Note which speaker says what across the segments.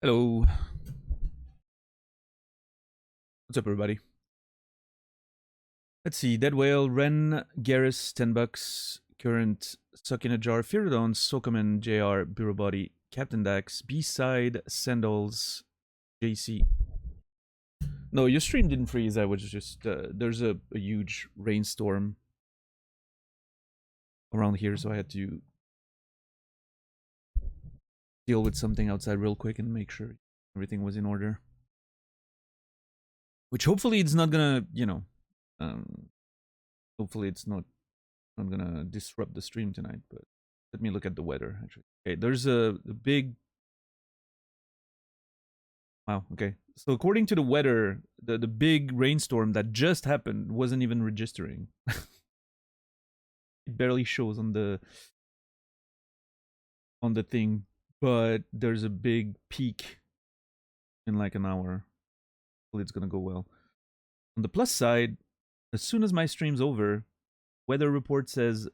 Speaker 1: Hello. What's up, everybody? Let's see. Dead Whale, Ren, Garrus, $10. Current, Suck in a Jar, Fearodon, Sokoman, JR, Bureau Body, Captain Dax, B-Side, Sandals, JC. No, your stream didn't freeze. I was just... there's a huge rainstorm around here, so I had to deal with something outside real quick and make sure everything was in order. Which hopefully it's not gonna, hopefully it's not gonna disrupt the stream tonight, but let me look at the weather, actually. Okay, there's a big... Wow, okay. So according to the weather, the big rainstorm that just happened wasn't even registering. It barely shows on the thing, but there's a big peak in like an hour. Hopefully it's gonna go well. On the plus side, as soon as my stream's over, weather report says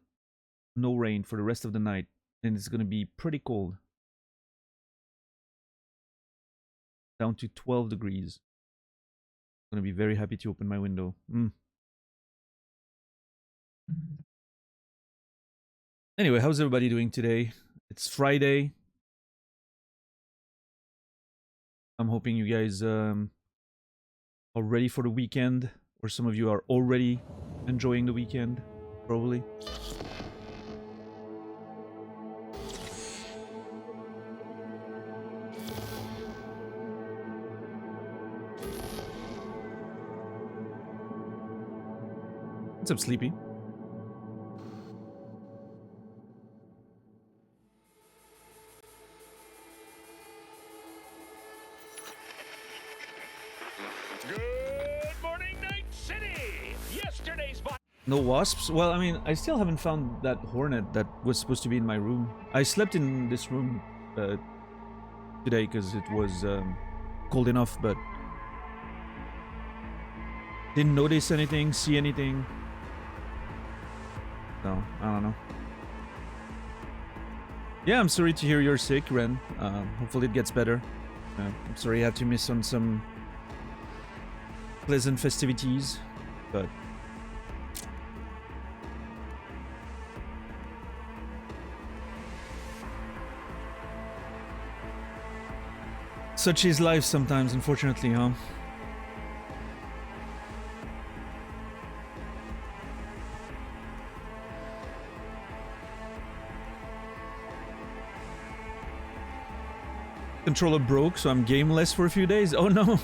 Speaker 1: no rain for the rest of the night, and it's gonna be pretty cold. Down to 12 degrees. I'm gonna be very happy to open my window. Anyway, how's everybody doing today? It's Friday. I'm hoping you guys are ready for the weekend, or some of you are already enjoying the weekend, probably. What's up, Sleepy? No wasps? Well, I mean, I still haven't found that hornet that was supposed to be in my room. I slept in this room today because it was cold enough, but didn't notice anything, see anything. No, I don't know. Yeah, I'm sorry to hear you're sick, Ren. Hopefully it gets better. I'm sorry you had to miss on some pleasant festivities, but... Such is life sometimes, unfortunately, huh? Controller broke, so I'm gameless for a few days. Oh no!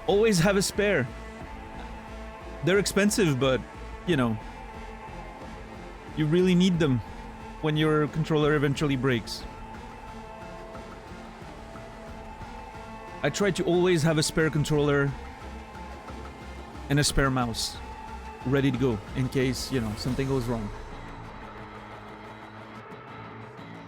Speaker 1: Always have a spare. They're expensive, but, you know, you really need them when your controller eventually breaks. I try to always have a spare controller and a spare mouse ready to go in case, you know, something goes wrong.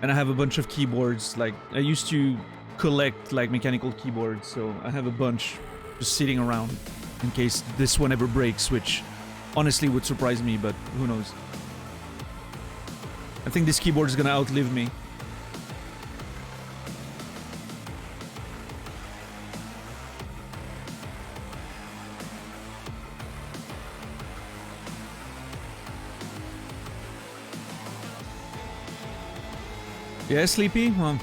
Speaker 1: And I have a bunch of keyboards. Like, I used to collect like mechanical keyboards, so I have a bunch just sitting around in case this one ever breaks, which honestly would surprise me, but who knows. I think this keyboard is gonna outlive me. Yeah, Sleepy? Well,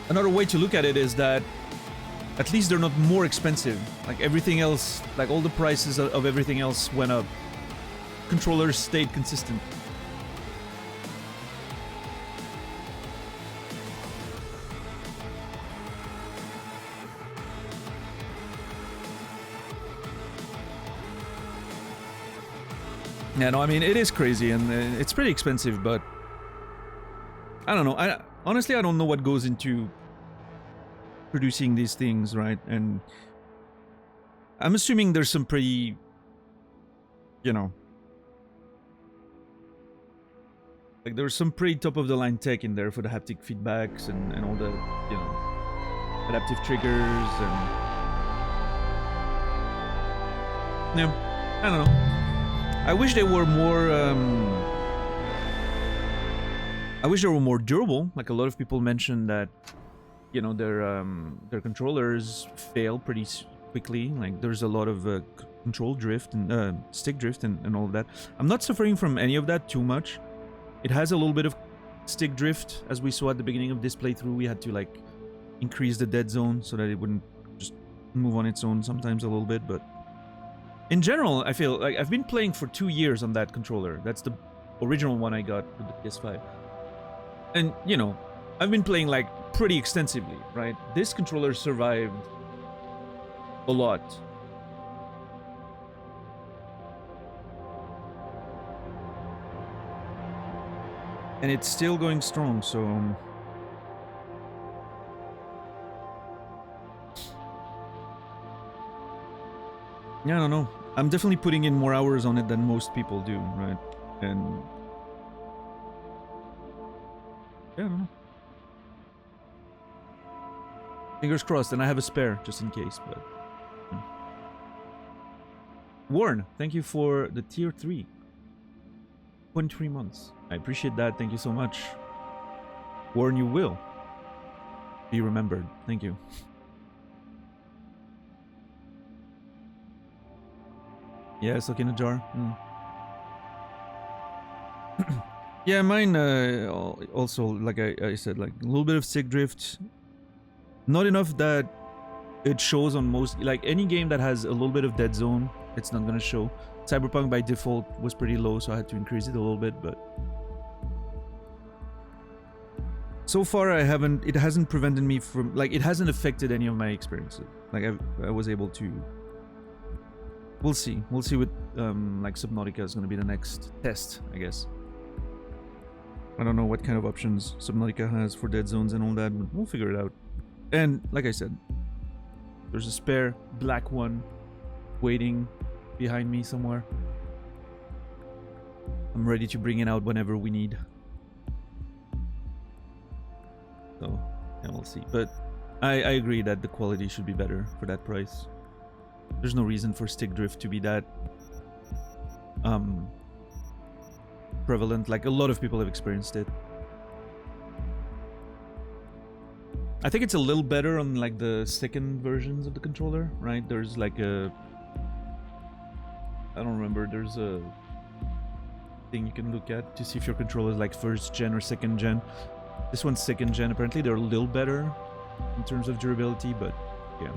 Speaker 1: another way to look at it is that at least they're not more expensive. Like everything else, like all the prices of everything else went up. Controllers stayed consistent. Yeah, no, I mean, it is crazy, and it's pretty expensive, but... I don't know, honestly, I don't know what goes into producing these things, right? And I'm assuming there's some pretty, you know... Like, there's some pretty top-of-the-line tech in there for the haptic feedbacks and all the, you know, adaptive triggers and... Yeah, I don't know. I wish they were more I wish they were more durable. Like a lot of people mentioned that, you know, their controllers fail pretty quickly. Like there's a lot of control drift and stick drift and all of that. I'm not suffering from any of that too much. It has a little bit of stick drift, as we saw at the beginning of this playthrough. We had to like increase the dead zone so that it wouldn't just move on its own sometimes a little bit. But in general, I feel like I've been playing for 2 years on that controller. That's the original one I got with the PS5. And, you know, I've been playing like pretty extensively, right? This controller survived a lot. And it's still going strong, so... yeah, I don't know. I'm definitely putting in more hours on it than most people do, right? And... yeah, I don't know. Fingers crossed, and I have a spare, just in case, but... Warren, thank you for the tier 3. 23 months. I appreciate that, thank you so much. Warren, you will be remembered. Thank you. Yeah, stuck in a jar. Yeah, mine also, like I said, like a little bit of stick drift. Not enough that it shows on most, like any game that has a little bit of dead zone, it's not gonna show. Cyberpunk by default was pretty low, so I had to increase it a little bit, but so far it hasn't prevented me from, like, it hasn't affected any of my experiences. Like I was able to. We'll see what like Subnautica is gonna be the next test, I guess. I don't know what kind of options Subnautica has for dead zones and all that, but we'll figure it out. And like I said, there's a spare black one waiting behind me somewhere. I'm ready to bring it out whenever we need. So, yeah, we'll see. But I agree that the quality should be better for that price. There's no reason for stick drift to be that prevalent. Like, a lot of people have experienced it. I think it's a little better on like the second versions of the controller, right? There's like a... I don't remember, there's a thing you can look at to see if your controller is like first gen or second gen. This one's second gen. Apparently they're a little better in terms of durability, but yeah.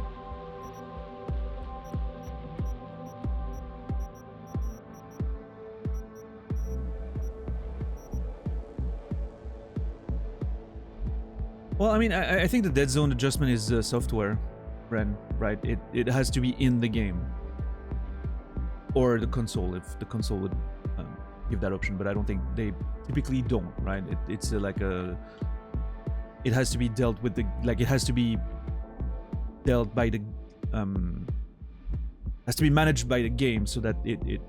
Speaker 1: Well, I mean, I think the dead zone adjustment is software, Ren, right? It has to be in the game. Or the console, if the console would give that option, but I don't think they typically don't, right? It's like a... it has to be dealt with the... like, it has to be dealt by the... has to be managed by the game so that it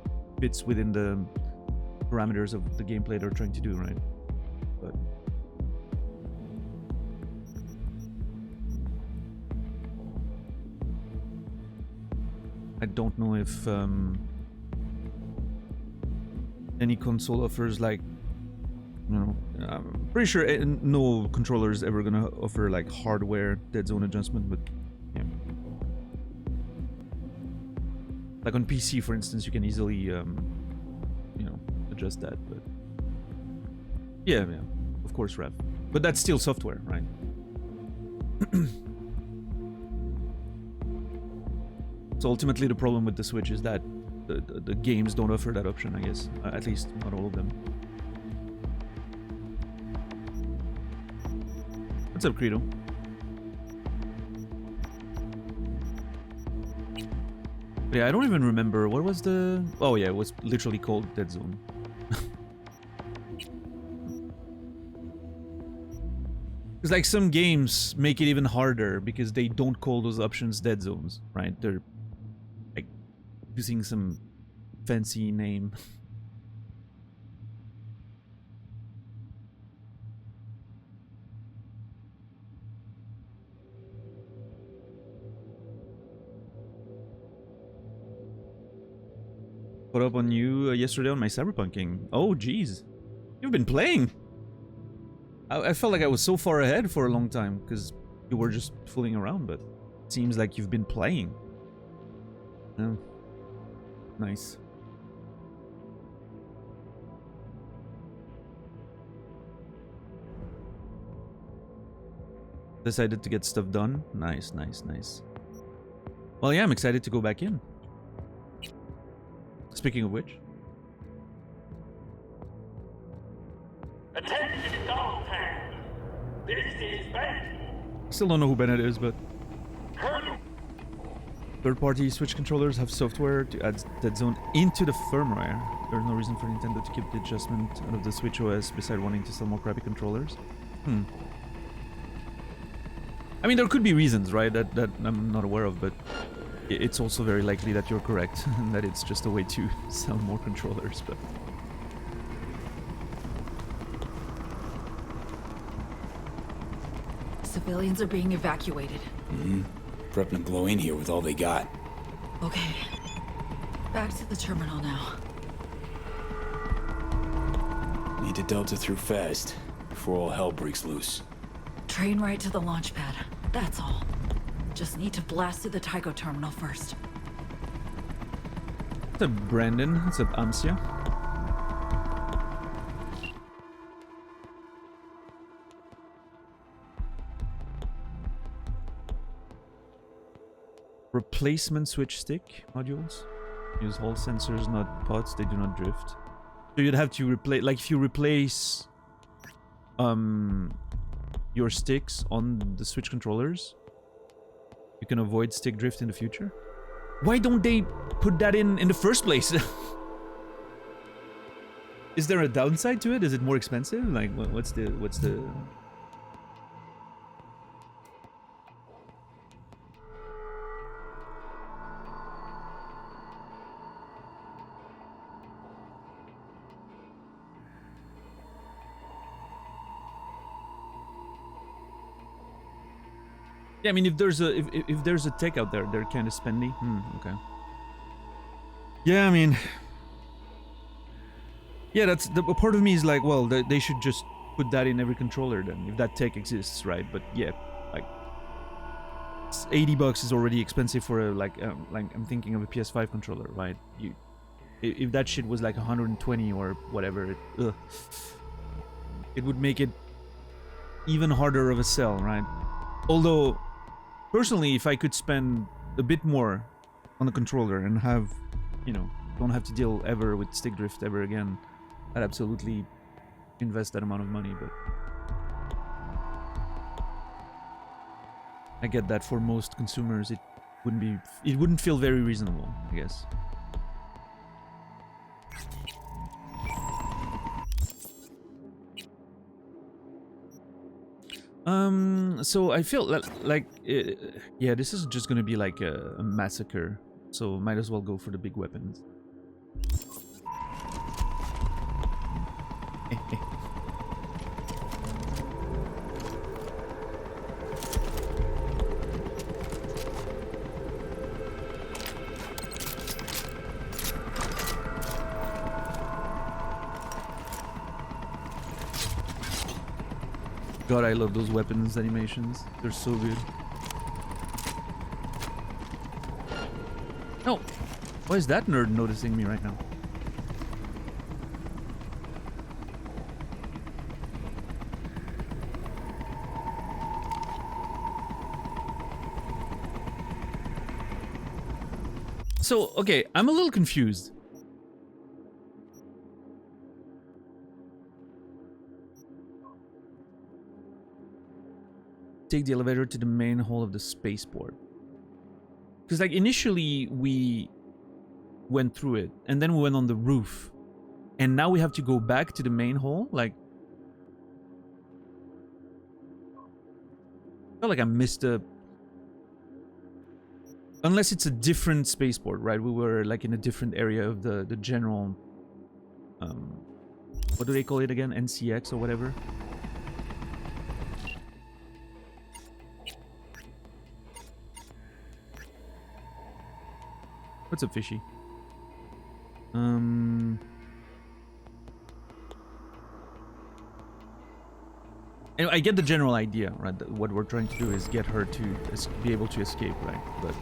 Speaker 1: fits within the parameters of the gameplay they're trying to do, right? But... I don't know if any console offers, like, you know, I'm pretty sure no controller is ever gonna offer like hardware dead zone adjustment, but yeah. Like on PC, for instance, you can easily, you know, adjust that, but yeah, of course, Rev. But that's still software, right? So ultimately, the problem with the Switch is that the games don't offer that option, I guess. At least, not all of them. What's up, Credo? Yeah, I don't even remember. What was the... oh yeah, it was literally called Dead Zone. Because like some games make it even harder because they don't call those options dead zones, right? They're like using some fancy name. Caught up on you yesterday on my Cyberpunking. Oh, geez. You've been playing. I felt like I was so far ahead for a long time because you were just fooling around, but it seems like you've been playing. Oh, nice. Decided to get stuff done. Nice, nice, nice. Well, yeah, I'm excited to go back in. Speaking of which.
Speaker 2: Attention dog fans. This is Bennett.
Speaker 1: Still don't know who Bennett is, but
Speaker 2: Colonel.
Speaker 1: third-party Switch controllers have software to add Dead Zone into the firmware. There's no reason for Nintendo to keep the adjustment out of the Switch OS besides wanting to sell more crappy controllers. I mean, there could be reasons, right, that I'm not aware of, but it's also very likely that you're correct, and that it's just a way to sell more controllers, but...
Speaker 3: Civilians are being evacuated.
Speaker 4: Prepping to blow in here with all they got.
Speaker 3: Okay. Back to the terminal now.
Speaker 4: Need to delta through fast before all hell breaks loose.
Speaker 3: Train right to the launch pad. That's all. Just need to blast to the Tycho terminal first.
Speaker 1: What's up, Brandon? What's up, Amsia? Replacement switch stick modules. Use Hall sensors, not pods. They do not drift. So you'd have to replace, like, if you replace your sticks on the Switch controllers, you can avoid stick drift in the future. Why don't they put that in the first place? Is there a downside to it? Is it more expensive? Like, what's the... Yeah, I mean, if there's a tech out there, they're kind of spendy. Okay. Yeah, I mean, yeah, that's the part of me is like, well, they should just put that in every controller then, if that tech exists, right? But yeah, like, $80 is already expensive for a like I'm thinking of a PS5 controller, right? If that shit was like 120 or whatever, it would make it even harder of a sell, right? Although, personally, if I could spend a bit more on the controller and have, you know, don't have to deal ever with stick drift ever again, I'd absolutely invest that amount of money, but I get that for most consumers it wouldn't feel very reasonable, I guess. So I feel like yeah, this is just gonna be like a massacre, so might as well go for the big weapons. God, I love those weapons animations. They're so good. Oh, why is that nerd noticing me right now? So, okay, I'm a little confused. Take the elevator to the main hall of the spaceport. Because, like, initially we went through it, and then we went on the roof. And now we have to go back to the main hall? Like, I feel like I missed a... Unless it's a different spaceport, right? We were, like, in a different area of the general... what do they call it again? NCX or whatever? What's up, fishy? And I get the general idea, right? That what we're trying to do is get her to be able to escape, right? But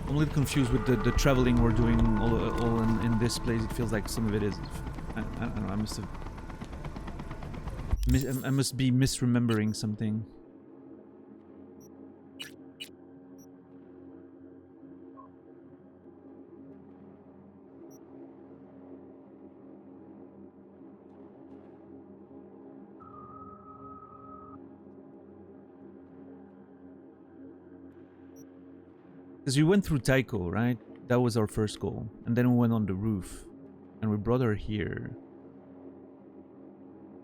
Speaker 1: I'm a little confused with the traveling we're doing all in this place. It feels like some of it is... I don't know, I must be misremembering something. Because we went through Taiko, right? That was our first goal. And then we went on the roof. And we brought her here.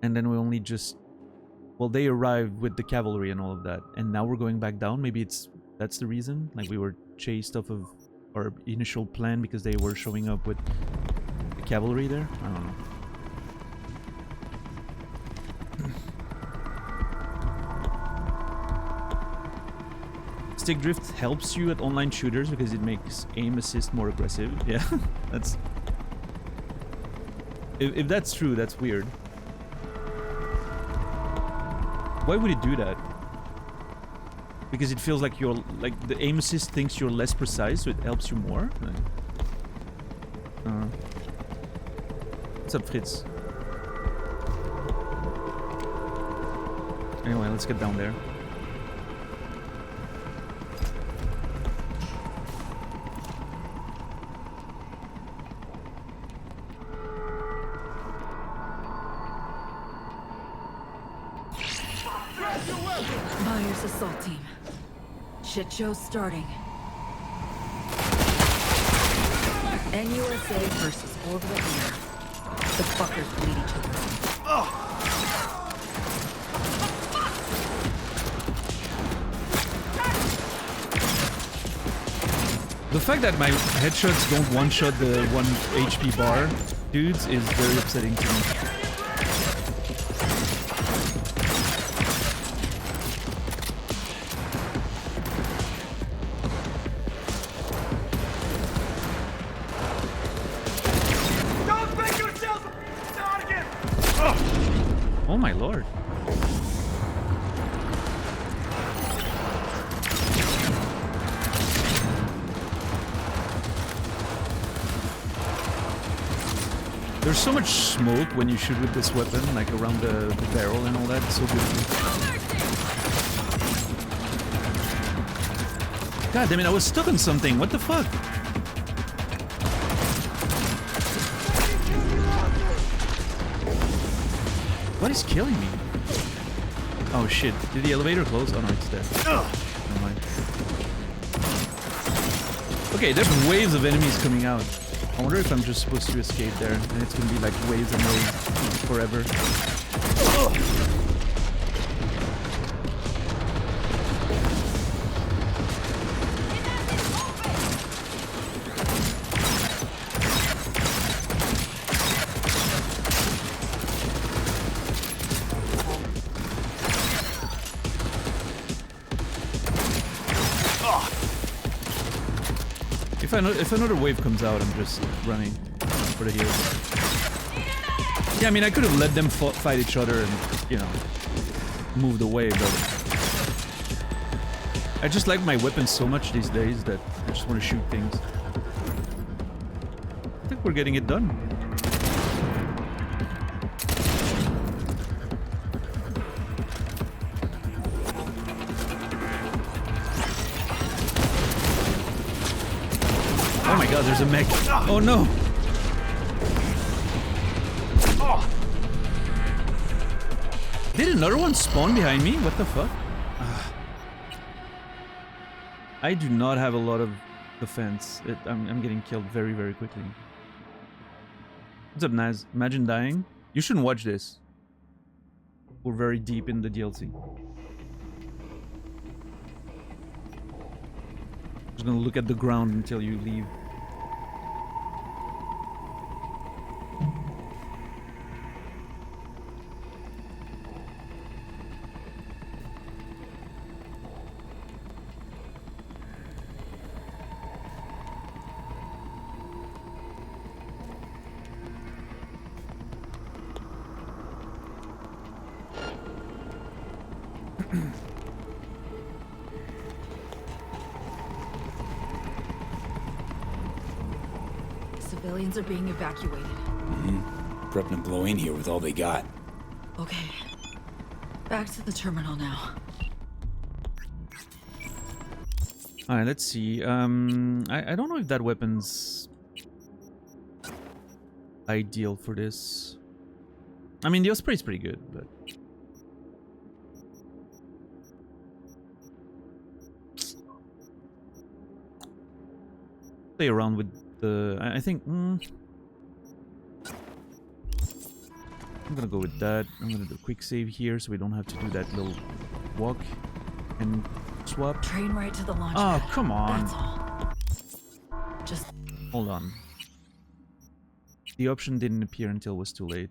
Speaker 1: And then we only just... Well, they arrived with the cavalry and all of that. And now we're going back down. Maybe that's the reason? Like we were chased off of our initial plan because they were showing up with the cavalry there? I don't know. Stick drift helps you at online shooters because it makes aim assist more aggressive. Yeah, that's... If that's true, that's weird. Why would it do that? Because it feels like you're... Like, the aim assist thinks you're less precise, so it helps you more? What's up, Fritz? Anyway, let's get down there.
Speaker 3: Myers assault team. Shit show's starting. NUSA versus Orbital Air. The fuckers bleed each other.
Speaker 1: The fact that my headshots don't one-shot the 1 HP bar dudes is very upsetting to me. Oh my lord. There's so much smoke when you shoot with this weapon, like around the barrel and all that. It's so beautiful. God damn it, I was stuck on something. What the fuck? What is killing me? Oh shit. Did the elevator close? Oh no, it's there. Never mind. Okay, there's waves of enemies coming out. I wonder if I'm just supposed to escape there, and it's gonna be like waves and waves forever. If another wave comes out, I'm just running for the heals. Yeah, I mean, I could have let them fight each other and, you know, moved away, but I just like my weapons so much these days that I just want to shoot things. I think we're getting it done. Oh my god, there's a mech. Oh no! Did another one spawn behind me? What the fuck? I do not have a lot of defense. I'm getting killed very, very quickly. What's up, Naz? Imagine dying. You shouldn't watch this. We're very deep in the DLC. Just gonna look at the ground until you leave.
Speaker 3: Civilians are being evacuated.
Speaker 4: Prepping to blow in here with all they got.
Speaker 3: Okay. Back to the terminal now.
Speaker 1: Alright, let's see. I don't know if that weapon's ideal for this. I mean, the Osprey's pretty good, but... Play around with the... I think... I'm gonna go with that. I'm gonna do a quick save here so we don't have to do that little walk and swap.
Speaker 3: Train right to the launch
Speaker 1: Oh,
Speaker 3: pad.
Speaker 1: come on.
Speaker 3: That's all. Just
Speaker 1: Hold on. The option didn't appear until it was too late.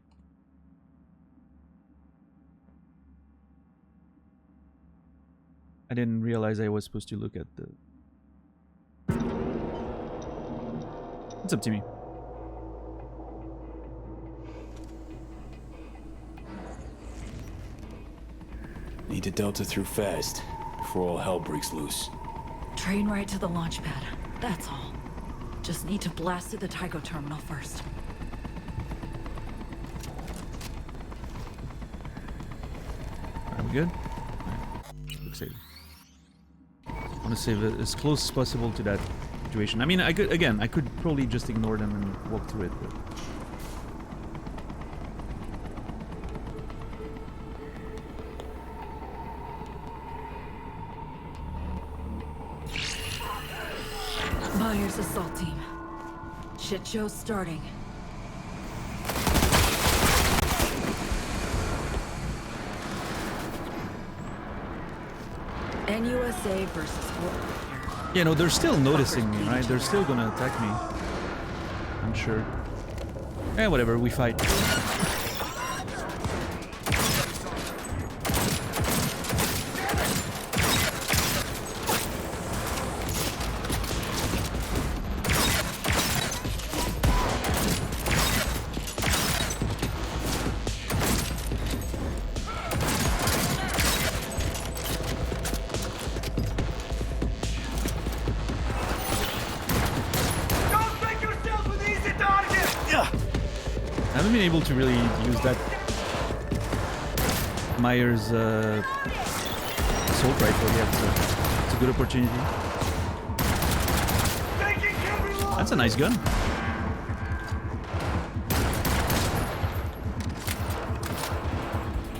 Speaker 1: I didn't realize I was supposed to look at the... It's up to me.
Speaker 4: Need to delta through fast before all hell breaks loose.
Speaker 3: train right to the launch pad. That's all. Just need to blast through the Tycho terminal first.
Speaker 1: Are we good? Alright. Quick save. I want to save it as close as possible to that situation. I mean, I could probably just ignore them and walk through it, but...
Speaker 3: Myers assault team. Shit show's starting. NUSA versus Fort.
Speaker 1: Yeah, no, they're still noticing me, right? They're still gonna attack me. I'm sure. Eh, whatever, we fight. I haven't been able to really use that Myers assault rifle yet, so it's a good opportunity. That's a nice gun.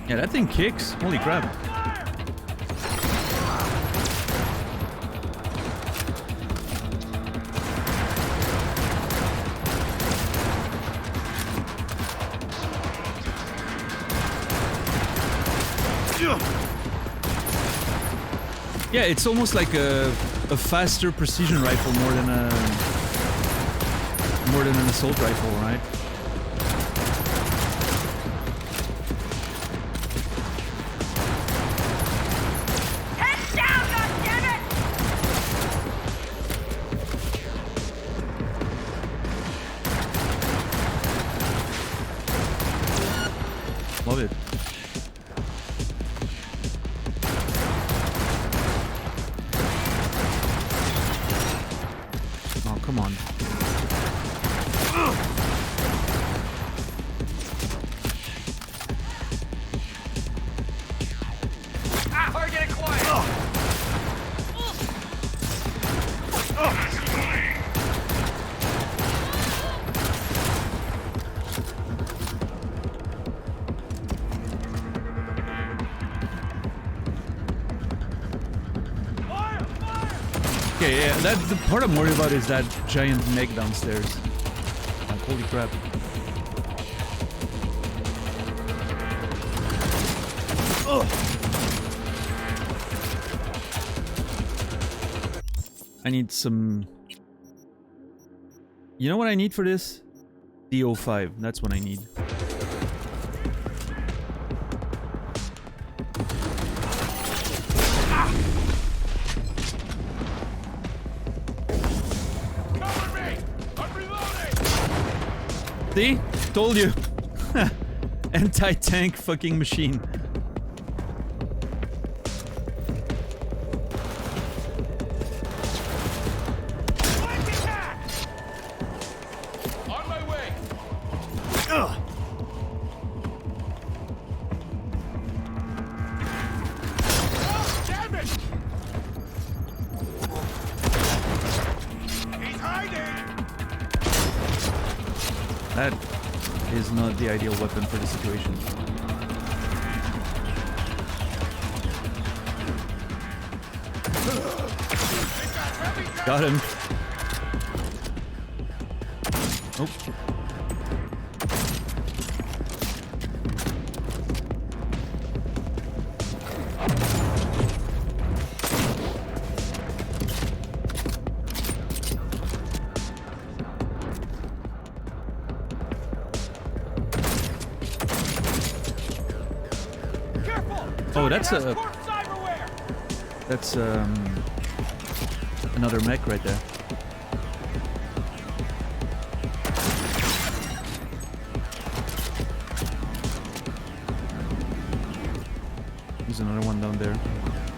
Speaker 1: Yeah, that thing kicks. Holy crap. Yeah, it's almost like a faster precision rifle more than an assault rifle, right?
Speaker 2: Head down, goddammit!
Speaker 1: Love it. Come on.
Speaker 2: Target acquired!
Speaker 1: Okay, yeah, that's the part I'm worried about is that giant mech downstairs. Like, holy crap. Ugh. I need some... You know what I need for this? The O5. That's what I need. See? Told you. Anti-tank fucking machine. That is not the ideal weapon for the situation. Got him. Oh. Oh, that's another mech right there. There's another one down there.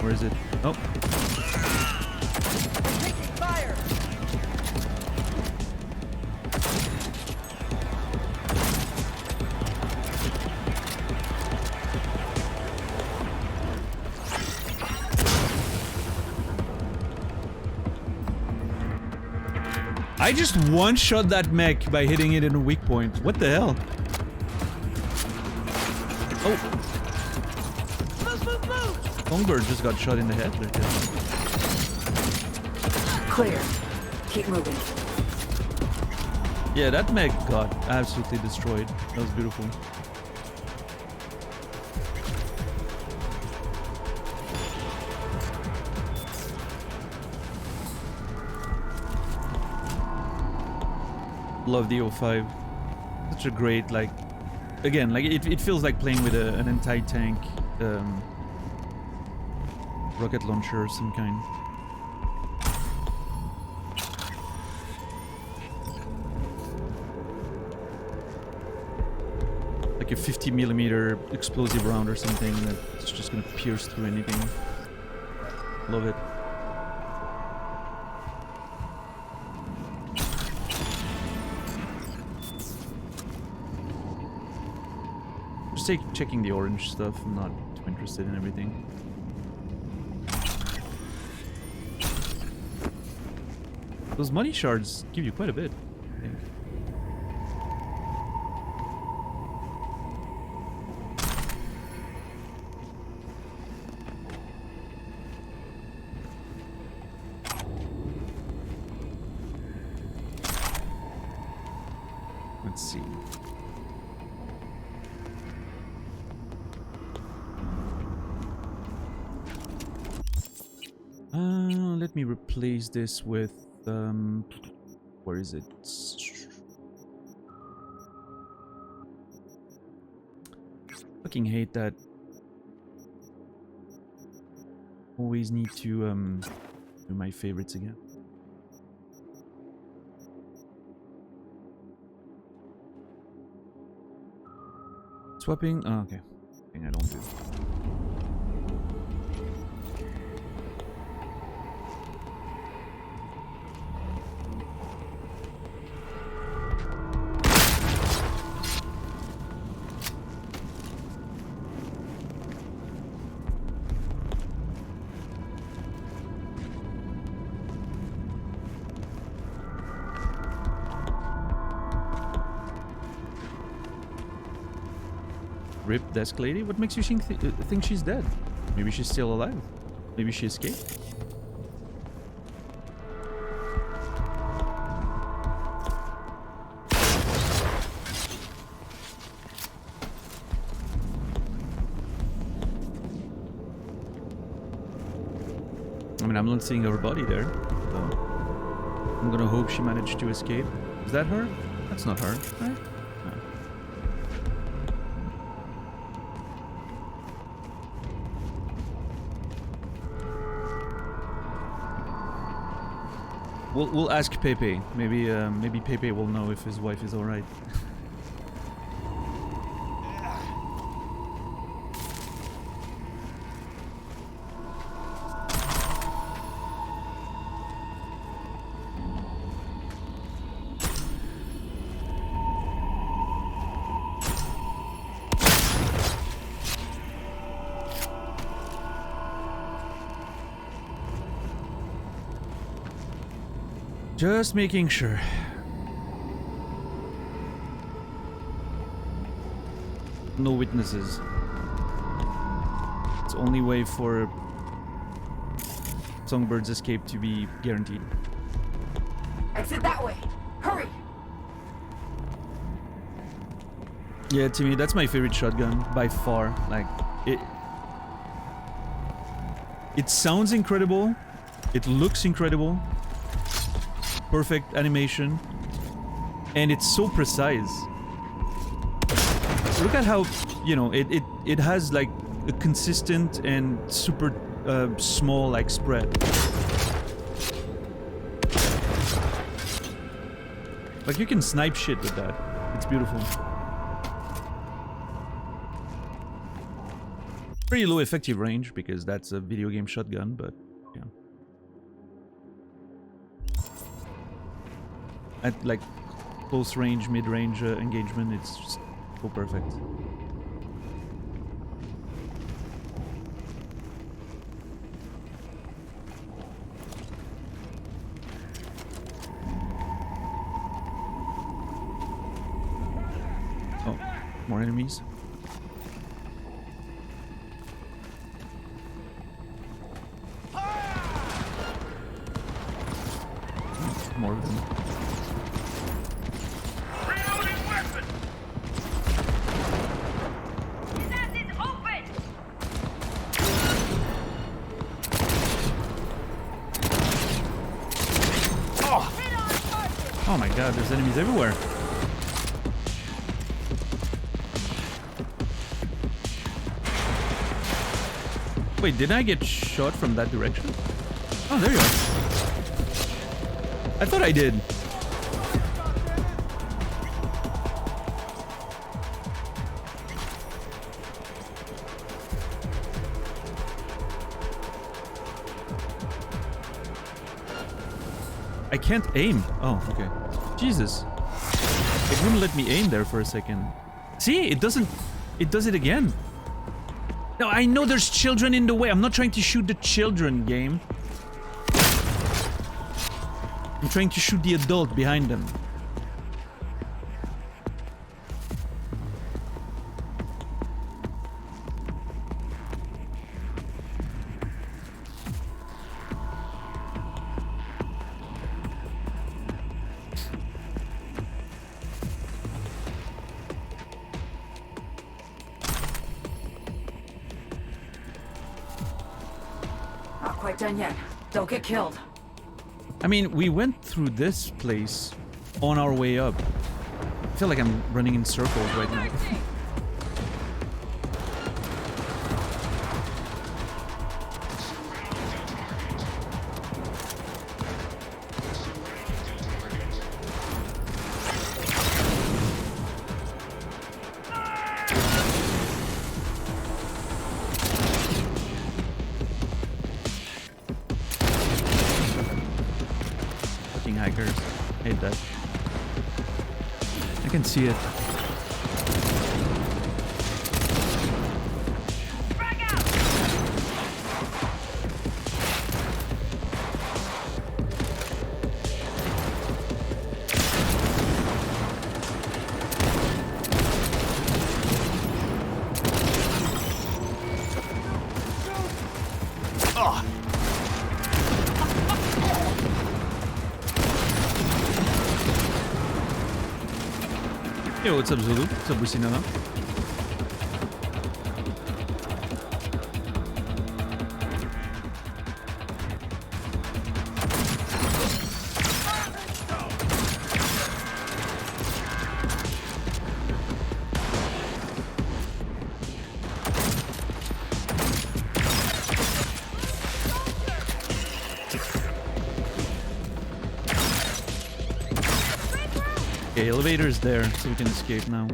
Speaker 1: Where is it? Oh.
Speaker 5: Taking fire!
Speaker 1: I just one-shot that mech by hitting it in a weak point. What the hell? Oh. Songbird just got shot in the head.
Speaker 3: Clear. Keep moving.
Speaker 1: Yeah, that mech got absolutely destroyed. That was beautiful. Love the 05. Such a great, like, again, like it feels like playing with an anti-tank rocket launcher of some kind. Like a 50mm explosive round or something that's just gonna pierce through anything. Love it. Just checking the orange stuff. I'm not too interested in everything. Those money shards give you quite a bit, I think. Let's see. Let me replace this with where is it? Fucking hate that. Always need to do my favorites again. Swapping. Oh, okay. Thing I don't do. Rip desk lady? What makes you think she's dead? Maybe she's still alive. Maybe she escaped. I mean, I'm not seeing her body there, so I'm gonna hope she managed to escape. Is that her? That's not her, right? We'll ask Pepe. Maybe Pepe will know if his wife is all right. Just making sure. No witnesses. It's the only way for Songbird's escape to be guaranteed.
Speaker 3: Exit that way. Hurry!
Speaker 1: Yeah, Timmy, that's my favorite shotgun by far. Like, it sounds incredible. It looks incredible. Perfect animation. And it's so precise. Look at how, you know, it has like a consistent and super small like spread. Like you can snipe shit with that. It's beautiful. Pretty low effective range because that's a video game shotgun, but yeah. At like close range, mid range engagement, it's just so perfect. Oh, more enemies. More of them.
Speaker 2: Reloading weapon! His ass is open!
Speaker 1: Oh my god, there's enemies everywhere. Wait, did I get shot from that direction? Oh, there you are. I thought I did. I can't aim. Oh, okay. Jesus. It wouldn't let me aim there for a second. See, it doesn't... It does it again. No, I know there's children in the way. I'm not trying to shoot the children, game. I'm trying to shoot the adult behind them.
Speaker 3: Not quite done yet. Don't get killed.
Speaker 1: I mean, we went through this place on our way up. I feel like I'm running in circles right now. Hikers. Hate that. I can see it. Yo, what's up, Zulu? What's up, Businana? Okay, elevator's there, so we can escape now.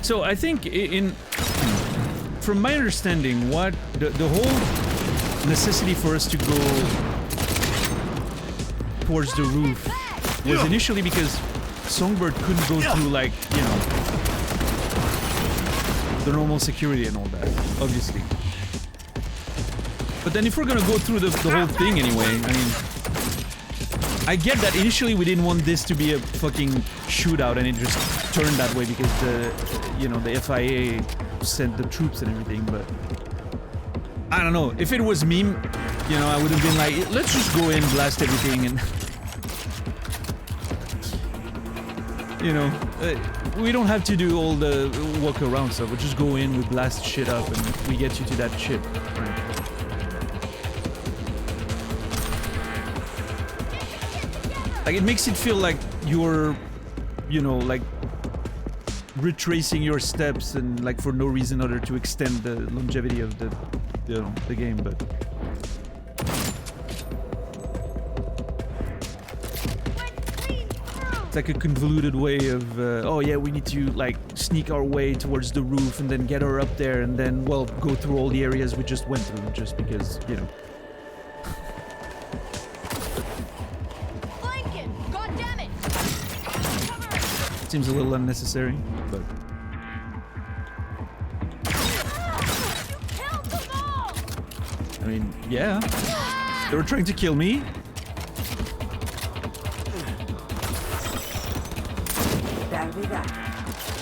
Speaker 1: So I think from my understanding, what the whole necessity for us to go towards the roof was initially because Songbird couldn't go through, like, you know, the normal security and all that, obviously. But then if we're gonna go through the whole thing anyway, I mean, I get that initially we didn't want this to be a fucking shootout, and it just turned that way because the FIA sent the troops and everything, but I don't know. If it was me, I would have been like, let's just go in, blast everything, and we don't have to do all the walk around stuff. We'll just go in, we blast shit up, and we get you to that ship, right? Like, it makes it feel like you're, like retracing your steps and like for no reason other to extend the longevity of the game, but it's like a convoluted way of oh yeah, we need to like sneak our way towards the roof and then get her up there and then, well, go through all the areas we just went through just because, seems a little unnecessary, but I mean, yeah, they were trying to kill me.
Speaker 5: That'll be that.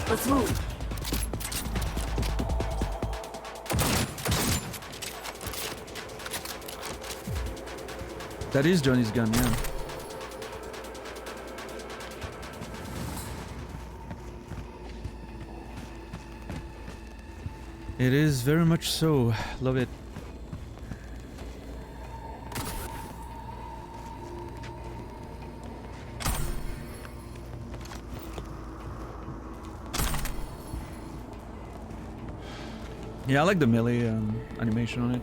Speaker 5: Let's move.
Speaker 1: That is Johnny's gun, yeah. It is very much so. Love it. Yeah, I like the melee animation on it.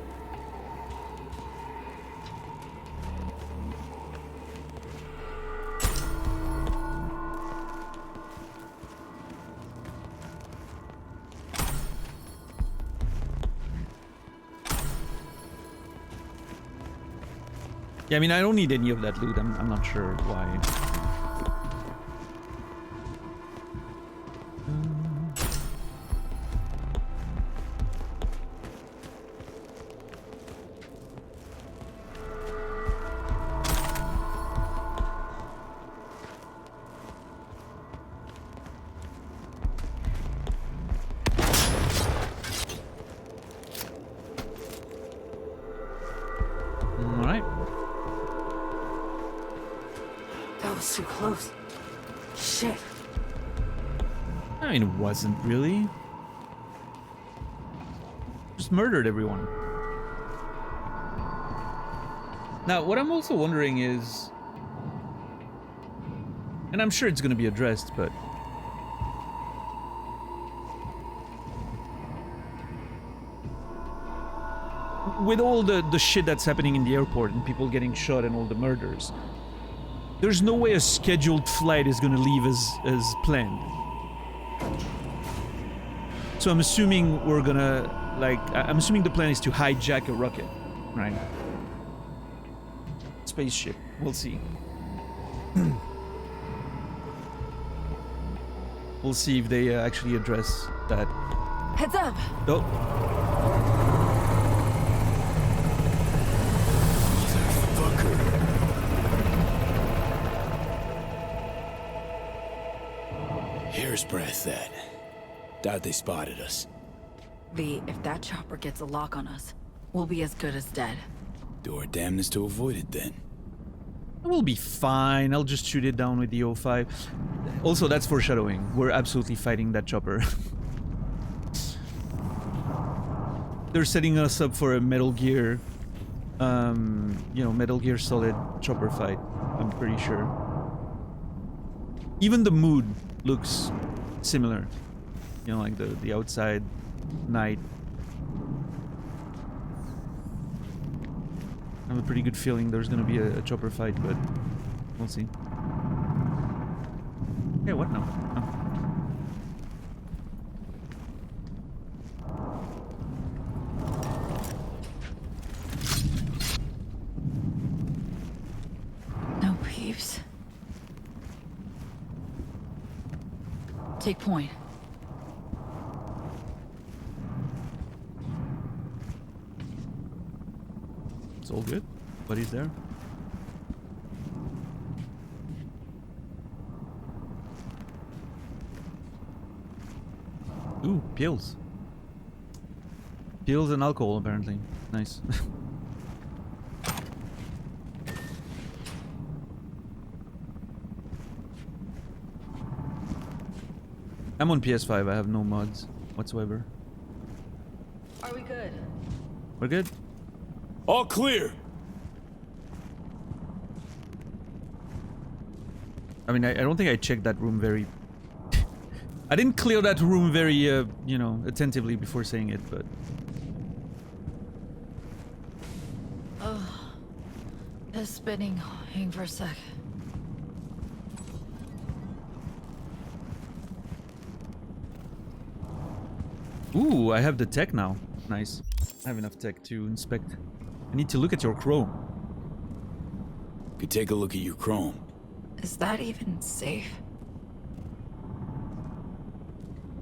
Speaker 1: Yeah, I mean, I don't need any of that loot. I'm not sure why.
Speaker 5: Too close. Shit.
Speaker 1: I mean, it wasn't really. Just murdered everyone. Now, what I'm also wondering is, and I'm sure it's going to be addressed, but with all the shit that's happening in the airport and people getting shot and all the murders, there's no way a scheduled flight is gonna leave as planned. So I'm assuming we're gonna, like, I'm assuming the plan is to hijack a rocket, right? Spaceship, we'll see. We'll see if they actually address that.
Speaker 3: Heads up!
Speaker 1: Oh.
Speaker 4: Hair's breadth, that. Doubt they spotted us.
Speaker 3: V, if that chopper gets a lock on us, we'll be as good as dead.
Speaker 4: Do our damnedest to avoid it, then.
Speaker 1: We'll be fine. I'll just shoot it down with the O5. Also, that's foreshadowing. We're absolutely fighting that chopper. They're setting us up for a Metal Gear, Metal Gear Solid chopper fight. I'm pretty sure. Even the mood looks similar. Like the outside night. I have a pretty good feeling there's gonna be a chopper fight, but we'll see. Hey, what now? Oh.
Speaker 3: No peeps. Take point.
Speaker 1: It's all good. Buddy's there. Ooh, pills. Pills and alcohol, apparently. Nice. I'm on PS5, I have no mods whatsoever.
Speaker 3: Are we good?
Speaker 1: We're good?
Speaker 4: All clear!
Speaker 1: I mean, I don't think I checked that room very... I didn't clear that room very, you know, attentively before saying it, but...
Speaker 3: Oh, it's spinning. Hang for a sec.
Speaker 1: Ooh, I have the tech now. Nice. I have enough tech to inspect. I need to look at your chrome.
Speaker 4: Could take a look at your chrome.
Speaker 3: Is that even safe?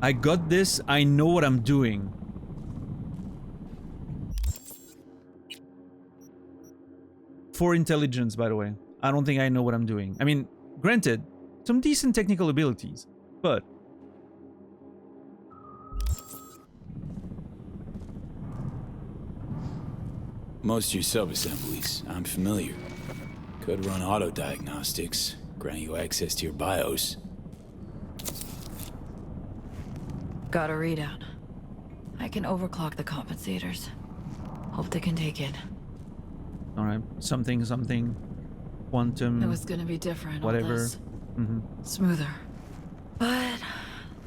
Speaker 1: I got this. I know what I'm doing. For intelligence, by the way. I don't think I know what I'm doing. I mean, granted, some decent technical abilities, but...
Speaker 4: Most of your sub-assemblies, I'm familiar. Could run auto-diagnostics, grant you access to your BIOS.
Speaker 3: Got a readout. I can overclock the compensators. Hope they can take it.
Speaker 1: Alright, something, quantum...
Speaker 3: It was gonna be different, all
Speaker 1: whatever.
Speaker 3: this.
Speaker 1: Mm-hmm.
Speaker 3: Smoother. But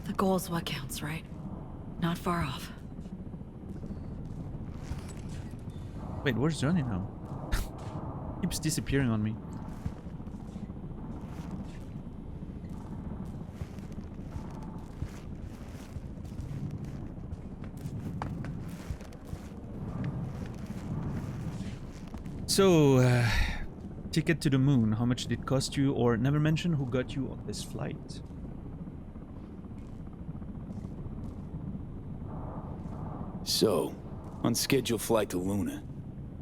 Speaker 3: the goal's what counts, right? Not far off.
Speaker 1: Wait, where's Johnny now? Keeps disappearing on me. So, ticket to the moon. How much did it cost you? Or never mention who got you on this flight.
Speaker 4: So, unscheduled flight to Luna.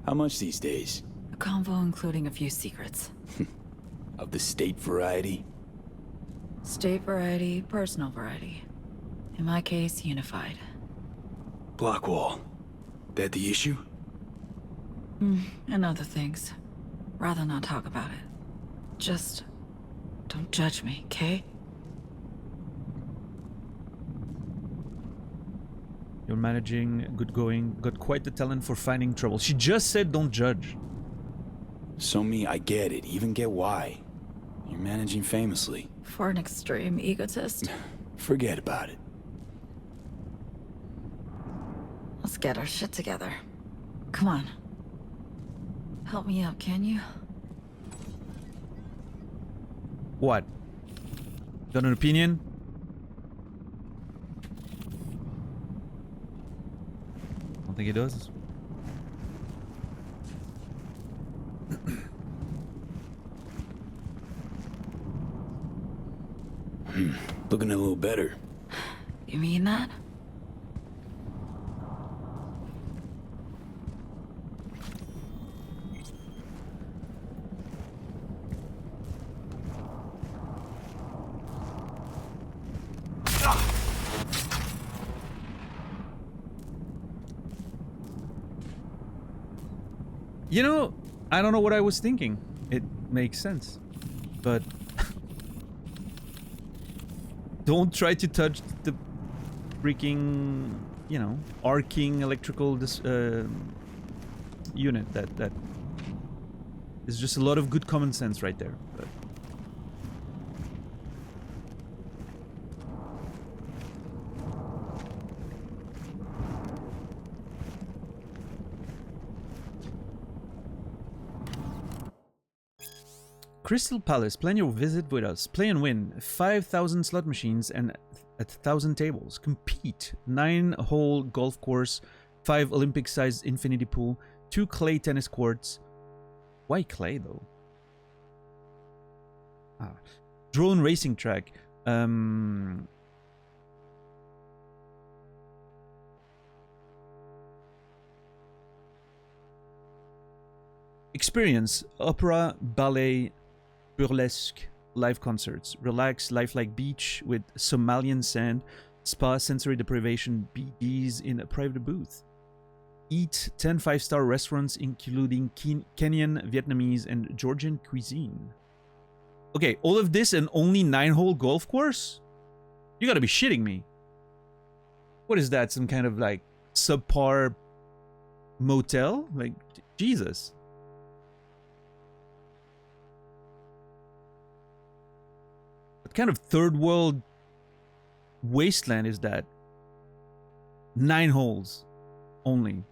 Speaker 4: How much these days?
Speaker 3: A convo including a few secrets.
Speaker 4: Of the state variety?
Speaker 3: State variety, personal variety. In my case, unified.
Speaker 4: Blockwall. That the issue?
Speaker 3: And other things. Rather not talk about it. Just don't judge me, okay?
Speaker 1: You're managing, good going, got quite the talent for finding trouble. She just said don't judge.
Speaker 4: So me, I get it. Even get why. You're managing famously.
Speaker 3: For an extreme egotist,
Speaker 4: Forget about it.
Speaker 3: let's get our shit together. Come on. Help me out, can you?
Speaker 1: What? Got an opinion? Don't think he does.
Speaker 4: Looking a little better.
Speaker 3: You mean that?
Speaker 1: You know, I don't know what I was thinking. It makes sense. But don't try to touch the freaking, you know, arcing electrical unit. That is just a lot of good common sense right there. But Crystal Palace, plan your visit with us. Play and win. 5,000 slot machines and 1,000 tables. Compete. 9-hole golf course. 5 Olympic-sized infinity pool. 2 clay tennis courts. Why clay, though? Drone racing track. Experience. Opera, ballet, burlesque, live concerts. Relax, lifelike beach with Somalian sand. spa, sensory deprivation, BDs in a private booth. Eat 10 5-star restaurants, including Kenyan, Vietnamese, and Georgian cuisine. Okay, all of this and only 9-hole golf course? You gotta be shitting me. What is that? Some kind of like subpar motel? Like, Jesus. What kind of third world wasteland is that? 9 holes only.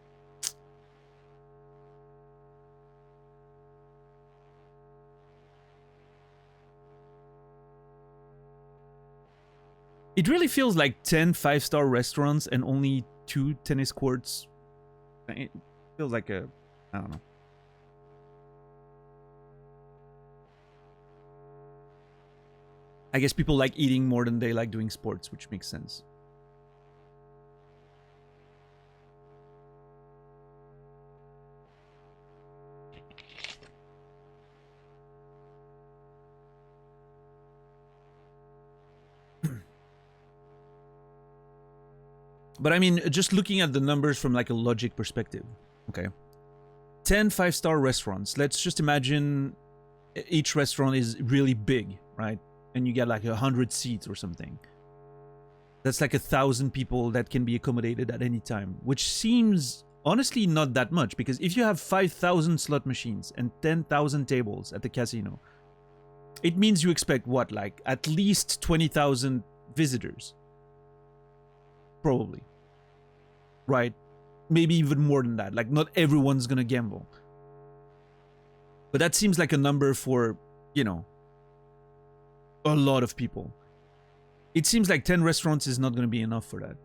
Speaker 1: It really feels like 10 5-star restaurants and only 2 tennis courts. It feels like a, I don't know. I guess people like eating more than they like doing sports, which makes sense. But I mean, just looking at the numbers from like a logic perspective, okay? 10 5-star restaurants. Let's just imagine each restaurant is really big, right? And you get like 100 seats or something. That's like 1,000 people that can be accommodated at any time, which seems honestly not that much, because if you have 5,000 slot machines and 10,000 tables at the casino, it means you expect what, like at least 20,000 visitors. Probably. Right? Maybe even more than that. Like, not everyone's gonna gamble. But that seems like a number for, you know, a lot of people. It seems like 10 restaurants is not gonna be enough for that.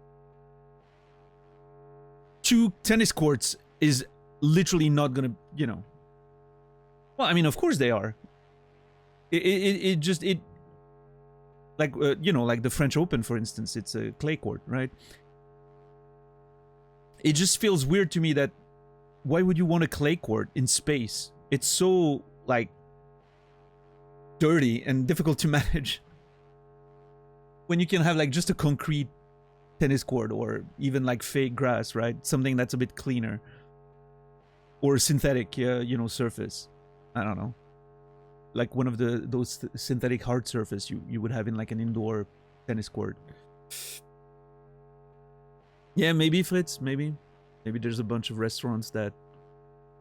Speaker 1: 2 tennis courts is literally not gonna, you know. Well, I mean, of course they are. It just like, you know, like the French Open, for instance, it's a clay court, right? It just feels weird to me that why would you want a clay court in space? It's so, like, dirty and difficult to manage. When you can have, like, just a concrete tennis court or even, like, fake grass, right? Something that's a bit cleaner. Or synthetic, you know, surface. I don't know. Like one of those synthetic hard surface you would have in like an indoor tennis court. Yeah, maybe Fritz, maybe there's a bunch of restaurants that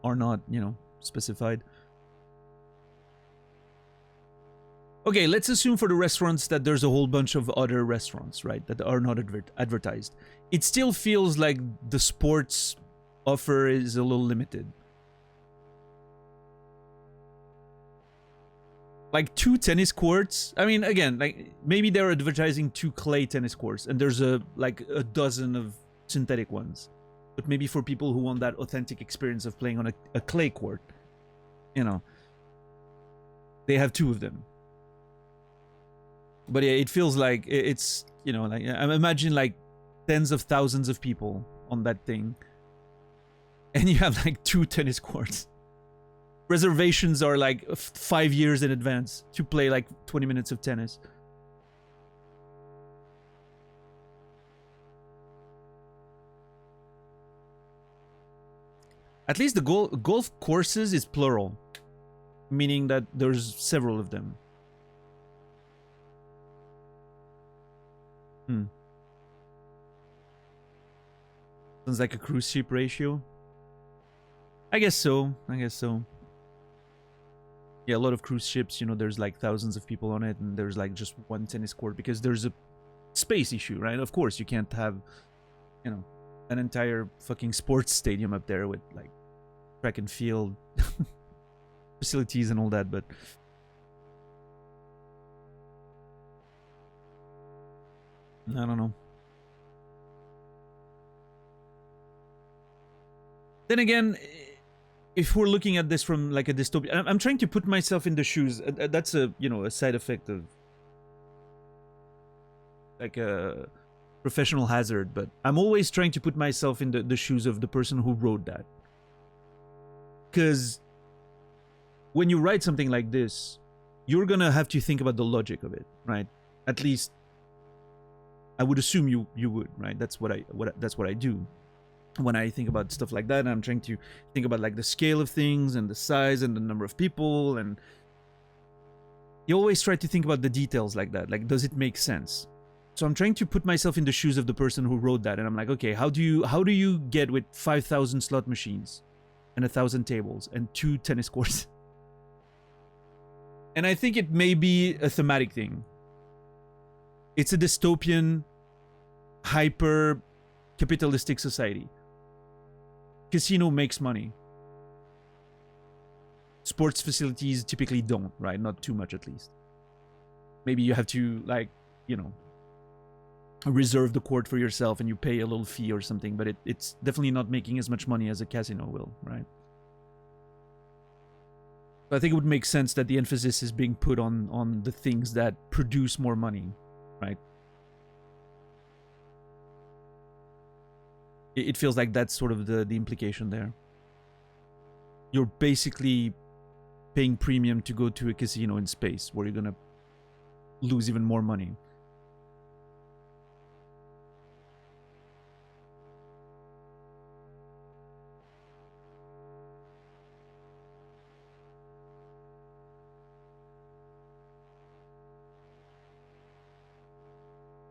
Speaker 1: are not, you know, specified. Okay, let's assume for the restaurants that there's a whole bunch of other restaurants, right, that are not advertised. It still feels like the sports offer is a little limited. Like 2 tennis courts. I mean, again, like maybe they're advertising 2 clay tennis courts and there's like a dozen of synthetic ones. But maybe for people who want that authentic experience of playing on a clay court, you know, they have 2 of them. But yeah, it feels like it's, you know, like I imagine like tens of thousands of people on that thing. And you have like 2 tennis courts. Reservations are like 5 years in advance to play like 20 minutes of tennis. At least the golf courses is plural, meaning that there's several of them. Sounds like a cruise ship ratio. I guess so. Yeah, a lot of cruise ships, you know, there's like thousands of people on it and there's like just 1 tennis court because there's a space issue, right? Of course, you can't have, you know, an entire fucking sports stadium up there with like track and field facilities and all that, but I don't know. Then again, if we're looking at this from like a dystopia, I'm trying to put myself in the shoes. That's a, you know, a side effect of like a professional hazard, but I'm always trying to put myself in the shoes of the person who wrote that. Because when you write something like this, you're gonna have to think about the logic of it, right? At least I would assume you would, right? That's what I do when I think about stuff like that. I'm trying to think about like the scale of things and the size and the number of people, and you always try to think about the details like that. Like, does it make sense? So I'm trying to put myself in the shoes of the person who wrote that, and I'm like, okay, how do you get with 5,000 slot machines and 1,000 tables and 2 tennis courts? And I think it may be a thematic thing. It's a dystopian, hyper capitalistic society. Casino makes money. Sports facilities typically don't, right? Not too much, at least. Maybe you have to, like, you know, reserve the court for yourself and you pay a little fee or something, but it's definitely not making as much money as a casino will, right? I think it would make sense that the emphasis is being put on the things that produce more money, right? It feels like that's sort of the implication there. You're basically paying premium to go to a casino in space where you're gonna lose even more money.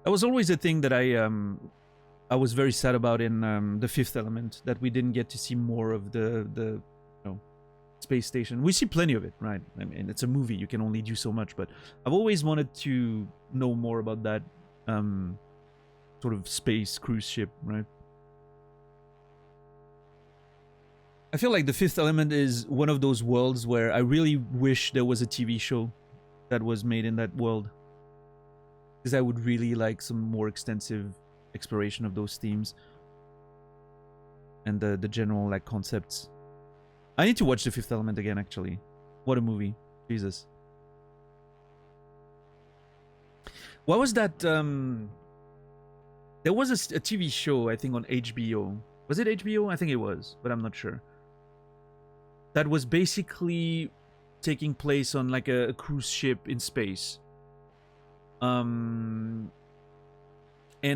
Speaker 1: That was always a thing that I was very sad about in The Fifth Element, that we didn't get to see more of the you know, space station. We see plenty of it, right? I mean, it's a movie, you can only do so much, but I've always wanted to know more about that sort of space cruise ship, right? I feel like The Fifth Element is one of those worlds where I really wish there was a TV show that was made in that world, because I would really like some more extensive exploration of those themes and the general like concepts. I need to watch The Fifth Element again, actually. What a movie. Jesus. What was that? There was a TV show, I think, on HBO. Was it HBO? I think it was, but I'm not sure. That was basically taking place on like a cruise ship in space. And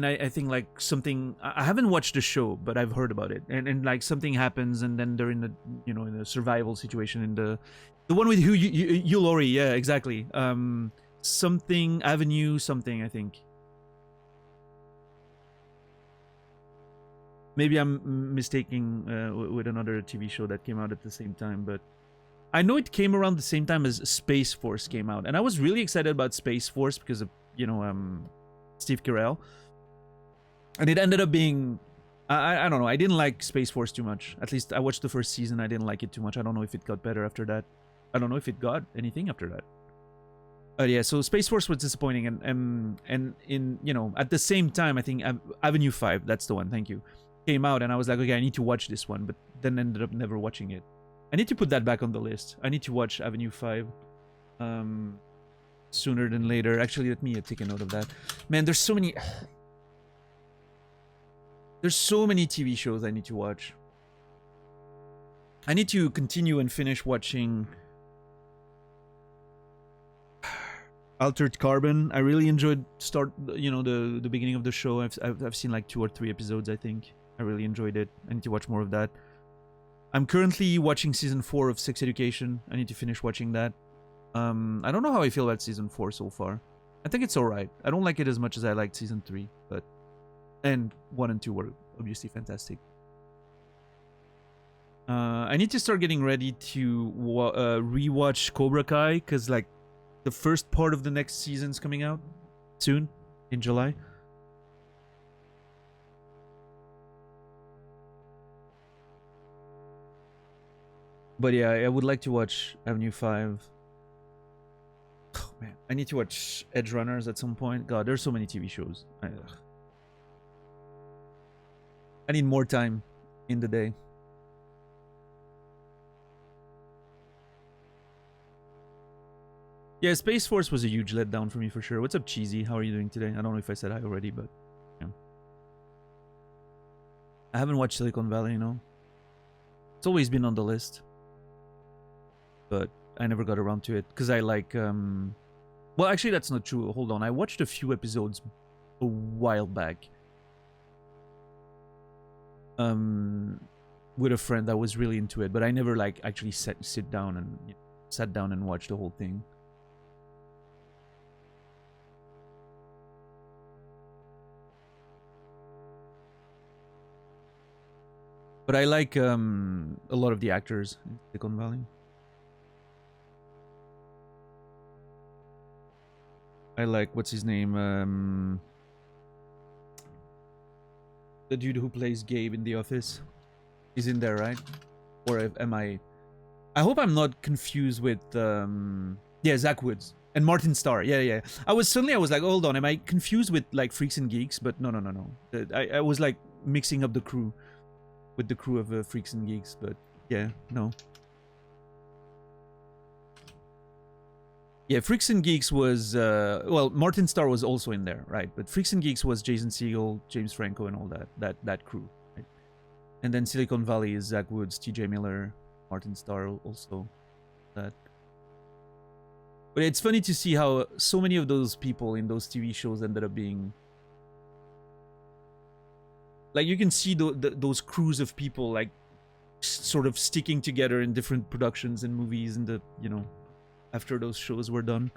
Speaker 1: I think like something, I haven't watched the show, but I've heard about it, and like something happens, and then they're in the, you know, in a survival situation in the one with Hugh Laurie, yeah, exactly. Something Avenue something, I think. Maybe I'm mistaking with another TV show that came out at the same time, but I know it came around the same time as Space Force came out, and I was really excited about Space Force because of, you know, Steve Carell. And it ended up being, I don't know, I didn't like Space Force too much. At least I watched the first season, I didn't like it too much. I don't know if it got better after that. I don't know if it got anything after that. But yeah, so Space Force was disappointing, and in, you know, at the same time, I think Avenue 5, that's the one, thank you, came out, and I was like, okay, I need to watch this one, but then ended up never watching it. I need to put that back on the list. I need to watch Avenue 5 sooner than later. Actually, let me take a note of that. Man, there's so many TV shows I need to watch. I need to continue and finish watching Altered Carbon. I really enjoyed the beginning of the show. I've seen like 2 or 3 episodes, I think. I really enjoyed it. I need to watch more of that. I'm currently watching season 4 of Sex Education. I need to finish watching that. I don't know how I feel about season 4 so far. I think it's alright. I don't like it as much as I liked season 3, but and 1 and 2 were obviously fantastic. I need to start getting ready to rewatch Cobra Kai, because like the first part of the next season's coming out soon in July. But yeah, I would like to watch Avenue 5. Oh man, I need to watch Edge Runners at some point. God, there's so many TV shows. I need more time in the day. Yeah, Space Force was a huge letdown for me for sure. What's up, Cheesy? How are you doing today? I don't know if I said hi already, but yeah. I haven't watched Silicon Valley, you know. It's always been on the list, but I never got around to it because I like well, actually that's not true. Hold on, I watched a few episodes a while back. With a friend that was really into it, but I never like actually sat down and watched the whole thing. But I like a lot of the actors in Silicon Valley. I like, what's his name? The dude who plays Gabe in The Office. He's in there, right? Or am I hope I'm not confused with yeah, Zach Woods and Martin Starr. Yeah. I was like, hold on, am I confused with like Freaks and Geeks? But no. I was like mixing up the crew with the crew of Freaks and Geeks, but yeah, no. Yeah, Freaks and Geeks was well, Martin Starr was also in there, right? But Freaks and Geeks was Jason Segel, James Franco, and all that crew, right? And then Silicon Valley is Zach Woods, T.J. Miller, Martin Starr, also that. But it's funny to see how so many of those people in those TV shows ended up being. Like, you can see those crews of people like sort of sticking together in different productions and movies, and after those shows were done.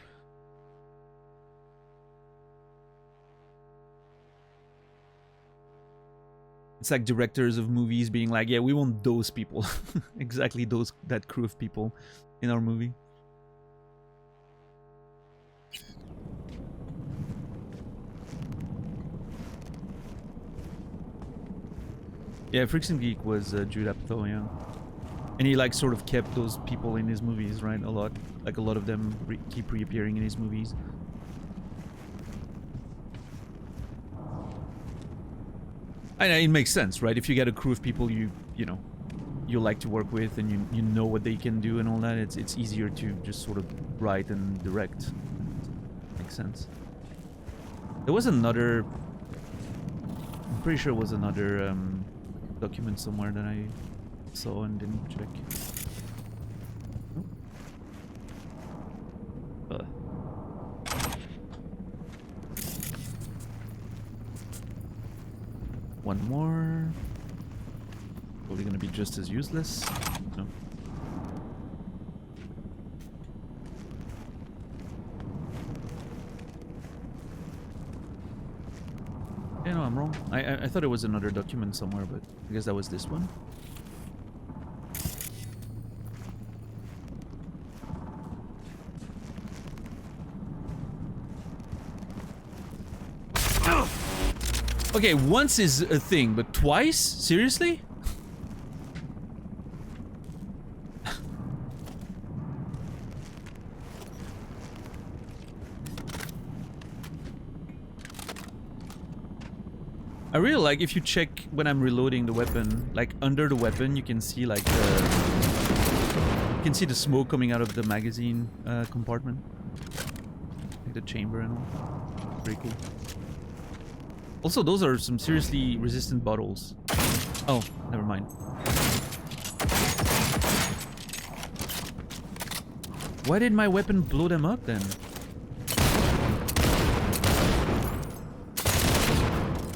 Speaker 1: It's like directors of movies being like, yeah, we want those people, exactly that crew of people in our movie. Yeah, Freaks and Geek was Jude Apatow, yeah. And he like sort of kept those people in his movies, right? A lot. Like a lot of them keep reappearing in his movies. And it makes sense, right? If you get a crew of people you like to work with, and you know what they can do and all that, it's easier to just sort of write and direct. Makes sense. There was another, I'm pretty sure it was another document somewhere that I saw and didn't check. One more. Probably gonna be just as useless. No. Yeah, no, I'm wrong. I thought it was another document somewhere, but I guess that was this one. Okay, once is a thing, but twice? Seriously? I really like if you check when I'm reloading the weapon, like under the weapon, you can see like you can see the smoke coming out of the magazine compartment, like the chamber and all. Pretty cool. Also, those are some seriously resistant bottles. Oh, never mind. Why did my weapon blow them up then?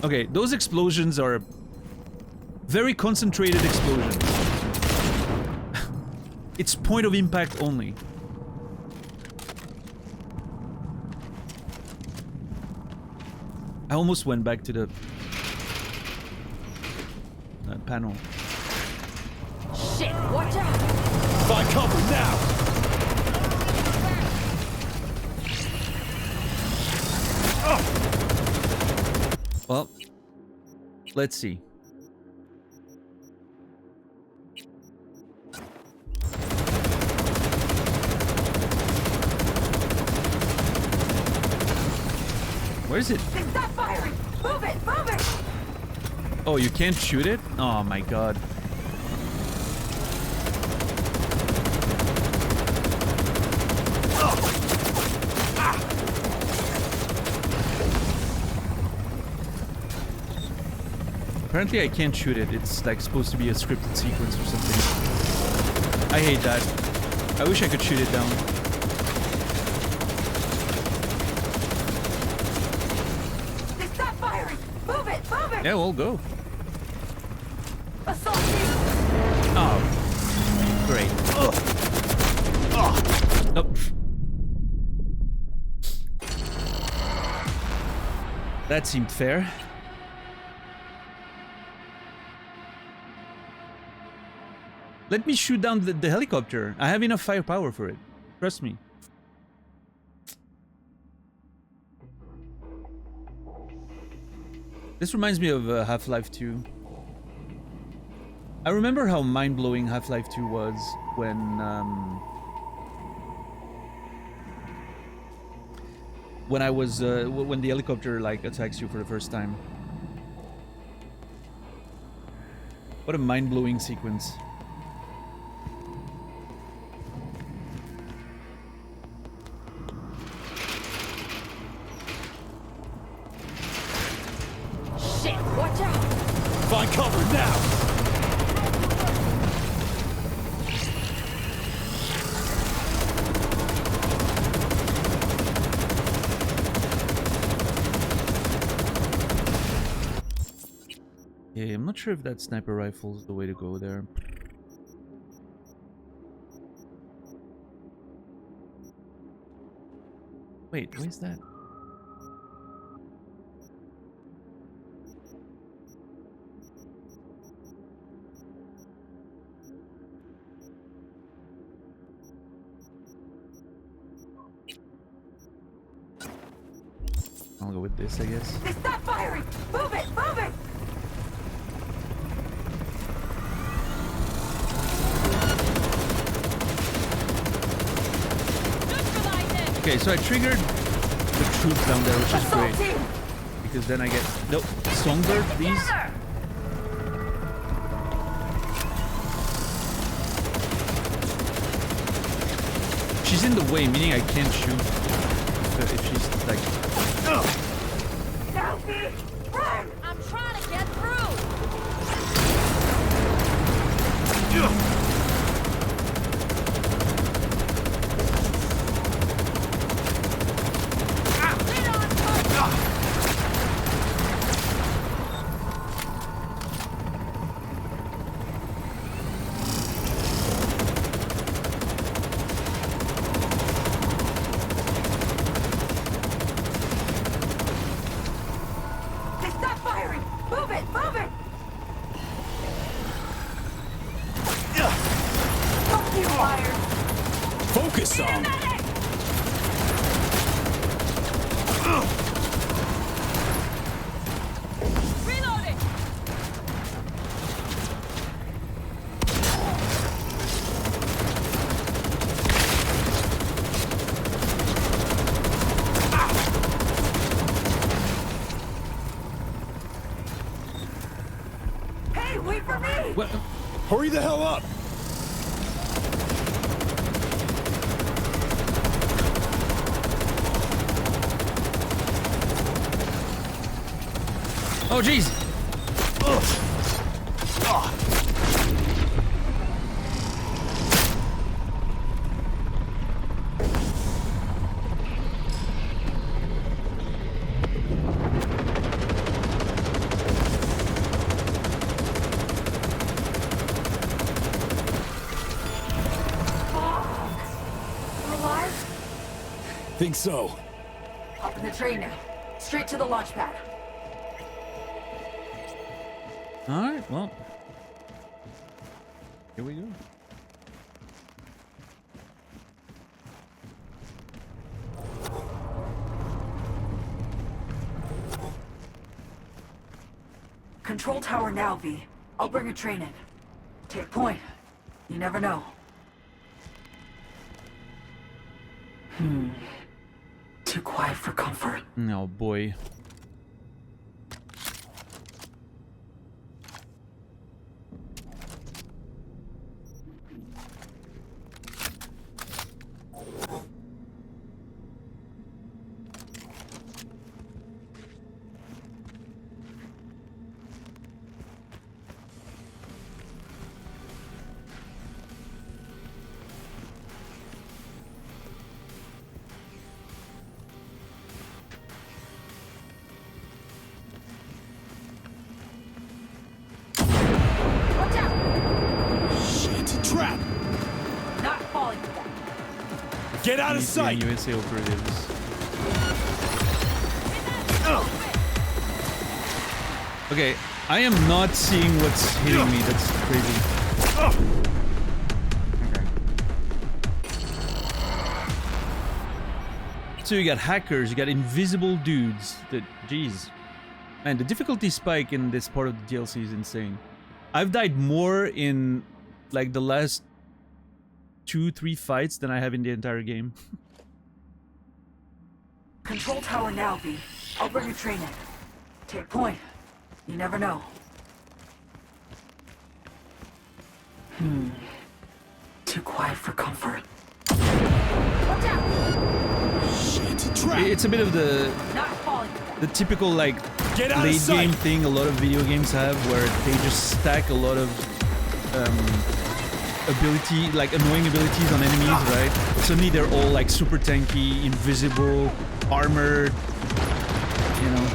Speaker 1: Okay, those explosions are very concentrated explosions. It's point of impact only. I almost went back to the panel.
Speaker 5: Shit, watch out!
Speaker 4: Find cover now!
Speaker 1: Well, let's see. Where is it?
Speaker 5: Stop firing! Move it! Move it!
Speaker 1: Oh, you can't shoot it? Oh my god. Apparently I can't shoot it. It's like supposed to be a scripted sequence or something. I hate that. I wish I could shoot it down.
Speaker 5: Stop
Speaker 1: Yeah, we'll go.
Speaker 5: Assault team!
Speaker 1: Oh, great. Nope. That seemed fair. Let me shoot down the helicopter. I have enough firepower for it. Trust me. This reminds me of Half-Life 2. I remember how mind-blowing Half-Life 2 was when I was when the helicopter like attacks you for the first time. What a mind-blowing sequence.
Speaker 5: Shit, watch out!
Speaker 4: Find cover now!
Speaker 1: Yeah, I'm not sure if that sniper rifle is the way to go there. Wait, where's that? I'll go with this, I guess.
Speaker 5: They stop firing! Move it! Move it!
Speaker 1: Okay, so I triggered the troops down there, which is
Speaker 5: Assault
Speaker 1: great.
Speaker 5: team!
Speaker 1: Because then I get... No, Songbird, please.
Speaker 5: Together!
Speaker 1: She's in the way, meaning I can't shoot if she's like...
Speaker 5: Sophie! Run!
Speaker 6: I'm trying to get through.
Speaker 5: They stop firing! Move it! Move it! Fuck you, fire!
Speaker 4: Focus on!
Speaker 6: Reloading.
Speaker 5: Hey, wait for me!
Speaker 1: What?
Speaker 4: Hurry the hell up!
Speaker 1: Oh, jeez!
Speaker 5: You alive?
Speaker 4: Think so.
Speaker 5: Hop in the train now. Straight to the launch pad.
Speaker 1: Alright, well. Here we go.
Speaker 5: Control tower now, V. I'll bring a train in. Take point. You never know. Too quiet for comfort.
Speaker 1: Oh boy.
Speaker 4: Get out of sight!
Speaker 1: USA operatives. Okay, I am not seeing what's hitting me. That's crazy. Okay. So you got hackers, you got invisible dudes. Jeez. Man, the difficulty spike in this part of the DLC is insane. I've died more in like the last 2-3 fights than I have in the entire game.
Speaker 5: Control tower now, V. I'll bring a train in. Take point. You never know. Too quiet for comfort.
Speaker 6: Watch out!
Speaker 4: Shit, trap!
Speaker 1: It's a bit of the
Speaker 6: Not falling.
Speaker 1: typical like
Speaker 4: Get out of
Speaker 1: late
Speaker 4: sight!
Speaker 1: game thing a lot of video games have, where they just stack a lot of annoying abilities on enemies, right? Suddenly they're all like super tanky, invisible, armored. You know,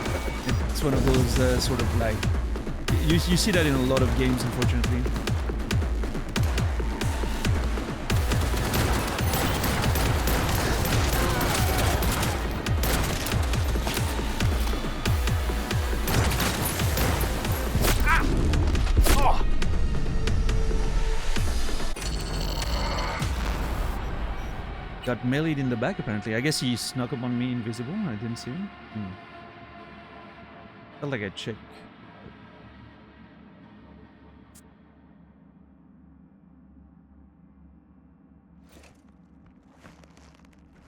Speaker 1: it's one of those sort of like you see that in a lot of games, unfortunately. Got meleeed in the back, apparently. I guess he snuck up on me invisible. I didn't see him. Felt like I checked.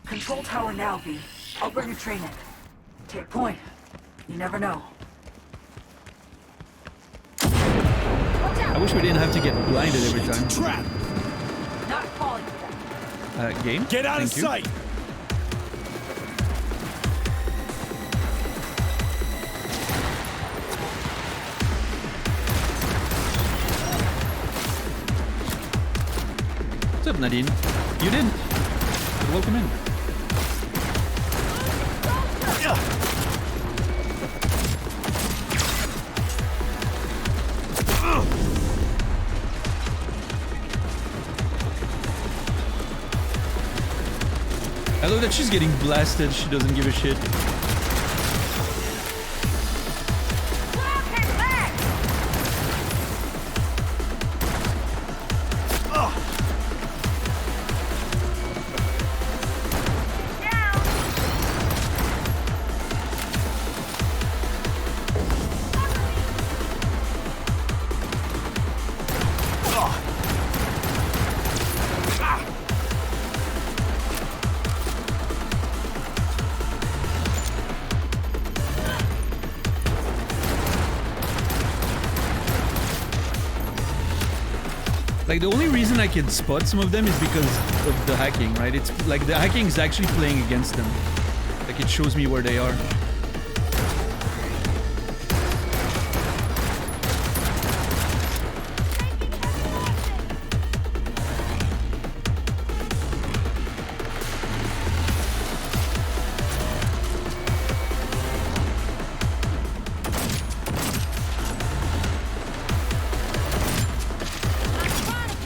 Speaker 5: Control tower now, V. I'll bring a train in. Take point. You never know.
Speaker 1: I wish we didn't have to get blinded every time.
Speaker 4: Trap!
Speaker 6: Not falling.
Speaker 1: Game?
Speaker 4: Get out of
Speaker 1: Thank you.
Speaker 4: sight!
Speaker 1: What's up, Nadine? You didn't. But welcome in. I love that she's getting blasted. She doesn't give a shit. Like, the only reason I can spot some of them is because of the hacking, right? It's like the hacking is actually playing against them. Like, it shows me where they are.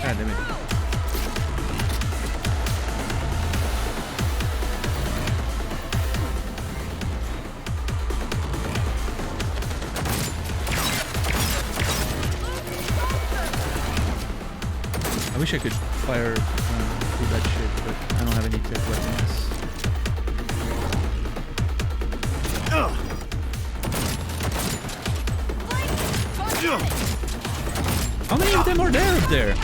Speaker 1: God damn it. I wish I could fire through that shit, but I don't have any tech weapons. How many of them are there up there?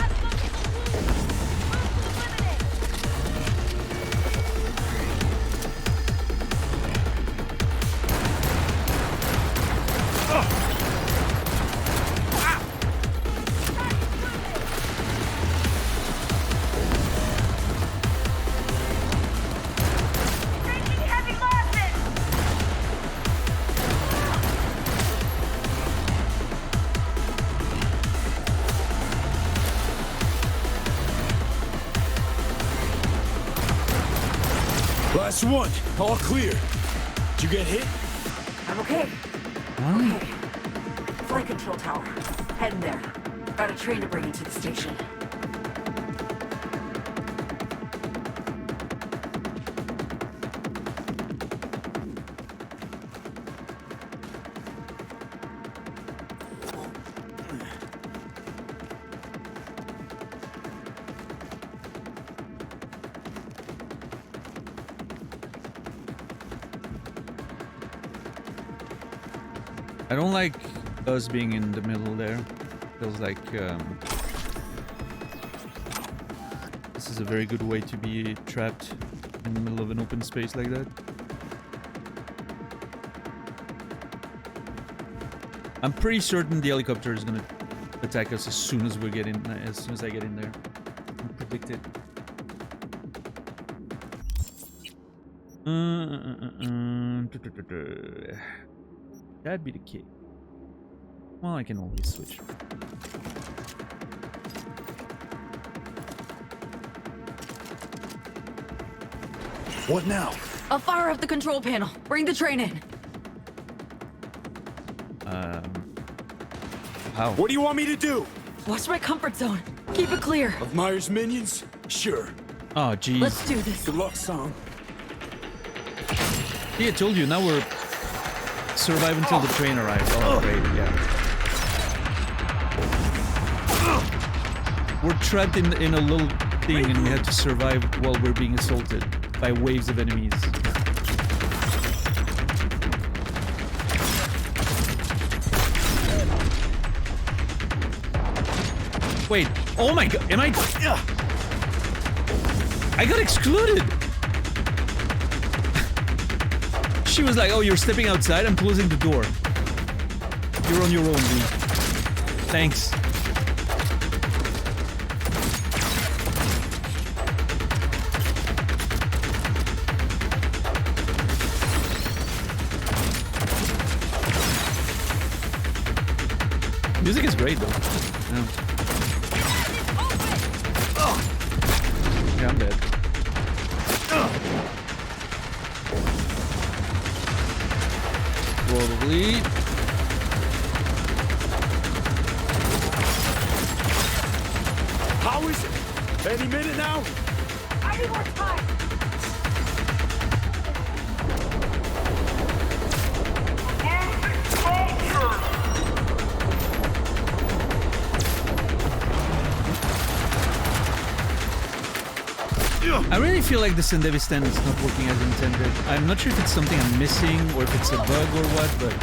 Speaker 4: Last one, all clear. Did you get hit?
Speaker 5: I'm okay. Okay. Flight control tower. Heading there. Got a train to bring into the station.
Speaker 1: I don't like us being in the middle there. Feels like this is a very good way to be trapped in the middle of an open space like that. I'm pretty certain the helicopter is gonna attack us as soon as we get in. As soon as I get in there, I predict it. That'd be the key. Well, I can always switch.
Speaker 4: What now?
Speaker 3: I'll fire up the control panel. Bring the train in.
Speaker 1: How?
Speaker 4: What do you want me to do?
Speaker 3: Watch my comfort zone. Keep it clear.
Speaker 4: Of Myers' minions? Sure.
Speaker 1: Oh, jeez.
Speaker 3: Let's do this.
Speaker 4: Good luck, son.
Speaker 1: See, I told you. Now we're survive until the train arrives. Oh, great. Yeah. We're trapped in a little thing, and we had to survive while we're being assaulted by waves of enemies. Wait, oh my god, am I... I got excluded! She was like, oh, you're stepping outside, I'm closing the door. You're on your own, dude. Thanks. Music is great, though. Yeah. Yeah, I'm dead. Probably.
Speaker 4: How is it? Any minute now?
Speaker 6: I need more time.
Speaker 1: I really feel like the Sendevi stand is not working as intended. I'm not sure if it's something I'm missing or if it's a bug or what, but...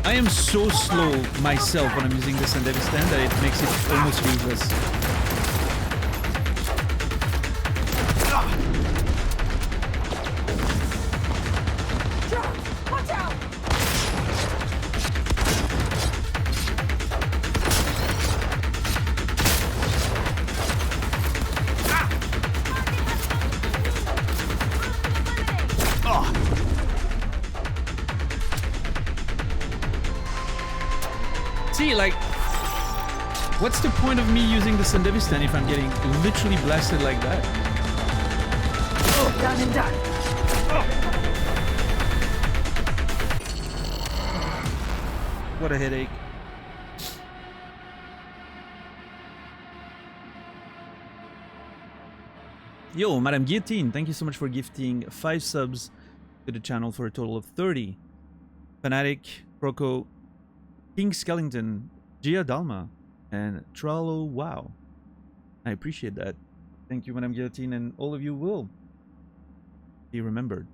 Speaker 1: I am so slow myself when I'm using the Sendevi stand that it makes it almost useless.
Speaker 6: Watch out!
Speaker 1: See, like, what's the point of me using the Sendevi stand if I'm getting literally blasted like that?
Speaker 5: Done and done.
Speaker 1: What a headache. Yo, Madame Guillotine, thank you so much for gifting 5 subs to the channel for a total of 30. Fanatic, Croco, King Skellington, Gia Dalma, and Trallo Wow. I appreciate that. Thank you, Madame Guillotine, and all of you will be remembered.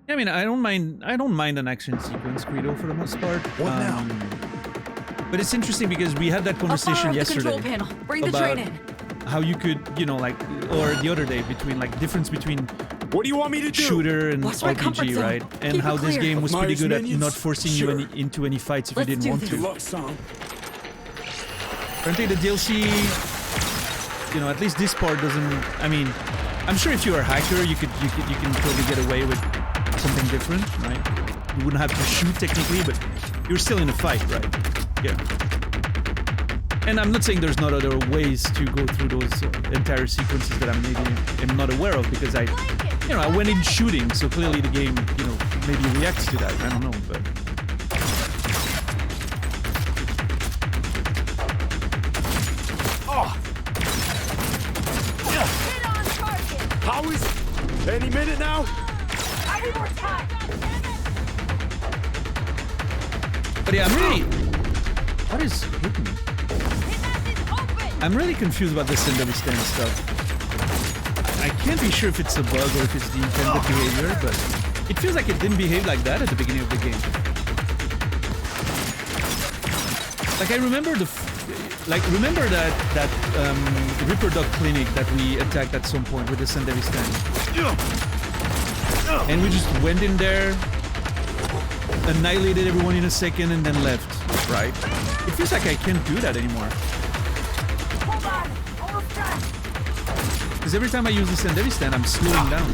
Speaker 1: I mean, I don't mind an action sequence, Credo, for the most part.
Speaker 4: What now?
Speaker 1: But it's interesting because we had that
Speaker 3: I'll fire
Speaker 1: conversation
Speaker 3: up the
Speaker 1: yesterday
Speaker 3: control panel. Bring the
Speaker 1: about
Speaker 3: train in.
Speaker 1: how you could, you know, like, or the other day between like difference between
Speaker 4: What do you want me to do?
Speaker 1: shooter and
Speaker 3: What's my comfort
Speaker 1: RPG,
Speaker 3: zone?
Speaker 1: right? And
Speaker 3: Keep
Speaker 1: how
Speaker 3: it
Speaker 1: this
Speaker 3: clear.
Speaker 1: game was
Speaker 4: Of
Speaker 1: pretty
Speaker 4: Myers'
Speaker 1: good at
Speaker 4: minions?
Speaker 1: not forcing
Speaker 4: Sure.
Speaker 1: you into any fights if
Speaker 3: Let's
Speaker 1: you didn't
Speaker 3: do
Speaker 1: want
Speaker 3: this.
Speaker 4: Good
Speaker 1: to.
Speaker 4: luck, son.
Speaker 1: Apparently the DLC, you know, at least this part doesn't. I mean, I'm sure if you're a hacker, you can probably get away with something different, right? You wouldn't have to shoot technically, but you're still in a fight, right? Yeah. And I'm not saying there's not other ways to go through those entire sequences that I'm not aware of, because I went in shooting, so clearly the game, you know, maybe reacts to that. I don't know, but.
Speaker 6: Hit on target.
Speaker 4: How is it? Any minute now?
Speaker 6: I need more time.
Speaker 1: But yeah, I'm really. What is hitting me?
Speaker 6: Gymnast is open!
Speaker 1: I'm really confused about this Send Every Stand stuff. I can't be sure if it's a bug or if it's the intended behavior, but it feels like it didn't behave like that at the beginning of the game. Like I remember remember that Ripper Dog clinic that we attacked at some point with the Send Every Stand. And we just went in there, annihilated everyone in a second, and then left, right? It feels like I can't do that anymore.
Speaker 6: Hold on! Almost done!
Speaker 1: Because every time I use the Send Every Stand, I'm slowing down.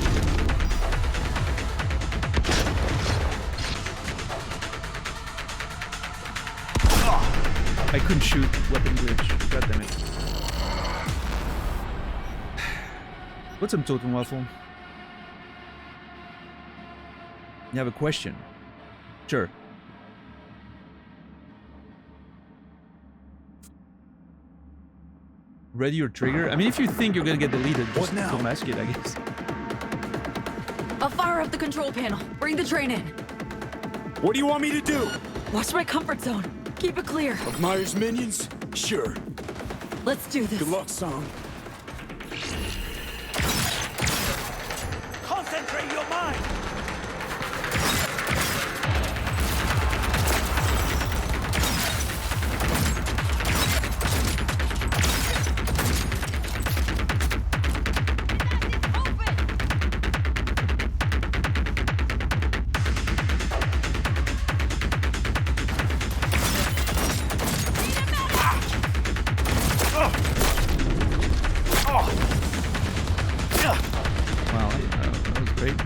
Speaker 1: I couldn't shoot. Weapon glitch. God damn it. What's up, Totem Waffle? You have a question? Sure. Ready your trigger? I mean, if you think you're gonna get deleted, just don't ask it, I guess.
Speaker 3: I'll fire up the control panel. Bring the train in.
Speaker 4: What do you want me to do?
Speaker 3: Watch my comfort zone. Keep it clear.
Speaker 4: Of Myers' minions? Sure.
Speaker 3: Let's do this.
Speaker 4: Good luck, son.
Speaker 2: Concentrate your mind!
Speaker 1: Wow, that was great.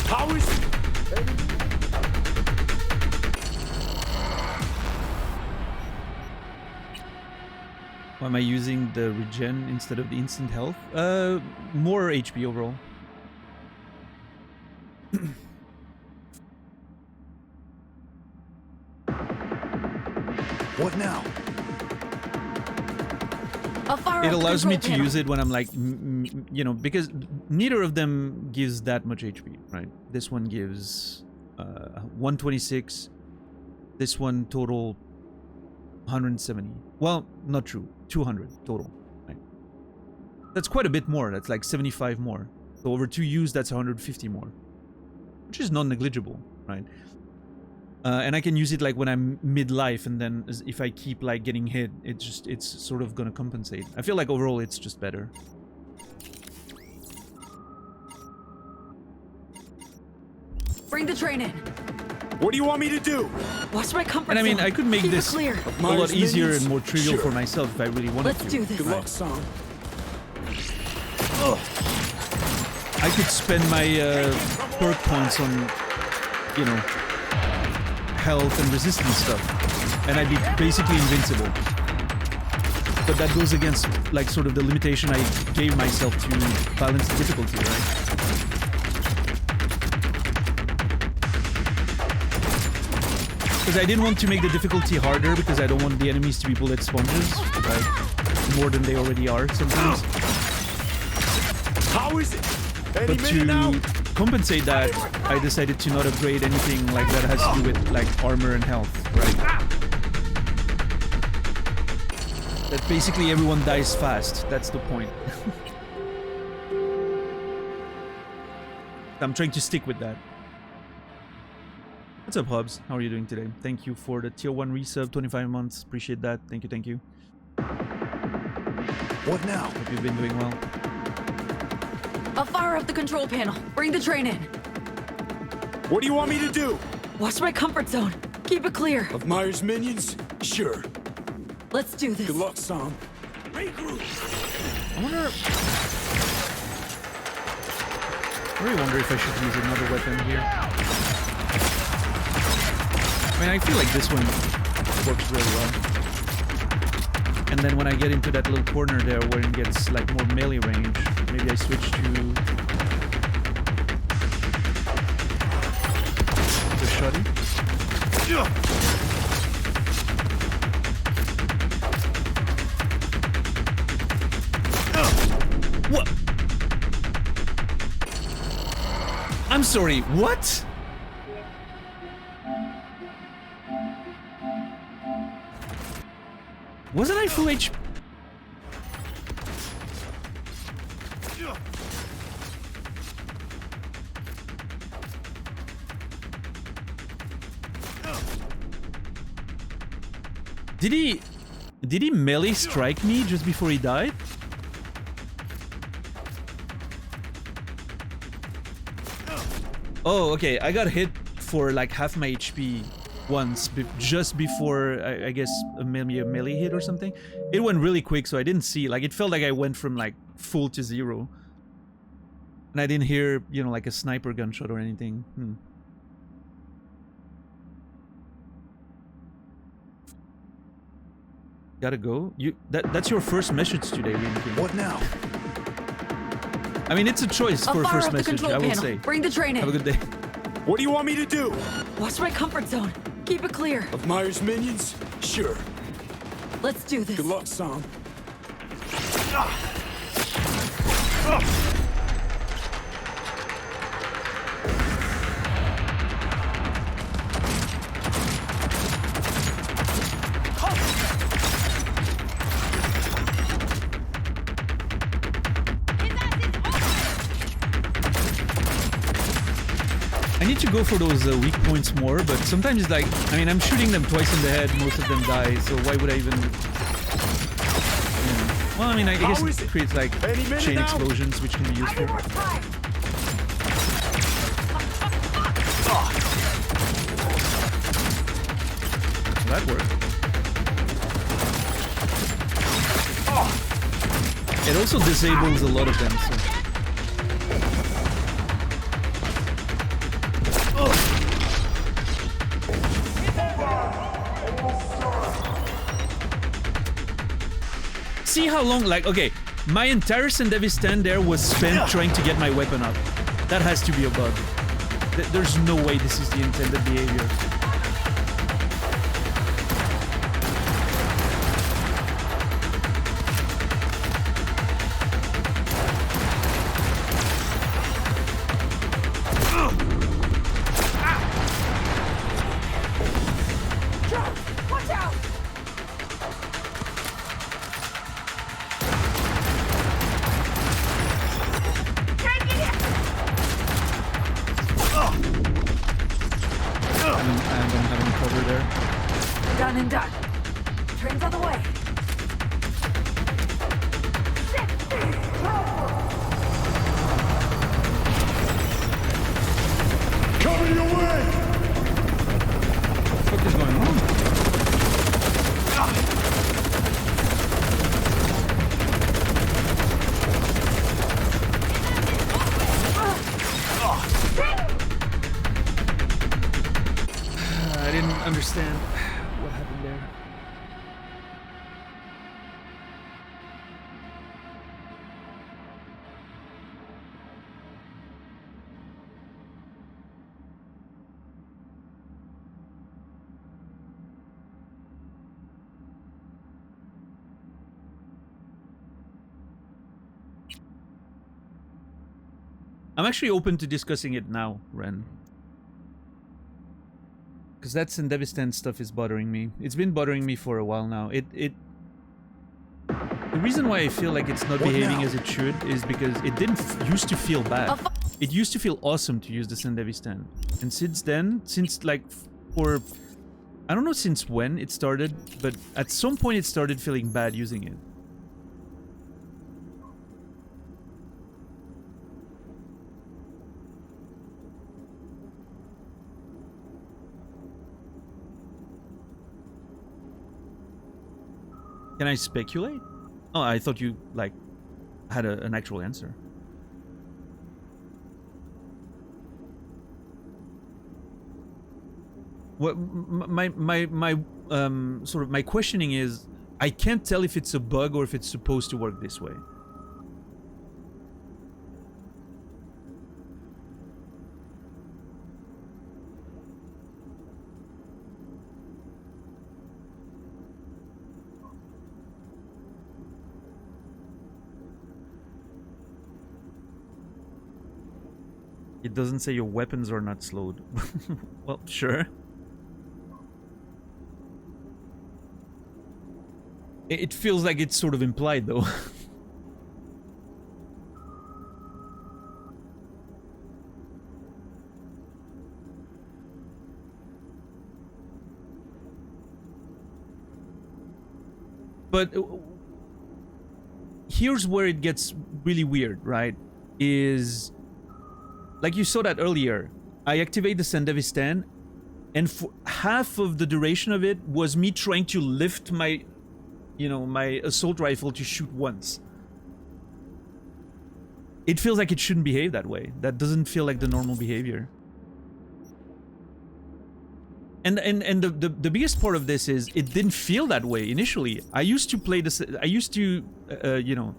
Speaker 4: How is it?
Speaker 1: Why am I using the regen instead of the instant health? More HP overall.
Speaker 4: What now?
Speaker 3: I'll fire
Speaker 1: It
Speaker 3: up the
Speaker 1: allows me
Speaker 3: control
Speaker 1: to
Speaker 3: panel.
Speaker 1: use it when I'm like, you know, because neither of them gives that much HP, right? This one gives 126. This one total 170. Well, not true. 200 total, right? That's quite a bit more. That's like 75 more. So over 2 use, that's 150 more, which is non-negligible, right? And I can use it like when I'm mid-life, and then if I keep like getting hit, it's sort of gonna compensate. I feel like overall it's just better.
Speaker 3: Bring the train in.
Speaker 4: What do you want me to do?
Speaker 3: Watch my comfort
Speaker 1: And I mean,
Speaker 3: zone.
Speaker 1: I could make
Speaker 3: Keep
Speaker 1: this
Speaker 3: it clear.
Speaker 1: a lot
Speaker 4: Myers'
Speaker 1: easier
Speaker 4: minions?
Speaker 1: and more trivial
Speaker 4: Sure.
Speaker 1: for myself if I really wanted
Speaker 3: Let's
Speaker 1: to.
Speaker 3: do this.
Speaker 4: Good luck, son.
Speaker 1: I could spend my perk points on, you know, health and resistance stuff, and I'd be basically invincible. But that goes against, like, sort of the limitation I gave myself to balance the difficulty, right? Because I didn't want to make the difficulty harder, because I don't want the enemies to be bullet sponges, right? More than they already are sometimes.
Speaker 4: How is it? Any
Speaker 1: But
Speaker 4: minute now?
Speaker 1: to compensate that, I decided to not upgrade anything like that has to do with like armor and health, right? That basically everyone dies fast. That's the point. I'm trying to stick with that. What's up, Hubs? How are you doing today? Thank you for the tier 1 resub, 25 months. Appreciate that. Thank you, thank you.
Speaker 4: What now?
Speaker 1: Hope you've been doing well.
Speaker 3: I'll fire up the control panel. Bring the train in.
Speaker 4: What do you want me to do?
Speaker 3: Watch my comfort zone. Keep it clear.
Speaker 4: Of Myers' minions? Sure.
Speaker 3: Let's do this.
Speaker 4: Good luck, son.
Speaker 2: Regroup!
Speaker 1: I wonder... I really wonder if I should use another weapon here. I mean, I feel like this one works really well. And then when I get into that little corner there where it gets like more melee range, maybe I switch to the shotty. What? I'm sorry, what? Wasn't I full HP? Did he melee strike me just before he died? Oh, okay. I got hit for like half my HP once, just before I guess a melee hit or something. It went really quick, so I didn't see. Like, it felt like I went from like full to zero, and I didn't hear, you know, like a sniper gunshot or anything. Gotta go. That's your first message today, Lincoln.
Speaker 4: What now?
Speaker 1: I mean, it's a choice for a
Speaker 3: I'll fire
Speaker 1: first
Speaker 3: up the
Speaker 1: message,
Speaker 3: control
Speaker 1: I will
Speaker 3: panel.
Speaker 1: say.
Speaker 3: Bring the train in.
Speaker 1: Have a good day.
Speaker 4: What do you want me to do?
Speaker 3: Watch my comfort zone. Keep it clear.
Speaker 4: Of Myers' minions? Sure.
Speaker 3: Let's do this.
Speaker 4: Good luck, Sam.
Speaker 1: I need to go for those weak points more, but sometimes it's like, I mean, I'm shooting them twice in the head, most of them die, so why would I even... Yeah. Well, I mean, I guess it creates like chain explosions, which can be useful. That worked. It also disables a lot of them, so... See how long, like, okay, my entire Sendevi stand there was spent trying to get my weapon up. That has to be a bug. There's no way this is the intended behavior.
Speaker 6: Watch out!
Speaker 1: I don't have any cover there.
Speaker 5: Done and done. Train's on the way.
Speaker 4: Coming your way!
Speaker 1: What the fuck is going on? I didn't understand what happened there. I'm actually open to discussing it now, Ren. Because that Sendevistan stuff is bothering me. It's been bothering me for a while now. The reason why I feel like it's not behaving as it should is because it didn't used to feel bad. It used to feel awesome to use the Sendevistan. And since then, since like for... I don't know since when it started, but at some point it started feeling bad using it. Can I speculate? Oh, I thought you, like, had an actual answer. What my sort of my questioning is, I can't tell if it's a bug or if it's supposed to work this way. It doesn't say your weapons are not slowed. Well, sure. It feels like it's sort of implied, though. But here's where it gets really weird, right? Is like you saw that earlier. I activate the Sandevistan, and for half of the duration of it was me trying to lift my, you know, my assault rifle to shoot once. It feels like it shouldn't behave that way. That doesn't feel like the normal behavior. And the biggest part of this is it didn't feel that way initially. I used to play this. I used to, you know,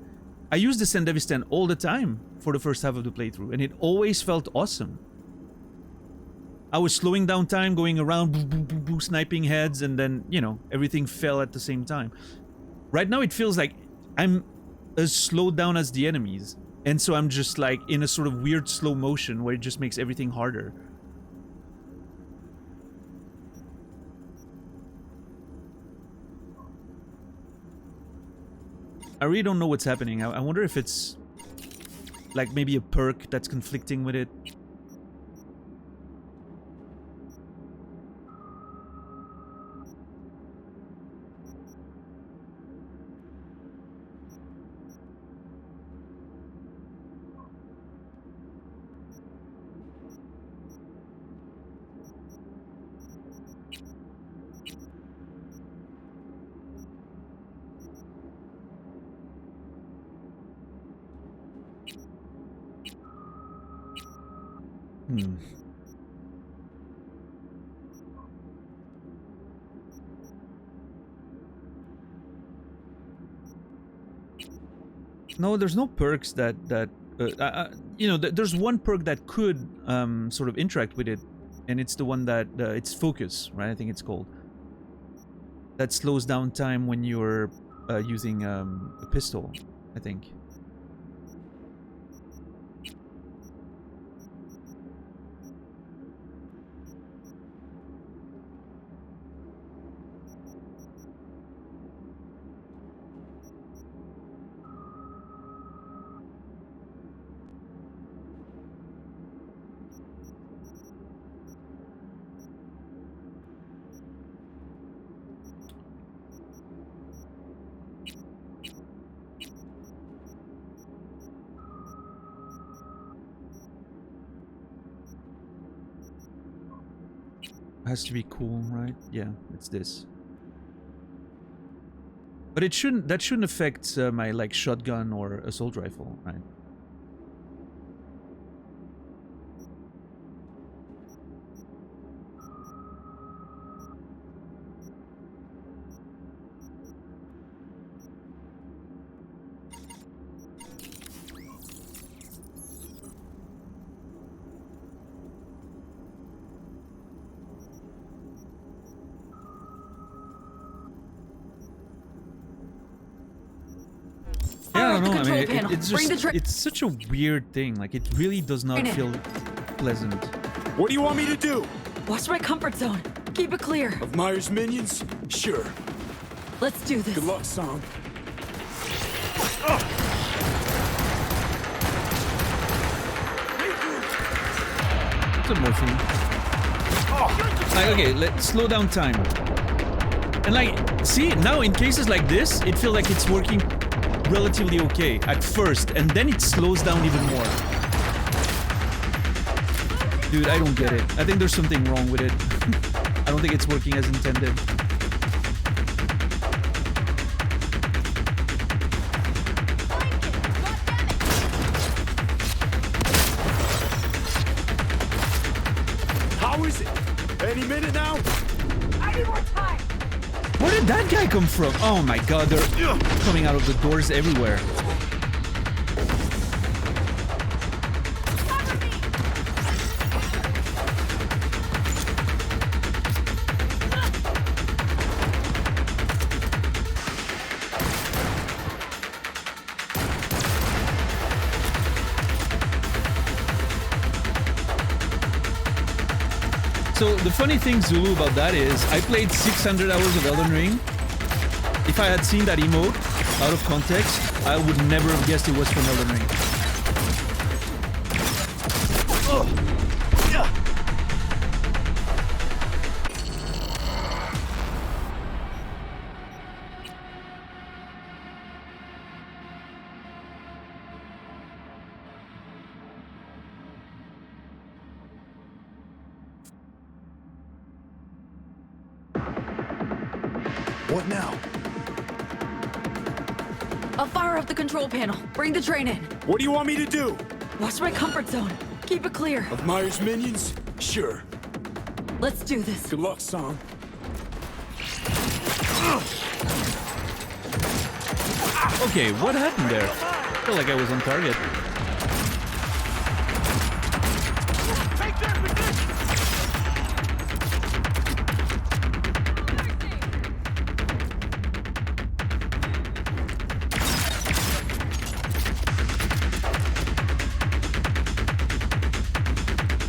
Speaker 1: I used the Sandevistan all the time for the first half of the playthrough, and it always felt awesome. I was slowing down time, going around, boo, boo, boo, boo, sniping heads, and then, you know, everything fell at the same time. Right now, it feels like I'm as slowed down as the enemies, and so I'm just like in a sort of weird slow motion where it just makes everything harder. I really don't know what's happening. I wonder if it's like maybe a perk that's conflicting with it. No, there's no perks that you know, there's one perk that could sort of interact with it, and it's the one that it's focus, right? I think it's called. That slows down time when you're using a pistol, I think. Has to be cool, right? Yeah, it's this. But it shouldn't. That shouldn't affect my like shotgun or assault rifle, right? I don't know. I mean, it's just, it's such a weird thing. Like, it really does not feel pleasant.
Speaker 7: What do you want me to do?
Speaker 3: Watch my comfort zone. Keep it clear.
Speaker 7: Of Myers' minions? Sure.
Speaker 3: Let's do this.
Speaker 7: Good luck, Song.
Speaker 1: It's a morphine. Like, okay, let's slow down time. And like, see, now in cases like this, it feels like it's working relatively okay at first, and then it slows down even more. Dude, I don't get it. I think there's something wrong with it. I don't think it's working as intended.
Speaker 7: How is it? Any minute now?
Speaker 6: I need more time.
Speaker 1: Where did that guy come from? Oh my god, they're coming out of the doors everywhere. So the funny thing, Zulu, about that is I played 600 hours of Elden Ring. If I had seen that emote out of context, I would never have guessed it was from Elden Ring.
Speaker 7: What now?
Speaker 3: I'll fire up the control panel. Bring the train in.
Speaker 7: What do you want me to do?
Speaker 3: Watch my comfort zone. Keep it clear.
Speaker 7: Of Myers' minions? Sure.
Speaker 3: Let's do this.
Speaker 7: Good luck, son.
Speaker 1: Okay, what happened there? I feel like I was on target.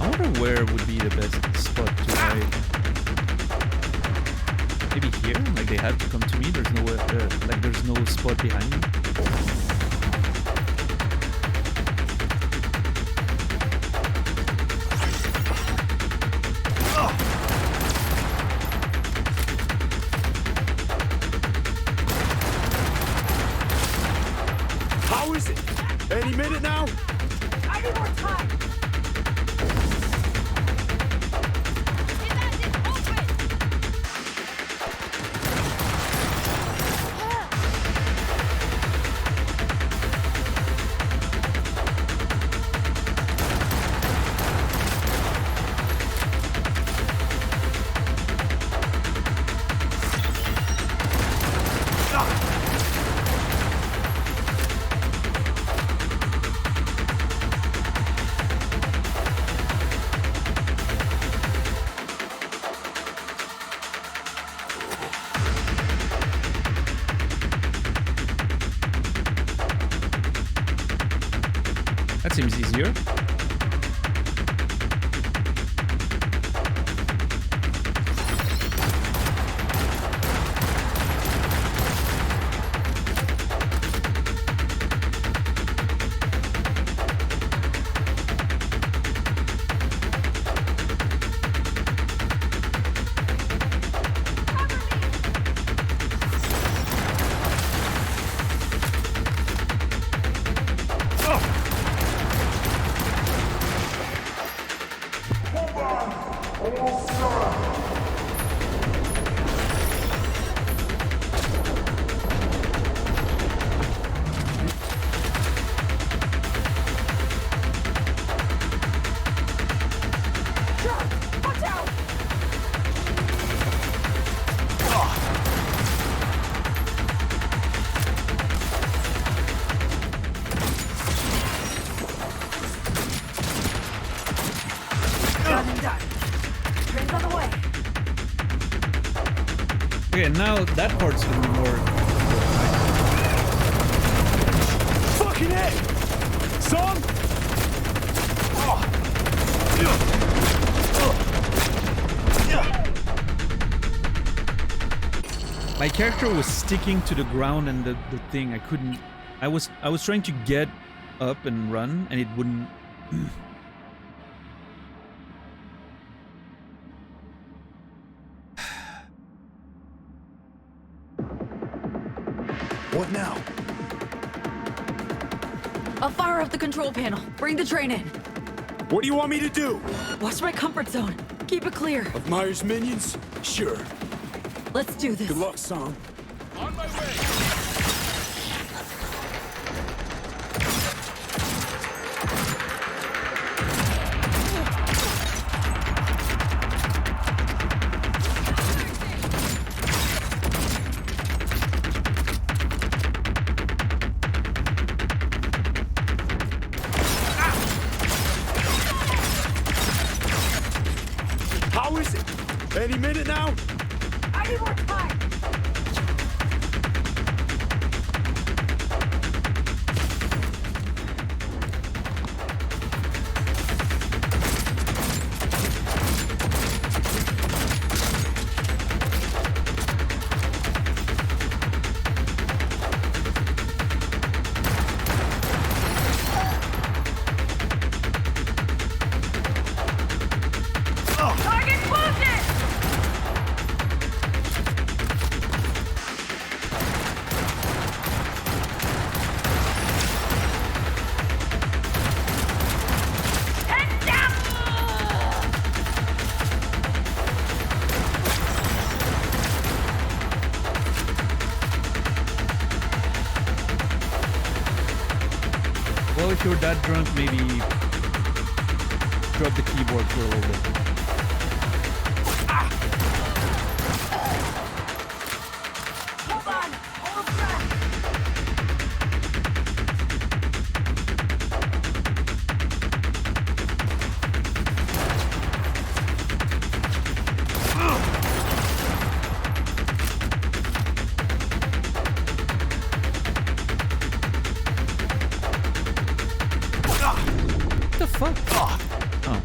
Speaker 1: I wonder where would be the best spot to hide. Maybe here? Like they had to come to me. There's no like there's no spot behind me.
Speaker 7: How is it? Any minute now?
Speaker 6: I need more time.
Speaker 1: That seems easier.
Speaker 6: Watch out!
Speaker 5: Done and done. Train's on the way.
Speaker 1: Okay, now that part's gonna be more.
Speaker 7: Fucking A! Son!
Speaker 1: My character was sticking to the ground and the thing. I couldn't. I was trying to get up and run, and it wouldn't.
Speaker 7: What now?
Speaker 3: I'll fire up the control panel. Bring the train in.
Speaker 7: What do you want me to do?
Speaker 3: Watch my comfort zone. Keep it clear.
Speaker 7: Of Myers' minions? Sure.
Speaker 3: Let's do this.
Speaker 7: Good luck, son.
Speaker 2: On my way.
Speaker 7: How is it? Any minute now?
Speaker 6: I need more time.
Speaker 1: that drunk, maybe drop the keyboard for a little bit.
Speaker 6: Hold on! Almost done!
Speaker 1: What the fuck? Oh.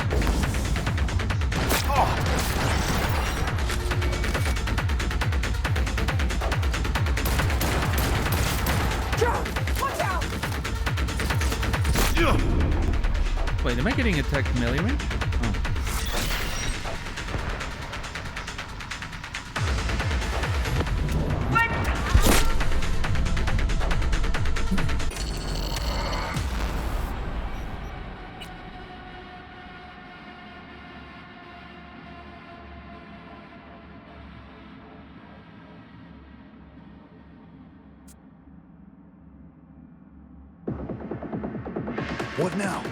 Speaker 6: Joe! Watch out!
Speaker 1: Wait, am I getting attacked melee range? Oh.
Speaker 7: What now?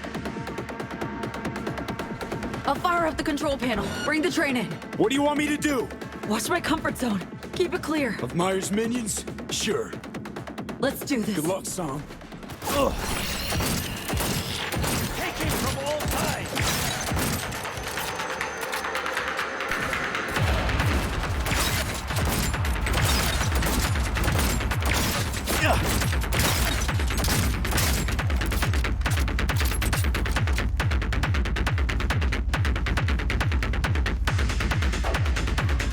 Speaker 3: I'll fire up the control panel. Bring the train in.
Speaker 7: What do you want me to do?
Speaker 3: Watch my comfort zone. Keep it clear.
Speaker 7: Of Myers' minions? Sure.
Speaker 3: Let's do this.
Speaker 7: Good luck, Sam.
Speaker 2: Taking from all sides.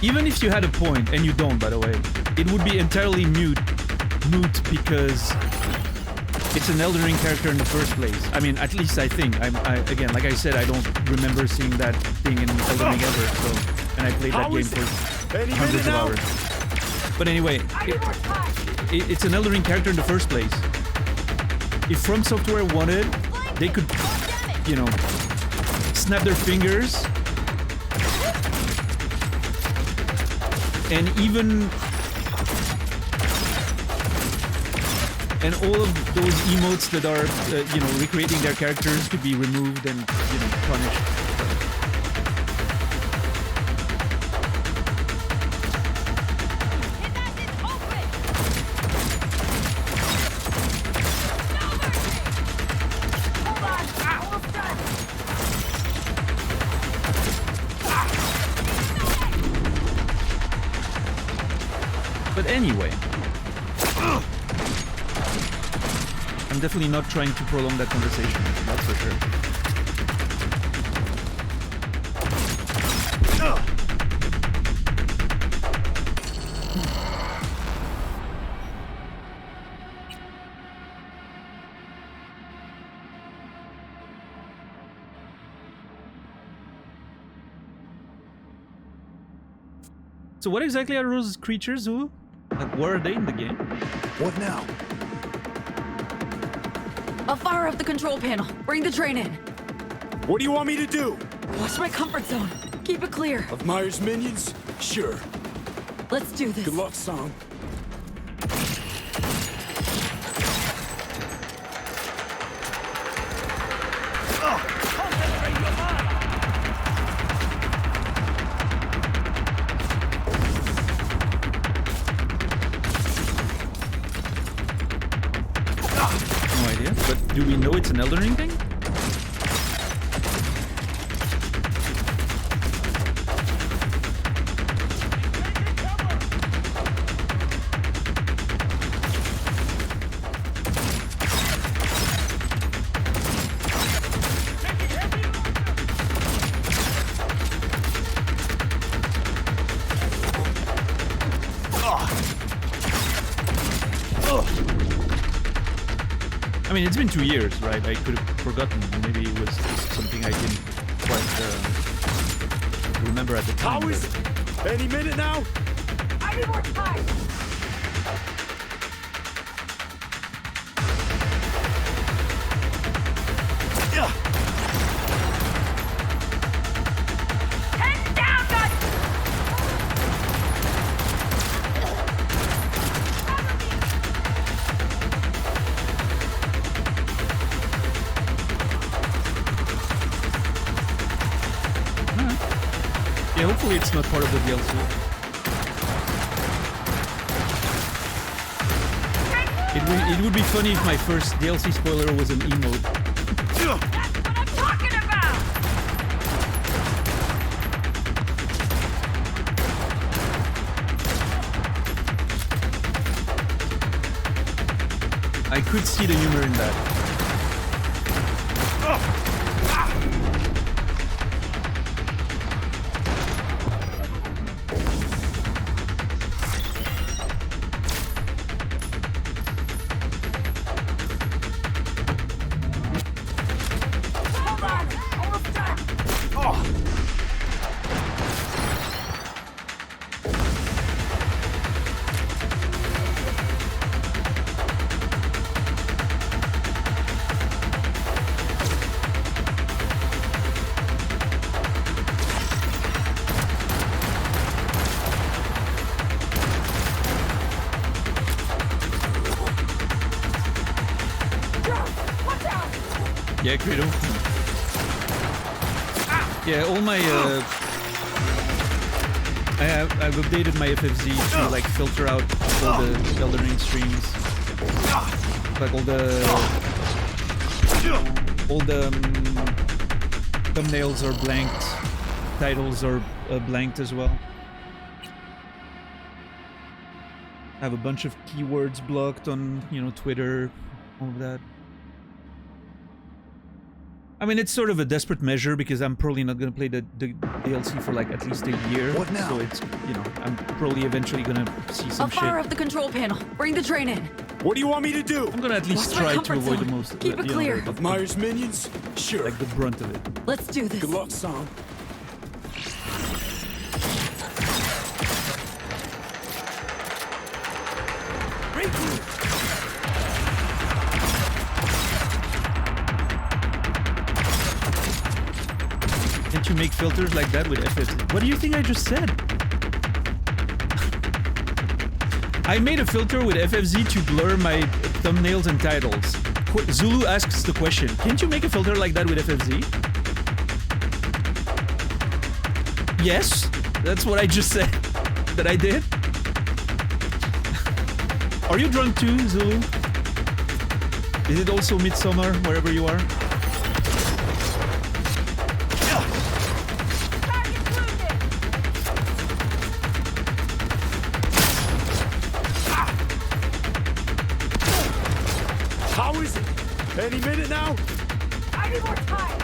Speaker 1: Even if you had a point, and you don't, by the way, it would be entirely moot because it's an Elden Ring character in the first place. I mean, at least I think. Again, like I said, I don't remember seeing that thing in Elden Ring ever. So, and I played that
Speaker 7: How
Speaker 1: game
Speaker 7: is it?
Speaker 1: for
Speaker 7: Any
Speaker 1: hundreds
Speaker 7: minute
Speaker 1: of
Speaker 7: now?
Speaker 1: hours. But anyway,
Speaker 6: I need more time!
Speaker 1: it's an Elden Ring character in the first place. If From Software wanted, they could, you know, snap their fingers and all of those emotes that are, you know, recreating their characters could be removed and, you know, punished.
Speaker 6: Hold on! Almost done!
Speaker 1: But anyway, I'm definitely not trying to prolong that conversation, that's for sure. So what exactly are those creatures, who? Like, where are they in the game?
Speaker 7: What now?
Speaker 3: I'll fire up the control panel. Bring the train in.
Speaker 7: What do you want me to do?
Speaker 3: Watch my comfort zone. Keep it clear.
Speaker 7: Of Myers' minions? Sure.
Speaker 3: Let's do this.
Speaker 7: Good luck, Sam.
Speaker 2: Concentrate your mind.
Speaker 1: No idea. But do we know it's an Elden Ring thing? I mean, it's been 2 years, right? I could have forgotten. Maybe it was just something I didn't quite remember at the time.
Speaker 7: How is it? Any minute now?
Speaker 6: I need more time! Head down, guys!
Speaker 1: Yeah, hopefully it's not part of the DLC. It would be funny if my first DLC spoiler was an emote.
Speaker 6: That's what I'm talking about!
Speaker 1: I could see the humor in that.
Speaker 6: Hold on! Almost done! Watch out!
Speaker 1: Yeah, Credo. Yeah, all my I've updated my FFZ to like filter out all the Elden Ring streams, like all the thumbnails are blanked, titles are blanked as well. I have a bunch of keywords blocked on, you know, Twitter, all of that. I mean, it's sort of a desperate measure because I'm probably not going to play the DLC for like at least a year.
Speaker 7: What now?
Speaker 1: So it's, you know, I'm probably eventually going to see
Speaker 3: I'll
Speaker 1: some shit.
Speaker 3: fire up the control panel. Bring the train in.
Speaker 7: What do you want me to do?
Speaker 1: I'm going to at least
Speaker 3: What's my
Speaker 1: try to
Speaker 3: comfort
Speaker 1: avoid the
Speaker 3: zone?
Speaker 1: most,
Speaker 3: Keep it
Speaker 1: you know,
Speaker 3: clear.
Speaker 1: the-
Speaker 7: Myers minions? Sure.
Speaker 1: like the brunt of it.
Speaker 3: Let's do this.
Speaker 7: Good luck, son.
Speaker 1: Can't you make filters like that with FFZ? What do you think I just said? I made a filter with FFZ to blur my thumbnails and titles. Zulu asks the question, can't you make a filter like that with FFZ? Yes, that's what I just said that I did. Are you drunk too, Zulu? Is it also midsummer wherever you are?
Speaker 6: Target's wounded!
Speaker 7: How is it? Any minute now?
Speaker 6: I need more time!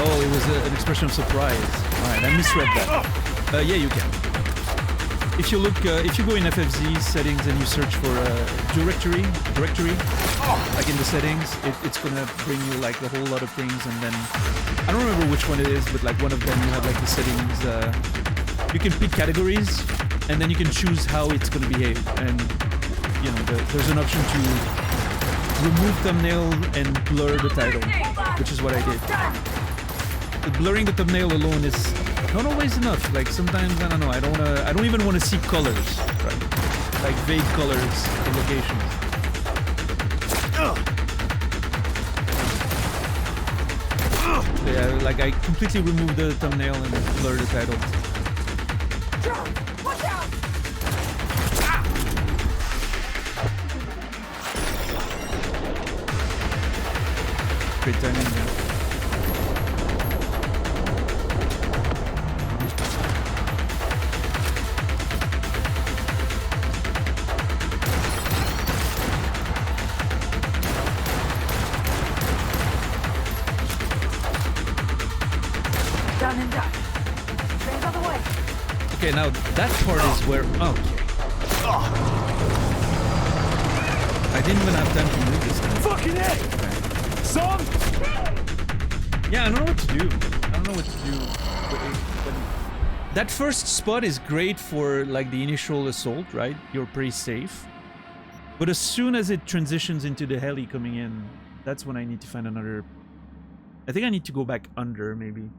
Speaker 1: Oh, it was an expression of surprise. Alright, I misread that. Yeah, you can. If you look, if you go in FFZ settings and you search for directory, like in the settings, it's gonna bring you like a whole lot of things, and then I don't remember which one it is, but like one of them you have like the settings. You can pick categories, and then you can choose how it's gonna behave, and you know there's an option to remove thumbnail and blur the title, which is what I did. Blurring the thumbnail alone is not always enough. Like sometimes I don't know. I don't even want to see colors, right? Like vague colors or locations. Yeah, like I completely remove the thumbnail and blur the title.
Speaker 6: Watch out!
Speaker 1: Great timing. Yeah.
Speaker 5: Done and done. Train's on the way.
Speaker 1: Okay, now that part is where. Oh. I didn't even have time to move this time.
Speaker 7: Fucking A! Son!
Speaker 1: Yeah, I don't know what to do. I don't know what to do. That first spot is great for like the initial assault, right? You're pretty safe. But as soon as it transitions into the heli coming in, that's when I need to find another I think I need to go back under, maybe.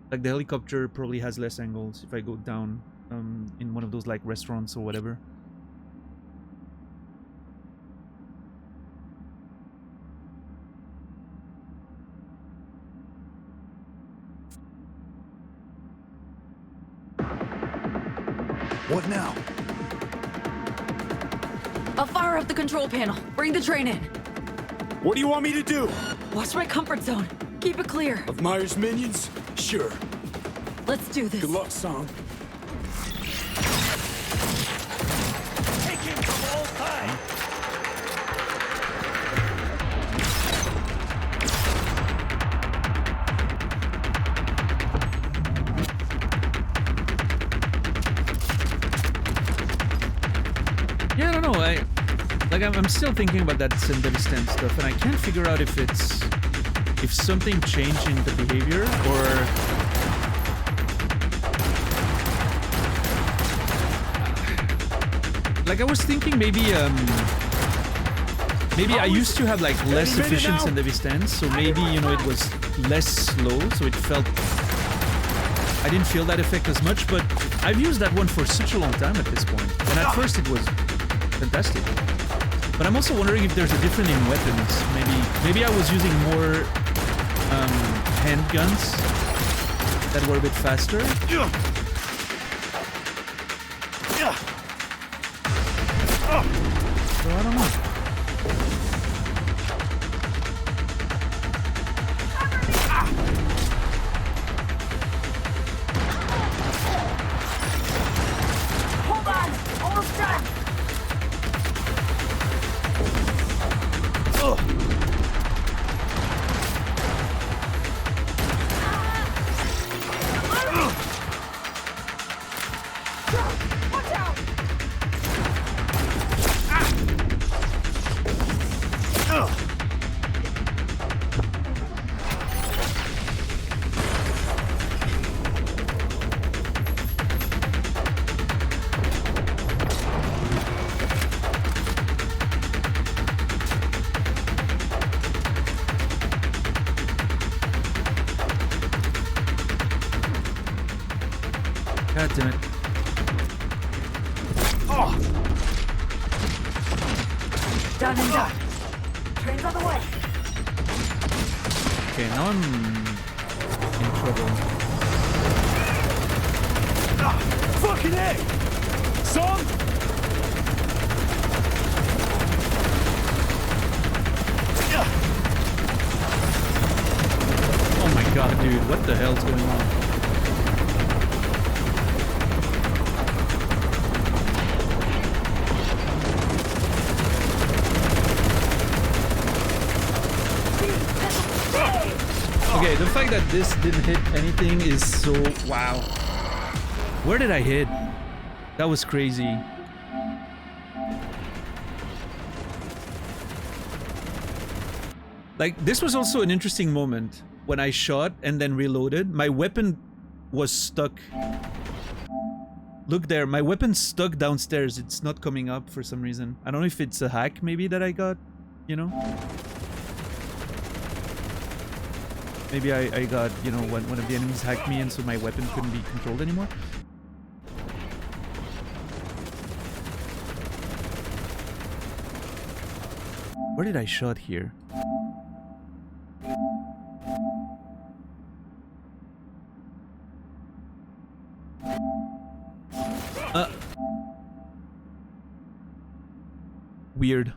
Speaker 1: Like, the helicopter probably has less angles if I go down in one of those, like, restaurants or whatever.
Speaker 7: What now?
Speaker 3: I'll fire up the control panel. Bring the train in.
Speaker 7: What do you want me to do?
Speaker 3: Watch my comfort zone. Keep it clear.
Speaker 7: Of Myers' minions? Sure.
Speaker 3: Let's do this.
Speaker 7: Good luck, Song.
Speaker 2: Take him from all sides!
Speaker 1: Yeah, I don't know. I'm still thinking about that Sendevistan stuff, and I can't figure out if something changed in the behavior or like I was thinking maybe I used to have like less efficient Sendevistan, so maybe it was less slow, so it felt I didn't feel that effect as much, but I've used that one for such a long time at this point, and at first it was fantastic. But I'm also wondering if there's a difference in weapons. Maybe I was using more handguns that were a bit faster. So I don't know.
Speaker 6: Hold on! Almost done! Watch out!
Speaker 1: God damn it.
Speaker 5: Done and done. Train's on the way.
Speaker 1: Okay, now I'm in trouble.
Speaker 7: Fucking A! Song?
Speaker 1: Oh my god, dude, what the hell's going on? Okay, the fact that this didn't hit anything is so... wow. Where did I hit? That was crazy. Like, this was also an interesting moment. When I shot and then reloaded, my weapon was stuck. Look there, my weapon's stuck downstairs. It's not coming up for some reason. I don't know if it's a hack maybe that I got, Maybe I got, one of the enemies hacked me and so my weapon couldn't be controlled anymore. Where did I shot here? Weird.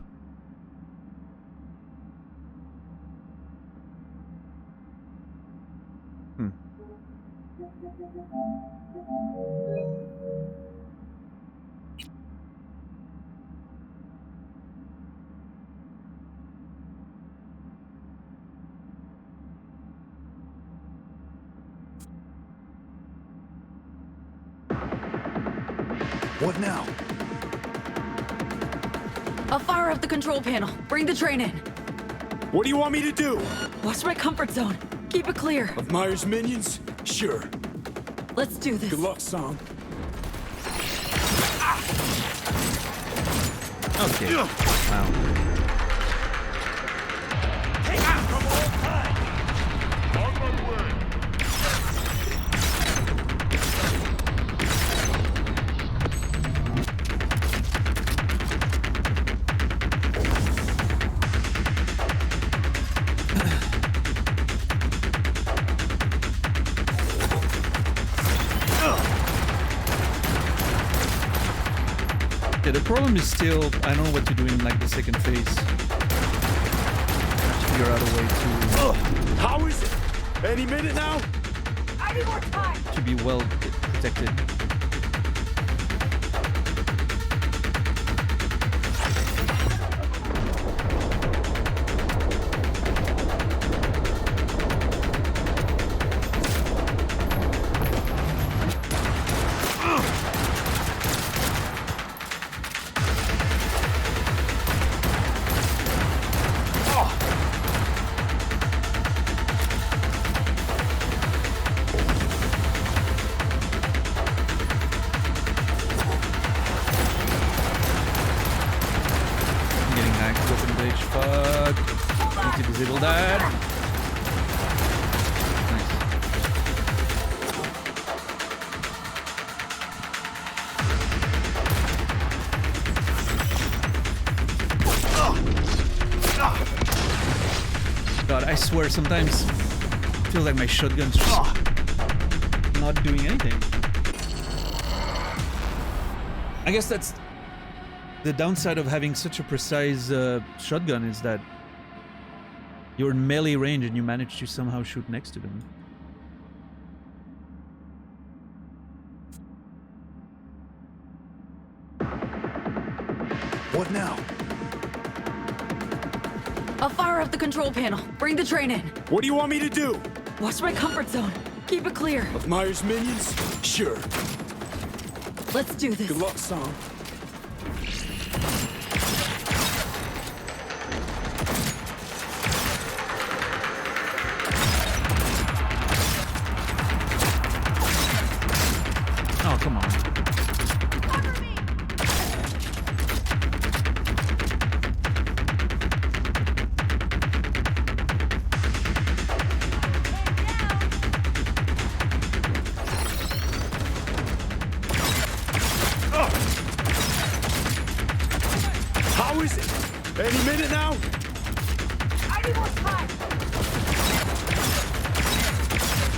Speaker 7: What now?
Speaker 3: I'll fire up the control panel. Bring the train in.
Speaker 7: What do you want me to do?
Speaker 3: Watch my comfort zone. Keep it clear.
Speaker 7: Of Myers' minions? Sure.
Speaker 3: Let's do this.
Speaker 7: Good luck, Song.
Speaker 1: Okay. Wow.
Speaker 2: Take him from all sides!
Speaker 1: Yeah, the problem is still I don't know what to do in like the second phase. Figure out a way
Speaker 7: How is it? Any minute now?
Speaker 6: I need more time.
Speaker 1: to be well protected. Disable that. Nice. God, I swear sometimes it feels like my shotgun's just not doing anything. I guess that's the downside of having such a precise shotgun is that you're in melee range and you manage to somehow shoot next to them.
Speaker 7: What now?
Speaker 3: I'll fire up the control panel. Bring the train in.
Speaker 7: What do you want me to do?
Speaker 3: Watch my comfort zone. Keep it clear.
Speaker 7: Of Myers' minions? Sure.
Speaker 3: Let's do this.
Speaker 7: Good luck, son.
Speaker 1: Oh, come on.
Speaker 7: How is it? Any minute now?
Speaker 6: I need more time.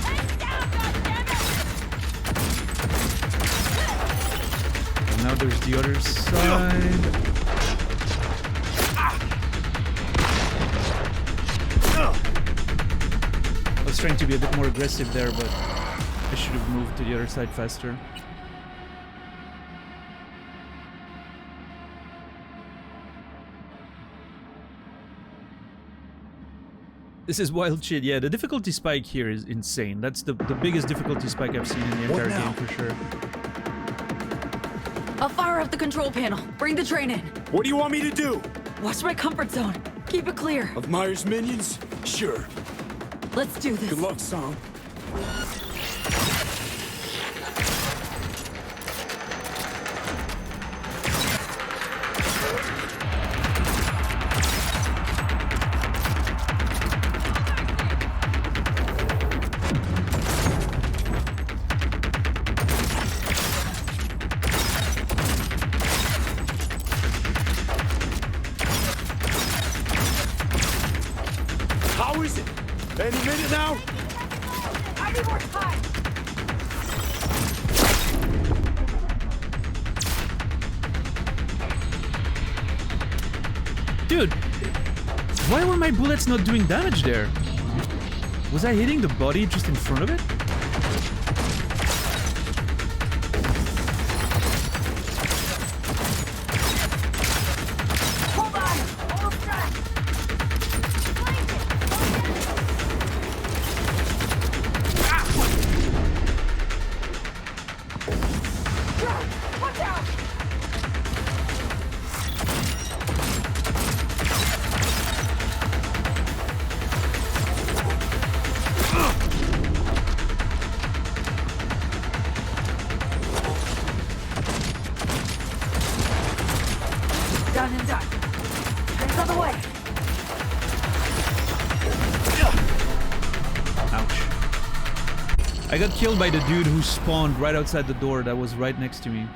Speaker 6: Head down, goddammit!
Speaker 1: And now there's the other side. I was trying to be a bit more aggressive there, but I should have moved to the other side faster. This is wild shit. Yeah, the difficulty spike here is insane. That's the biggest difficulty spike I've seen in the entire game for sure.
Speaker 3: I'll fire up the control panel. Bring the train in.
Speaker 7: What do you want me to do?
Speaker 3: Watch my comfort zone. Keep it clear.
Speaker 7: Of Myers' minions? Sure.
Speaker 3: Let's do this.
Speaker 7: Good luck, son. How is it? Any minute now?
Speaker 6: I need more time.
Speaker 1: Dude, why were my bullets not doing damage there? Was I hitting the body just in front of it?
Speaker 6: Hold on. Almost done. Watch out!
Speaker 5: Done and done. Train's on the way.
Speaker 1: Ouch. I got killed by the dude who spawned right outside the door that was right next to me.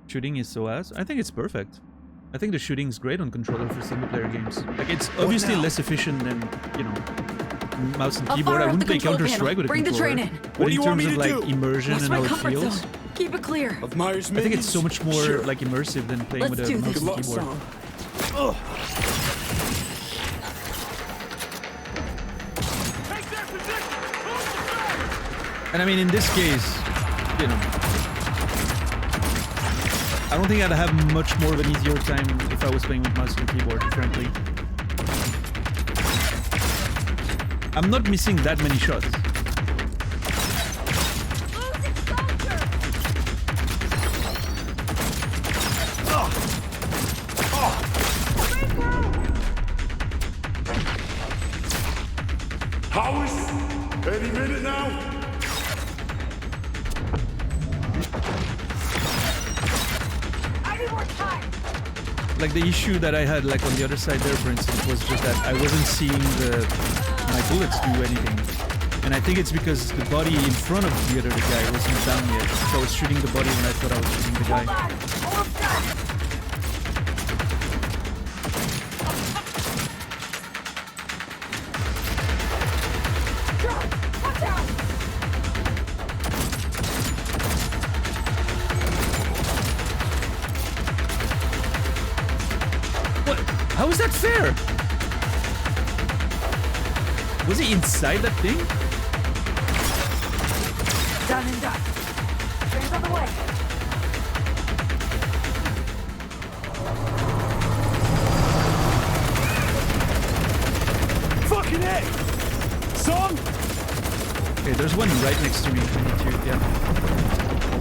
Speaker 1: Shooting is so ass. I think it's perfect. I think the shooting's great on controller for single-player games. Like, it's obviously less efficient than, you know, mouse and
Speaker 3: I'll
Speaker 1: keyboard.
Speaker 3: fire
Speaker 1: I
Speaker 3: up
Speaker 1: wouldn't
Speaker 3: the
Speaker 1: play
Speaker 3: control
Speaker 1: Counter-Strike
Speaker 3: panel.
Speaker 1: with a
Speaker 3: Bring the
Speaker 1: controller.
Speaker 3: train in.
Speaker 1: But
Speaker 7: What do
Speaker 1: in
Speaker 7: you want
Speaker 1: terms
Speaker 7: me
Speaker 1: of,
Speaker 7: to
Speaker 1: like,
Speaker 7: do?
Speaker 1: immersion
Speaker 3: What's
Speaker 1: and
Speaker 3: my
Speaker 1: how it
Speaker 3: comfort
Speaker 1: feels,
Speaker 3: zone? Keep it clear.
Speaker 7: Of Myers
Speaker 1: I think it's so much more,
Speaker 7: Sure.
Speaker 1: like, immersive than playing
Speaker 3: Let's
Speaker 1: with a
Speaker 3: do
Speaker 1: mouse
Speaker 3: this.
Speaker 7: Good
Speaker 1: and
Speaker 7: luck,
Speaker 1: keyboard.
Speaker 7: son.
Speaker 1: And I mean, in this case, you know, I don't think I'd have much more of an easier time if I was playing with mouse and keyboard, frankly. I'm not missing that many shots.
Speaker 6: Losing soldier!
Speaker 7: How is any minute now?
Speaker 6: I need more time!
Speaker 1: Like the issue that I had, like on the other side there, for instance, was just that I wasn't seeing my bullets do anything. And I think it's because the body in front of the other guy wasn't down yet. So I was shooting the body when I thought I was shooting the guy.
Speaker 6: Almost done! Drone! Watch out!
Speaker 1: What? How is that fair? Was he inside that thing?
Speaker 5: Done and done.
Speaker 6: Train's on the way!
Speaker 7: Fucking A! Son!
Speaker 1: Okay, there's one right next to me. Yeah.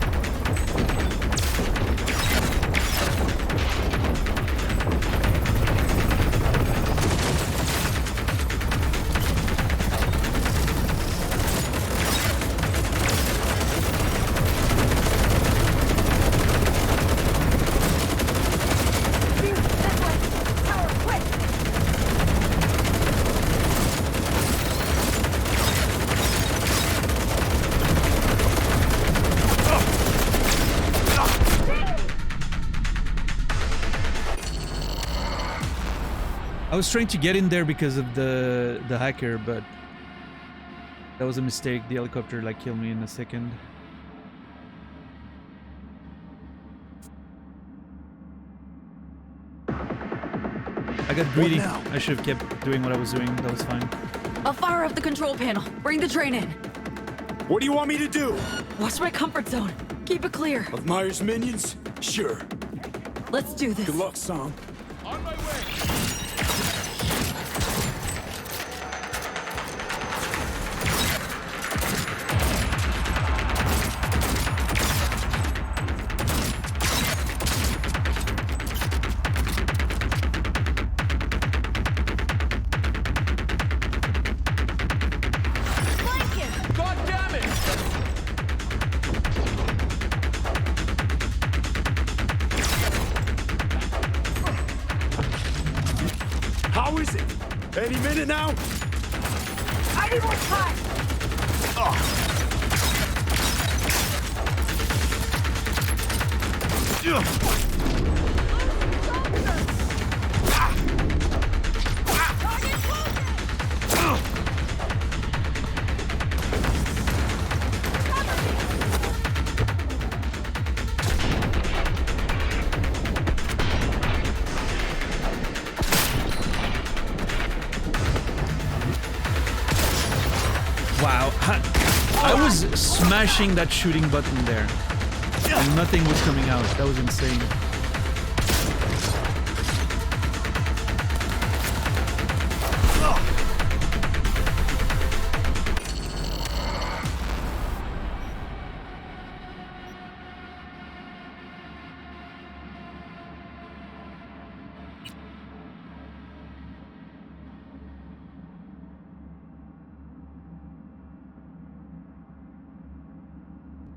Speaker 6: Dude, this way! Tower, quick!
Speaker 1: I was trying to get in there because of the hacker, but that was a mistake. The helicopter like killed me in a second. I got greedy.
Speaker 7: now?
Speaker 1: I should have kept doing what I was doing. That was fine.
Speaker 3: I'll fire up the control panel. Bring the train in.
Speaker 7: What do you want me to do?
Speaker 3: What's my comfort zone? Keep it clear.
Speaker 7: Of Myers' minions? Sure.
Speaker 3: Let's do this.
Speaker 7: Good luck, son.
Speaker 6: Flank him!
Speaker 7: God damn it! How is it? Any minute now?
Speaker 6: I need more time!
Speaker 1: Wow. I was smashing that shooting button there. And nothing was coming out. That was insane.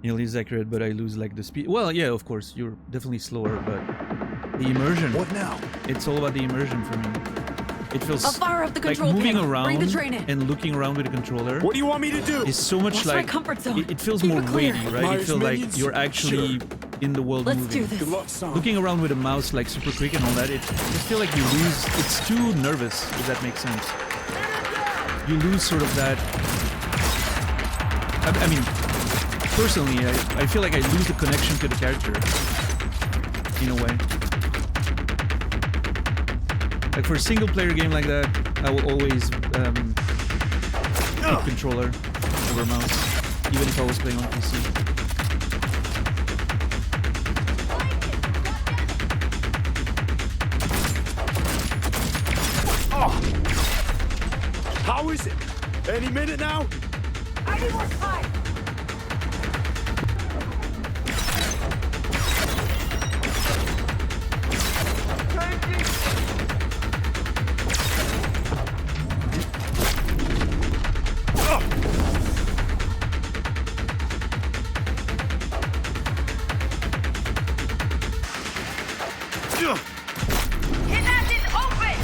Speaker 1: Nearly is accurate, but I lose like the speed. Well, yeah, of course, you're definitely slower, but the immersion.
Speaker 7: What now?
Speaker 1: It's all about the immersion for me. It feels
Speaker 3: I'll fire up the
Speaker 1: like
Speaker 3: control
Speaker 1: moving
Speaker 3: panel. Bring the
Speaker 1: around
Speaker 3: train in.
Speaker 1: and looking around with the controller
Speaker 7: What do you want me to do?
Speaker 1: is so much
Speaker 3: What's my
Speaker 1: like
Speaker 3: comfort zone?
Speaker 1: it feels
Speaker 3: Keep
Speaker 1: more
Speaker 3: it clear.
Speaker 1: weighty, right? It
Speaker 7: Myers
Speaker 1: feels like
Speaker 7: minions?
Speaker 1: you're actually
Speaker 7: Sure.
Speaker 1: in the world
Speaker 3: Let's
Speaker 1: moving.
Speaker 3: do this.
Speaker 7: Good luck, son.
Speaker 1: Looking around with a mouse like super quick and all that, I just feel like you lose. It's too nervous, if that makes sense. You lose sort of that. I mean, personally, I feel like I lose the connection to the character in a way. Like for a single player game like that, I will always pick controller over mouse, even if I was playing on PC.
Speaker 7: How is it? Any minute now?
Speaker 6: I need more time. Kidnap is open.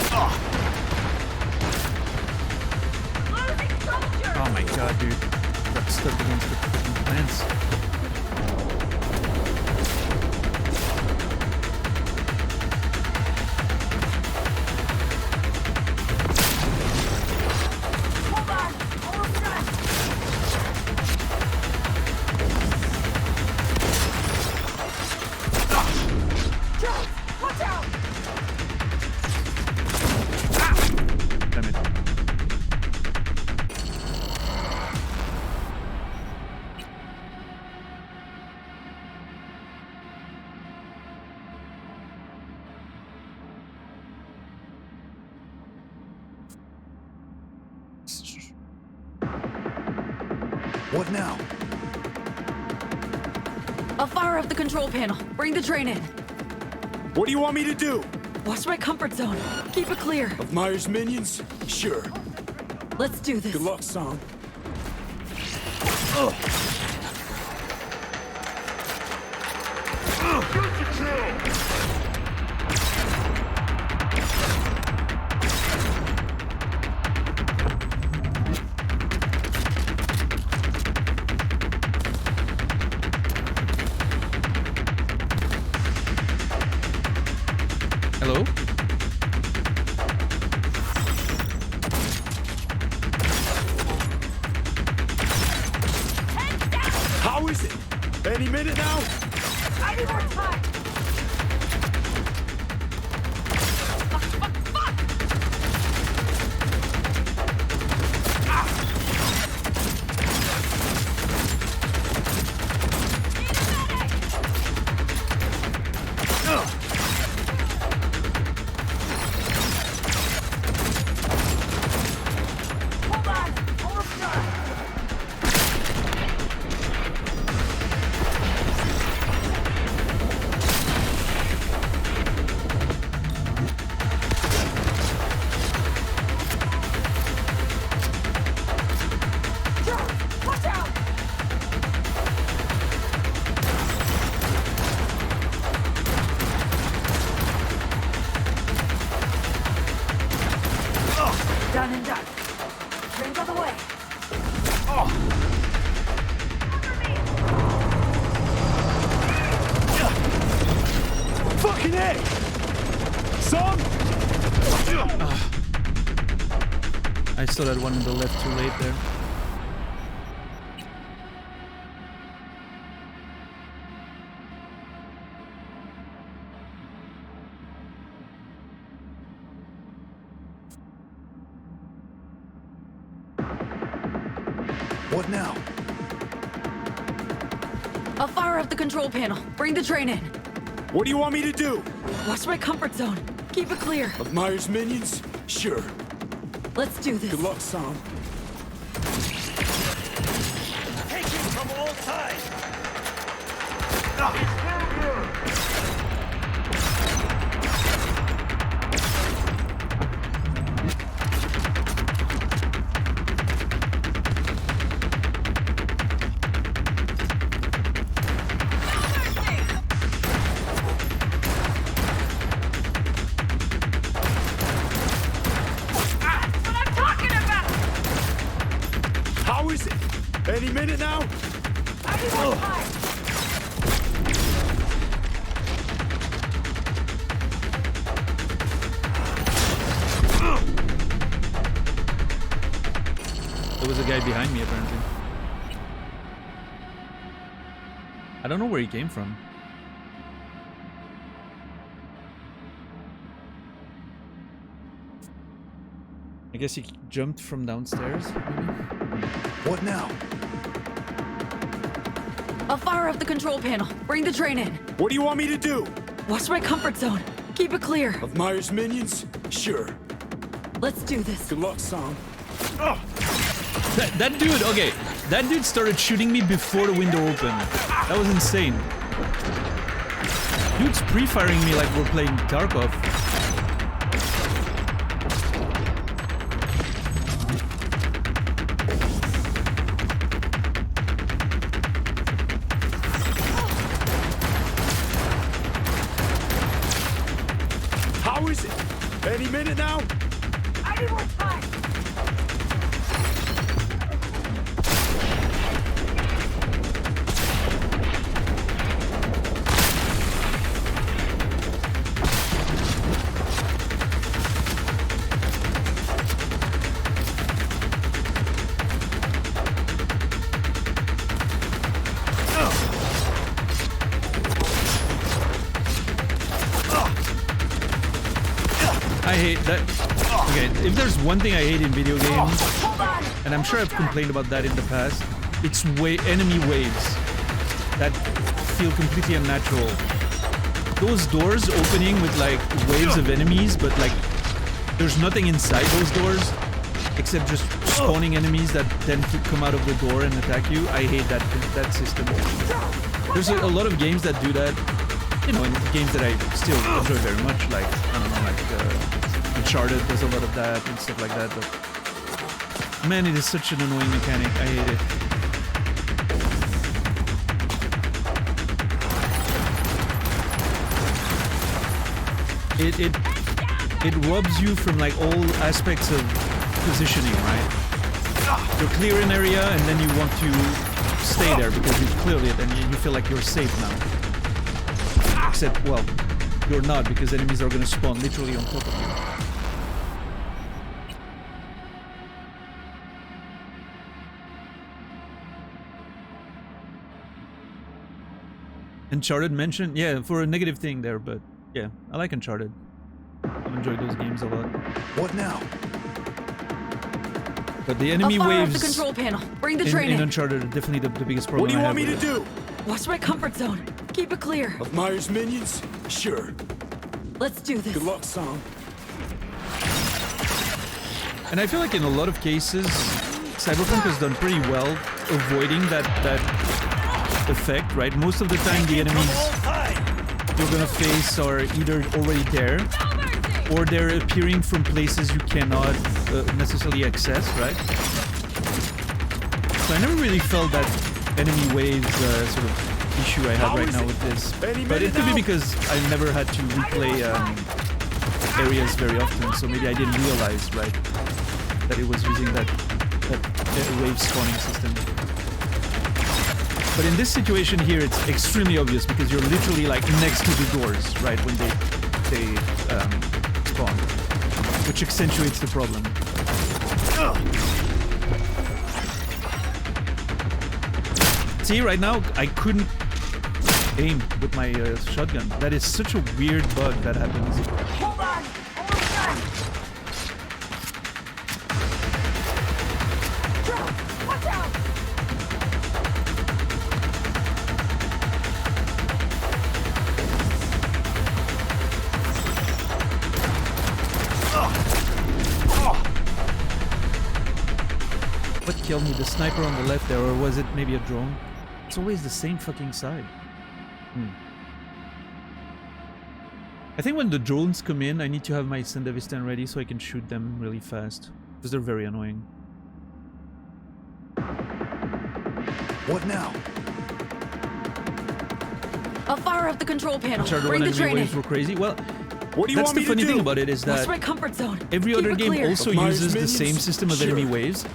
Speaker 6: Losing soldier.
Speaker 1: Oh my god, dude. Got stuck against the freaking plants.
Speaker 6: Hold on. Almost done. Jones, watch out.
Speaker 1: Damn it.
Speaker 7: What now?
Speaker 3: I'll fire up the control panel. Bring the train in.
Speaker 7: What do you want me to do?
Speaker 3: Watch my comfort zone. Keep it clear.
Speaker 7: Of Myers' minions? Sure.
Speaker 3: Let's do this.
Speaker 7: Good luck, son.
Speaker 1: Hello?
Speaker 7: How is it? Any minute now?
Speaker 6: I need more time. Hold on. Almost done. Jones, watch out. Done and done. Train's on the way.
Speaker 7: Fucking A! Son!
Speaker 1: I saw that one on the left too late there.
Speaker 7: What now?
Speaker 3: I'll fire up the control panel. Bring the train in.
Speaker 7: What do you want me to do?
Speaker 3: Watch my comfort zone. Keep it clear.
Speaker 7: Of Myers' minions? Sure.
Speaker 3: Let's do this.
Speaker 7: Good luck, son.
Speaker 2: Taking from all sides.
Speaker 6: That's what I'm talking about.
Speaker 7: How is it? Any minute now?
Speaker 6: I need more time.
Speaker 1: right behind me, apparently. I don't know where he came from. I guess he jumped from downstairs, maybe?
Speaker 7: What now?
Speaker 3: I'll fire up the control panel. Bring the train in.
Speaker 7: What do you want me to do?
Speaker 3: Watch my comfort zone. Keep it clear.
Speaker 7: Of Myers' minions? Sure.
Speaker 3: Let's do this.
Speaker 7: Good luck, son.
Speaker 1: That dude, okay. That dude started shooting me before the window opened. That was insane. Dude's pre-firing me like we're playing Tarkov.
Speaker 7: How is it? Any minute now?
Speaker 6: I need more time.
Speaker 1: I hate that. Okay, if there's one thing I hate in video games,
Speaker 6: Hold on.
Speaker 1: and I'm sure I've complained about that in the past, it's enemy waves that feel completely unnatural. Those doors opening with like waves of enemies, but like there's nothing inside those doors except just spawning enemies that then come out of the door and attack you. I hate that system. There's a lot of games that do that. You know, in games that I still enjoy very much, like, I don't know, like Uncharted does a lot of that and stuff like that, but man, it is such an annoying mechanic. I hate it. It robs you from like all aspects of positioning, right? You're clear an area and then you want to stay there because you've cleared it and you feel like you're safe now. Except, well, you're not, because enemies are gonna spawn literally on top of you. Uncharted mentioned, yeah, for a negative thing there, but yeah, I like Uncharted. I've enjoyed those games a lot.
Speaker 7: What now?
Speaker 1: But the enemy
Speaker 3: I'll fire up
Speaker 1: waves
Speaker 3: the control panel. Bring the train
Speaker 1: in
Speaker 3: in.
Speaker 1: Uncharted are definitely the biggest problem
Speaker 7: What do you
Speaker 1: I
Speaker 7: want me
Speaker 1: have
Speaker 7: to
Speaker 1: with it.
Speaker 7: do?
Speaker 3: Watch my comfort zone. Keep it clear.
Speaker 7: Of Myers' minions? Sure.
Speaker 3: Let's do this.
Speaker 7: Good luck, son.
Speaker 1: And I feel like in a lot of cases, Cyberpunk has done pretty well avoiding that effect, right? Most of the time the enemies you're gonna face are either already there, or they're appearing from places you cannot necessarily access, right? So I never really felt that enemy waves sort of issue I have right now with this. But it could be because I never had to replay areas very often, so maybe I didn't realize, right, that it was using that wave spawning system. But in this situation here, it's extremely obvious because you're literally like next to the doors, right, when they spawn, which accentuates the problem. See, right now I couldn't aim with my shotgun. That is such a weird bug that happens.
Speaker 6: Hold on. Almost done. Joe, watch out.
Speaker 1: What killed me? The sniper on the left there, or was it maybe a drone? It's always the same fucking side. I think when the drones come in, I need to have my Sendevistan ready so I can shoot them really fast. Because they're very annoying.
Speaker 7: What now?
Speaker 3: I'll fire up the control panel.
Speaker 1: Uncharted
Speaker 3: Bring
Speaker 1: 1
Speaker 3: the
Speaker 1: enemy
Speaker 3: train
Speaker 1: waves
Speaker 3: in.
Speaker 1: were crazy. Well,
Speaker 7: What do you
Speaker 1: that's
Speaker 7: want
Speaker 1: the
Speaker 7: me
Speaker 1: funny
Speaker 7: to do?
Speaker 1: thing about it is
Speaker 3: Watch
Speaker 1: that
Speaker 3: my comfort zone.
Speaker 1: every
Speaker 3: Keep
Speaker 1: other
Speaker 3: it
Speaker 1: game
Speaker 3: clear.
Speaker 1: also
Speaker 7: Of Myers'
Speaker 1: uses the
Speaker 7: minions?
Speaker 1: same system of
Speaker 7: Sure.
Speaker 1: enemy waves.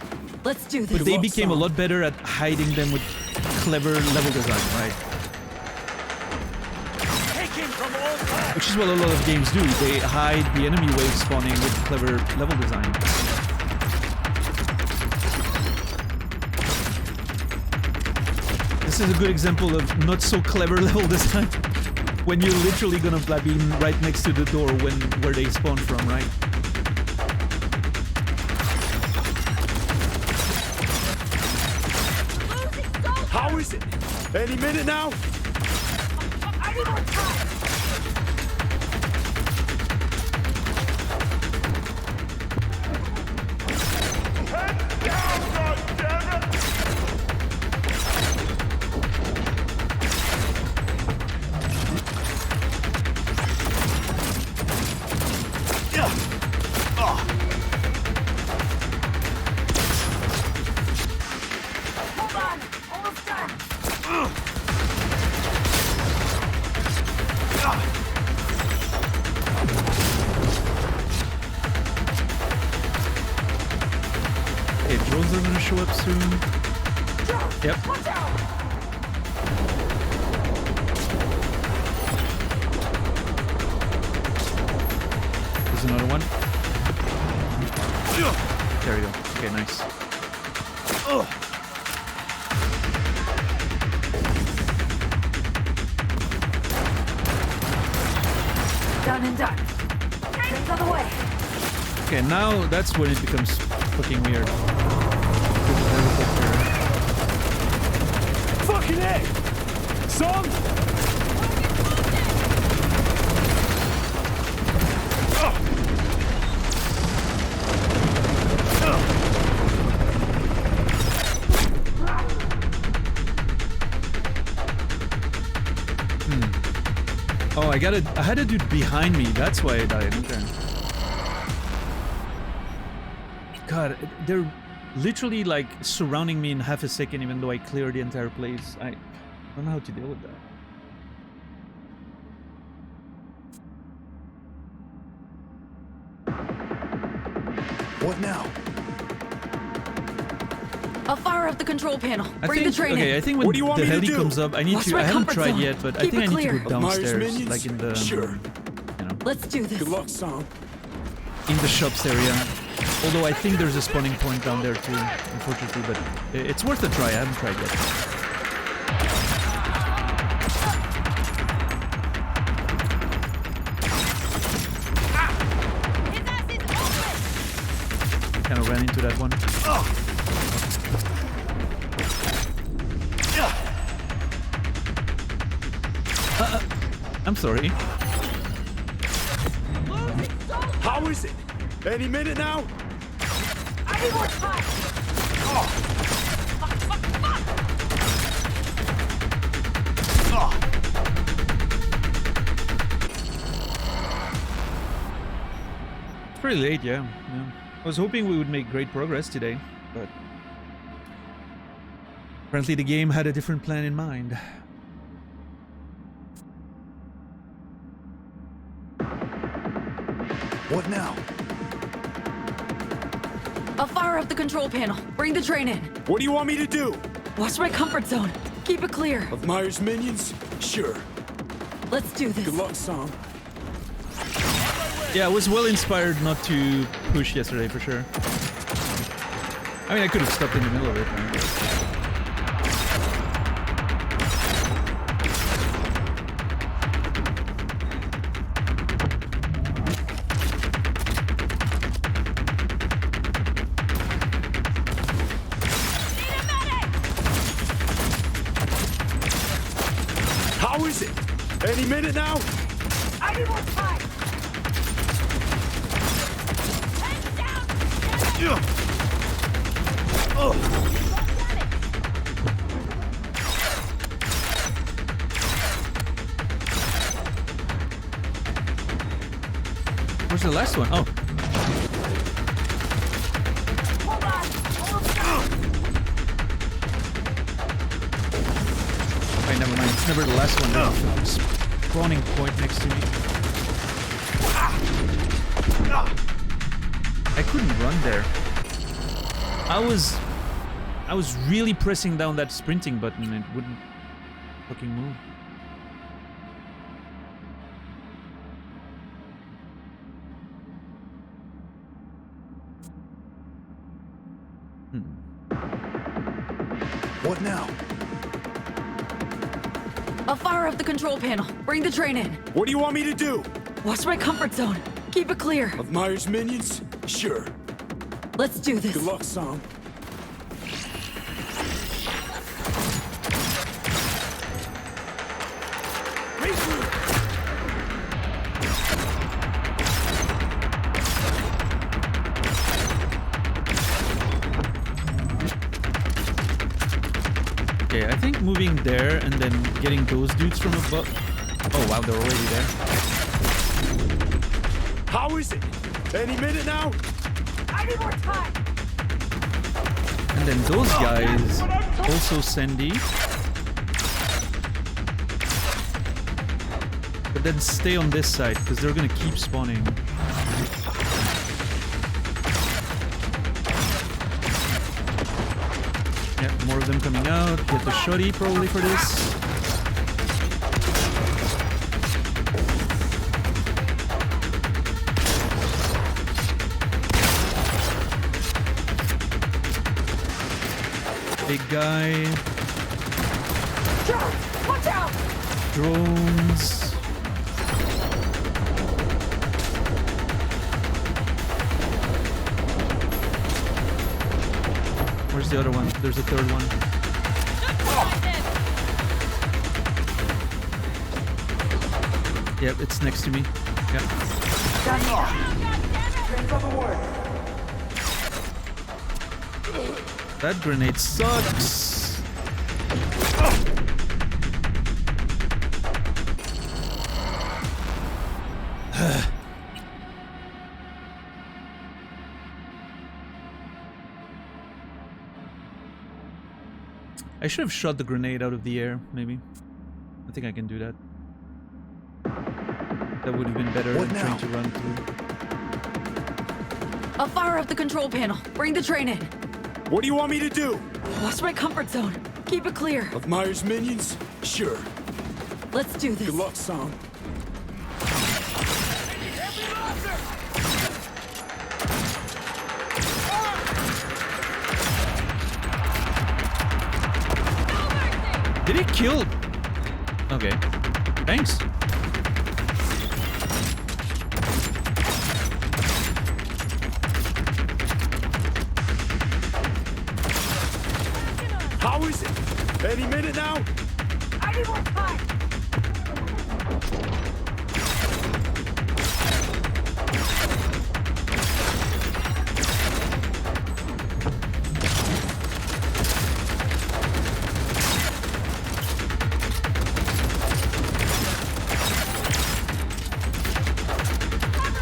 Speaker 3: Let's do this.
Speaker 1: But they
Speaker 7: luck,
Speaker 1: became a
Speaker 7: son.
Speaker 1: lot better at hiding them with clever level design, right? Which is what a lot of games do. They hide the enemy wave spawning with clever level design. this is a good example of not so clever level design. When you're literally gonna be right next to the door where they spawn from, right?
Speaker 7: How is it? Any minute now?
Speaker 6: I need more time.
Speaker 2: Head down, goddammit!
Speaker 6: Hold on. Almost done.
Speaker 1: Okay, drones are gonna show up soon. Yep.
Speaker 6: Watch out.
Speaker 1: There's another one. There we go. Okay, nice.
Speaker 5: Done and done. Train's on the way.
Speaker 1: Okay, now that's when it becomes fucking weird.
Speaker 7: Fucking A! Son!
Speaker 1: Oh, I had a dude behind me. That's why I died. Okay. God, they're literally like surrounding me in half a second, even though I cleared the entire place. I don't know how to deal with that.
Speaker 7: What now?
Speaker 3: I'll fire up the control panel.
Speaker 1: I
Speaker 3: Bring
Speaker 1: think,
Speaker 3: the train
Speaker 1: okay,
Speaker 3: in.
Speaker 1: I think when
Speaker 7: What do you want
Speaker 1: the
Speaker 7: me to
Speaker 1: heli
Speaker 7: do?
Speaker 1: comes up, I need
Speaker 3: What's
Speaker 1: to.
Speaker 3: my
Speaker 1: I haven't
Speaker 3: comfort
Speaker 1: tried
Speaker 3: zone?
Speaker 1: yet, but I
Speaker 3: Keep
Speaker 1: think I
Speaker 3: it
Speaker 1: need to
Speaker 3: clear.
Speaker 1: go
Speaker 7: Myers
Speaker 1: downstairs,
Speaker 7: minions?
Speaker 1: like in the,
Speaker 7: Sure.
Speaker 1: you know,
Speaker 3: Let's do this.
Speaker 7: Good luck, son.
Speaker 1: in the shops area. Although I think there's a spawning point down there too, unfortunately, but it's worth a try. I haven't tried yet.
Speaker 6: His ass is open.
Speaker 1: Kind of ran into that one. I'm sorry.
Speaker 6: Losing so.
Speaker 7: How is it? Any minute now?
Speaker 6: I need more time.
Speaker 1: It's pretty late, yeah. I was hoping we would make great progress today, but apparently the game had a different plan in mind.
Speaker 7: What now?
Speaker 3: I'll fire up the control panel. Bring the train in.
Speaker 7: What do you want me to do?
Speaker 3: Watch my comfort zone. Keep it clear.
Speaker 7: Of Myers minions? Sure.
Speaker 3: Let's do this.
Speaker 7: Good luck, son.
Speaker 1: Yeah, I was well inspired not to push yesterday for sure. I mean, I could have stopped in the middle of it. Right?
Speaker 7: How is it? Any minute now?
Speaker 6: I need more time. Head down.
Speaker 1: Where's the last one? Oh,
Speaker 6: Hold on. Almost done.
Speaker 1: wait, never mind. It's never the last one. There's a spawning point next to me. I couldn't run there. I was really pressing down that sprinting button and it wouldn't fucking move.
Speaker 7: What now?
Speaker 3: I'll fire up the control panel. Bring the train in.
Speaker 7: What do you want me to do?
Speaker 3: Watch my comfort zone. Keep it clear.
Speaker 7: Of Myers' minions? Sure.
Speaker 3: Let's do this.
Speaker 7: Good luck, son.
Speaker 1: Okay, I think moving there and then getting those dudes from above. Oh wow, they're already there.
Speaker 7: How is it? Any minute now?
Speaker 6: I need more time.
Speaker 1: And then those guys also Sandy. But then stay on this side because they're gonna keep spawning. Yep, more of them coming out. Get the shotty probably for this. Big guy.
Speaker 6: Jones, watch out!
Speaker 1: Drones. Where's the other one? There's a third one. Yep, it's next to me. Yep. That grenade sucks. I should have shot the grenade out of the air, maybe. I think I can do that. That would have been better than trying to run through.
Speaker 3: I'll fire up the control panel. Bring the train in.
Speaker 7: What do you want me to do?
Speaker 3: Watch my comfort zone. Keep it clear.
Speaker 7: Of Myers' minions? Sure.
Speaker 3: Let's do this.
Speaker 7: Good luck, son.
Speaker 1: Did he kill? Okay. Thanks.
Speaker 7: How is it? Any minute now?
Speaker 6: I need more time.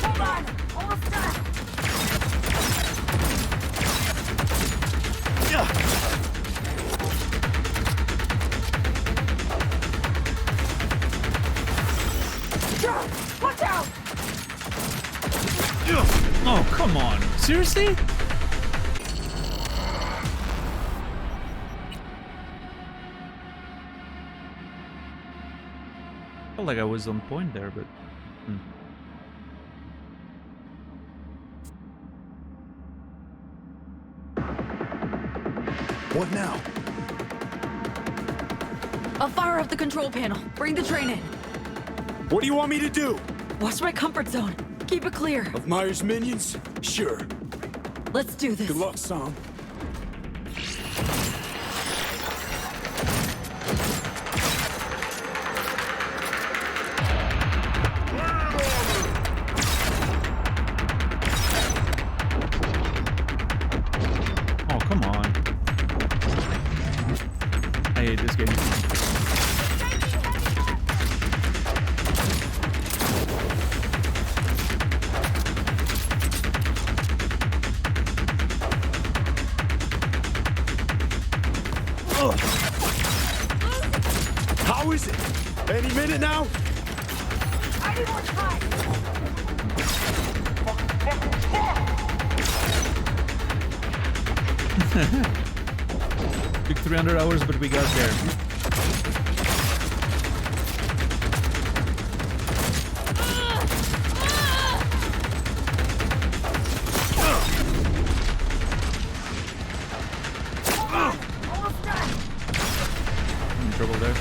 Speaker 6: Hold on. Almost done. Jones, watch out!
Speaker 1: Oh, come on. Seriously? Felt like I was on point there, but...
Speaker 7: What now?
Speaker 3: I'll fire up the control panel. Bring the train in.
Speaker 7: What do you want me to do?
Speaker 3: Watch my comfort zone. Keep it clear.
Speaker 7: Of Myers' minions? Sure.
Speaker 3: Let's do this.
Speaker 7: Good luck, son.
Speaker 1: Oh, come on. I hate this game.
Speaker 7: How is it? Any minute now?
Speaker 6: I need more time.
Speaker 1: Took 300 hours, but we got there.
Speaker 6: Almost done.
Speaker 1: I'm in trouble there.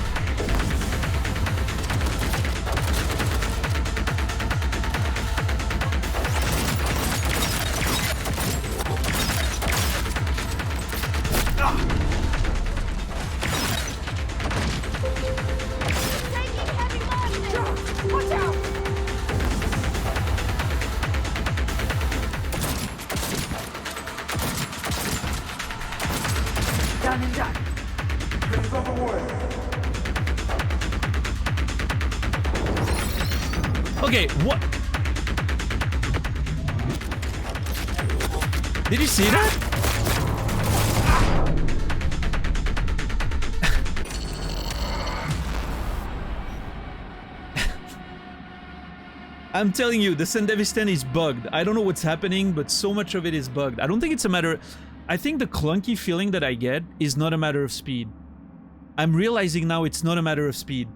Speaker 1: Okay, what? Did you see that? I'm telling you, the Sandevistan is bugged. I don't know what's happening, but so much of it is bugged. I don't think it's a matter... I think the clunky feeling that I get is not a matter of speed. I'm realizing now it's not a matter of speed.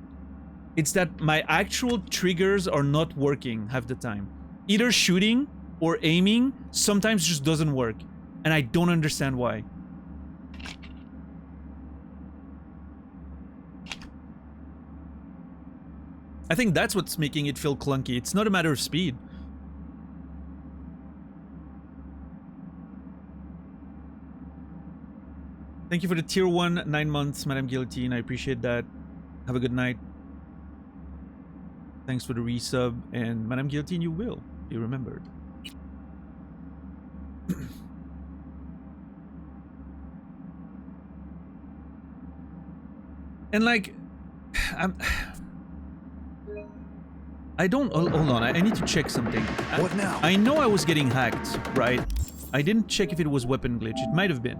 Speaker 1: It's that my actual triggers are not working half the time. Either shooting or aiming sometimes just doesn't work. And I don't understand why. I think that's what's making it feel clunky. It's not a matter of speed. Thank you for the tier 1 9 months, Madame Guillotine. I appreciate that. Have a good night. Thanks for the resub. And Madame Guillotine, you will be remembered. And like, I don't... Hold on, I need to check something.
Speaker 7: What now?
Speaker 1: I know I was getting hacked, right? I didn't check if it was weapon glitch. It might have been.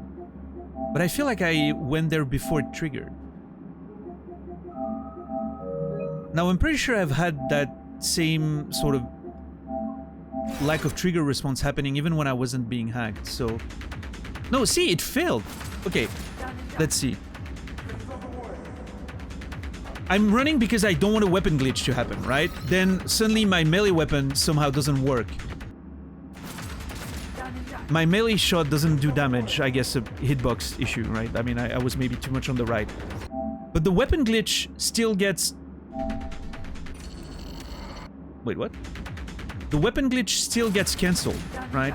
Speaker 1: But I feel like I went there before it triggered. Now, I'm pretty sure I've had that same sort of lack of trigger response happening even when I wasn't being hacked, so... No, see, it failed. Okay, let's see. I'm running because I don't want a weapon glitch to happen, right? Then suddenly my melee weapon somehow doesn't work. My melee shot doesn't do damage, I guess a hitbox issue, right? I mean, I was maybe too much on the right. But the weapon glitch still gets... Wait, what? The weapon glitch still gets cancelled, right?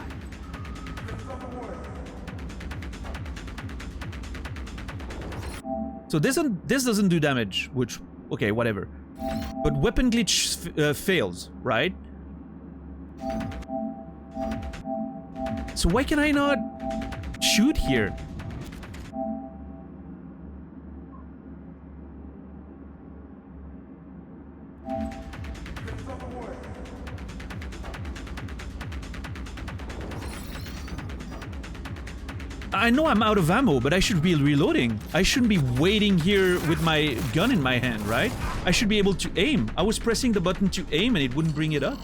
Speaker 1: So this doesn't do damage, which, okay, whatever. But weapon glitch fails, right? So why can I not shoot here? I know I'm out of ammo, but I should be reloading. I shouldn't be waiting here with my gun in my hand, right? I should be able to aim. I was pressing the button to aim and it wouldn't bring it up.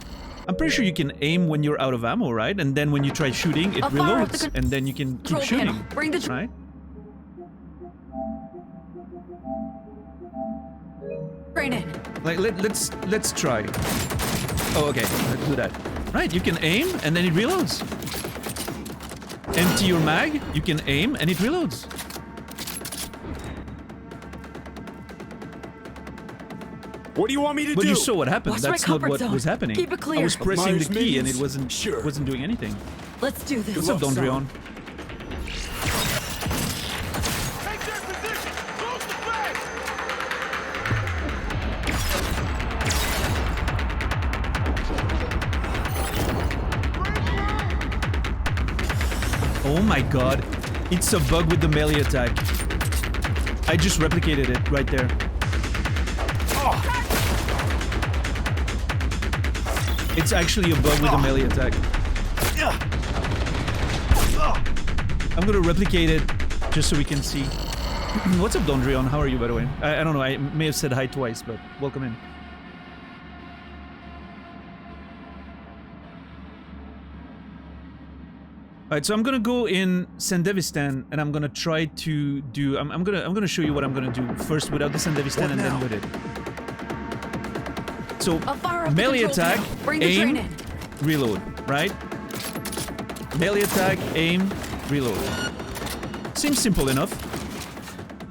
Speaker 1: I'm pretty sure you can aim when you're out of ammo, right? And then when you try shooting, it reloads, and then you can keep shooting,
Speaker 3: Bring the
Speaker 1: right?
Speaker 3: train in.
Speaker 1: Like let's try. Oh, okay, let's do that. Right, you can aim and then it reloads. Empty your mag, you can aim and it reloads.
Speaker 7: What do you want me to
Speaker 1: But
Speaker 7: do?
Speaker 1: you saw what happened.
Speaker 3: Watch
Speaker 1: That's
Speaker 3: my
Speaker 1: not
Speaker 3: comfort
Speaker 1: what
Speaker 3: zone.
Speaker 1: was happening.
Speaker 3: Keep it clear.
Speaker 1: I was pressing the
Speaker 7: Myers
Speaker 1: key and it
Speaker 7: minions?
Speaker 1: wasn't doing anything.
Speaker 3: Let's do this.
Speaker 1: What's up, Dondrion?
Speaker 2: Take their position! Close the back!
Speaker 1: Oh my god. It's a bug with the melee attack. I just replicated it right there. It's actually a bug with the melee attack. I'm gonna replicate it just so we can see. What's up, Dondrion? How are you, by the way? I don't know, I may have said hi twice, but welcome in. Alright, so I'm gonna go in Sandevistan and I'm gonna try to do... I'm gonna show you what I'm gonna do first without the Sandevistan and then with it. So,
Speaker 3: I'll fire up the
Speaker 1: melee
Speaker 3: control
Speaker 1: attack,
Speaker 3: panel. Bring the train
Speaker 1: aim,
Speaker 3: in.
Speaker 1: reload, right? Melee attack, aim, reload. Seems simple enough.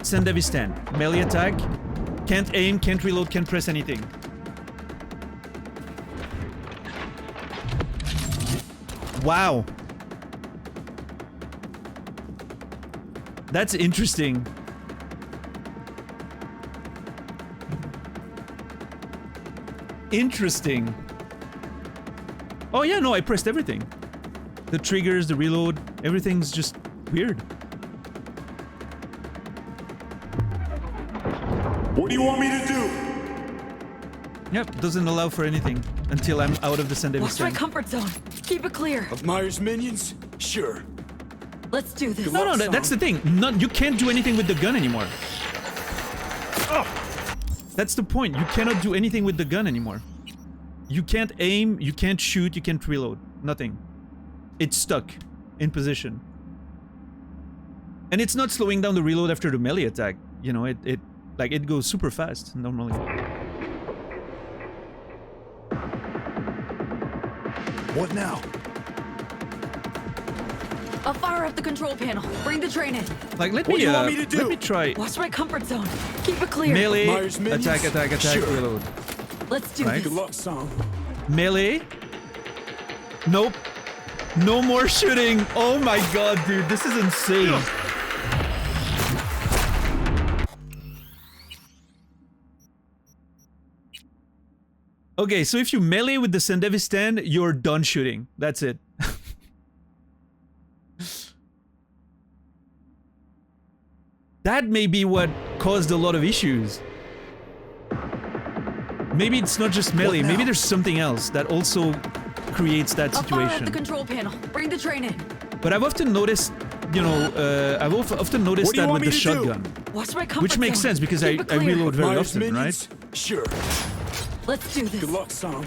Speaker 1: Sandevistan, melee attack, can't aim, can't reload, can't press anything. Wow. That's interesting. Interesting. Oh yeah, no, I pressed everything. The triggers, the reload, everything's just weird.
Speaker 7: What do you want me to do?
Speaker 1: Yep, doesn't allow for anything until I'm out of the San Davis
Speaker 3: What's my
Speaker 1: stand.
Speaker 3: comfort zone? Keep it clear.
Speaker 7: Of Myers' minions? Sure.
Speaker 3: Let's do this.
Speaker 1: No, that's the thing. You can't do anything with the gun anymore. That's the point. You cannot do anything with the gun anymore. You can't aim, you can't shoot, you can't reload. Nothing. It's stuck in position. And it's not slowing down the reload after the melee attack. You know, it goes super fast normally.
Speaker 7: What now?
Speaker 3: I'll fire up the control panel. Bring the train in.
Speaker 1: Like, let
Speaker 7: What
Speaker 1: me
Speaker 7: do you want me to do?
Speaker 1: let me try
Speaker 3: What's my comfort zone? Keep it clear.
Speaker 1: melee,
Speaker 7: Myers' minions?
Speaker 1: attack,
Speaker 7: Sure.
Speaker 1: reload.
Speaker 3: Let's do
Speaker 1: Right.
Speaker 7: Good
Speaker 3: this.
Speaker 7: luck, son.
Speaker 1: Melee. Nope. No more shooting. Oh my god, dude. This is insane. Okay, so if you melee with the Sandevis stand, you're done shooting. That's it. That may be what caused a lot of issues. Maybe it's not just melee. Maybe there's something else that also creates that
Speaker 3: I'll fire up the
Speaker 1: situation.
Speaker 3: control panel. Bring the train in.
Speaker 1: But I've often noticed, you know, often noticed
Speaker 7: What do you
Speaker 1: that
Speaker 7: want
Speaker 1: with
Speaker 7: me
Speaker 1: the
Speaker 7: to do?
Speaker 1: shotgun,
Speaker 3: What's my comfort
Speaker 1: which makes
Speaker 3: zone?
Speaker 1: sense because I
Speaker 3: Keep it clear.
Speaker 1: reload very
Speaker 7: Myers'
Speaker 1: often,
Speaker 7: minions?
Speaker 1: right?
Speaker 7: Sure.
Speaker 3: Let's do this.
Speaker 7: Good luck, son.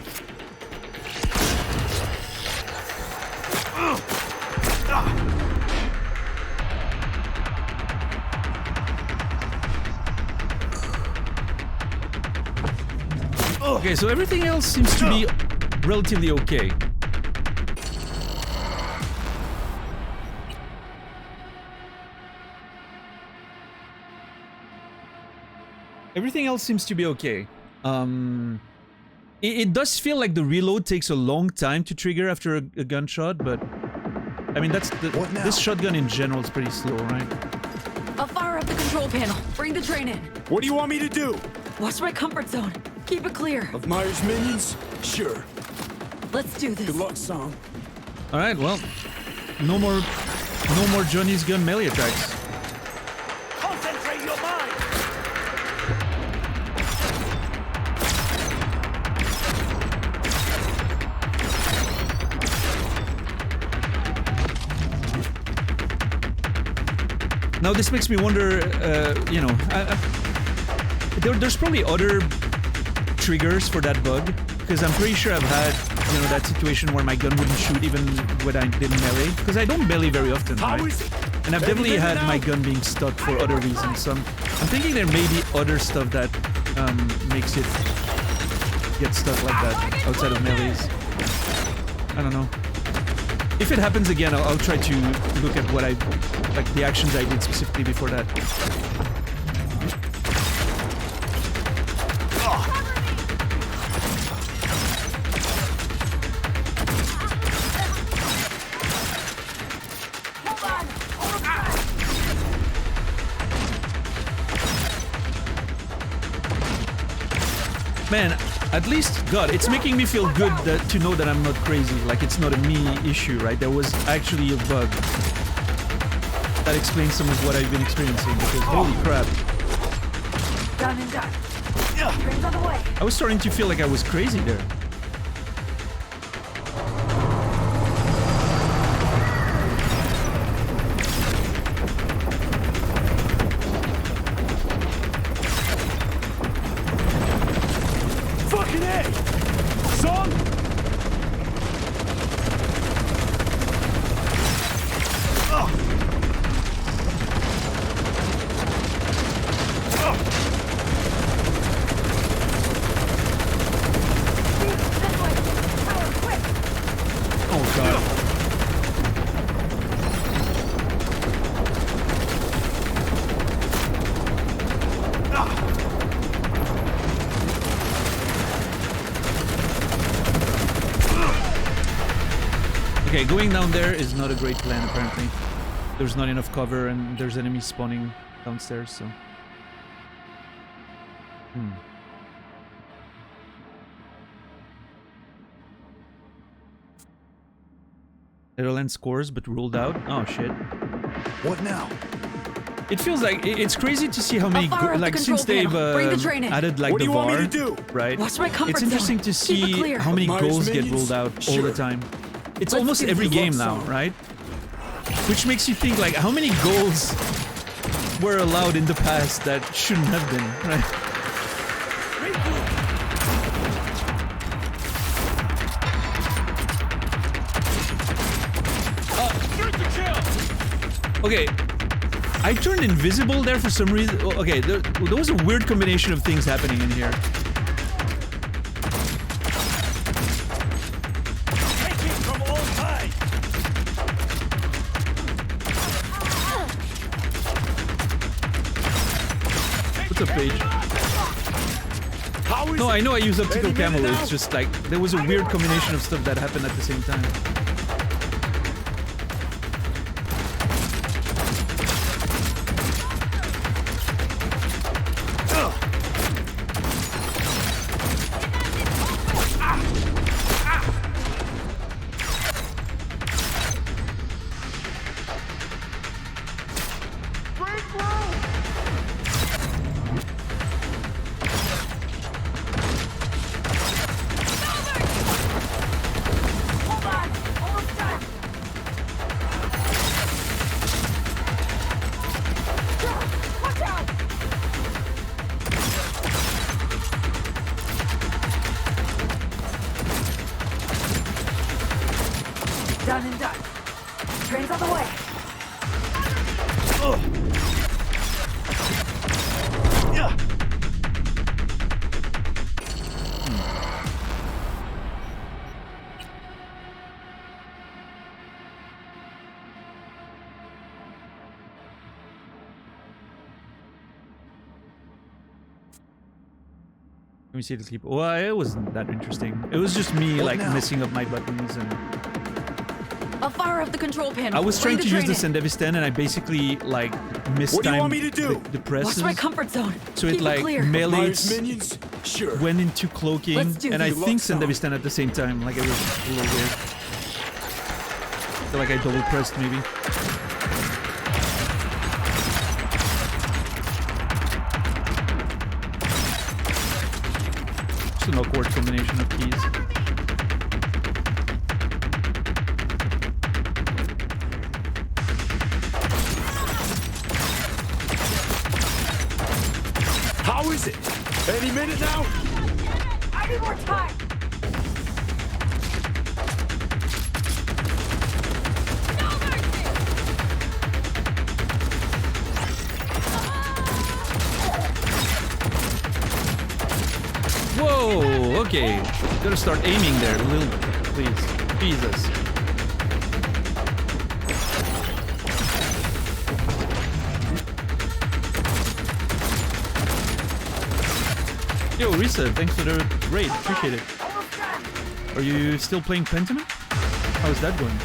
Speaker 1: Okay, so everything else seems to be relatively okay. Everything else seems to be okay. It does feel like the reload takes a long time to trigger after a gunshot, but I mean this shotgun in general is pretty slow, right?
Speaker 3: I'll fire up the control panel. Bring the train in.
Speaker 7: What do you want me to do?
Speaker 3: What's my comfort zone? Keep it clear.
Speaker 7: Of Myers' minions? Sure.
Speaker 3: Let's do this.
Speaker 7: Good luck, son.
Speaker 1: All right, well, no more Johnny's gun melee attacks.
Speaker 2: Concentrate your mind!
Speaker 1: Now this makes me wonder, you know, there's probably other triggers for that bug, because I'm pretty sure I've had, you know, that situation where my gun wouldn't shoot even when I didn't melee, because I don't melee very often,
Speaker 7: How
Speaker 1: right?
Speaker 7: is it?
Speaker 1: And I've definitely
Speaker 7: Anything
Speaker 1: had
Speaker 7: now?
Speaker 1: my gun being stuck for other reasons, so I'm thinking there may be other stuff that makes it get stuck like that outside of melees. I don't know. If it happens again, I'll try to look at what like the actions I did specifically before that. Man, at least, God, it's making me feel good to know that I'm not crazy. Like, it's not a me issue, right? There was actually a bug that explains some of what I've been experiencing, because holy crap.
Speaker 5: Done and done. Train's on the way.
Speaker 1: I was starting to feel like I was crazy there.
Speaker 7: Fucking A! Son!
Speaker 6: This way! Tower, quick!
Speaker 1: Oh, God. Okay, going down there is not a great plan, apparently. There's not enough cover and there's enemies spawning downstairs, so... Netherlands scores, but ruled out? Oh, shit.
Speaker 7: What now?
Speaker 1: It feels like it's crazy to see how many
Speaker 3: fire up the
Speaker 1: like
Speaker 3: control
Speaker 1: since they've
Speaker 3: panel. Bring the train in.
Speaker 1: added like
Speaker 7: What
Speaker 1: the
Speaker 7: do you want me
Speaker 1: VAR,
Speaker 7: to do?
Speaker 1: right?
Speaker 3: Watch my comfort
Speaker 1: It's interesting
Speaker 3: zone.
Speaker 1: to
Speaker 3: Keep it
Speaker 1: see
Speaker 3: clear.
Speaker 1: how many
Speaker 7: Myers
Speaker 1: goals get
Speaker 7: minions?
Speaker 1: rolled out all
Speaker 7: Sure.
Speaker 1: the time. It's
Speaker 3: Let's
Speaker 1: almost
Speaker 3: do
Speaker 1: every
Speaker 3: this.
Speaker 1: game now, right? Which makes you think like how many goals were allowed in the past that shouldn't have been, right? Okay, I turned invisible there for some reason. Okay, there was a weird combination of things happening in here.
Speaker 7: Taking from all sides.
Speaker 1: What's up, Paige?
Speaker 7: How is
Speaker 1: No,
Speaker 7: it?
Speaker 1: I know I use optical
Speaker 7: Any minute
Speaker 1: camo.
Speaker 7: now?
Speaker 1: It's just like there was a weird combination of stuff that happened at the same time.
Speaker 6: Hold on! Almost done! Watch out!
Speaker 5: Done and done. Train's on the way.
Speaker 1: Let me see the clip. Well, it wasn't that interesting. It was just me like messing up my buttons, and
Speaker 3: I'll fire up the control panel.
Speaker 1: I was
Speaker 3: Bring
Speaker 1: trying
Speaker 3: the
Speaker 1: to use
Speaker 3: train
Speaker 1: the
Speaker 3: in.
Speaker 1: Sendevistan, and I basically like mistimed
Speaker 7: What do you want me to do?
Speaker 1: the presses.
Speaker 3: Watch my comfort zone.
Speaker 1: So
Speaker 3: Keep
Speaker 1: it like
Speaker 3: clear.
Speaker 1: melees
Speaker 7: Myers minions? Sure.
Speaker 1: went into cloaking,
Speaker 3: Let's do
Speaker 1: and I
Speaker 3: this.
Speaker 1: think
Speaker 7: Locked on.
Speaker 1: Sendevistan at the same time. Like it was a little weird. Feel like I double pressed maybe. Just an awkward combination of keys.
Speaker 7: How is it? Any minute now?
Speaker 6: I need more time!
Speaker 1: Whoa, okay. Gotta start aiming there, little, please. Jesus. Yo, Risa, thanks for the raid. Appreciate it.
Speaker 6: Almost done!
Speaker 1: Are you still playing Pentiment? How's that going?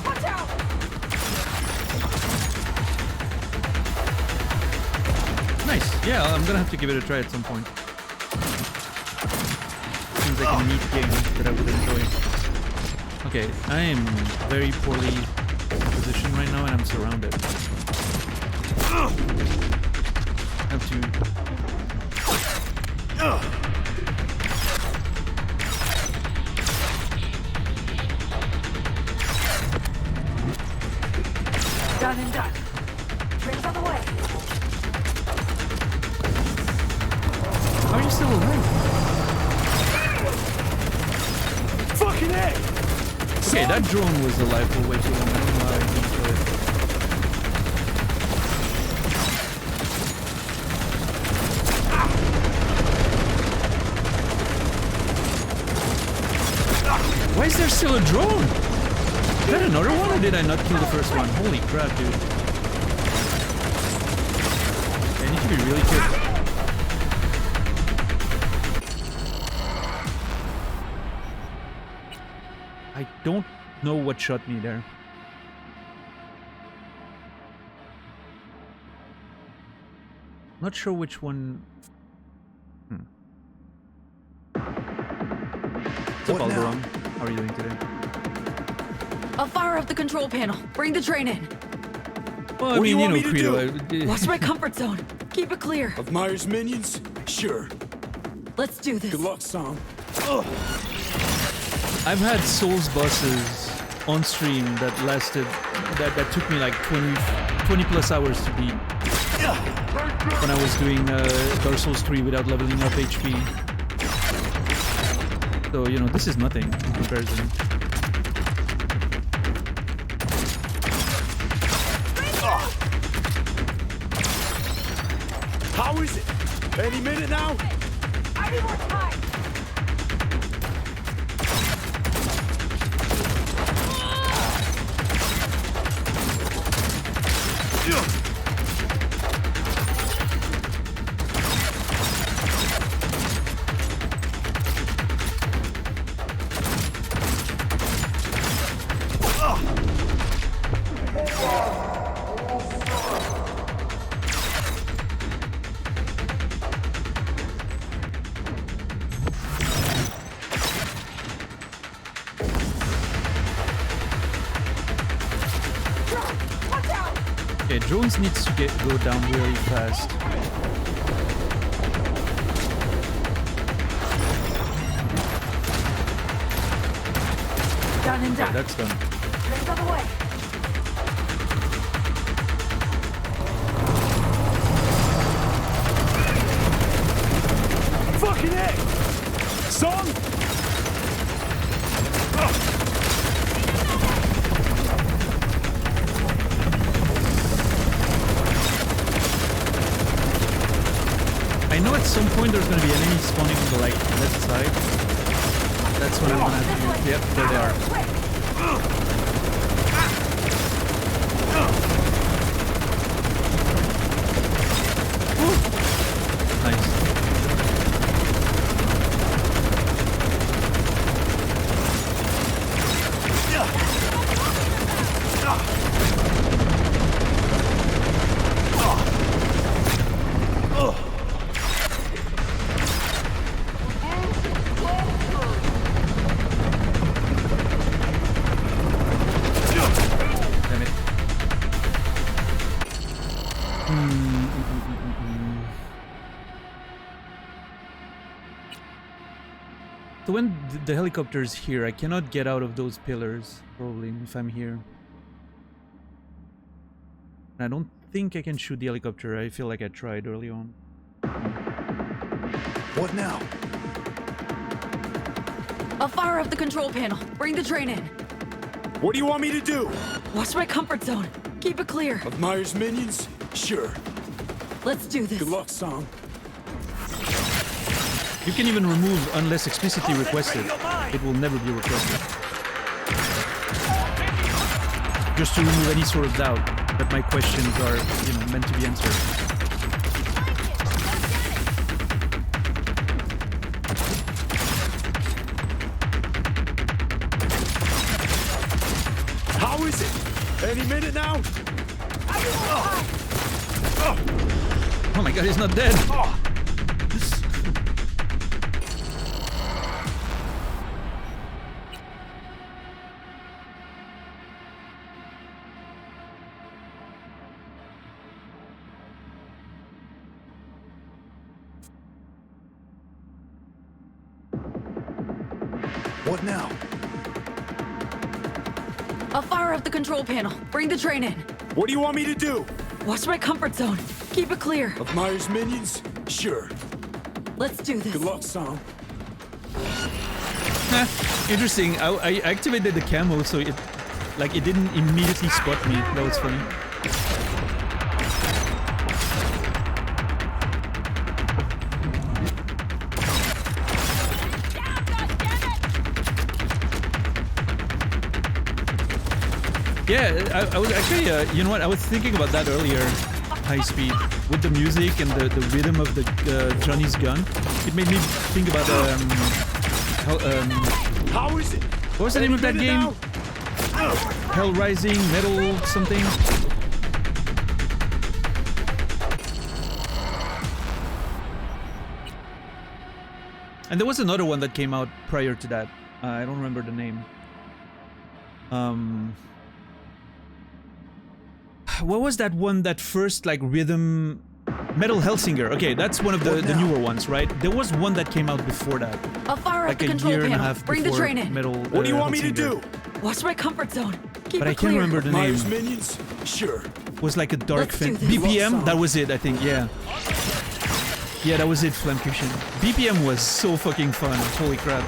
Speaker 6: Watch out!
Speaker 1: Nice. Yeah, I'm gonna have to give it a try at some point. Seems like a neat game that I would enjoy. Okay, I am very poorly positioned right now and I'm surrounded. I have to...
Speaker 5: Done and done. Train's on the way.
Speaker 1: How are you still alive?
Speaker 7: Fucking A!
Speaker 1: Okay, that drone was alive for way too long. I don't know how I didn't kill it. Why is there still a drone? Is that another one, or did I not kill the first one? Holy crap, dude. I need to be really careful. I don't know what shot me there. Not sure which one. What's up, Alderon? How are you doing today?
Speaker 3: I'll fire up the control panel. Bring the train in.
Speaker 1: Well, I
Speaker 7: What do you
Speaker 1: mean,
Speaker 7: want me to
Speaker 1: Credo.
Speaker 3: Watch my comfort zone. Keep it clear.
Speaker 7: Of Myers' minions? Sure.
Speaker 3: Let's do this.
Speaker 7: Good luck, Song.
Speaker 1: I've had Souls bosses on stream that lasted, that took me like 20 plus hours to beat. When I was doing Dark Souls 3 without leveling up HP. So, you know, this is nothing in comparison.
Speaker 7: How is it? Any minute now?
Speaker 6: I need more time. Watch out!
Speaker 1: Okay, drones needs to go down really fast.
Speaker 3: Done and
Speaker 1: Okay,
Speaker 3: done.
Speaker 1: that's done.
Speaker 3: Train's on the way.
Speaker 7: Fucking heck! Song!
Speaker 1: I know at some point there's gonna be enemy spawning on the like left side. That's when I'm gonna have to. Yep, there they are. Nice. Damn it. So when the helicopter's here, I cannot get out of those pillars, probably, if I'm here. I don't think I can shoot the helicopter. I feel like I tried early on.
Speaker 7: What now?
Speaker 3: I'll fire up the control panel. Bring the train in.
Speaker 7: What do you want me to do?
Speaker 3: Watch my comfort zone. Keep it clear.
Speaker 7: Of Myers' minions? Sure.
Speaker 3: Let's do this.
Speaker 7: Good luck, Song.
Speaker 1: You can even remove unless explicitly requested. It will never be requested. Just to remove any sort of doubt that my questions are, you know, meant to be answered.
Speaker 7: How is it? Any minute now?
Speaker 1: Oh my god, he's not dead!
Speaker 7: What now?
Speaker 3: I'll fire up the control panel. Bring the train in.
Speaker 7: What do you want me to do?
Speaker 3: Watch my comfort zone. Keep it clear.
Speaker 7: Of Myers' minions? Sure.
Speaker 3: Let's do this.
Speaker 7: Good luck, Song.
Speaker 1: Interesting. I activated the camo so it didn't immediately spot me. That was funny. Yeah, I was actually, you know what, I was thinking about that earlier, high speed, with the music and the rhythm of the Johnny's gun. It made me think about,
Speaker 7: How is it?
Speaker 1: what was the name of that
Speaker 7: Any
Speaker 1: game?
Speaker 7: minute
Speaker 1: Hell Rising, Metal something? And there was another one that came out prior to that. I don't remember the name. What was that one, that first like rhythm? Metal Hellsinger. Okay, that's one of the newer ones, right? There was one that came out before that.
Speaker 3: I'll fire
Speaker 1: like
Speaker 3: up the
Speaker 1: a
Speaker 3: control
Speaker 1: year
Speaker 3: panel.
Speaker 1: and a half
Speaker 3: Bring the
Speaker 1: before
Speaker 3: train in.
Speaker 1: Metal.
Speaker 7: What do you want me to
Speaker 1: Hellsinger.
Speaker 7: do?
Speaker 3: Watch my comfort zone. Keep
Speaker 1: But
Speaker 3: it
Speaker 1: I can't
Speaker 3: clear.
Speaker 1: remember the name.
Speaker 7: Myers minions? Sure.
Speaker 1: Was like a dark
Speaker 3: Let's do
Speaker 1: fin.
Speaker 3: this.
Speaker 1: BPM. That was it. I think. Yeah. Yeah, that was it. Flamcution. BPM was so fucking fun. Holy crap.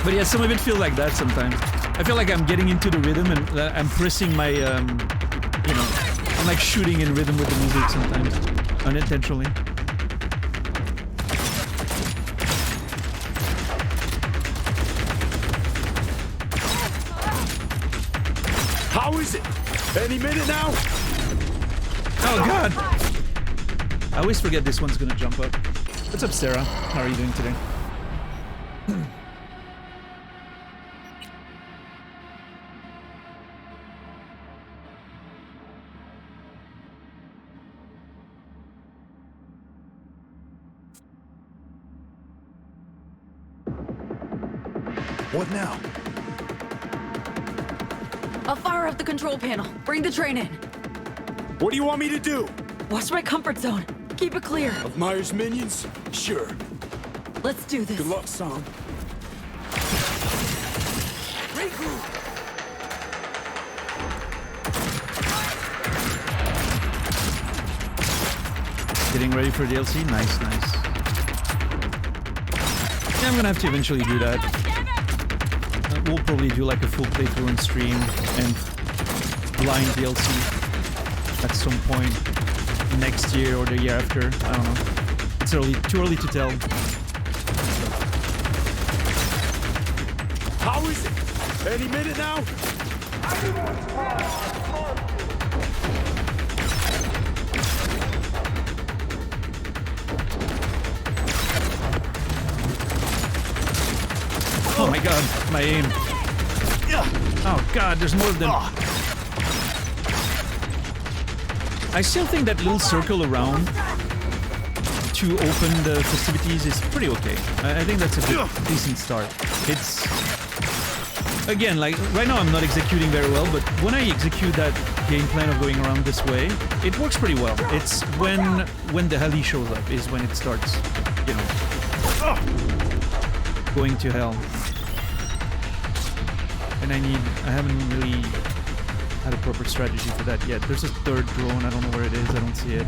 Speaker 1: But yeah, some of it feel like that sometimes. I feel like I'm getting into the rhythm and I'm pressing my, you know, I'm like shooting in rhythm with the music sometimes, unintentionally.
Speaker 7: How is it? Any minute now?
Speaker 1: Oh god! I always forget this one's gonna jump up. What's up, Sarah? How are you doing today?
Speaker 7: What now?
Speaker 3: I'll fire up the control panel. Bring the train in.
Speaker 7: What do you want me to do?
Speaker 3: Watch my comfort zone. Keep it clear.
Speaker 7: Of Myers minions? Sure.
Speaker 3: Let's do this.
Speaker 7: Good luck, son.
Speaker 1: Getting ready for DLC? Nice, nice. Yeah, I'm gonna have to eventually do that. We'll probably do like a full playthrough on stream and blind DLC at some point next year or the year after. I don't know. It's too early to tell.
Speaker 7: How is it? Any minute now?
Speaker 1: Oh my god, my aim. Oh god, there's more of them. I still think that little circle around to open the festivities is pretty okay. I think that's a good, decent start. It's... Again, like, right now I'm not executing very well, but when I execute that game plan of going around this way, it works pretty well. It's when the heli shows up is when it starts, you know, going to hell. And I haven't really had a proper strategy for that yet. There's a third drone, I don't know where it is, I don't see it.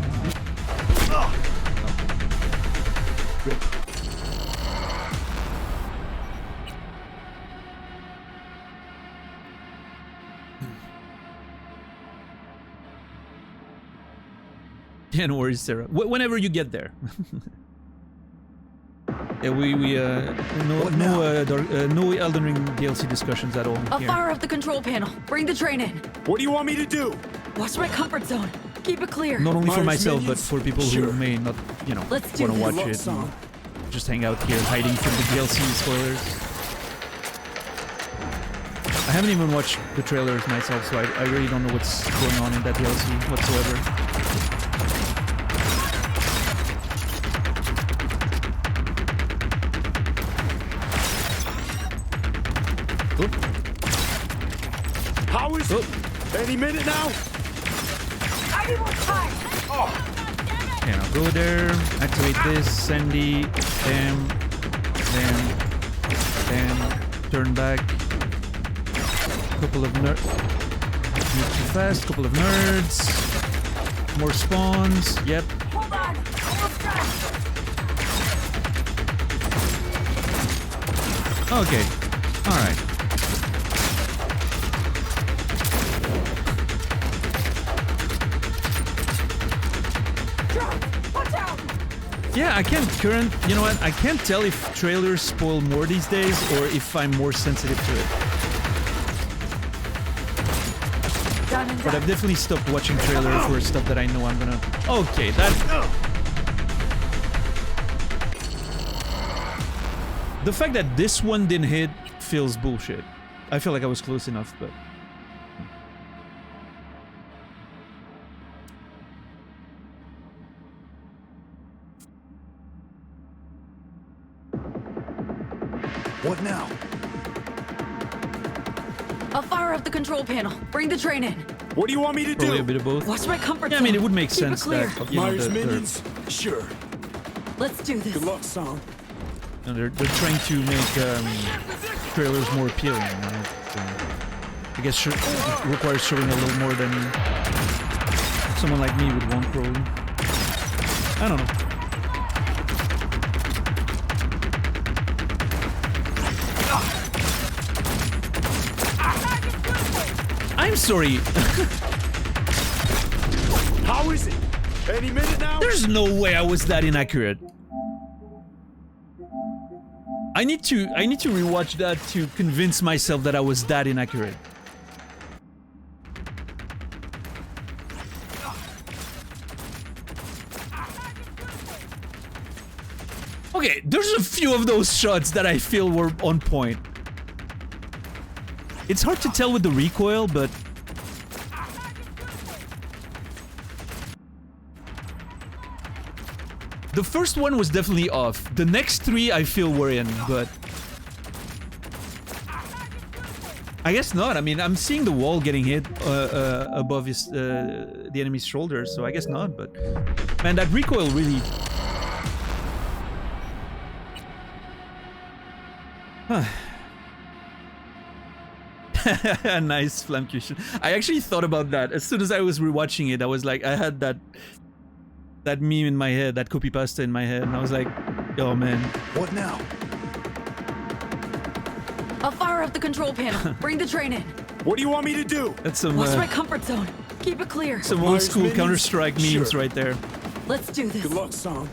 Speaker 1: Oh. Good. Yeah, no worries, Sarah. Whenever you get there. Yeah, no Elden Ring DLC discussions at all.
Speaker 3: I'll
Speaker 1: here.
Speaker 3: fire up the control panel. Bring the train in.
Speaker 7: What do you want me to do?
Speaker 3: Watch my comfort zone. Keep it clear.
Speaker 1: Not only for
Speaker 7: Myers
Speaker 1: myself, but
Speaker 7: minions?
Speaker 1: for people
Speaker 7: Sure.
Speaker 1: who may not, you know,
Speaker 3: Let's do
Speaker 1: want to
Speaker 3: this.
Speaker 1: watch
Speaker 7: Good luck,
Speaker 1: it.
Speaker 7: son.
Speaker 1: And just hang out here, hiding from the DLC spoilers. I haven't even watched the trailers myself, so I really don't know what's going on in that DLC whatsoever. Oop.
Speaker 7: How is it? Any minute now?
Speaker 6: I need more time.
Speaker 1: Okay, now go there, activate this, Sandy, bam, turn back. Couple of nerds. Not too fast, couple of nerds. More spawns, yep.
Speaker 6: Hold on. Almost done.
Speaker 1: Okay, alright.
Speaker 6: Drone, watch out.
Speaker 1: Yeah, I can't you know what? I can't tell if trailers spoil more these days or if I'm more sensitive to it.
Speaker 3: Done and
Speaker 1: But I've
Speaker 3: done.
Speaker 1: definitely stopped watching trailers for stuff that I know I'm gonna... Okay, that... The fact that this one didn't hit feels bullshit. I feel like I was close enough, but...
Speaker 7: What now?
Speaker 3: I'll fire up the control panel. Bring the train in.
Speaker 7: What do you want me to
Speaker 1: Probably a
Speaker 7: do?
Speaker 1: bit of both.
Speaker 3: Watch my comfort
Speaker 1: Yeah, I
Speaker 3: zone.
Speaker 1: mean, it would make
Speaker 3: Keep
Speaker 1: sense
Speaker 3: it clear.
Speaker 1: that
Speaker 7: Myers
Speaker 1: they're,
Speaker 7: minions? Sure.
Speaker 3: Let's do this.
Speaker 7: Good luck, son.
Speaker 1: they're trying to make trailers more appealing. Right? So, I guess it requires showing a little more than someone like me would want, probably. I don't know. I'm sorry.
Speaker 7: How is it? Any minute now?
Speaker 1: There's no way I was that inaccurate. I need to rewatch that to convince myself that I was that inaccurate. Okay, there's a few of those shots that I feel were on point. It's hard to tell with the recoil, but the first one was definitely off. The next three I feel were in, but I guess not. I mean, I'm seeing the wall getting hit above the enemy's shoulders, so I guess not. But man, that recoil really. Nice flamcution. I actually thought about that as soon as I was rewatching it. I was like, I had that meme in my head, that copy pasta in my head, and I was like, oh man.
Speaker 7: What now?
Speaker 3: I'll fire up the control panel. Bring the train in.
Speaker 7: What do you want me to do?
Speaker 1: That's some
Speaker 3: Watch my comfort zone. Keep it clear.
Speaker 1: some old
Speaker 7: Myers
Speaker 1: school
Speaker 7: minions?
Speaker 1: Counter-Strike memes
Speaker 7: Sure.
Speaker 1: right there.
Speaker 3: Let's do this.
Speaker 7: Good luck, son.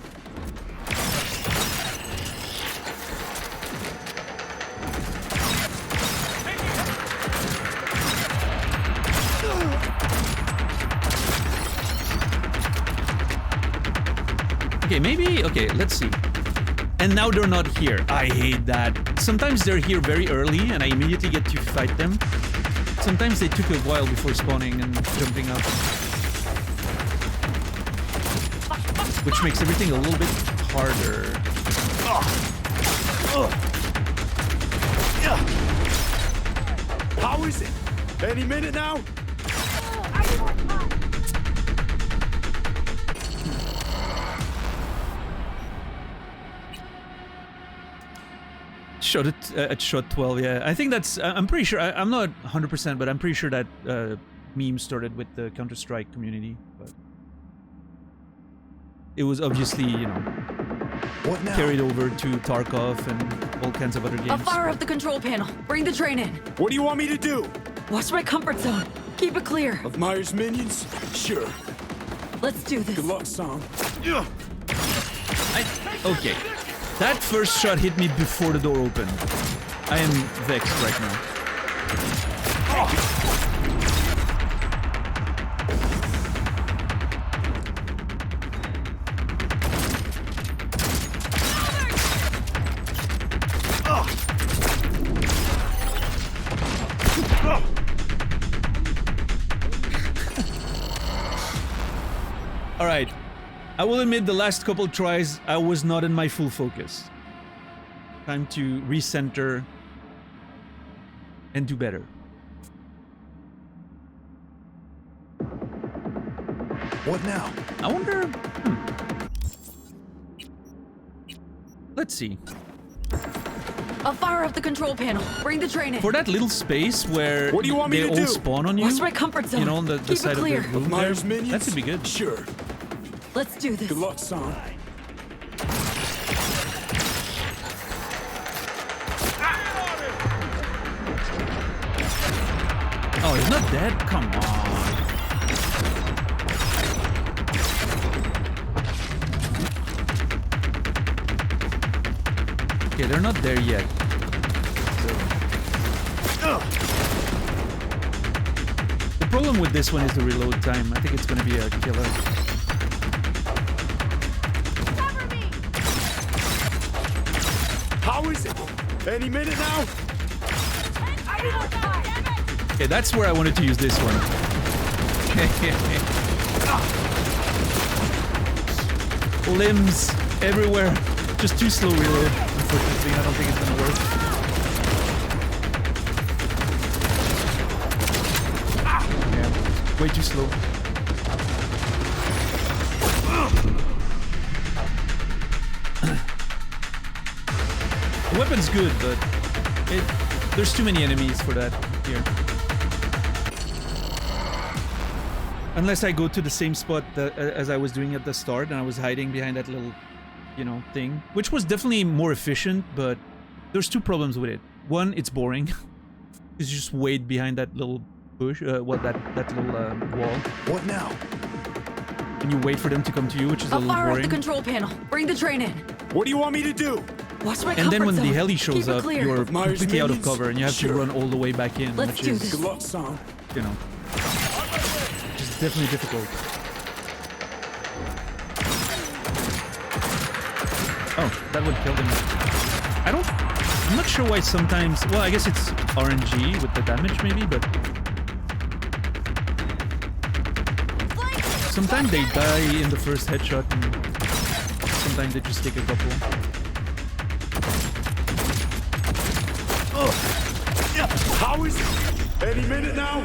Speaker 1: Okay, maybe. Okay, let's see. And now they're not here. I hate that. Sometimes they're here very early and I immediately get to fight them. Sometimes they took a while before spawning and jumping up. Which makes everything a little bit harder.
Speaker 7: How is it? Any minute now?
Speaker 1: Shot it at shot 12, yeah. I think that's... I'm pretty sure... I'm not 100%, but I'm pretty sure that meme started with the Counter-Strike community. But it was obviously, you know,
Speaker 7: What now?
Speaker 1: carried over to Tarkov and all kinds of other games.
Speaker 3: I'll fire up the control panel. Bring the train in.
Speaker 7: What do you want me to do?
Speaker 3: Watch my comfort zone. Keep it clear.
Speaker 7: Of Myers minions? Sure.
Speaker 3: Let's do this.
Speaker 7: Good luck, son.
Speaker 1: Okay. That first shot hit me before the door opened. I am vexed right now. Alright. I will admit the last couple tries I was not in my full focus. Time to recenter and do better.
Speaker 7: What now?
Speaker 1: I wonder... Let's see.
Speaker 3: I'll fire up the control panel. Bring the train in.
Speaker 1: For that little space where
Speaker 7: What do you want me
Speaker 1: they
Speaker 7: to
Speaker 1: all
Speaker 7: do?
Speaker 1: spawn on you,
Speaker 3: Watch my comfort zone.
Speaker 1: you know, on the
Speaker 3: Keep it
Speaker 1: side of
Speaker 3: clear.
Speaker 1: the room
Speaker 7: Myers
Speaker 1: there,
Speaker 7: minions?
Speaker 1: that could be good.
Speaker 7: Sure.
Speaker 3: Let's do this.
Speaker 7: Good luck, son.
Speaker 1: Oh, he's not dead? Come on. Okay, they're not there yet. The problem with this one is the reload time. I think it's gonna be a killer.
Speaker 6: Cover me!
Speaker 7: How is it? Any minute now?
Speaker 6: I will die! Damn it!
Speaker 1: Okay, that's where I wanted to use this one. Limbs everywhere. Just too slow reload. Unfortunately, I don't think it's gonna work. Way too slow. The weapon's good, but there's too many enemies for that here. Unless I go to the same spot as I was doing at the start, and I was hiding behind that little, you know, thing, which was definitely more efficient, but there's two problems with it. One, it's boring. You just wait behind that little bush, that little wall.
Speaker 7: What now?
Speaker 1: And you wait for them to come to you, which is a
Speaker 3: I'll
Speaker 1: little
Speaker 3: fire up
Speaker 1: boring.
Speaker 3: the control panel. Bring the train in.
Speaker 7: What do you want me to do?
Speaker 3: Watch my
Speaker 1: And then
Speaker 3: comfort
Speaker 1: when the
Speaker 3: zone.
Speaker 1: heli shows
Speaker 3: Keep it
Speaker 1: up,
Speaker 3: clear.
Speaker 1: you're
Speaker 7: Myers
Speaker 1: completely out of
Speaker 7: minions?
Speaker 1: cover, and you have to
Speaker 7: Sure.
Speaker 1: run all the way back in,
Speaker 3: Let's
Speaker 1: which
Speaker 3: do
Speaker 1: is,
Speaker 3: this.
Speaker 7: Good luck, son.
Speaker 1: you know, definitely difficult. Oh, that would kill them. I'm not sure why sometimes, well, I guess it's RNG with the damage maybe, but sometimes they die in the first headshot and sometimes they just take a couple.
Speaker 7: How is it? Any minute now?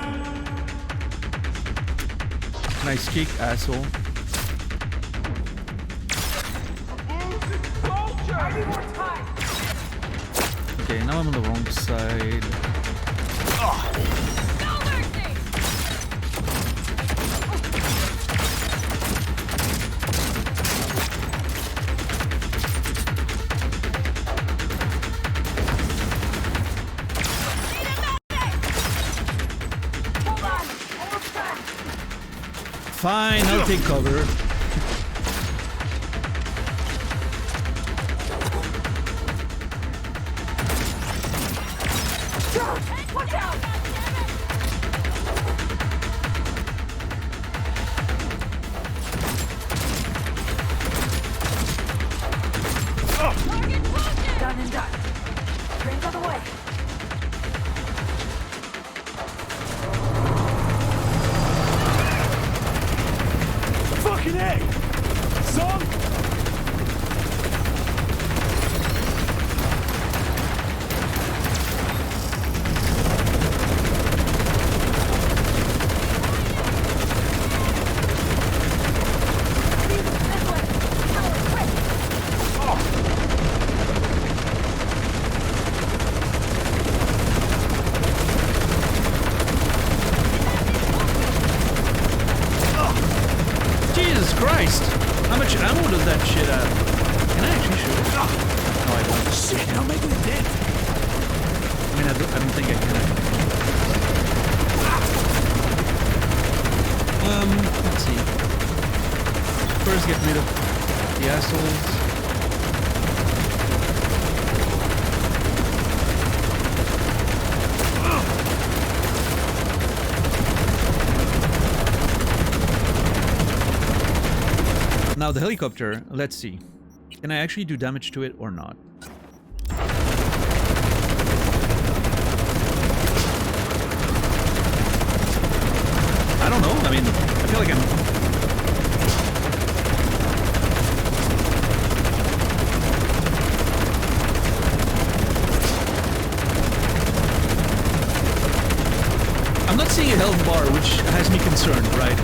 Speaker 1: Nice kick, asshole. Okay, now I'm on the wrong side. Fine, I'll take cover.
Speaker 6: Watch out!
Speaker 5: Done and done. Train's on the way.
Speaker 7: Fucking A! Son!
Speaker 1: Jesus Christ! How much ammo does that shit have? Can I actually shoot it? No, I don't.
Speaker 7: Shit, now make it dead.
Speaker 1: I mean, I don't think I can. Let's see. First, get rid of the assholes. Now the helicopter, let's see. Can I actually do damage to it or not? I don't know. I mean, I feel like I'm not seeing a health bar, which has me concerned, right?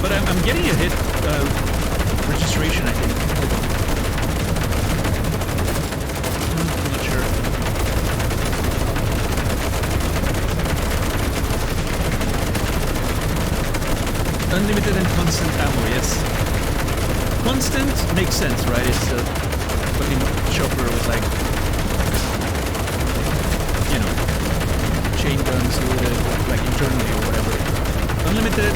Speaker 1: But I'm getting a hit registration, I think. I'm not sure. Unlimited and constant ammo, yes. Constant makes sense, right? It's a fucking chopper with like, you know, chain guns loaded like internally or whatever. Unlimited.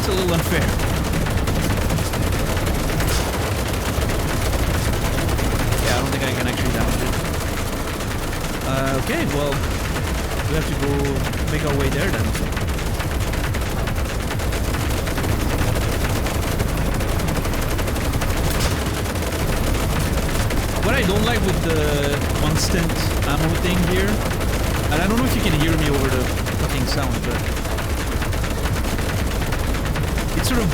Speaker 1: A little unfair. Yeah, I don't think I can actually damage it. Okay, well, we have to go make our way there then. What I don't like with the constant ammo thing here, and I don't know if you can hear me over the fucking sound, but it's sort of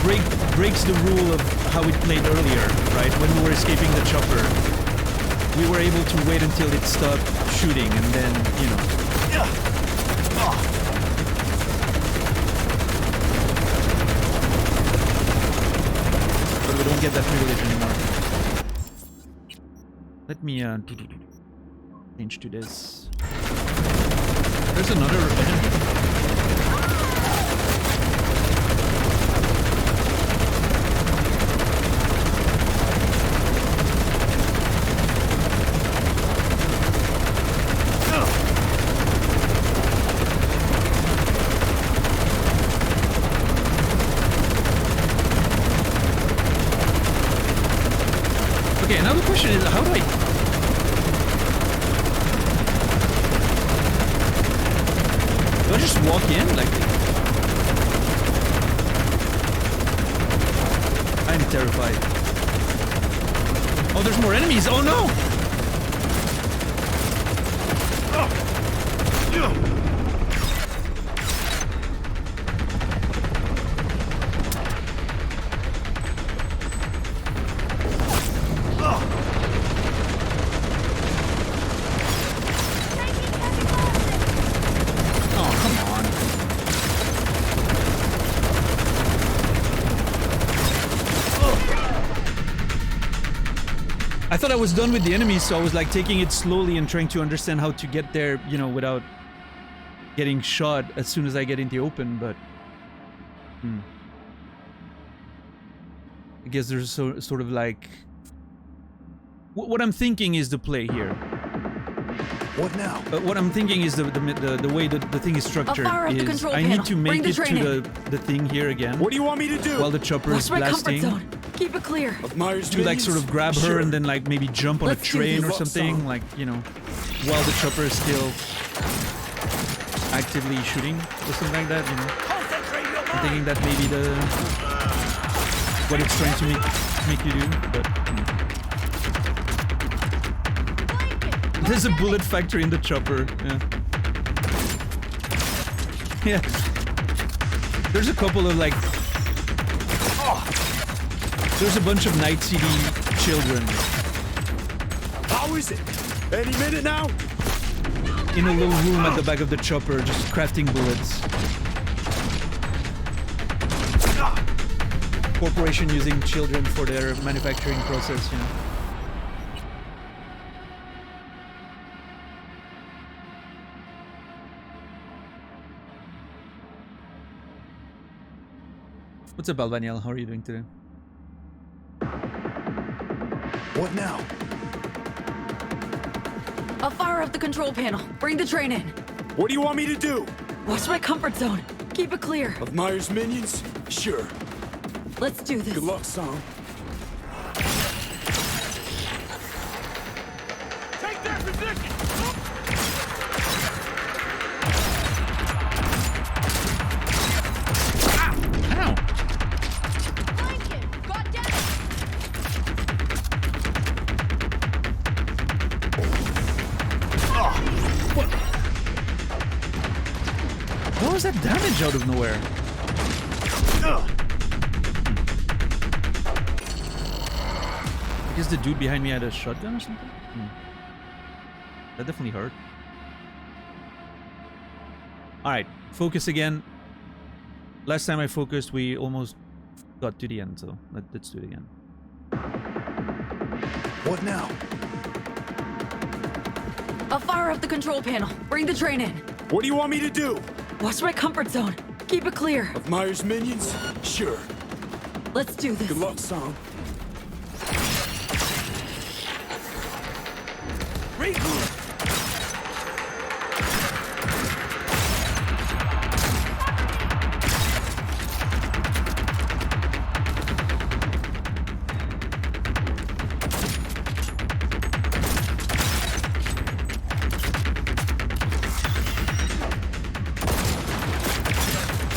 Speaker 1: breaks the rule of how it played earlier, right? When we were escaping the chopper, we were able to wait until it stopped shooting, and then, you know. But we don't get that privilege anymore. Let me change to this. There's another enemy. Okay, now the question is, how do I... Do I just walk in? Like... I'm terrified. Oh, there's more enemies! Oh no! I thought I was done with the enemies, so I was like taking it slowly and trying to understand how to get there, you know, without getting shot as soon as I get in the open, but... I guess there's sort of like... What I'm thinking is the play here.
Speaker 7: What now?
Speaker 1: What I'm thinking is the way that the thing is structured is I need to make it to the thing here again.
Speaker 7: What do you want me to do?
Speaker 1: While the chopper is blasting.
Speaker 3: Keep it clear.
Speaker 7: Of Myers
Speaker 1: To like sort of grab her and then like maybe jump on a train or something, like, you know, while the chopper is still actively shooting or something like that, you know. I'm thinking that maybe what it's trying to make you do, but there's a bullet factory in the chopper. Yeah. There's a couple of like... There's a bunch of Night City children.
Speaker 7: How is it? Any minute now?
Speaker 1: In a little room at the back of the chopper, just crafting bullets. Corporation using children for their manufacturing process, you know. What's up, Albaniel? How are you doing today?
Speaker 7: What now?
Speaker 3: I'll fire up the control panel. Bring the train in.
Speaker 7: What do you want me to do?
Speaker 3: Watch my comfort zone. Keep it clear.
Speaker 7: Of Myers' minions? Sure.
Speaker 3: Let's do this.
Speaker 7: Good luck, son. Take their position!
Speaker 1: Ow! What was that damage out of nowhere? I guess the dude behind me had a shotgun or something? That definitely hurt. Alright, focus again. Last time I focused, we almost got to the end, so let's do it again.
Speaker 7: What now?
Speaker 3: I'll fire up the control panel. Bring the train in.
Speaker 7: What do you want me to do?
Speaker 3: Watch my comfort zone. Keep it clear.
Speaker 7: Of Myers' minions? Sure.
Speaker 3: Let's do this.
Speaker 7: Good luck, son.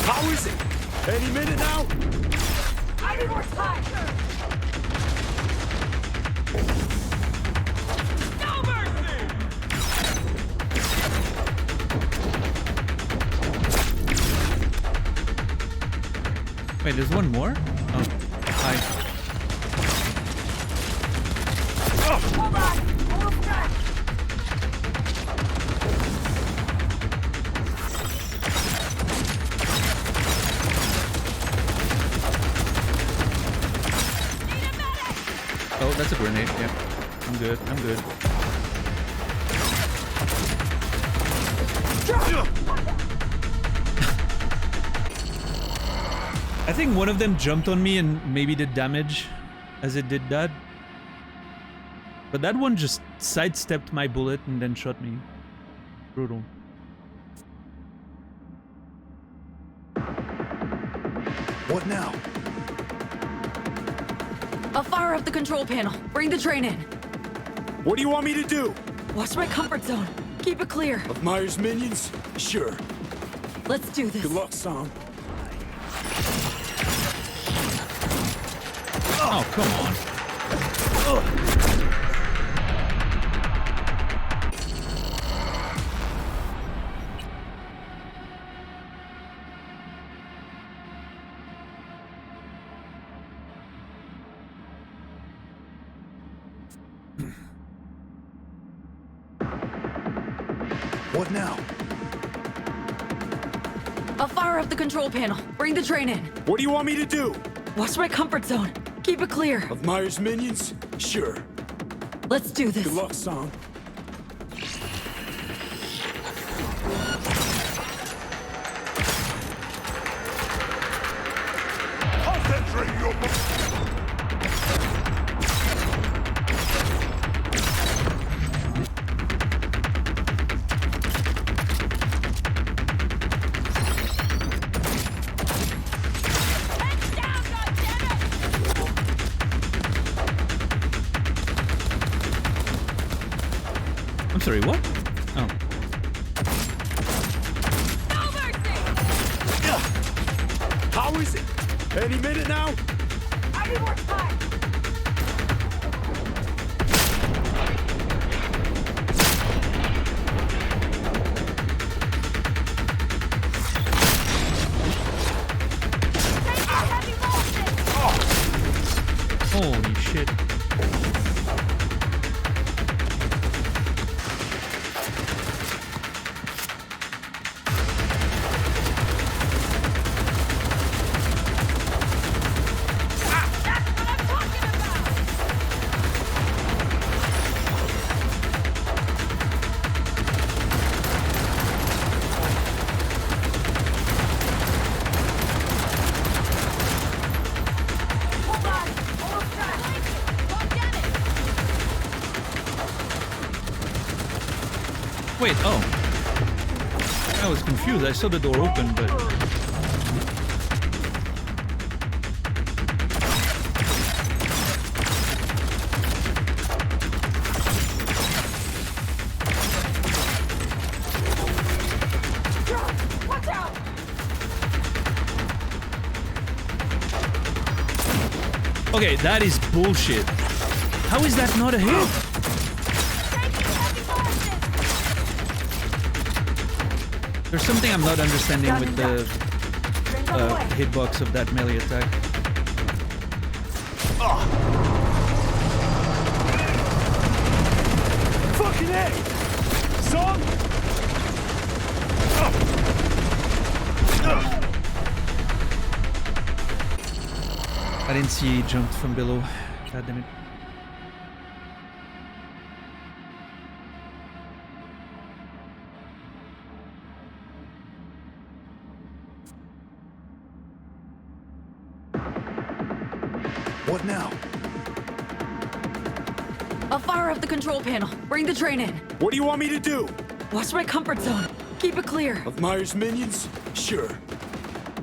Speaker 7: How is it? Any minute now?
Speaker 6: I need more time! No mercy!
Speaker 1: Wait, there's one more? Oh, hi.
Speaker 6: Hold on! Almost done!
Speaker 1: Oh, that's a grenade. Yeah. I'm good. I'm good. I think one of them jumped on me and maybe did damage as it did that. But that one just sidestepped my bullet and then shot me. Brutal.
Speaker 7: What now?
Speaker 3: I'll fire up the control panel. Bring the train in.
Speaker 7: What do you want me to do?
Speaker 3: Watch my comfort zone. Keep it clear.
Speaker 7: Of Myers' minions? Sure.
Speaker 3: Let's do this.
Speaker 7: Good luck, Sam.
Speaker 1: Oh, come on.
Speaker 7: What now?
Speaker 3: I'll fire up the control panel. Bring the train in.
Speaker 7: What do you want me to do?
Speaker 3: Watch my comfort zone. Keep it clear.
Speaker 7: Of Myers' minions? Sure.
Speaker 3: Let's do this.
Speaker 7: Good luck, Sam. Concentrate your...
Speaker 1: I'm sorry, what? Oh.
Speaker 7: How is it? Any minute now?
Speaker 6: I need more time! Take the heavy losses!
Speaker 1: Holy shit.
Speaker 6: That's what I'm talking about! Hold on! Almost done! Go get it!
Speaker 1: Wait, oh. I was confused. I saw the door open, but...
Speaker 6: Watch out!
Speaker 1: Okay, that is bullshit. How is that not a hit?
Speaker 6: Take the heavy losses!
Speaker 1: There's something I'm not understanding with the
Speaker 6: Train's on the way.
Speaker 1: hitbox of that melee attack.
Speaker 7: Fucking A! Son!
Speaker 1: I didn't see he jumped from below. God damn it.
Speaker 7: What now?
Speaker 3: I'll fire up the control panel. Bring the train in.
Speaker 7: What do you want me to do?
Speaker 3: Watch my comfort zone. Keep it clear.
Speaker 7: Of Myers' minions? Sure.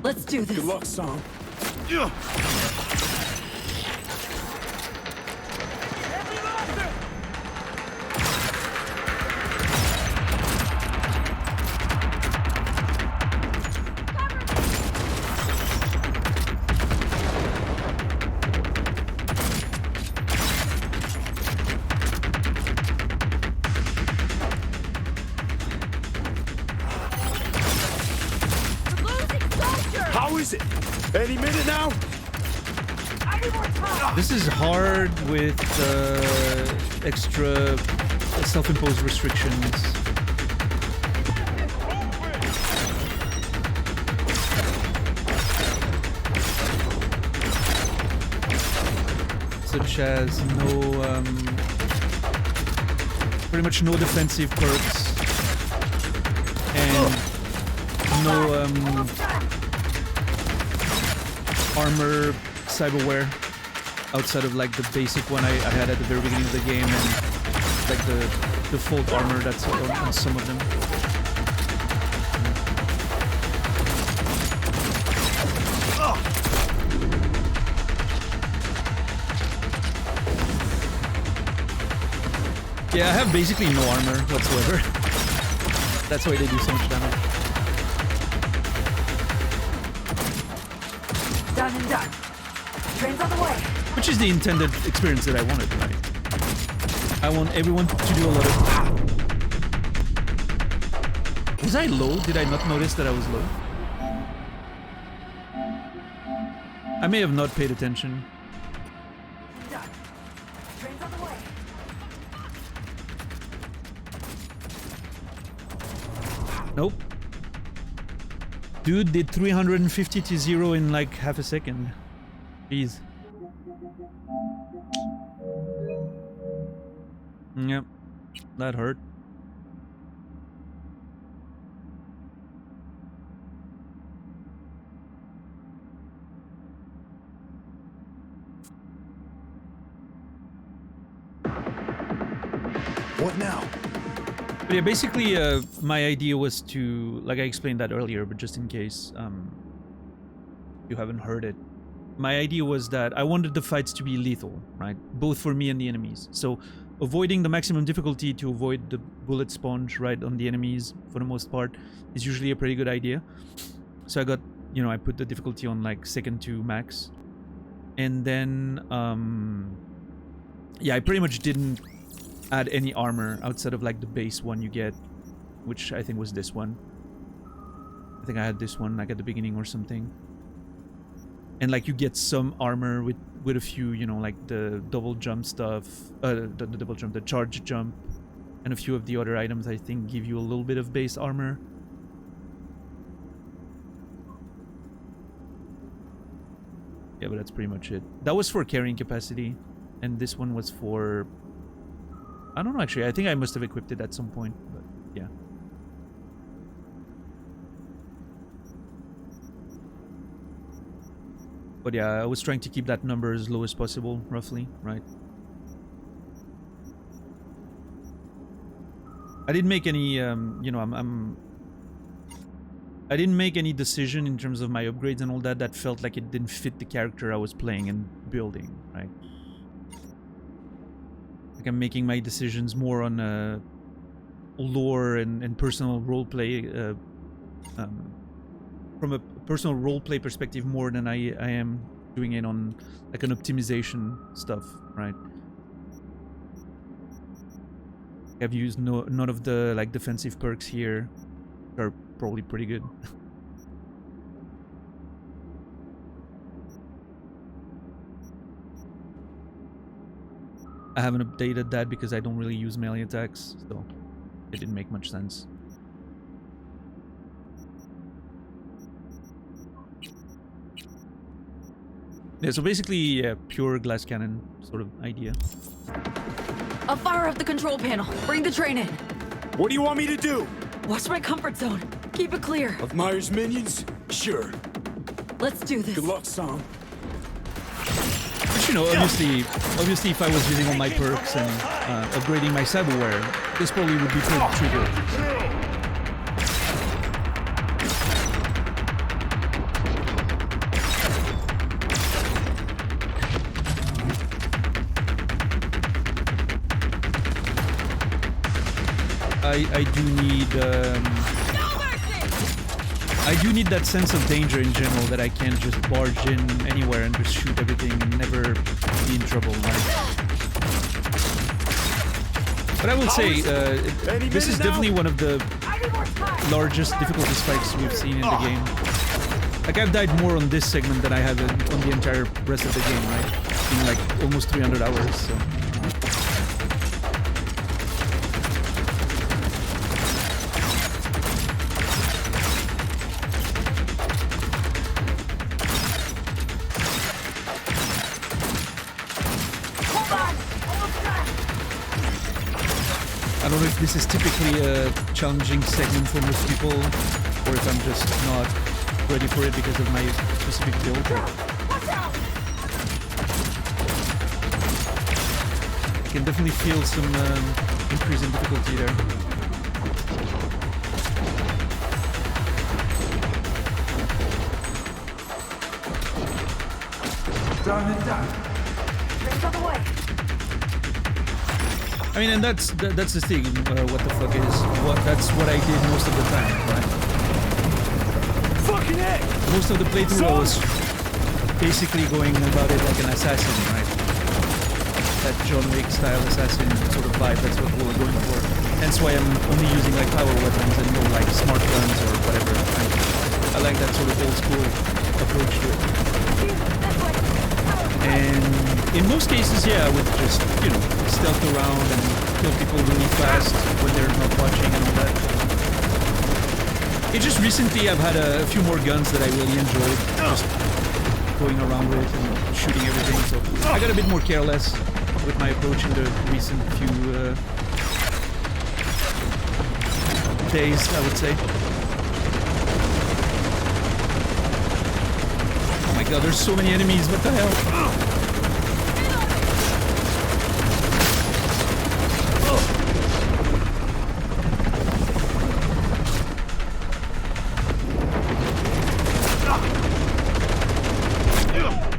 Speaker 3: Let's do this.
Speaker 7: Good luck, Sam.
Speaker 6: We're losing soldiers!
Speaker 7: How is it? Any minute now?
Speaker 5: I need more time!
Speaker 1: This is hard with extra self-imposed restrictions. Such as no, pretty much no defensive perks and no armor cyberware outside of like the basic one I had at the very beginning of the game and like the default armor that's on some of them. Yeah, I have basically no armor whatsoever. That's why they do so much damage.
Speaker 5: Done and done. Train's on the way.
Speaker 1: Which is the intended experience that I wanted, right? I want everyone to do a lot of... Was I low? Did I not notice that I was low? I may have not paid attention.
Speaker 5: Done. Train's on the way.
Speaker 1: Nope. Dude did 350 to 0 in like half a second. Jeez. Yep. That hurt.
Speaker 7: What now?
Speaker 1: But yeah, basically, my idea was to, like I explained that earlier, but just in case you haven't heard it. My idea was that I wanted the fights to be lethal, right? Both for me and the enemies. So avoiding the maximum difficulty to avoid the bullet sponge, right, on the enemies, for the most part, is usually a pretty good idea. So I got, you know, I put the difficulty on like second to max. And then, yeah, I pretty much didn't add any armor outside of like the base one you get, which I think was this one. I think I had this one like at the beginning or something. And like you get some armor with a few, you know, like the double jump stuff, the double jump, the charge jump, and a few of the other items I think give you a little bit of base armor. Yeah, but that's pretty much it. That was for carrying capacity, and this one was for... I don't know, actually. I think I must have equipped it at some point, but yeah. But yeah, I was trying to keep that number as low as possible, roughly, right? I didn't make any, you know, I didn't make any decision in terms of my upgrades and all that that felt like it didn't fit the character I was playing and building, right? Like I'm making my decisions more on lore and personal roleplay, from a personal roleplay perspective more than I am doing it on like an optimization stuff, right? I've used none of the like defensive perks here. Are probably pretty good. I haven't updated that because I don't really use melee attacks, so it didn't make much sense. Yeah, so basically, yeah, pure glass cannon sort of idea.
Speaker 3: I'll fire up the control panel. Bring the train in.
Speaker 7: What do you want me to do?
Speaker 3: Watch my comfort zone. Keep it clear.
Speaker 7: Of Myers' minions? Sure.
Speaker 3: Let's do this.
Speaker 7: Good luck, son.
Speaker 1: But you know, obviously if I was using all my perks and upgrading my cyberware, this probably would be pretty trigger. I do need that sense of danger in general, that I can't just barge in anywhere and just shoot everything and never be in trouble, right? But I will say, this is definitely one of the largest difficulty spikes we've seen in the game. Like, I've died more on this segment than I have on the entire rest of the game, right? In like almost 300 hours, so. I don't know if this is typically a challenging segment for most people, or if I'm just not ready for it because of my specific build. I can definitely feel some increase in difficulty there.
Speaker 5: Done and done. Drinks on the way.
Speaker 1: I mean, and that's the thing. What the fuck is? That's what I did most of the time, right?
Speaker 7: Fucking heck!
Speaker 1: Most of the playthrough I was basically going about it like an assassin, right? That John Wick style assassin sort of vibe. That's what we were going for. Hence why I'm only using like power weapons and no like smart guns or whatever. I like that sort of old school approach to it. And in most cases, yeah, I would just, you know, stealth around and kill people really fast when they're not watching and all that. It's just recently I've had a few more guns that I really enjoyed just going around with and shooting everything, so I got a bit more careless with my approach in the recent few days, I would say. Oh my god, there's so many enemies, what the hell?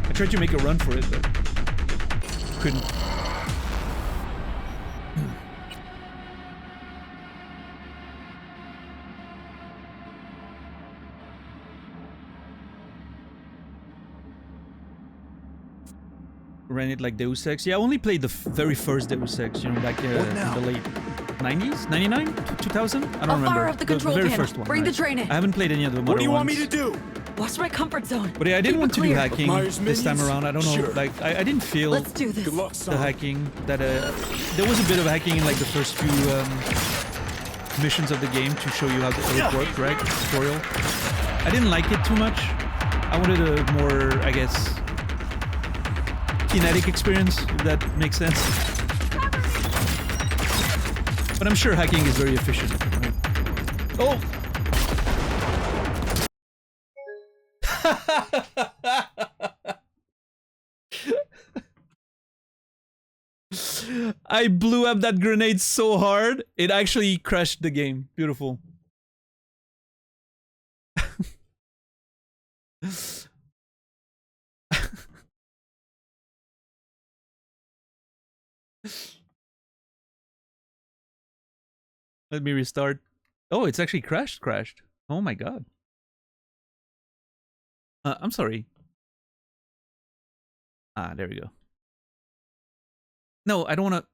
Speaker 1: I tried to make a run for it, but couldn't. Ran it like Deus Ex. Yeah, I only played the very first Deus Ex, you know, back in the late 90s? 99? 2000? I don't remember.
Speaker 3: Fire up the control
Speaker 1: very
Speaker 3: panel.
Speaker 1: first one.
Speaker 3: Bring
Speaker 1: right?
Speaker 3: the train in.
Speaker 1: I haven't played any of the modern
Speaker 7: What do you want me
Speaker 1: ones.
Speaker 7: to do?
Speaker 3: What's my comfort zone?
Speaker 1: But yeah, I didn't
Speaker 3: Keep
Speaker 1: want
Speaker 3: it
Speaker 1: to do
Speaker 3: clear.
Speaker 1: hacking
Speaker 7: Myers
Speaker 1: this time
Speaker 7: minions?
Speaker 1: around. I don't know,
Speaker 7: Sure.
Speaker 1: like, I didn't feel
Speaker 3: Let's do this.
Speaker 7: Good luck,
Speaker 1: the
Speaker 7: son.
Speaker 1: hacking that, there was a bit of hacking in like the first few missions of the game to show you how it worked, right? Tutorial. I didn't like it too much. I wanted a more, I guess, kinetic experience, if that makes sense. But I'm sure hacking is very efficient. Right? Oh! I blew up that grenade so hard, it actually crashed the game. Beautiful. Let me restart. Oh, it's actually crashed. Oh my god. I'm sorry. Ah, there we go. No, I don't want to.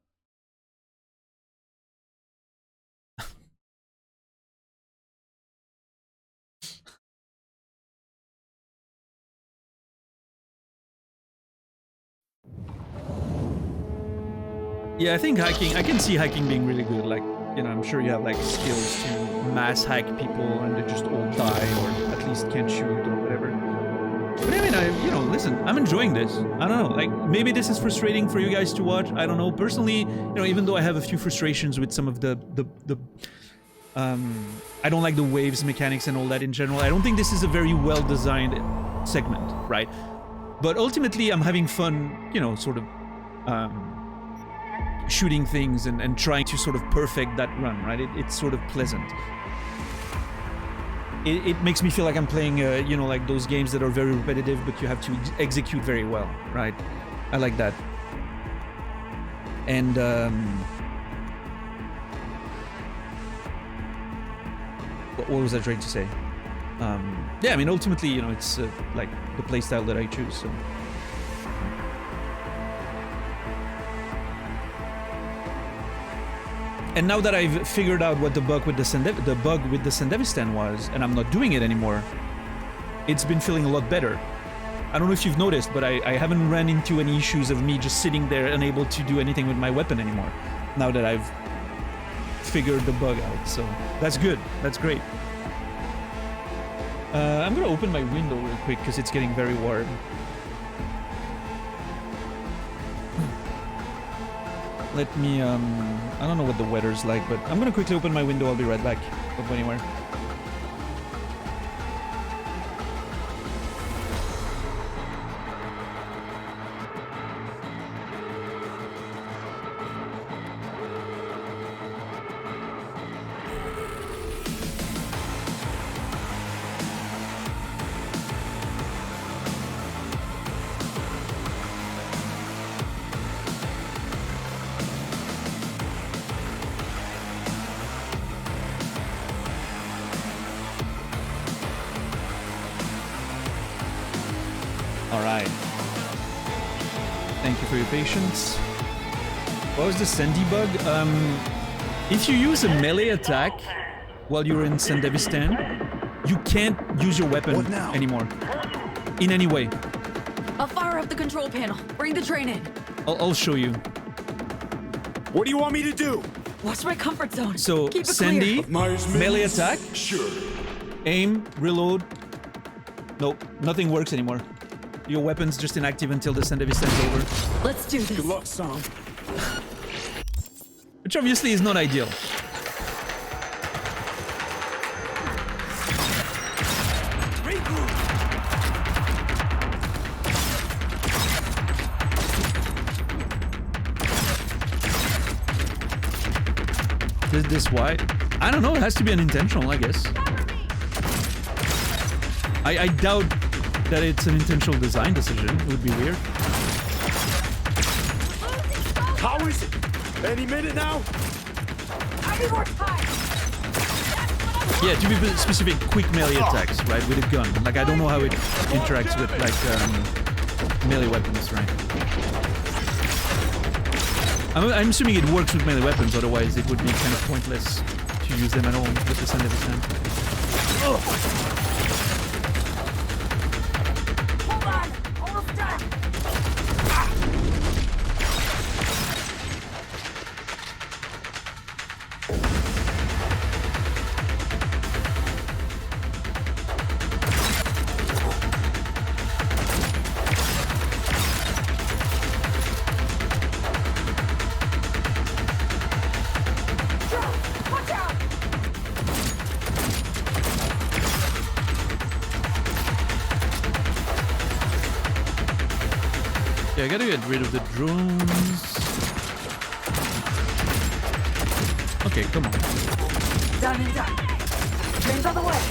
Speaker 1: Yeah, I think hacking, I can see hacking being really good. Like, you know, I'm sure you have like skills to mass hack people and they just all die or at least can't shoot or whatever. But I mean, you know, listen, I'm enjoying this. I don't know, like maybe this is frustrating for you guys to watch. I don't know. Personally, you know, even though I have a few frustrations with some of the I don't like the waves mechanics and all that in general. I don't think this is a very well designed segment, right? But ultimately, I'm having fun, you know, sort of shooting things and trying to sort of perfect that run, right? It's sort of pleasant. It makes me feel like I'm playing, you know, like those games that are very repetitive, but you have to execute very well, right? I like that. And what was I trying to say? Yeah, I mean, ultimately, you know, it's like the playstyle that I choose. So. And now that I've figured out what the bug with the Sendevistan was, and I'm not doing it anymore, it's been feeling a lot better. I don't know if you've noticed, but I haven't ran into any issues of me just sitting there unable to do anything with my weapon anymore, now that I've figured the bug out. So that's good. That's great. I'm gonna open my window real quick because it's getting very warm. Let me, I don't know what the weather's like, but I'm gonna quickly open my window. I'll be right back. Don't go anywhere. Alright. Thank you for your patience. What was the Sandy bug? If you use a melee attack while you're in Sandevistan, you can't use your weapon anymore. In any way.
Speaker 3: I'll fire up the control panel. Bring the train in.
Speaker 1: I'll show you.
Speaker 7: What do you want me to do?
Speaker 3: Watch my comfort zone.
Speaker 1: So,
Speaker 3: Keep it
Speaker 1: Sandy,
Speaker 3: clear.
Speaker 1: melee attack,
Speaker 7: Sure.
Speaker 1: aim, reload. Nope, nothing works anymore. Your weapon's just inactive until the Sandevistan's over.
Speaker 3: Let's do this.
Speaker 7: Good luck, son.
Speaker 1: Which obviously is not ideal. Is this why? I don't know, it has to be unintentional, I guess. I doubt that it's an intentional design decision. It would be weird.
Speaker 7: How is it? Any minute now?
Speaker 6: I need more time.
Speaker 1: Yeah, to be specific, quick melee attacks, right, with a gun. Like, I don't know how it interacts with, like, melee weapons, right? I'm assuming it works with melee weapons, otherwise it would be kind of pointless to use them at all with the Sand of his hand.
Speaker 6: Hold on. Almost done. Watch out!
Speaker 1: Yeah, I gotta get rid of the drones. Okay, come on.
Speaker 5: Done and done. Train's on the way.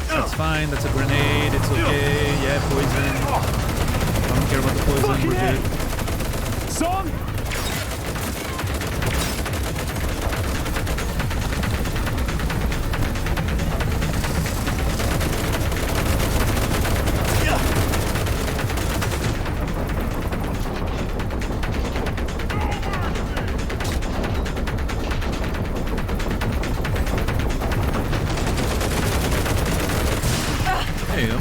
Speaker 1: That's fine, that's a grenade, it's okay. Yeah, poison. I don't care about the poison, we're good.
Speaker 7: Son?
Speaker 1: There you go.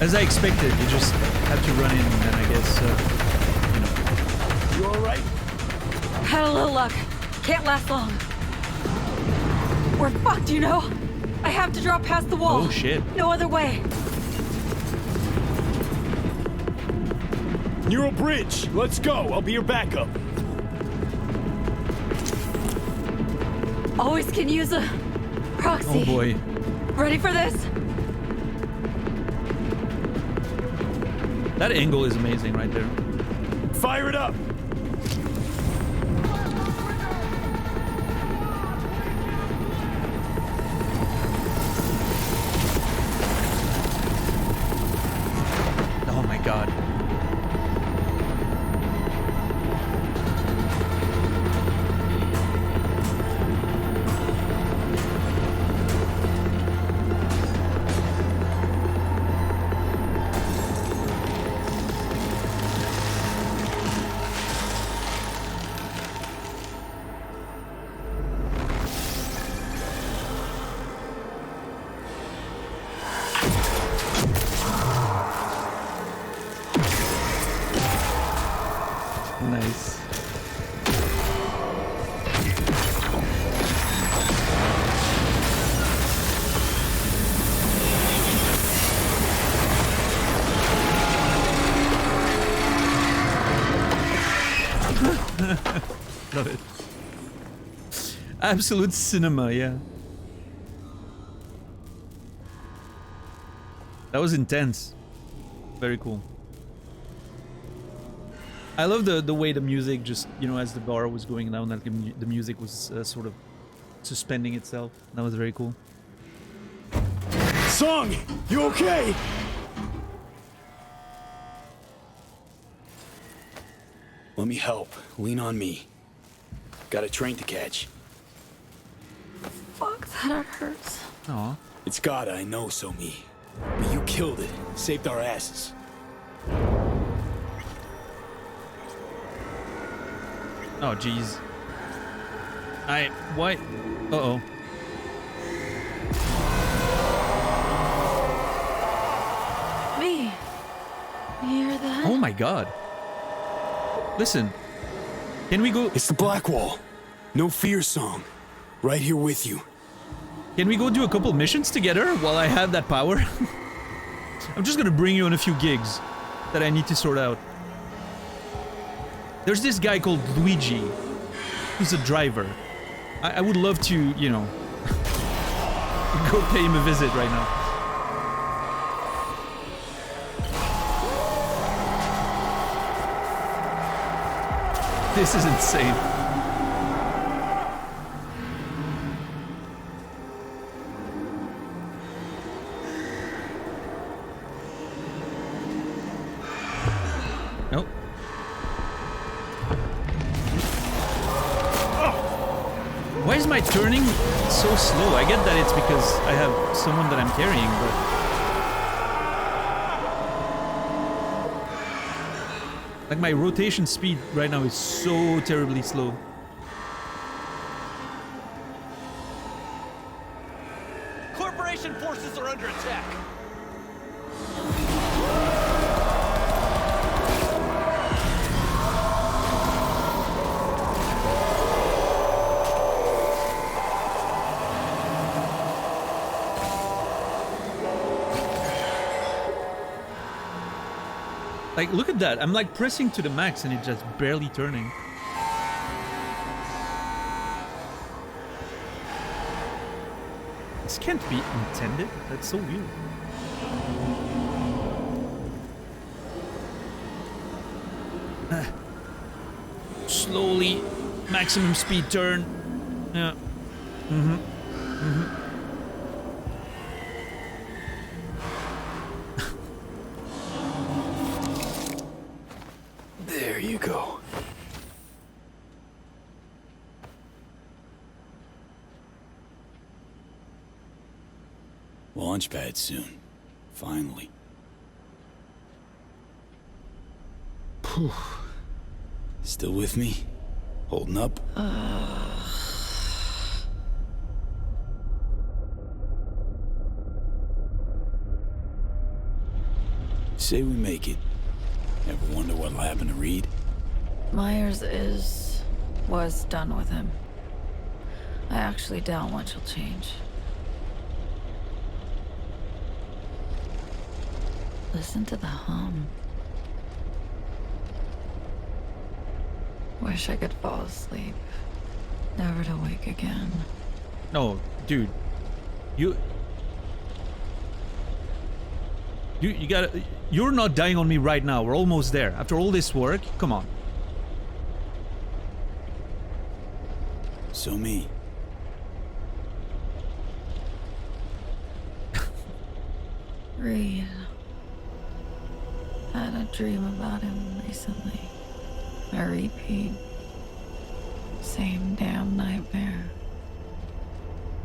Speaker 1: As I expected, you just have to run in and then I guess,
Speaker 7: You alright?
Speaker 3: Had a little luck. Can't last long. We're fucked, you know? I have to drop past the wall.
Speaker 1: Oh, shit.
Speaker 3: No other way.
Speaker 7: Neural bridge. Let's go. I'll be your backup.
Speaker 3: Always can use a proxy.
Speaker 1: oh boy.
Speaker 3: Ready for this?
Speaker 1: That angle is amazing right there.
Speaker 7: Fire it up.
Speaker 1: Oh my god. Nice. Love it. Absolute cinema, yeah. That was intense. Very cool. I love the way the music just, you know, as the bar was going down, like the music was sort of suspending itself. That was very cool.
Speaker 7: Song, you okay?
Speaker 4: Let me help. Lean on me. Got a train to catch.
Speaker 3: Fuck, that hurts.
Speaker 1: Aw.
Speaker 4: It's gotta, I know, so me. But you killed it. Saved our asses.
Speaker 1: Oh, jeez. What? Uh-oh.
Speaker 3: Me. You hear that?
Speaker 1: Oh my god. Listen. Can we go...
Speaker 4: It's the Black Wall. No fear song. Right here with you.
Speaker 1: Can we go do a couple missions together while I have that power? I'm just gonna bring you on a few gigs that I need to sort out. There's this guy called Luigi, who's a driver. I would love to, you know, go pay him a visit right now. This is insane. Nope. Why is my turning so slow? I get that it's because I have someone that I'm carrying, but... like, my rotation speed right now is so terribly slow.
Speaker 8: Corporation forces are under attack.
Speaker 1: Like, look at that. I'm like pressing to the max and it's just barely turning. This can't be intended. That's so weird. Slowly, maximum speed turn. Yeah.
Speaker 4: There you go. Launch pad soon. Finally. Phew. Still with me? Holding up? Say we make it. Ever wonder what'll happen to Reed?
Speaker 3: Myers was done with him. I actually doubt much will change. Listen to the hum. Wish I could fall asleep, never to wake again.
Speaker 1: No, dude. You gotta... You're not dying on me right now. We're almost there. After all this work, come on.
Speaker 4: So me.
Speaker 3: Reed. Had a dream about him recently. A repeat. Same damn nightmare.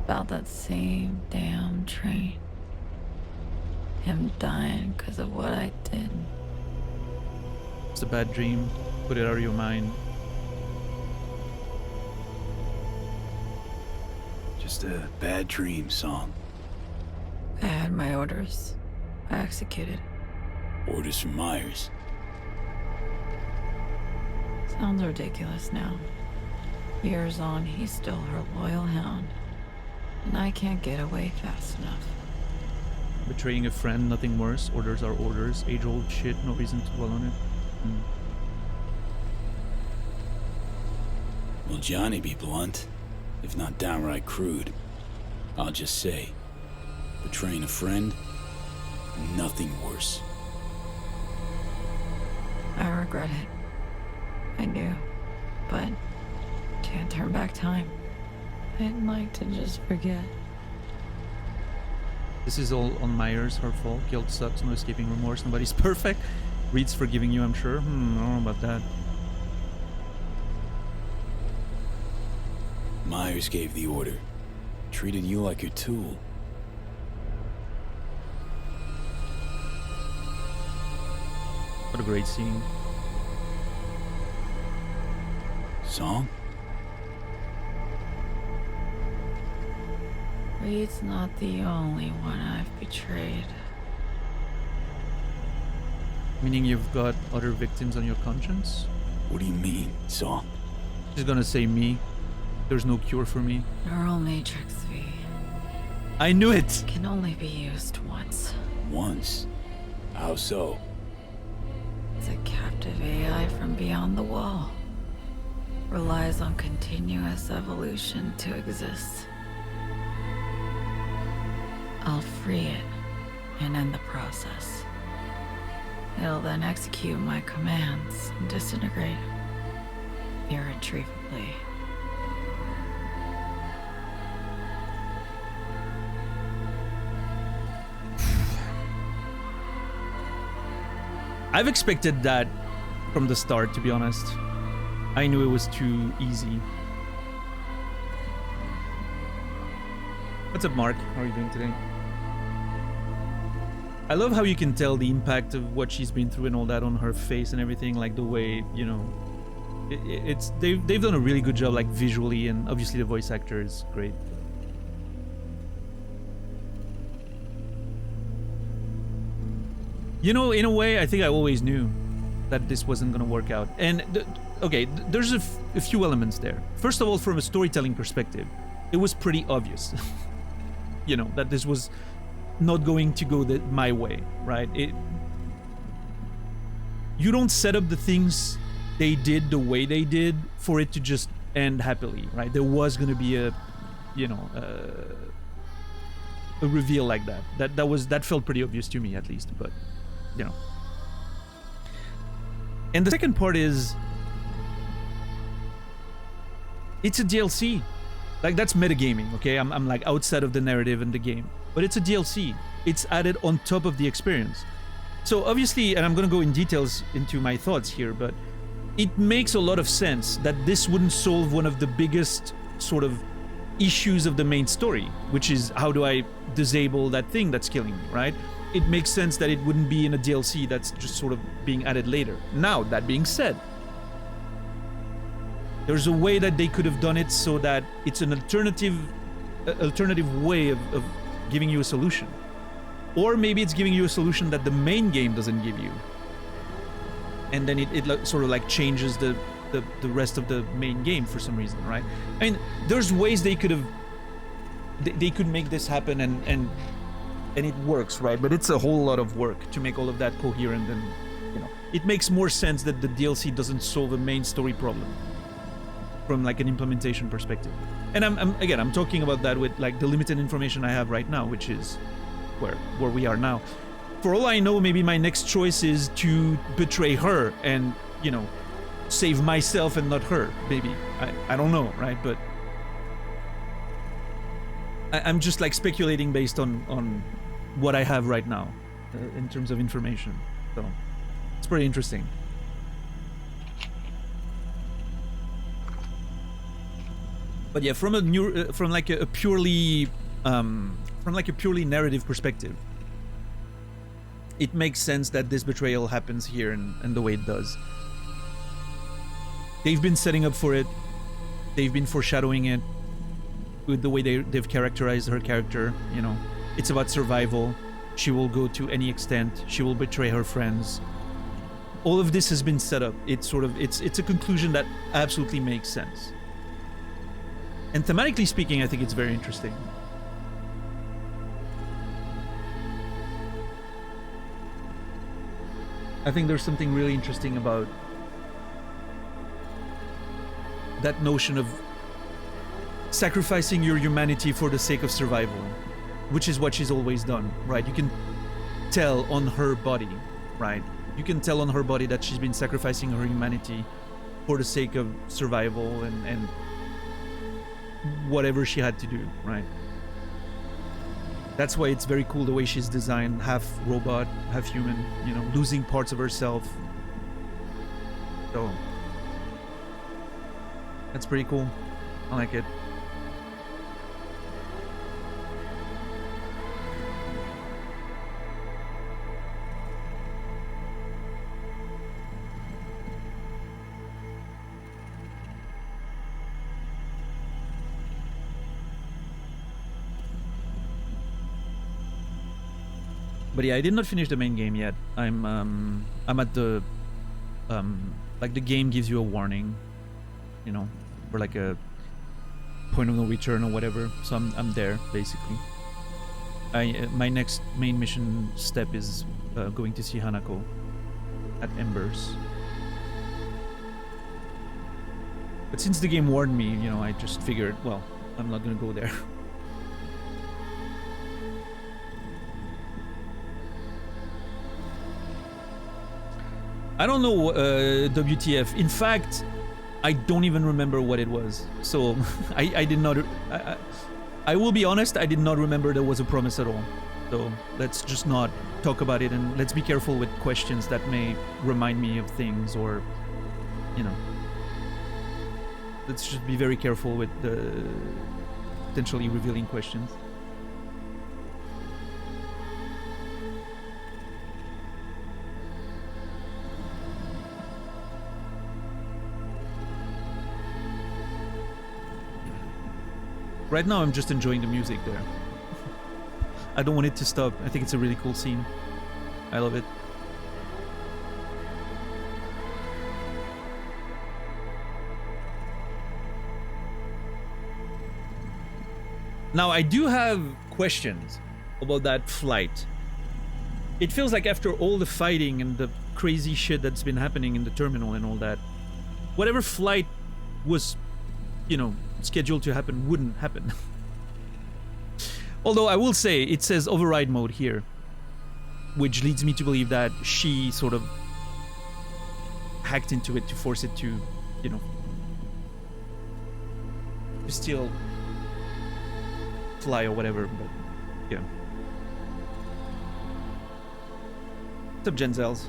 Speaker 3: About that same damn train. Him dying because of what I did.
Speaker 1: It's a bad dream. Put it out of your mind.
Speaker 4: Just a bad dream song.
Speaker 3: I had my orders. I executed.
Speaker 4: Orders from Myers.
Speaker 3: Sounds ridiculous now. Years on, he's still her loyal hound. And I can't get away fast enough.
Speaker 1: Betraying a friend, nothing worse. Orders are orders. Age-old shit, no reason to dwell on it.
Speaker 4: Will Johnny be blunt, if not downright crude? I'll just say, betraying a friend, nothing worse.
Speaker 3: I regret it. I do. But can't turn back time. I'd like to just forget.
Speaker 1: This is all on Myers, her fault. Guilt sucks, no escaping remorse, nobody's perfect. Reed's forgiving you, I'm sure. I don't know about that.
Speaker 4: Myers gave the order. Treated you like your tool.
Speaker 1: What a great scene.
Speaker 4: Song?
Speaker 3: Reed's not the only one I've betrayed.
Speaker 1: Meaning you've got other victims on your conscience?
Speaker 4: What do you mean, Song?
Speaker 1: She's gonna say me. There's no cure for me.
Speaker 3: Neural Matrix V
Speaker 1: I knew it!
Speaker 3: can only be used once.
Speaker 4: Once? How so?
Speaker 3: It's a captive AI from beyond the wall. Relies on continuous evolution to exist. I'll free it and end the process. It'll then execute my commands and disintegrate irretrievably.
Speaker 1: I've expected that from the start, to be honest. I knew it was too easy. What's up, Mark? How are you doing today? I love how you can tell the impact of what she's been through and all that on her face and everything, like the way, you know, they've done a really good job, like visually, and obviously the voice actor is great. You know, in a way, I think I always knew that this wasn't gonna work out. And okay, there's a few elements there. First of all, from a storytelling perspective, it was pretty obvious, you know, that this was not going to go my way, right? You don't set up the things they did the way they did for it to just end happily, right? There was gonna be a, you know, a reveal like that. That felt pretty obvious to me, at least. But you know. And the second part is, it's a DLC. Like, that's metagaming, okay? I'm like outside of the narrative and the game. But it's a DLC. It's added on top of the experience. So obviously, and I'm gonna go in details into my thoughts here, but it makes a lot of sense that this wouldn't solve one of the biggest sort of issues of the main story, which is, how do I disable that thing that's killing me, right? It makes sense that it wouldn't be in a DLC that's just sort of being added later. Now, that being said, there's a way that they could have done it so that it's an alternative way of giving you a solution. Or maybe it's giving you a solution that the main game doesn't give you. And then it sort of like changes the rest of the main game for some reason, right? I mean, there's ways they could have... They could make this happen and it works, right? But it's a whole lot of work to make all of that coherent, and, you know, it makes more sense that the DLC doesn't solve a main story problem from like an implementation perspective. And I'm talking about that with like the limited information I have right now, which is where we are now. For all I know, maybe my next choice is to betray her and, you know, save myself and not her, maybe. I don't know, right? But I'm just like speculating based on what I have right now in terms of information. So it's pretty interesting. But yeah, from a purely narrative perspective, it makes sense that this betrayal happens here and the way it does. They've been setting up for it. They've been foreshadowing it with the way they've characterized her character. You know, it's about survival. She will go to any extent. She will betray her friends. all of this has been set up. It's sort of it's a conclusion that absolutely makes sense. And thematically speaking, I think it's very interesting. I think there's something really interesting about that notion of sacrificing your humanity for the sake of survival, which is what she's always done, right? You can tell on her body, right? You can tell on her body that she's been sacrificing her humanity for the sake of survival and whatever she had to do, right? That's why it's very cool the way she's designed, half robot, half human, you know, losing parts of herself. So that's pretty cool. I like it. But yeah, I did not finish the main game yet. I'm at the like the game gives you a warning, you know, or like a point of no return or whatever. So I'm there basically. My next main mission step is going to see Hanako at Embers. But since the game warned me, you know, I just figured, well, I'm not gonna go there. I don't know WTF. In fact, I don't even remember what it was. So I did not. I will be honest. I did not remember there was a promise at all. So let's just not talk about it, and let's be careful with questions that may remind me of things, or you know. Let's just be very careful with the potentially revealing questions. Right now I'm just enjoying the music there. I don't want it to stop. I think it's a really cool scene. I love it. Now I do have questions about that flight. It feels like after all the fighting and the crazy shit that's been happening in the terminal and all that, whatever flight was, you know, scheduled to happen wouldn't happen. Although I will say it says override mode here, which leads me to believe that she sort of hacked into it to force it to, you know, to still fly or whatever. But yeah. What's up, Genzels?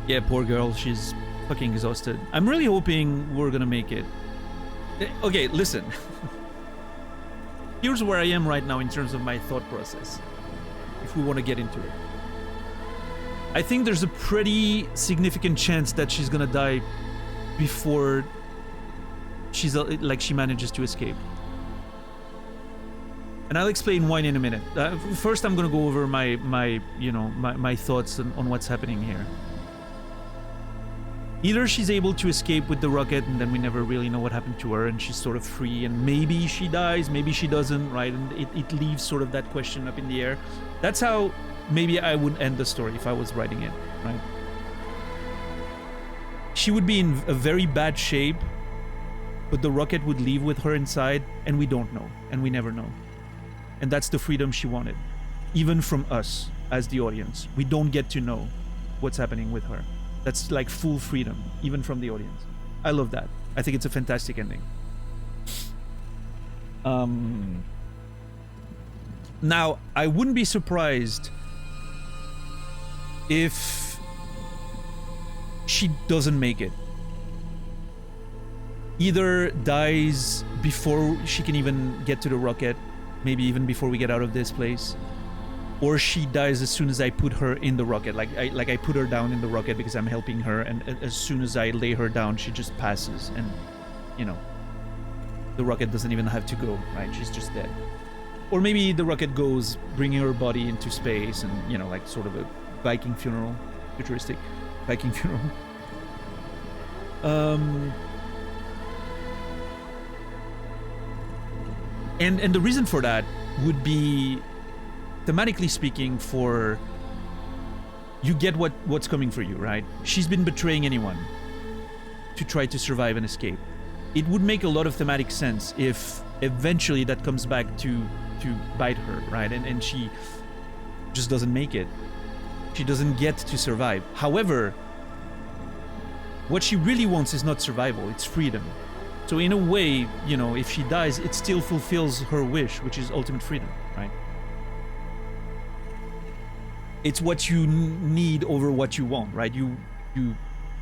Speaker 1: Yeah, poor girl, she's fucking exhausted. I'm really hoping we're gonna make it. Okay, listen. Here's where I am right now in terms of my thought process, if we want to get into it. I think there's a pretty significant chance that she's gonna die before she's like she manages to escape. And I'll explain why in a minute. First, I'm gonna go over my thoughts on what's happening here. Either she's able to escape with the rocket and then we never really know what happened to her and she's sort of free, and maybe she dies, maybe she doesn't, right? And it leaves sort of that question up in the air. That's how maybe I would end the story if I was writing it, right? She would be in a very bad shape, but the rocket would leave with her inside, and we don't know, and we never know. And that's the freedom she wanted. Even from us, as the audience. We don't get to know what's happening with her. That's like full freedom, even from the audience. I love that. I think it's a fantastic ending. Now, I wouldn't be surprised if she doesn't make it. Either dies before she can even get to the rocket, maybe even before we get out of this place, or she dies as soon as I put her in the rocket. Like I put her down in the rocket because I'm helping her, and as soon as I lay her down, she just passes, and you know, the rocket doesn't even have to go, right? She's just dead. Or maybe the rocket goes, bringing her body into space, and you know, like sort of a Viking funeral, futuristic Viking funeral. And the reason for that would be, thematically speaking, for you get what's coming for you, right? She's been betraying anyone to try to survive and escape. It would make a lot of thematic sense if eventually that comes back to bite her, right? And she just doesn't make it. She doesn't get to survive. However, what she really wants is not survival, it's freedom. So in a way, you know, if she dies, it still fulfills her wish, which is ultimate freedom, right? It's what you need over what you want, right? You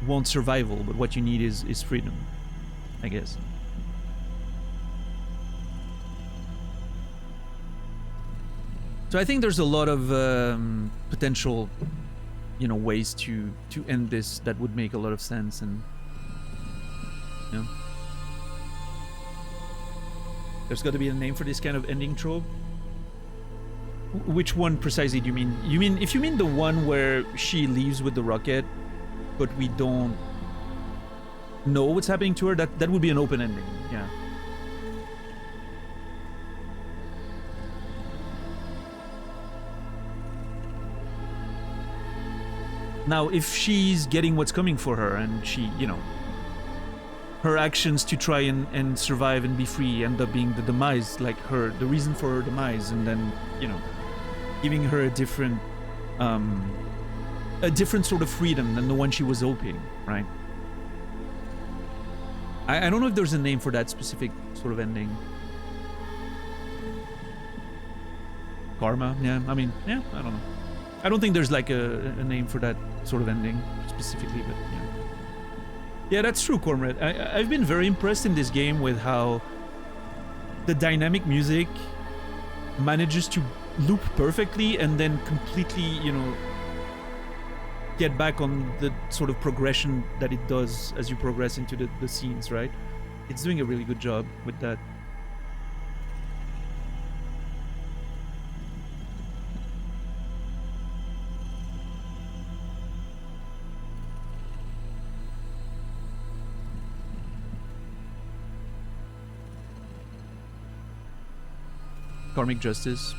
Speaker 1: want survival, but what you need is freedom, I guess. So I think there's a lot of potential, you know, ways to end this that would make a lot of sense, and you know, there's got to be a name for this kind of ending trope. Which one precisely do you mean? You mean, if you mean the one where she leaves with the rocket, but we don't know what's happening to her, that would be an open ending, yeah. Now, if she's getting what's coming for her, and she, you know, her actions to try and survive and be free end up being the demise, like the reason for her demise, and then, you know, giving her a different sort of freedom than the one she was hoping, right? I don't know if there's a name for that specific sort of ending. Karma, yeah, I mean, yeah, I don't know. I don't think there's like a name for that sort of ending specifically, but yeah. Yeah, that's true, Cormorant. I've been very impressed in this game with how the dynamic music manages to loop perfectly and then completely, you know, get back on the sort of progression that it does as you progress into the scenes, right? It's doing a really good job with that. Karmic justice.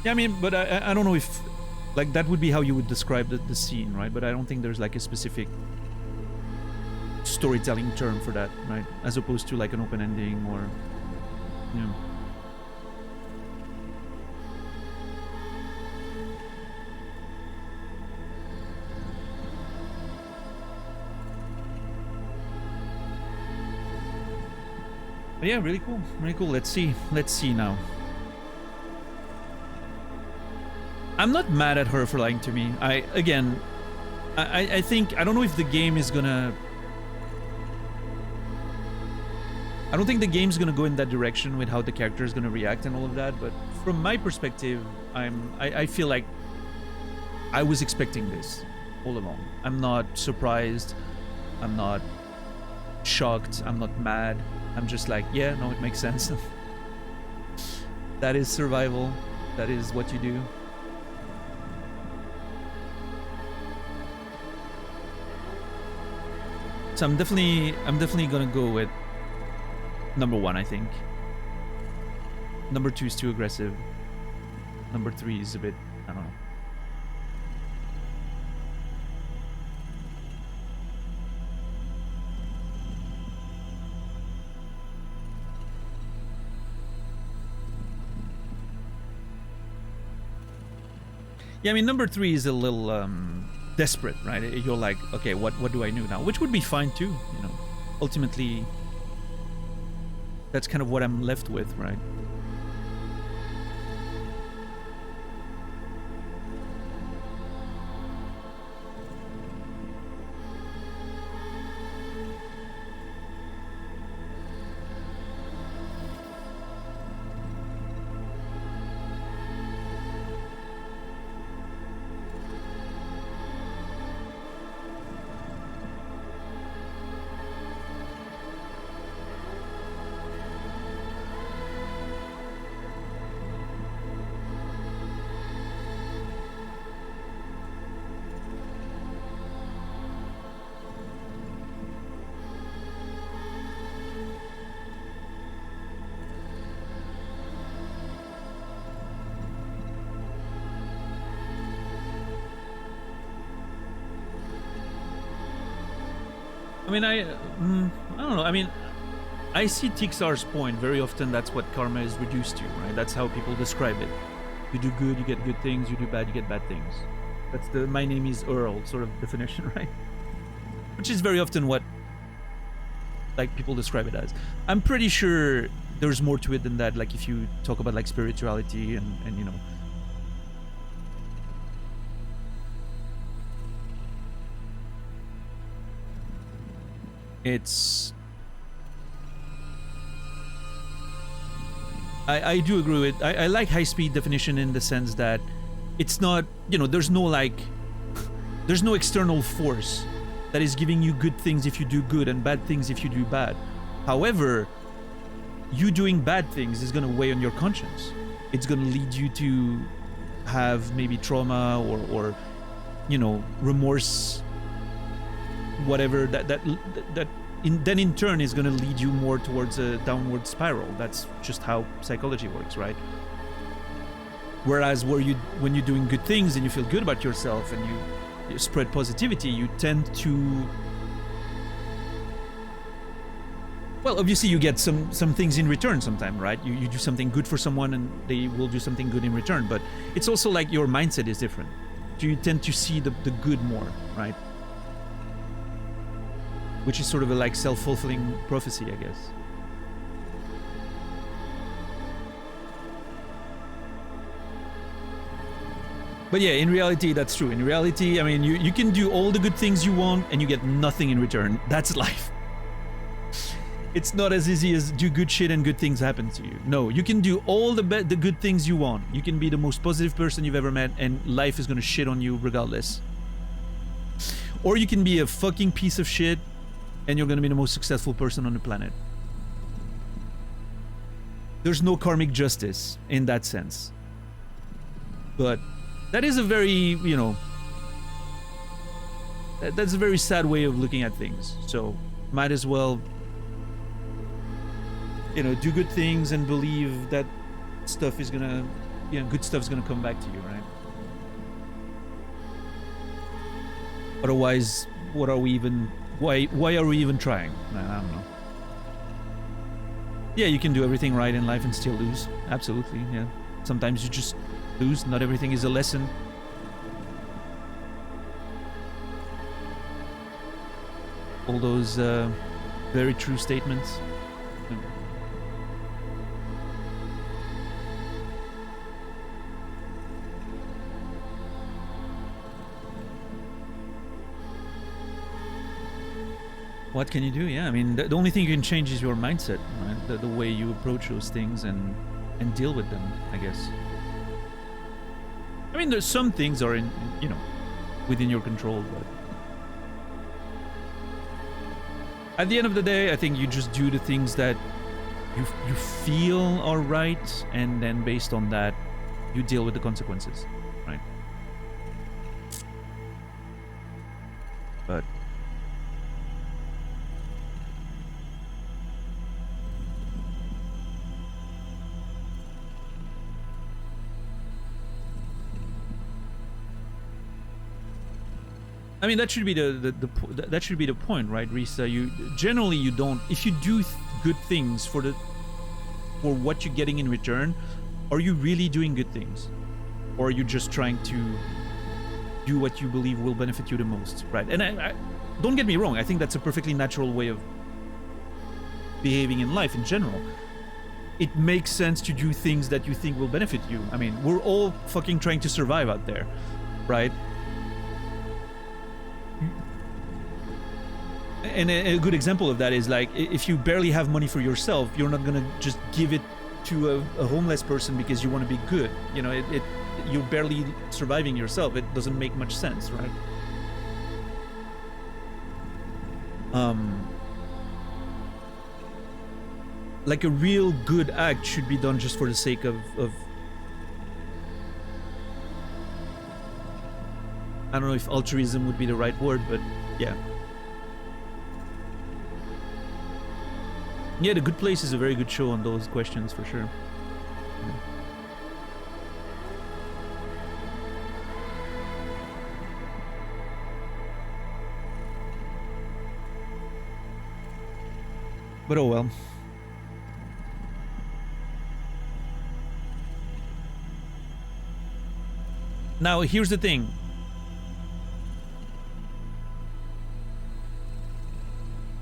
Speaker 1: Yeah, I mean, but I don't know if, like, that would be how you would describe the scene, right? But I don't think there's like a specific storytelling term for that, right? As opposed to like an open ending or, you know. But yeah, really cool, really cool. Let's see now. I'm not mad at her for lying to me. I think, I don't know if the game is gonna, I don't think the game's gonna go in that direction with how the character is gonna react and all of that, but from my perspective, I feel like I was expecting this all along. I'm not surprised, I'm not shocked, I'm not mad. I'm just like, yeah, no, it makes sense. That is survival. That is what you do. So I'm definitely gonna go with number 1, I think. Number 2 is too aggressive. Number 3 is a bit, I don't know. Yeah, I mean, number 3 is a little desperate, right? You're like, okay, what do I do now? Which would be fine too, you know. Ultimately, that's kind of what I'm left with, right? I mean, I don't know. I mean, I see Tixar's point. Very often, that's what karma is reduced to, right? That's how people describe it. You do good, you get good things. You do bad, you get bad things. That's the "my name is Earl" sort of definition, right? Which is very often what like people describe it as. I'm pretty sure there's more to it than that. Like if you talk about like spirituality and you know. It's I do agree with I like high speed definition in the sense that it's not, you know, there's no external force that is giving you good things if you do good and bad things if you do bad. However, you doing bad things is going to weigh on your conscience. It's going to lead you to have maybe trauma or you know, remorse, whatever then in turn is going to lead you more towards a downward spiral. That's just how psychology works, right? Whereas when you're doing good things and you feel good about yourself and you spread positivity, you tend to, well, obviously you get some things in return sometime, right? You do something good for someone and they will do something good in return, but it's also like your mindset is different. So you tend to see the good more, right? Which is sort of a like self-fulfilling prophecy, I guess. But yeah, in reality, that's true. In reality, I mean, you can do all the good things you want and you get nothing in return. That's life. It's not as easy as do good shit and good things happen to you. No, you can do all the good things you want. You can be the most positive person you've ever met and life is gonna shit on you regardless. Or you can be a fucking piece of shit and you're gonna be the most successful person on the planet. There's no karmic justice in that sense. But that is a very, you know, that's a very sad way of looking at things. So might as well, you know, do good things and believe that stuff is gonna, you know, good stuff's gonna come back to you, right? Otherwise, what are we even, why are we even trying? I don't know. Yeah, you can do everything right in life and still lose. Absolutely, yeah. Sometimes you just lose. Not everything is a lesson. All those very true statements. What can you do? Yeah, I mean, the only thing you can change is your mindset, right? The way you approach those things and deal with them, I guess. I mean, there's some things are in, you know, within your control, but at the end of the day, I think you just do the things that you feel are right, and then based on that, you deal with the consequences, right? But I mean, that should be that should be the point, right, Risa? You generally don't, if you do good things for what you're getting in return, are you really doing good things, or are you just trying to do what you believe will benefit you the most, right? And I don't get me wrong, I think that's a perfectly natural way of behaving in life in general. It makes sense to do things that you think will benefit you. I mean, we're all fucking trying to survive out there, right? And a good example of that is like, if you barely have money for yourself, you're not gonna just give it to a homeless person because you want to be good. You know, you're barely surviving yourself. It doesn't make much sense, right? Like a real good act should be done just for the sake of I don't know if altruism would be the right word, but yeah. Yeah, The Good Place is a very good show on those questions for sure. Yeah. But oh well. Now, here's the thing.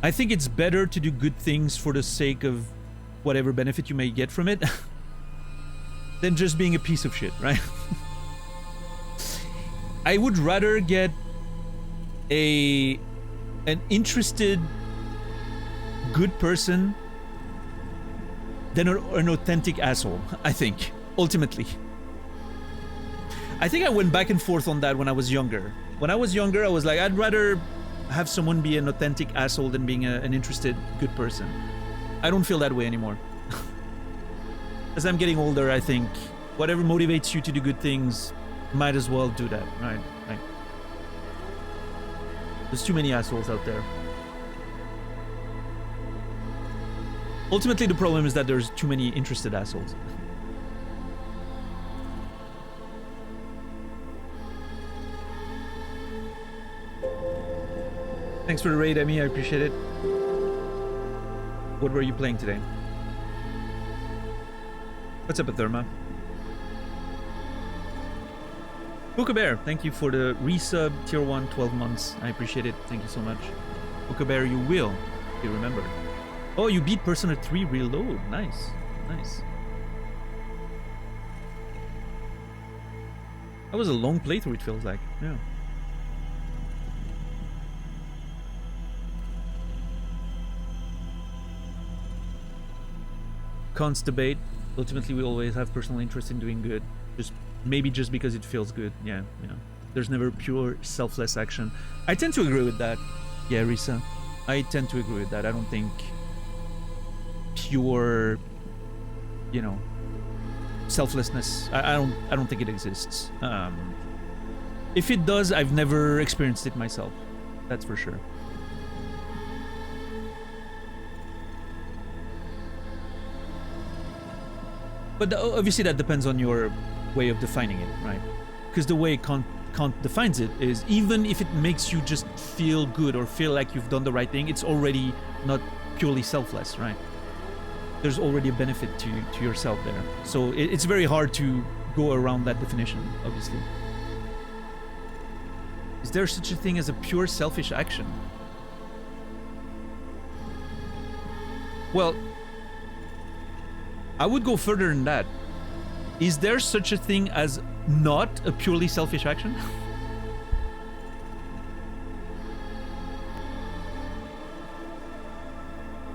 Speaker 1: I think it's better to do good things for the sake of whatever benefit you may get from it than just being a piece of shit, right? I would rather get an interested good person than an authentic asshole, I think, ultimately. I think I went back and forth on that when I was younger. When I was younger, I was like, I'd rather have someone be an authentic asshole than being an interested good person. I don't feel that way anymore. As I'm getting older, I think whatever motivates you to do good things, might as well do that, right? Like, there's too many assholes out there. Ultimately, the problem is that there's too many interested assholes. Thanks for the raid, Emmy. I appreciate it. What were you playing today? What's up, Atherma? Bear, thank you for the resub, tier 1, 12 months. I appreciate it. Thank you so much. Bear, you will be remembered. Oh, you beat Persona 3 Reload. Nice. Nice. That was a long playthrough, it feels like. Yeah. Cons debate. Ultimately, we always have personal interest in doing good. Maybe just because it feels good. Yeah. There's never pure selfless action. I tend to agree with that. Yeah, Risa. I tend to agree with that. I don't think pure, selflessness. I don't think it exists. If it does, I've never experienced it myself. That's for sure. But obviously that depends on your way of defining it, right? Because the way Kant defines it is, even if it makes you just feel good or feel like you've done the right thing, it's already not purely selfless, right? There's already a benefit to yourself there. So it's very hard to go around that definition, obviously. Is there such a thing as a pure selfish action? Well, I would go further than that. Is there such a thing as not a purely selfish action?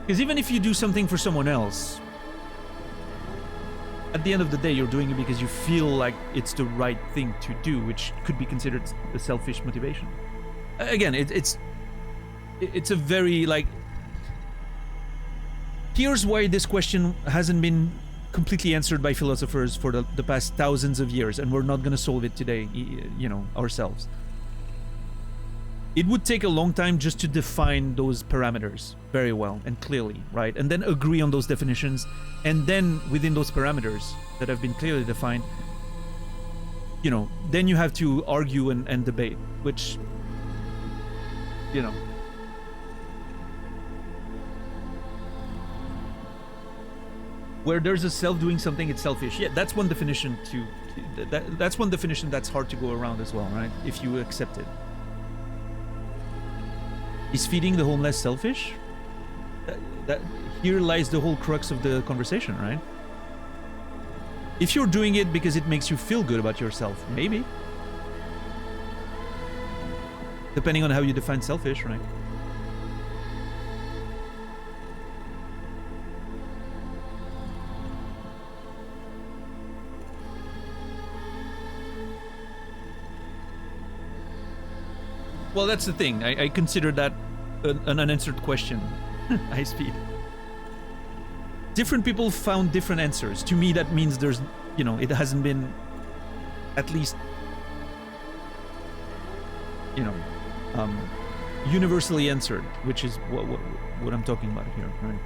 Speaker 1: Because even if you do something for someone else, at the end of the day, you're doing it because you feel like it's the right thing to do, which could be considered a selfish motivation. Again, it's a very, like... Here's why this question hasn't been completely answered by philosophers for the past thousands of years, and we're not going to solve it today, ourselves. It would take a long time just to define those parameters very well and clearly, right? And then agree on those definitions, and then within those parameters that have been clearly defined, then you have to argue and debate, which, where there's a self doing something, it's selfish. Yeah, that's one definition that's one definition that's hard to go around as well, right? If you accept it. Is feeding the homeless selfish? That here lies the whole crux of the conversation, right? If you're doing it because it makes you feel good about yourself, maybe. Depending on how you define selfish, right? Well, that's the thing. I consider that an unanswered question. High speed. Different people found different answers. To me, that means there's, it hasn't been at least, universally answered, which is what I'm talking about here, right?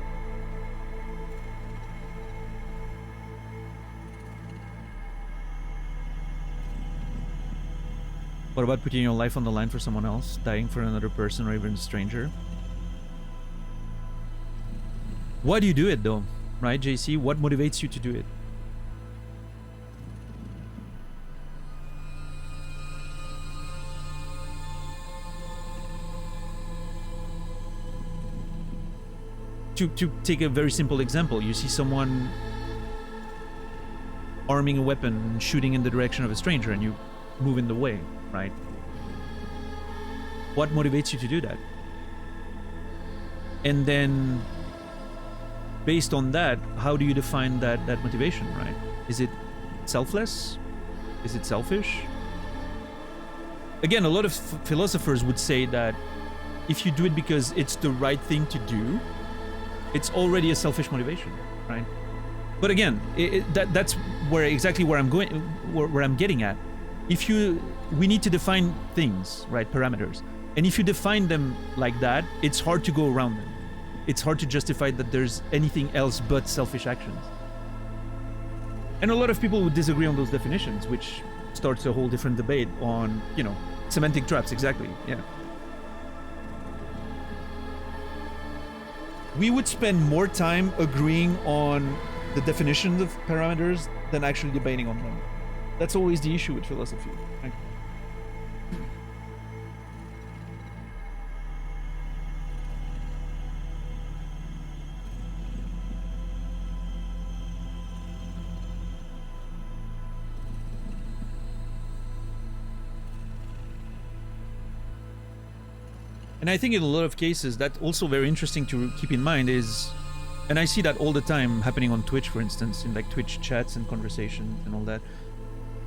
Speaker 1: What about putting your life on the line for someone else, dying for another person or even a stranger? Why do you do it though? Right, JC? What motivates you to do it? To take a very simple example, you see someone arming a weapon and shooting in the direction of a stranger and you move in the way, right? What motivates you to do that? And then based on that, how do you define that motivation, right? Is it selfless? Is it selfish? Again, a lot of philosophers would say that if you do it because it's the right thing to do, it's already a selfish motivation, right? But again, that's where I'm going, where I'm getting at. We need to define things, right? Parameters. And if you define them like that, it's hard to go around them. It's hard to justify that there's anything else but selfish actions. And a lot of people would disagree on those definitions, which starts a whole different debate on, semantic traps, exactly, yeah. We would spend more time agreeing on the definitions of parameters than actually debating on them. That's always the issue with philosophy. Right? And I think in a lot of cases, that's also very interesting to keep in mind is, and I see that all the time happening on Twitch, for instance, in like Twitch chats and conversations and all that.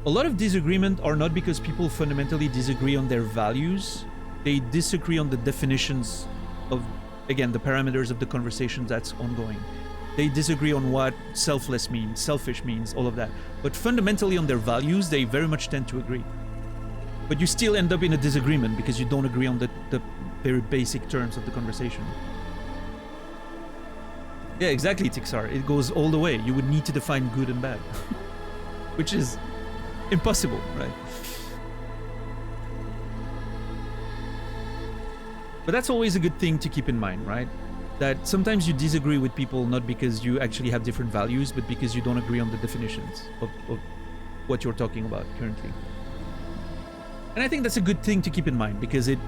Speaker 1: A lot of disagreement are not because people fundamentally disagree on their values. They disagree on the definitions of, again, the parameters of the conversation that's ongoing. They disagree on what selfless means, selfish means, all of that. But fundamentally on their values, they very much tend to agree. But you still end up in a disagreement because you don't agree on the very basic terms of the conversation. Yeah, exactly, Tixar. It goes all the way. You would need to define good and bad, which is impossible, right? But that's always a good thing to keep in mind, right? That sometimes you disagree with people not because you actually have different values, but because you don't agree on the definitions of what you're talking about currently. And I think that's a good thing to keep in mind because it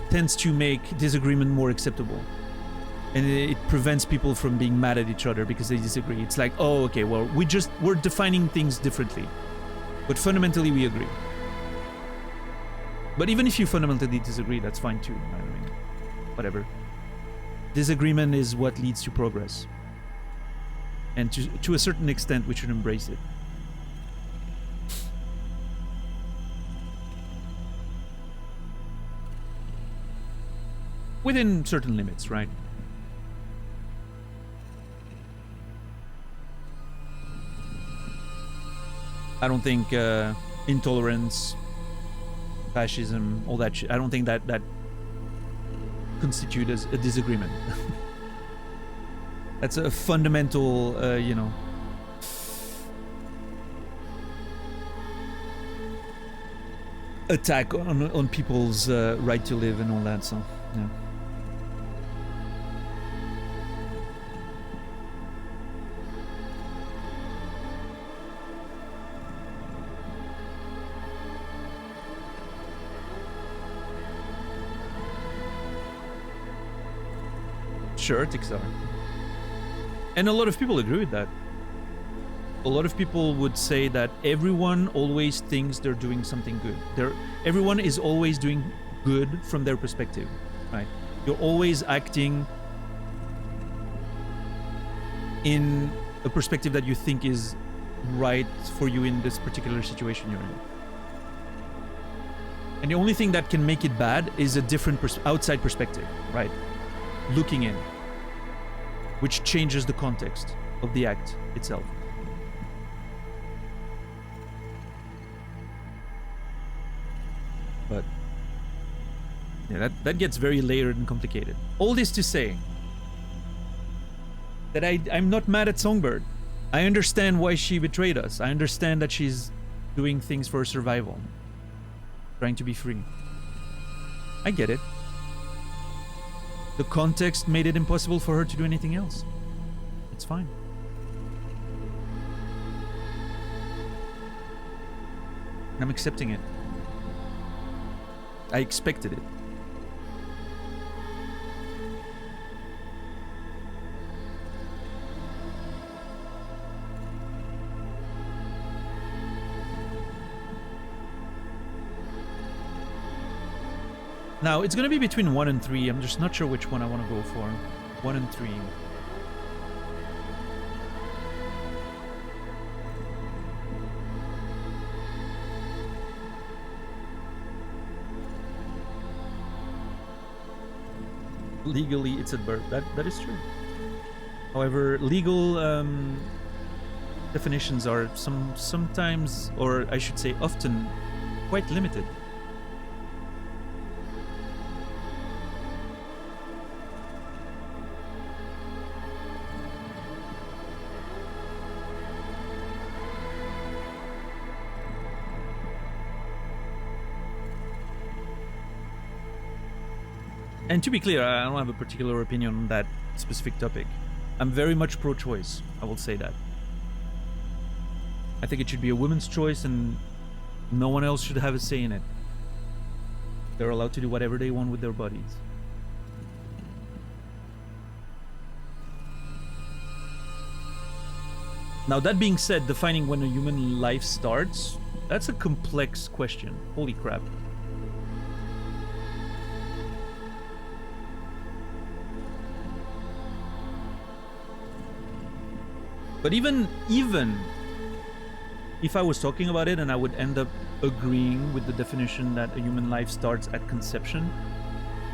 Speaker 1: tends to make disagreement more acceptable. And it prevents people from being mad at each other because they disagree. It's like, oh, okay, well, we're defining things differently. But fundamentally, we agree. But even if you fundamentally disagree, that's fine too. I mean, whatever. Disagreement is what leads to progress. And to a certain extent, we should embrace it. Within certain limits, right? I don't think intolerance, fascism, all that shit, I don't think that constitute as a disagreement. That's a fundamental, attack on people's right to live and all that, so, yeah. Sure, Tixar. And a lot of people agree with that. A lot of people would say that everyone always thinks they're doing something good. Everyone is always doing good from their perspective, right? You're always acting in a perspective that you think is right for you in this particular situation you're in. And the only thing that can make it bad is a different outside perspective, right? Looking in, which changes the context of the act itself. But yeah, that gets very layered and complicated. All this to say that I'm not mad at Songbird. I understand why she betrayed us. I understand that she's doing things for her survival, trying to be free. I get it. The context made it impossible for her to do anything else. It's fine. I'm accepting it. I expected it. Now, it's gonna be between 1 and 3. I'm just not sure which one I want to go for. 1 and 3. Legally, it's at birth. That is true. However, legal definitions are sometimes, or I should say often, quite limited. And to be clear, I don't have a particular opinion on that specific topic. I'm very much pro-choice, I will say that. I think it should be a woman's choice and no one else should have a say in it. They're allowed to do whatever they want with their bodies. Now, that being said, defining when a human life starts, that's a complex question. Holy crap. But even if I was talking about it and I would end up agreeing with the definition that a human life starts at conception,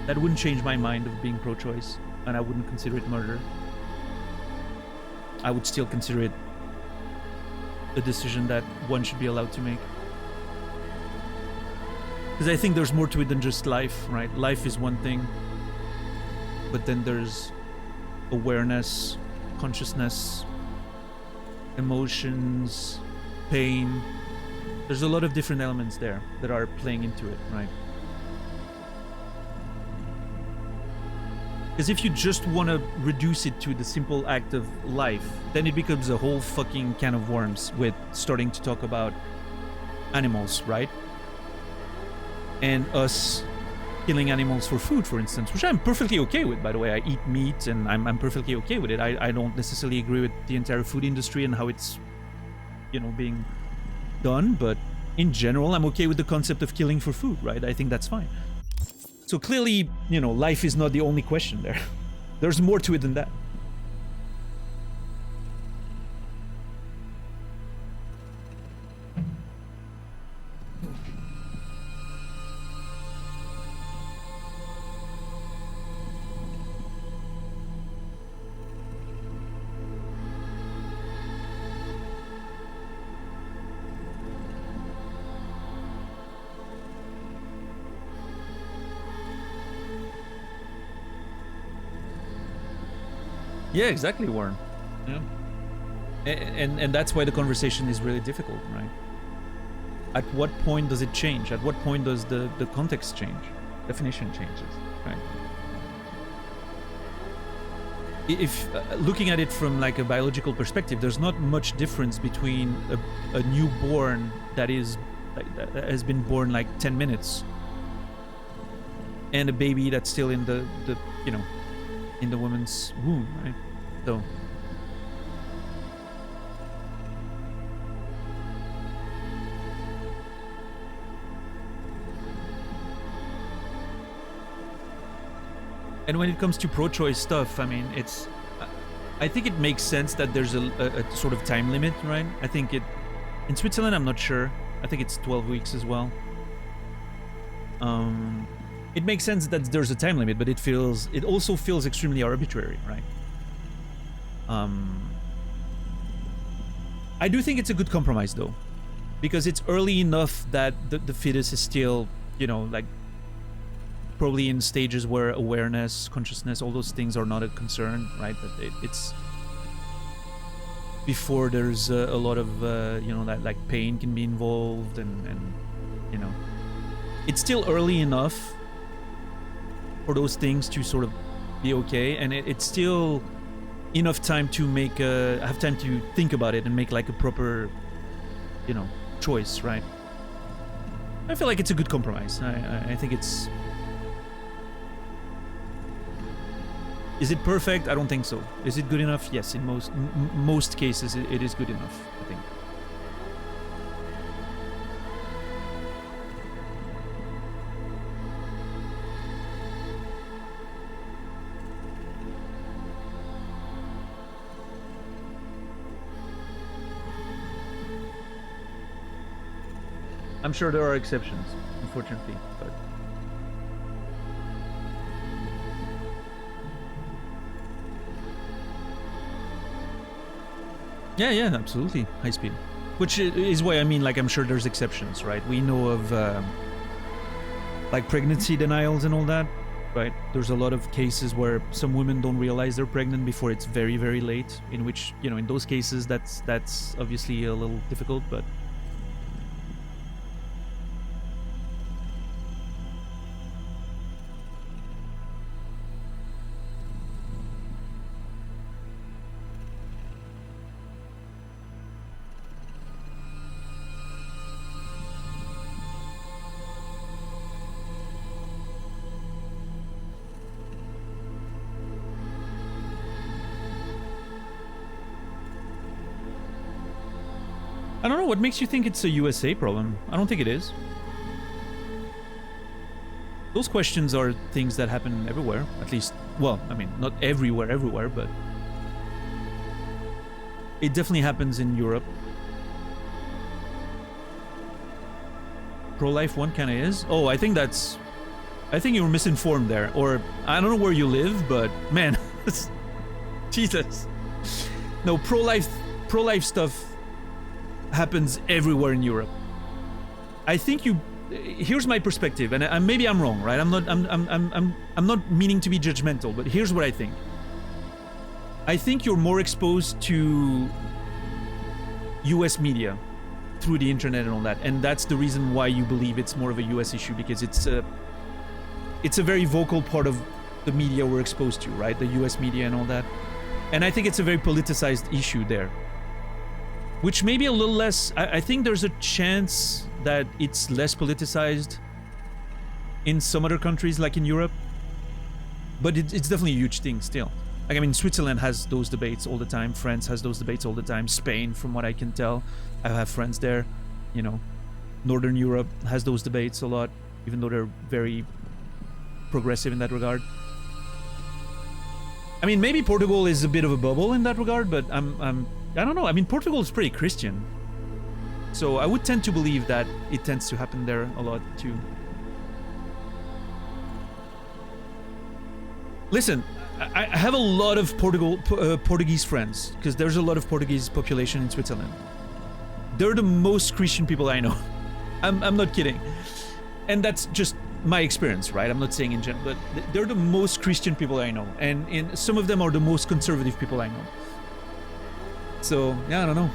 Speaker 1: that wouldn't change my mind of being pro-choice, and I wouldn't consider it murder. I would still consider it a decision that one should be allowed to make. Because I think there's more to it than just life, right? Life is one thing, but then there's awareness, consciousness, emotions, pain. There's a lot of different elements there that are playing into it, right? Because if you just want to reduce it to the simple act of life, then it becomes a whole fucking can of worms with starting to talk about animals, right? And us killing animals for food, for instance, which I'm perfectly okay with, by the way. I eat meat and I'm perfectly okay with it. I don't necessarily agree with the entire food industry and how it's, you know, being done, but in general, I'm okay with the concept of killing for food, right? I think that's fine. So clearly, you know, life is not the only question there. There's more to it than that. Yeah, exactly, Warren. Yeah. And that's why the conversation is really difficult, right? At what point does it change? At what point does the context change? Definition changes, right? If looking at it from like a biological perspective, there's not much difference between a newborn that has been born like 10 minutes and a baby that's still in the you know, in the woman's womb, right? So and when it comes to pro-choice stuff, I mean, I think it makes sense that there's a sort of time limit, right? I think in Switzerland, I'm not sure. I think it's 12 weeks as well. It makes sense that there's a time limit, but it also feels extremely arbitrary, right? I do think it's a good compromise, though, because it's early enough that the fetus is still, you know, like probably in stages where awareness, consciousness, all those things are not a concern, right? But it's before there's a lot of you know, that like pain can be involved, and you know, it's still early enough for those things to sort of be okay, and it's still enough time to have time to think about it and make like a proper, choice, right? I feel like it's a good compromise. I think it's. Is it perfect? I don't think so. Is it good enough? Yes, in most cases, it is good enough, I think. I'm sure there are exceptions, unfortunately, but. Yeah, absolutely. High speed. Which is why I mean, like, I'm sure there's exceptions, right? We know of, like, pregnancy denials and all that, right? There's a lot of cases where some women don't realize they're pregnant before it's very, very late, in which, in those cases, that's obviously a little difficult, but... I don't know, what makes you think it's a USA problem? I don't think it is. Those questions are things that happen everywhere, at least, well, I mean, not everywhere, but it definitely happens in Europe. Pro-life one kind of is? Oh, I think you were misinformed there, or I don't know where you live, but man, Jesus. No, pro-life stuff happens everywhere in Europe. I think here's my perspective, and maybe I'm wrong, right? I'm not meaning to be judgmental, but here's what I think. I think you're more exposed to US media through the internet and all that, and that's the reason why you believe it's more of a US issue, because it's a very vocal part of the media we're exposed to, right? The US media and all that. And I think it's a very politicized issue there. Which may be a little less... I think there's a chance that it's less politicized in some other countries, like in Europe. But it's definitely a huge thing still. Like, I mean, Switzerland has those debates all the time. France has those debates all the time. Spain, from what I can tell. I have friends there. Northern Europe has those debates a lot, even though they're very progressive in that regard. I mean, maybe Portugal is a bit of a bubble in that regard, but I don't know. I mean, Portugal is pretty Christian. So I would tend to believe that it tends to happen there a lot too. Listen, I have a lot of Portuguese friends, because there's a lot of Portuguese population in Switzerland. They're the most Christian people I know. I'm not kidding. And that's just my experience, right? I'm not saying in general, but they're the most Christian people I know. And some of them are the most conservative people I know. So, yeah, I don't know.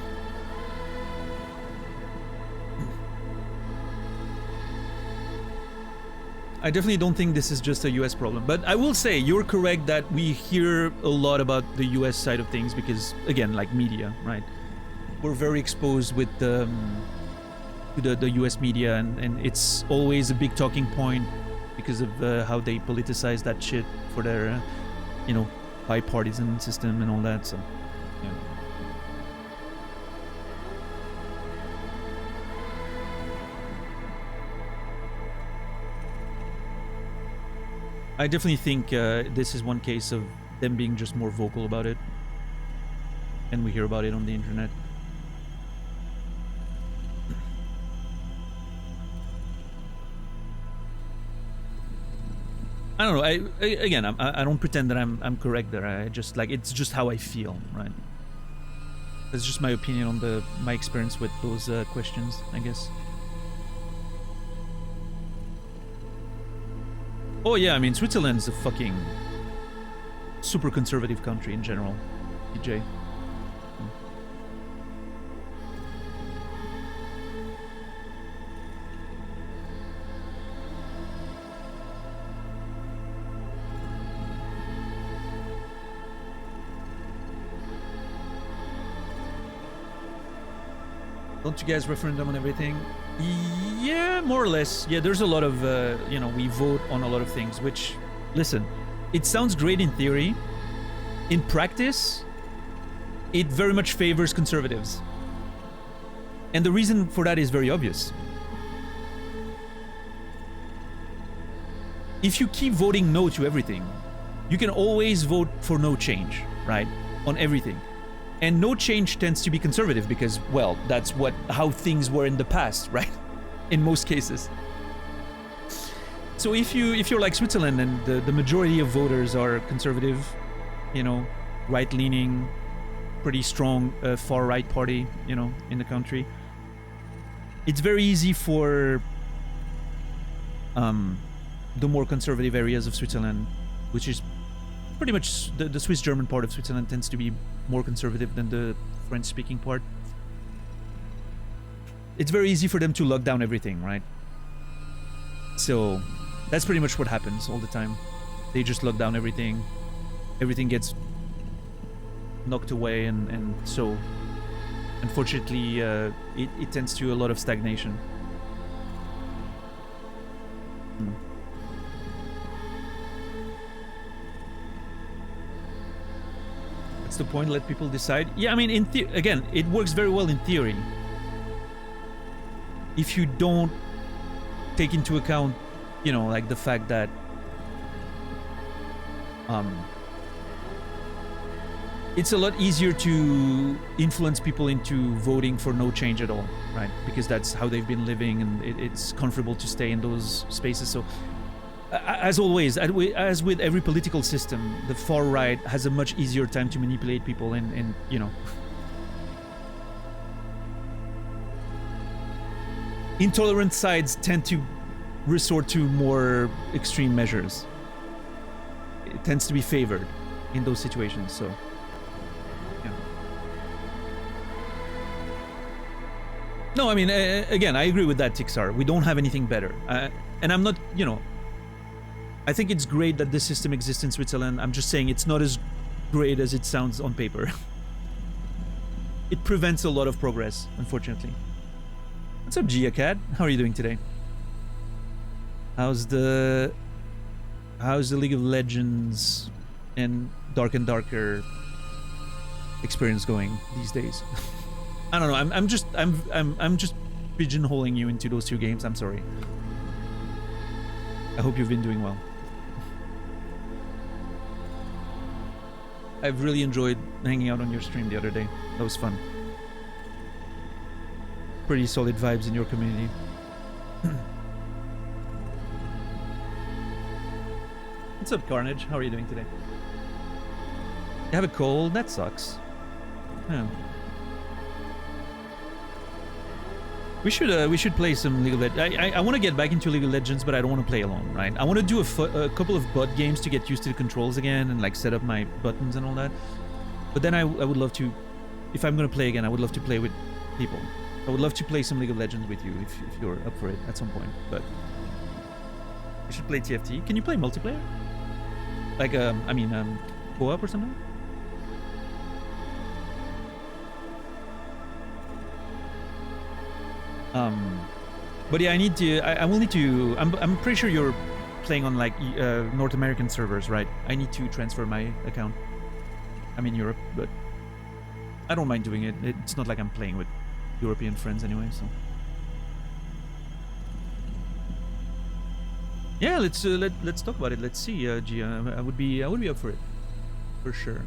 Speaker 1: I definitely don't think this is just a US problem. But I will say, you're correct that we hear a lot about the US side of things because, again, like media, right? We're very exposed with the US media, and it's always a big talking point because of how they politicize that shit for their, bipartisan system and all that, so, yeah. I definitely think this is one case of them being just more vocal about it. And we hear about it on the internet. I don't know. I don't pretend that I'm correct there. I just it's just how I feel, right? That's just my opinion on my experience with those questions, I guess. Oh yeah, I mean, Switzerland's a fucking super conservative country in general, DJ. Don't you guys referendum on everything? Yeah, more or less. Yeah, there's a lot of, we vote on a lot of things, which, listen, it sounds great in theory. In practice, it very much favors conservatives. And the reason for that is very obvious. If you keep voting no to everything, you can always vote for no change, right? On everything. And no change tends to be conservative because, well, that's how things were in the past, right? In most cases. So if you're like Switzerland and the majority of voters are conservative, right-leaning, pretty strong far-right party, in the country, it's very easy for the more conservative areas of Switzerland, which is pretty much the Swiss-German part of Switzerland tends to be more conservative than the French-speaking part. It's very easy for them to lock down everything, right? So that's pretty much what happens all the time. They just lock down everything. Everything gets knocked away, and so unfortunately it tends to a lot of stagnation. That's the point. Let people decide. Yeah, I mean, again, it works very well in theory. If you don't take into account, like the fact that it's a lot easier to influence people into voting for no change at all, right? Because that's how they've been living, and it's comfortable to stay in those spaces. So, as always, as with every political system, the far right has a much easier time to manipulate people, and intolerant sides tend to resort to more extreme measures. It tends to be favored in those situations, so yeah. No, I mean, again, I agree with that, Tixar. We don't have anything better. And I'm not, I think it's great that this system exists in Switzerland. I'm just saying it's not as great as it sounds on paper. It prevents a lot of progress, unfortunately. What's up, Gia Cat? How are you doing today? How's the League of Legends and Dark and Darker experience going these days? I don't know. I'm just pigeonholing you into those two games. I'm sorry. I hope you've been doing well. I've really enjoyed hanging out on your stream the other day. That was fun. Pretty solid vibes in your community. What's up, Carnage? How are you doing today? You have a cold? That sucks. Yeah. We should play some League of Legends. I want to get back into League of Legends, but I don't want to play alone, right? I want to do a couple of bot games to get used to the controls again and like set up my buttons and all that. But then I would love to, if I'm gonna play again, I would love to play with people. I would love to play some League of Legends with you if you're up for it at some point. But we should play TFT. Can you play multiplayer? Like co-op or something? But yeah, I will need to, I'm pretty sure you're playing on like North American servers, right? I need to transfer my account. I'm in Europe, but I don't mind doing it. It's not like I'm playing with European friends anyway, so. Yeah, let's talk about it. Let's see, Gia. I would be up for it, for sure.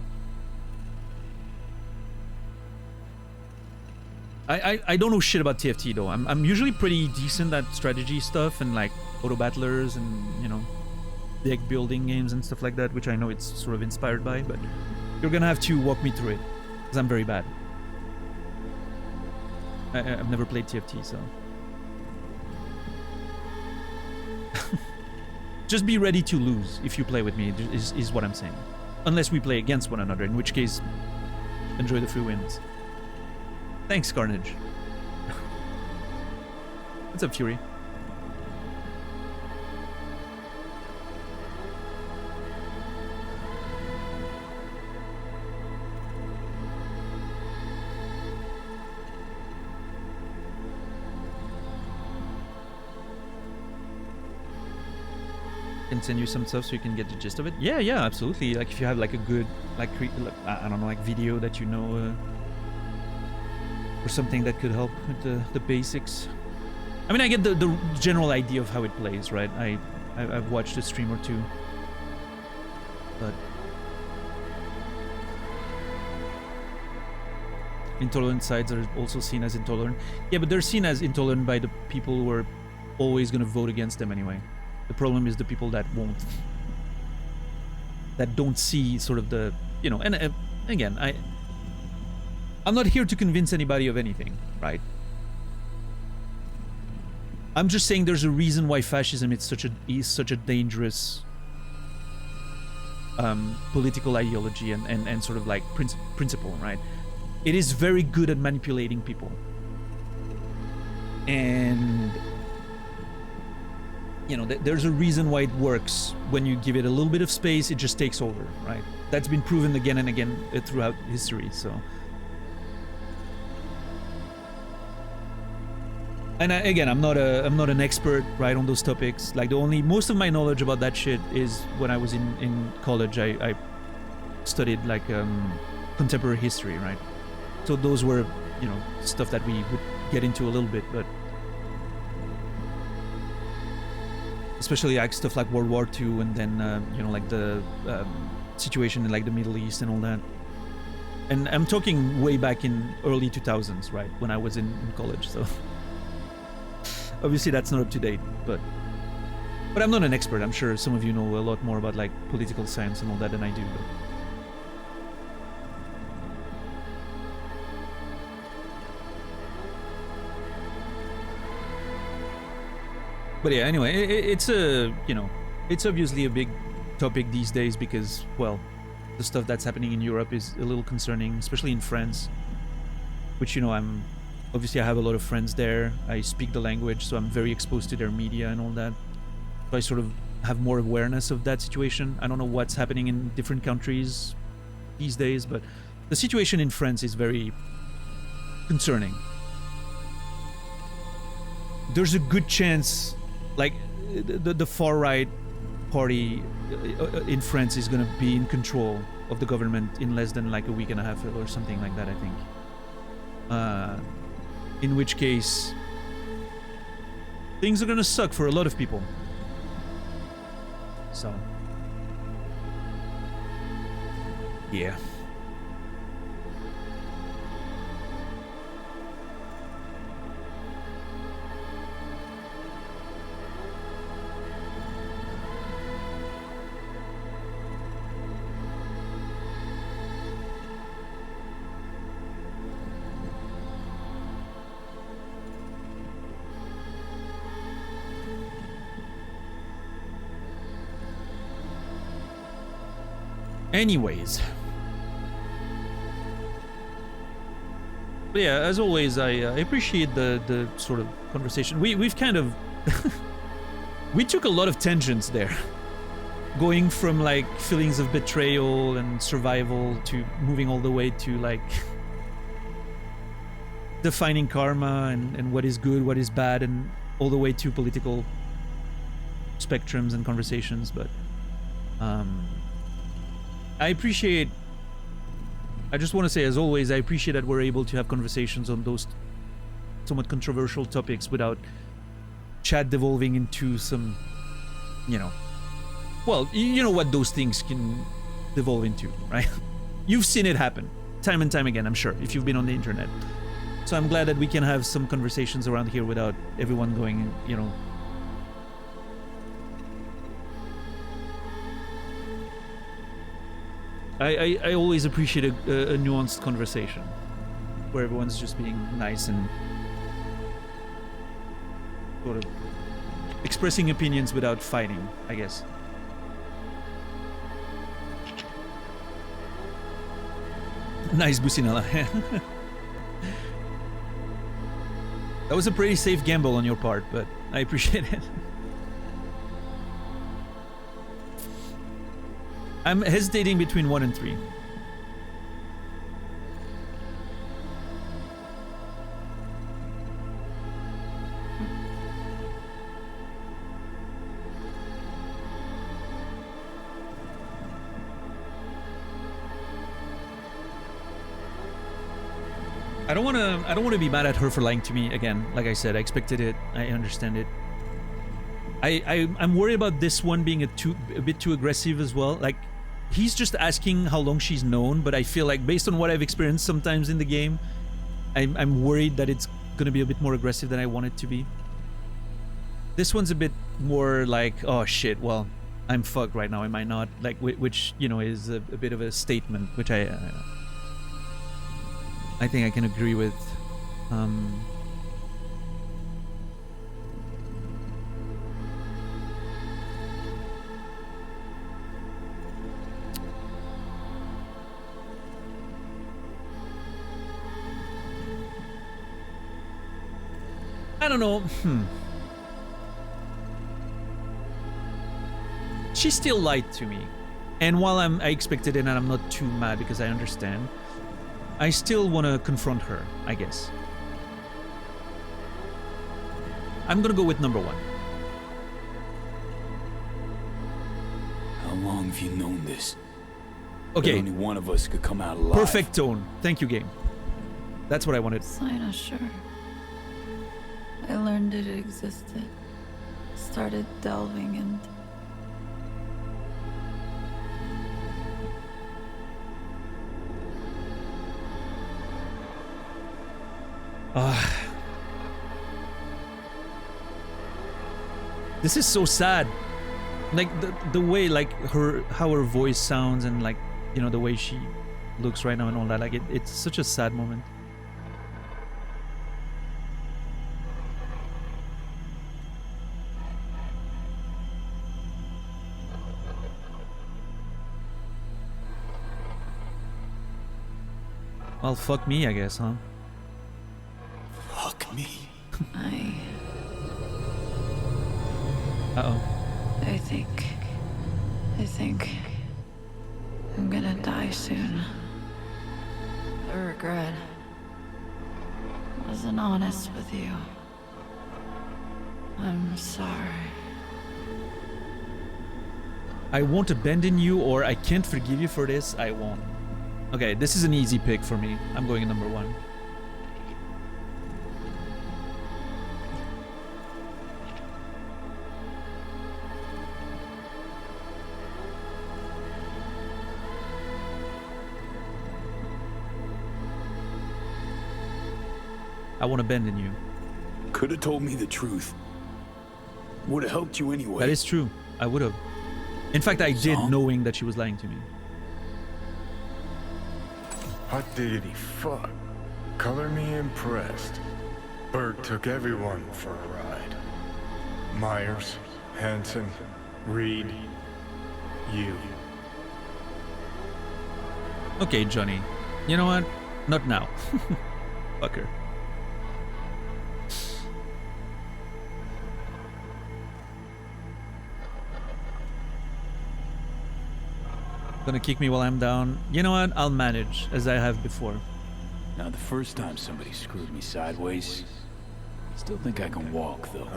Speaker 1: I don't know shit about TFT though. I'm usually pretty decent at strategy stuff and like auto battlers and deck building games and stuff like that, which I know it's sort of inspired by, but you're gonna have to walk me through it because I'm very bad. I've never played TFT, so just be ready to lose if you play with me is what I'm saying. Unless we play against one another, in which case enjoy the free wins. Thanks, Carnage. What's up, Fury? Can send you some stuff so you can get the gist of it. Yeah, absolutely. Like if you have like a good like I don't know, like video that you know or something that could help with the basics. I mean, I get the general idea of how it plays, right? I've watched a stream or two, but intolerant sides are also seen as intolerant. Yeah, but they're seen as intolerant by the people who are always going to vote against them anyway. The problem is the people that won't, that don't see sort of the, you know, and again, I'm not here to convince anybody of anything, right? I'm just saying there's a reason why fascism is such a dangerous political ideology and sort of like principle, right? It is very good at manipulating people. And you know, there's a reason why it works. When you give it a little bit of space, it just takes over, right? That's been proven again and again throughout history, so. And again, I'm not an expert, right, on those topics. Like most of my knowledge about that shit is when I was in college. I studied like contemporary history, right? So those were, you know, stuff that we would get into a little bit, but especially like stuff like World War II and then you know, like the situation in like the Middle East and all that. And I'm talking way back in early 2000s, right, when I was in college. So obviously that's not up to date, but I'm not an expert. I'm sure some of you know a lot more about like political science and all that than I do. But yeah, anyway, it's a, you know, it's obviously a big topic these days because, well, the stuff that's happening in Europe is a little concerning, especially in France, which, you know, I have a lot of friends there. I speak the language, so I'm very exposed to their media and all that. So I sort of have more awareness of that situation. I don't know what's happening in different countries these days, but the situation in France is very concerning. There's a good chance, like, the far-right party in France is going to be in control of the government in less than like a week and a half or something like that, I think. In which case, things are going to suck for a lot of people. So, yeah. Anyways. But yeah, as always, I appreciate the sort of conversation. We've kind of... we took a lot of tangents there. Going from like feelings of betrayal and survival to moving all the way to like... defining karma and what is good, what is bad, and all the way to political spectrums and conversations, but... I appreciate... I just want to say, as always, I appreciate that we're able to have conversations on those somewhat controversial topics without chat devolving into some, you know... Well, you know what those things can devolve into, right? You've seen it happen time and time again, I'm sure, if you've been on the internet. So I'm glad that we can have some conversations around here without everyone going, you know... I always appreciate a nuanced conversation where everyone's just being nice and sort of expressing opinions without fighting, I guess. Nice, Businella. That was a pretty safe gamble on your part, but I appreciate it. I'm hesitating between 1 and 3. I don't want to be mad at her for lying to me again. Like I said, I expected it. I understand it. I'm worried about this one being a bit too aggressive as well. Like, he's just asking how long she's known, but I feel like based on what I've experienced sometimes in the game, I'm worried that it's gonna be a bit more aggressive than I want it to be. This one's a bit more like, oh shit, well, I'm fucked right now, am I not? Like, which, you know, is a bit of a statement, which I think I can agree with. I don't know. She still lied to me, and while I expected it and I'm not too mad because I understand, I still want to confront her, I guess. I'm gonna go with number 1.
Speaker 4: How long have you known this?
Speaker 1: Okay.
Speaker 4: That only one of us could come out alive.
Speaker 1: Perfect tone. Thank you, game. That's what I wanted.
Speaker 3: Sinai, sure. I learned it existed. Started delving and
Speaker 1: this is so sad. Like the way like how her voice sounds and like, you know, the way she looks right now and all that. Like it's such a sad moment. Well, fuck me, I guess, huh?
Speaker 4: Fuck me.
Speaker 1: Uh-oh.
Speaker 3: I think I'm gonna die soon. I regret. Wasn't honest with you. I'm sorry.
Speaker 1: I won't abandon you, or I can't forgive you for this. I won't. Okay, this is an easy pick for me. I'm going in number 1. I won't abandon you.
Speaker 4: Could have told me the truth. Would have helped you anyway.
Speaker 1: That is true. I would have. In fact, I did, knowing that she was lying to me.
Speaker 7: Hot diggity fuck. Color me impressed. Bert took everyone for a ride. Myers, Hanson, Reed, you.
Speaker 1: Okay, Johnny. You know what? Not now. Fucker. Gonna kick me while I'm down. You know what? I'll manage, as I have before.
Speaker 4: Now, the first time somebody screwed me sideways, still think I can walk, though.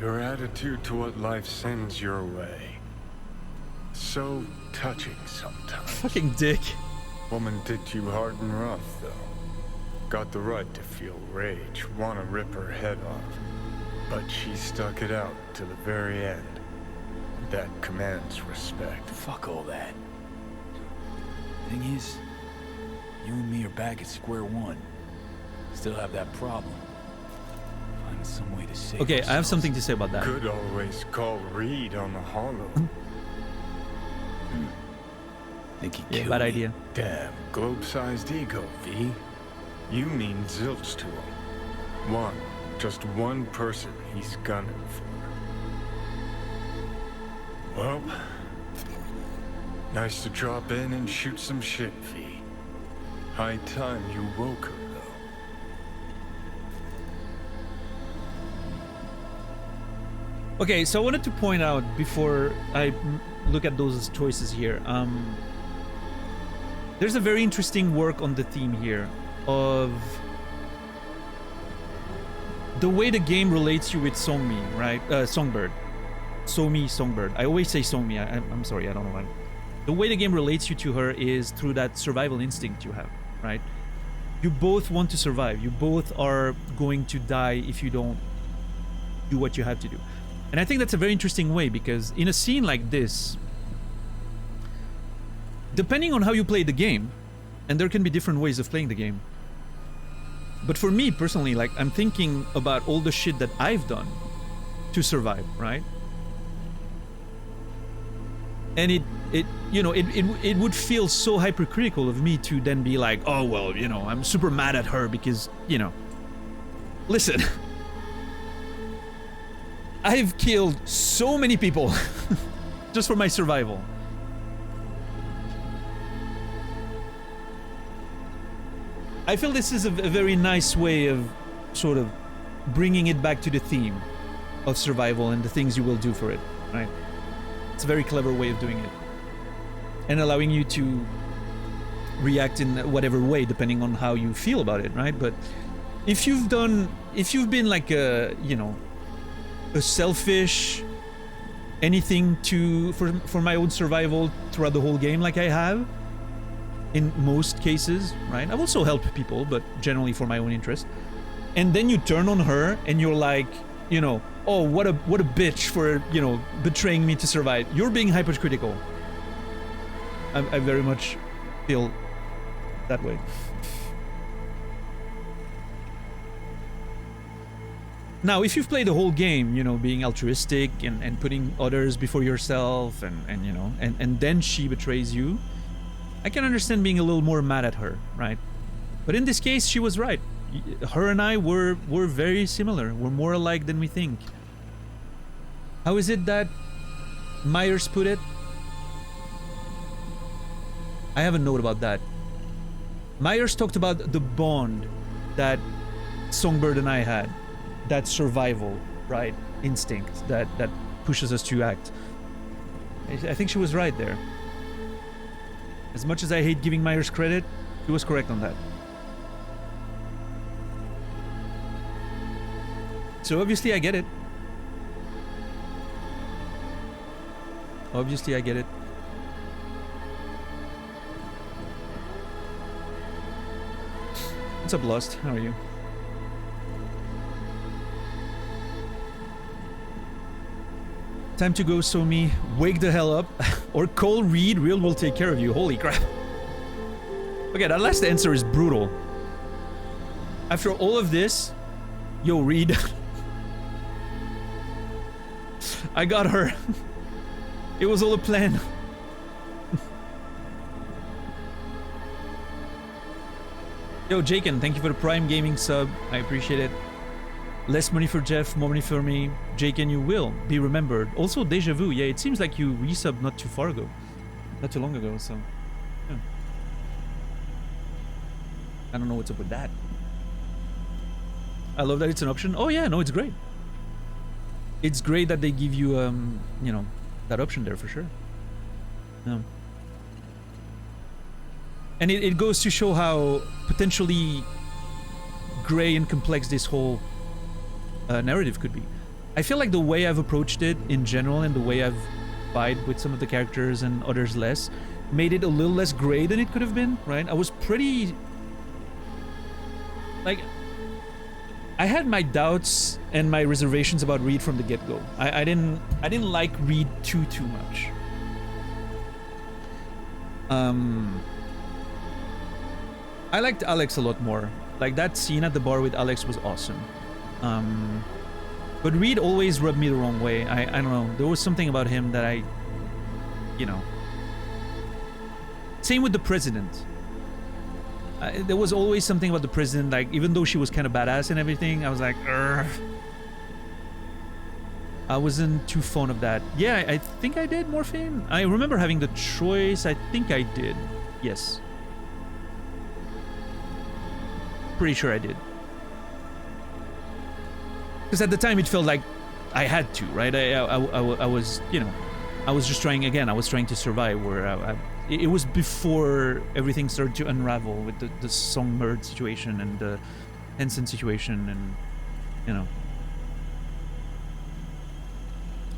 Speaker 7: Your attitude to what life sends your way. So touching sometimes.
Speaker 1: Fucking dick.
Speaker 7: Woman did you hard and rough, though. Got the right to feel rage, wanna rip her head off. But she stuck it out to the very end. That commands respect.
Speaker 4: Fuck all that. Thing is, you and me are back at square one. Still have that problem. Find some way to save
Speaker 1: Okay,
Speaker 4: ourselves.
Speaker 1: I have something to say about that.
Speaker 7: Could always call Reed on the hollow.
Speaker 4: Think he
Speaker 1: Yeah,
Speaker 4: killed
Speaker 1: bad
Speaker 4: me.
Speaker 1: idea.
Speaker 7: Damn, globe-sized ego, V. You mean zilch to him. Just one person he's gunning for. Well, nice to drop in and shoot some shit, V. High time you woke her, though.
Speaker 1: Okay, so I wanted to point out before I look at those choices here. There's a very interesting work on the theme here of the way the game relates you with Songmi, right? Songbird. Songbird. I always say Songmi. I'm sorry, I don't know why. The way the game relates you to her is through that survival instinct you have, right? You both want to survive. You both are going to die if you don't do what you have to do. And I think that's a very interesting way, because in a scene like this, depending on how you play the game, and there can be different ways of playing the game, but for me personally, like, I'm thinking about all the shit that I've done to survive, right? And it would feel so hypercritical of me to then be like, oh, well, I'm super mad at her because, listen, I've killed so many people just for my survival. I feel this is a very nice way of sort of bringing it back to the theme of survival and the things you will do for it, right? It's a very clever way of doing it. And allowing you to react in whatever way, depending on how you feel about it, right? But if you've been like a selfish anything for my own survival throughout the whole game, like I have, in most cases, right? I've also helped people, but generally for my own interest. And then you turn on her and you're like, oh, what a bitch for, betraying me to survive. You're being hypercritical. I very much feel that way. Now, if you've played the whole game, being altruistic and putting others before yourself and then she betrays you, I can understand being a little more mad at her, right? But in this case, she was right. Her and I were very similar. We're more alike than we think. How is it that Myers put it? I have a note about that. Myers talked about the bond that Songbird and I had. That survival, right? Instinct that pushes us to act. I think she was right there. As much as I hate giving Myers credit, he was correct on that. So obviously I get it. Obviously I get it. What's up, Lost? How are you? Time to go, Somi. Wake the hell up. Or call Reed. Real will take care of you. Holy crap. Okay, that last answer is brutal. After all of this, yo, Reed. I got her. It was all a plan. Yo, Jaken, thank you for the Prime Gaming sub. I appreciate it. Less money for Jeff, more money for me. Jaken, you will be remembered. Also, Deja Vu. Yeah, it seems like you resubbed not too far ago. Not too long ago, so... yeah. I don't know what's up with that. I love that it's an option. Oh yeah, no, it's great. It's great that they give you, that option there for sure. Yeah. And it goes to show how potentially gray and complex this whole narrative could be. I feel like the way I've approached it in general and the way I've vied with some of the characters and others less made it a little less gray than it could have been, right? I was pretty... like... I had my doubts and my reservations about Reed from the get-go. I didn't like Reed too much. I liked Alex a lot more. Like, that scene at the bar with Alex was awesome. But Reed always rubbed me the wrong way. I don't know. There was something about him that I... Same with the president. There was always something about the president, like, even though she was kind of badass and everything, I was like, Urgh. I wasn't too fond of that. Yeah, I think I did, Morphine. I remember having the choice. I think I did. Yes. Pretty sure I did. Because at the time it felt like I had to, right? I was, I was just trying, again, I was trying to survive, where it was before everything started to unravel with the Songbird situation and the Henson situation, and,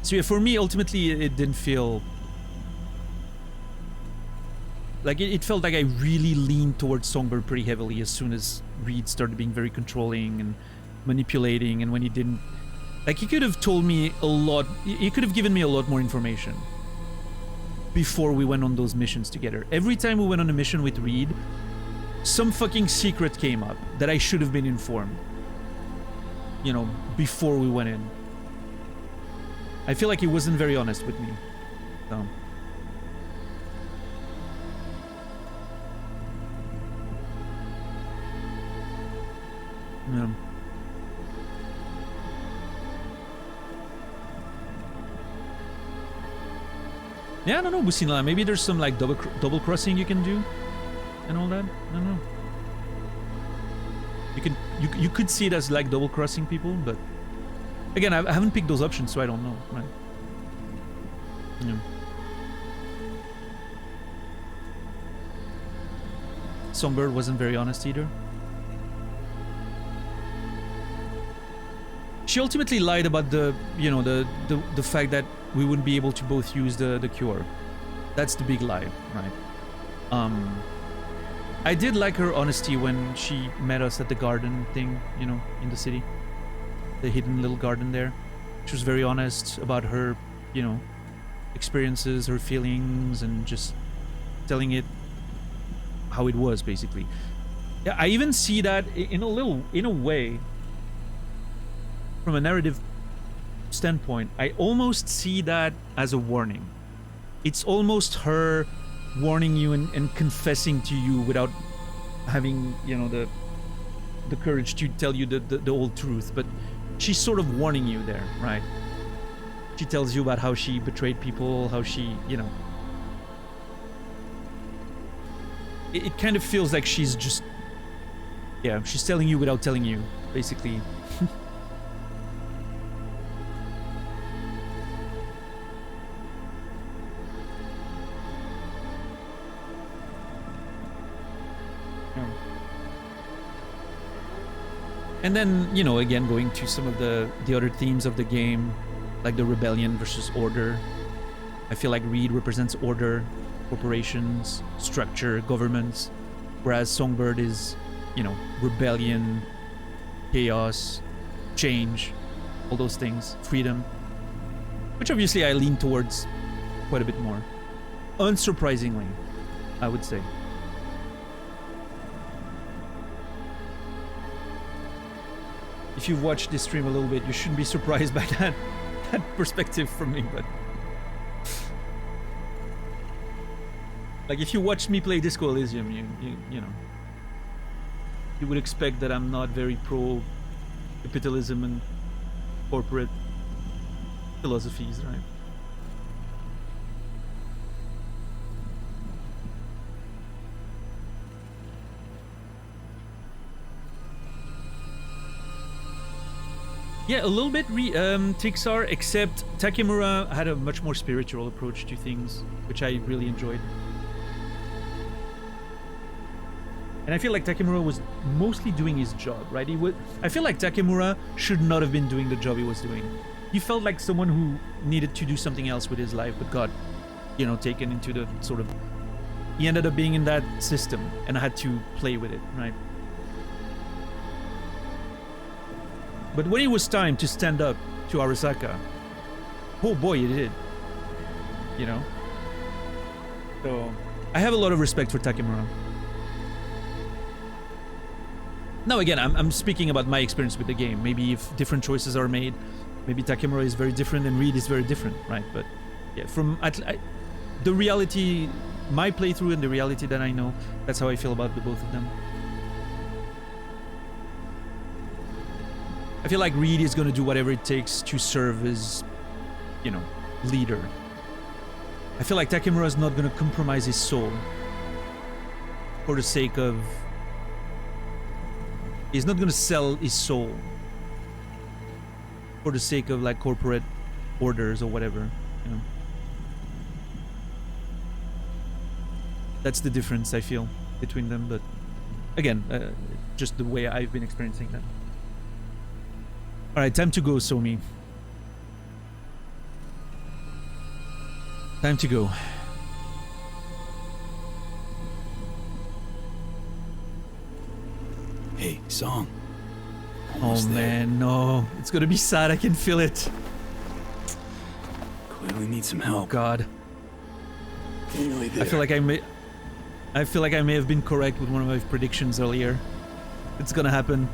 Speaker 1: So yeah, for me, ultimately, it didn't feel Like, it felt like I really leaned towards Songbird pretty heavily as soon as Reed started being very controlling and manipulating, and when he didn't... Like, he could have told me a lot... He could have given me a lot more information before we went on those missions together. Every time we went on a mission with Reed, some fucking secret came up that I should have been informed. You know, before we went in. I feel like he wasn't very honest with me. So... Yeah. Yeah, I don't know, Busina. Maybe there's some like double crossing you can do and all that. I don't know. You could see it as like double crossing people, but again, I haven't picked those options, so I don't know. Right? Yeah. Songbird wasn't very honest either. She ultimately lied about the, you know, the fact that we wouldn't be able to both use the cure. That's the big lie, right? I did like her honesty when she met us at the garden thing, you know, in the city. The hidden little garden there. She was very honest about her, you know, experiences, her feelings, and just telling it how it was, basically. Yeah, I even see that in a way, from a narrative standpoint, I almost see that as a warning. It's almost her warning you and confessing to you without having, you know, the courage to tell you the whole truth. But she's sort of warning you there, right? She tells you about how she betrayed people, how she, you know... It kind of feels like she's just... Yeah, she's telling you without telling you, basically. And then, you know, again, going to some of the other themes of the game, like the rebellion versus order. I feel like Reed represents order, corporations, structure, governments, whereas Songbird is, you know, rebellion, chaos, change, all those things, freedom, which obviously I lean towards quite a bit more. Unsurprisingly, I would say. If you've watched this stream a little bit, you shouldn't be surprised by that perspective from me, but... Like, if you watched me play Disco Elysium, you know... You would expect that I'm not very pro-capitalism and corporate philosophies, right? Yeah, a little bit Tixar, except Takemura had a much more spiritual approach to things, which I really enjoyed. And I feel like Takemura was mostly doing his job, right? I feel like Takemura should not have been doing the job he was doing. He felt like someone who needed to do something else with his life, but got, you know, taken into the sort of... He ended up being in that system and had to play with it, right? But when it was time to stand up to Arasaka, oh boy, it did. You know? So, I have a lot of respect for Takemura. Now again, I'm speaking about my experience with the game. Maybe if different choices are made, maybe Takemura is very different and Reed is very different, right? But yeah, from the reality, my playthrough and the reality that I know, that's how I feel about the both of them. I feel like Reed is gonna do whatever it takes to serve as, you know, leader. I feel like Takemura is not gonna compromise his soul for the sake of... He's not gonna sell his soul for the sake of like corporate orders or whatever, you know. That's the difference I feel between them, but again, just the way I've been experiencing them. Alright, time to go, Somi. Time to go.
Speaker 4: Song.
Speaker 1: Oh
Speaker 4: Almost there.
Speaker 1: man, no. It's gonna be sad, I can feel it.
Speaker 4: Clearly need some
Speaker 1: Oh
Speaker 4: help.
Speaker 1: god.
Speaker 4: Nearly there.
Speaker 1: I feel like I may have been correct with one of my predictions earlier. It's gonna happen.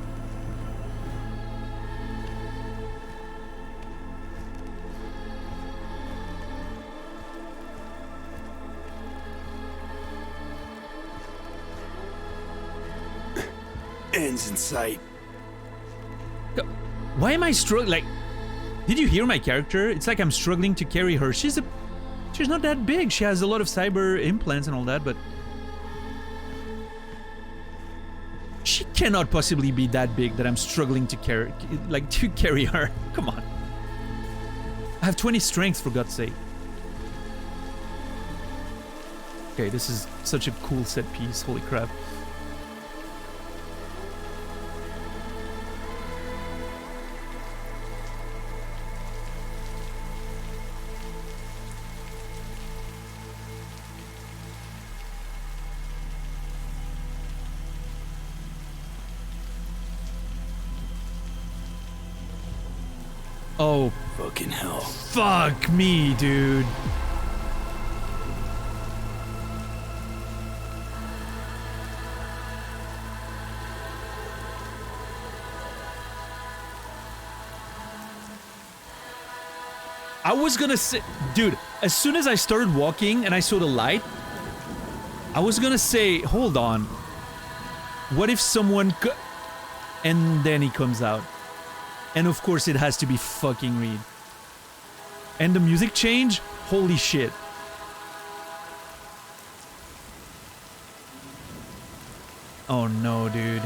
Speaker 4: Ends in sight.
Speaker 1: Why am I struggling? Like, did you hear my character? It's like I'm struggling to carry her. She's not that big. She has a lot of cyber implants and all that, but she cannot possibly be that big that I'm struggling to carry her. Come on. I have 20 strength, for God's sake. Okay, this is such a cool set piece. Holy crap. Oh,
Speaker 4: Fucking hell.
Speaker 1: fuck me, dude. I was gonna say, dude, as soon as I started walking and I saw the light, I was gonna say, hold on. What if someone and then he comes out. And of course it has to be fucking Reed. And the music change? Holy shit. Oh no, dude.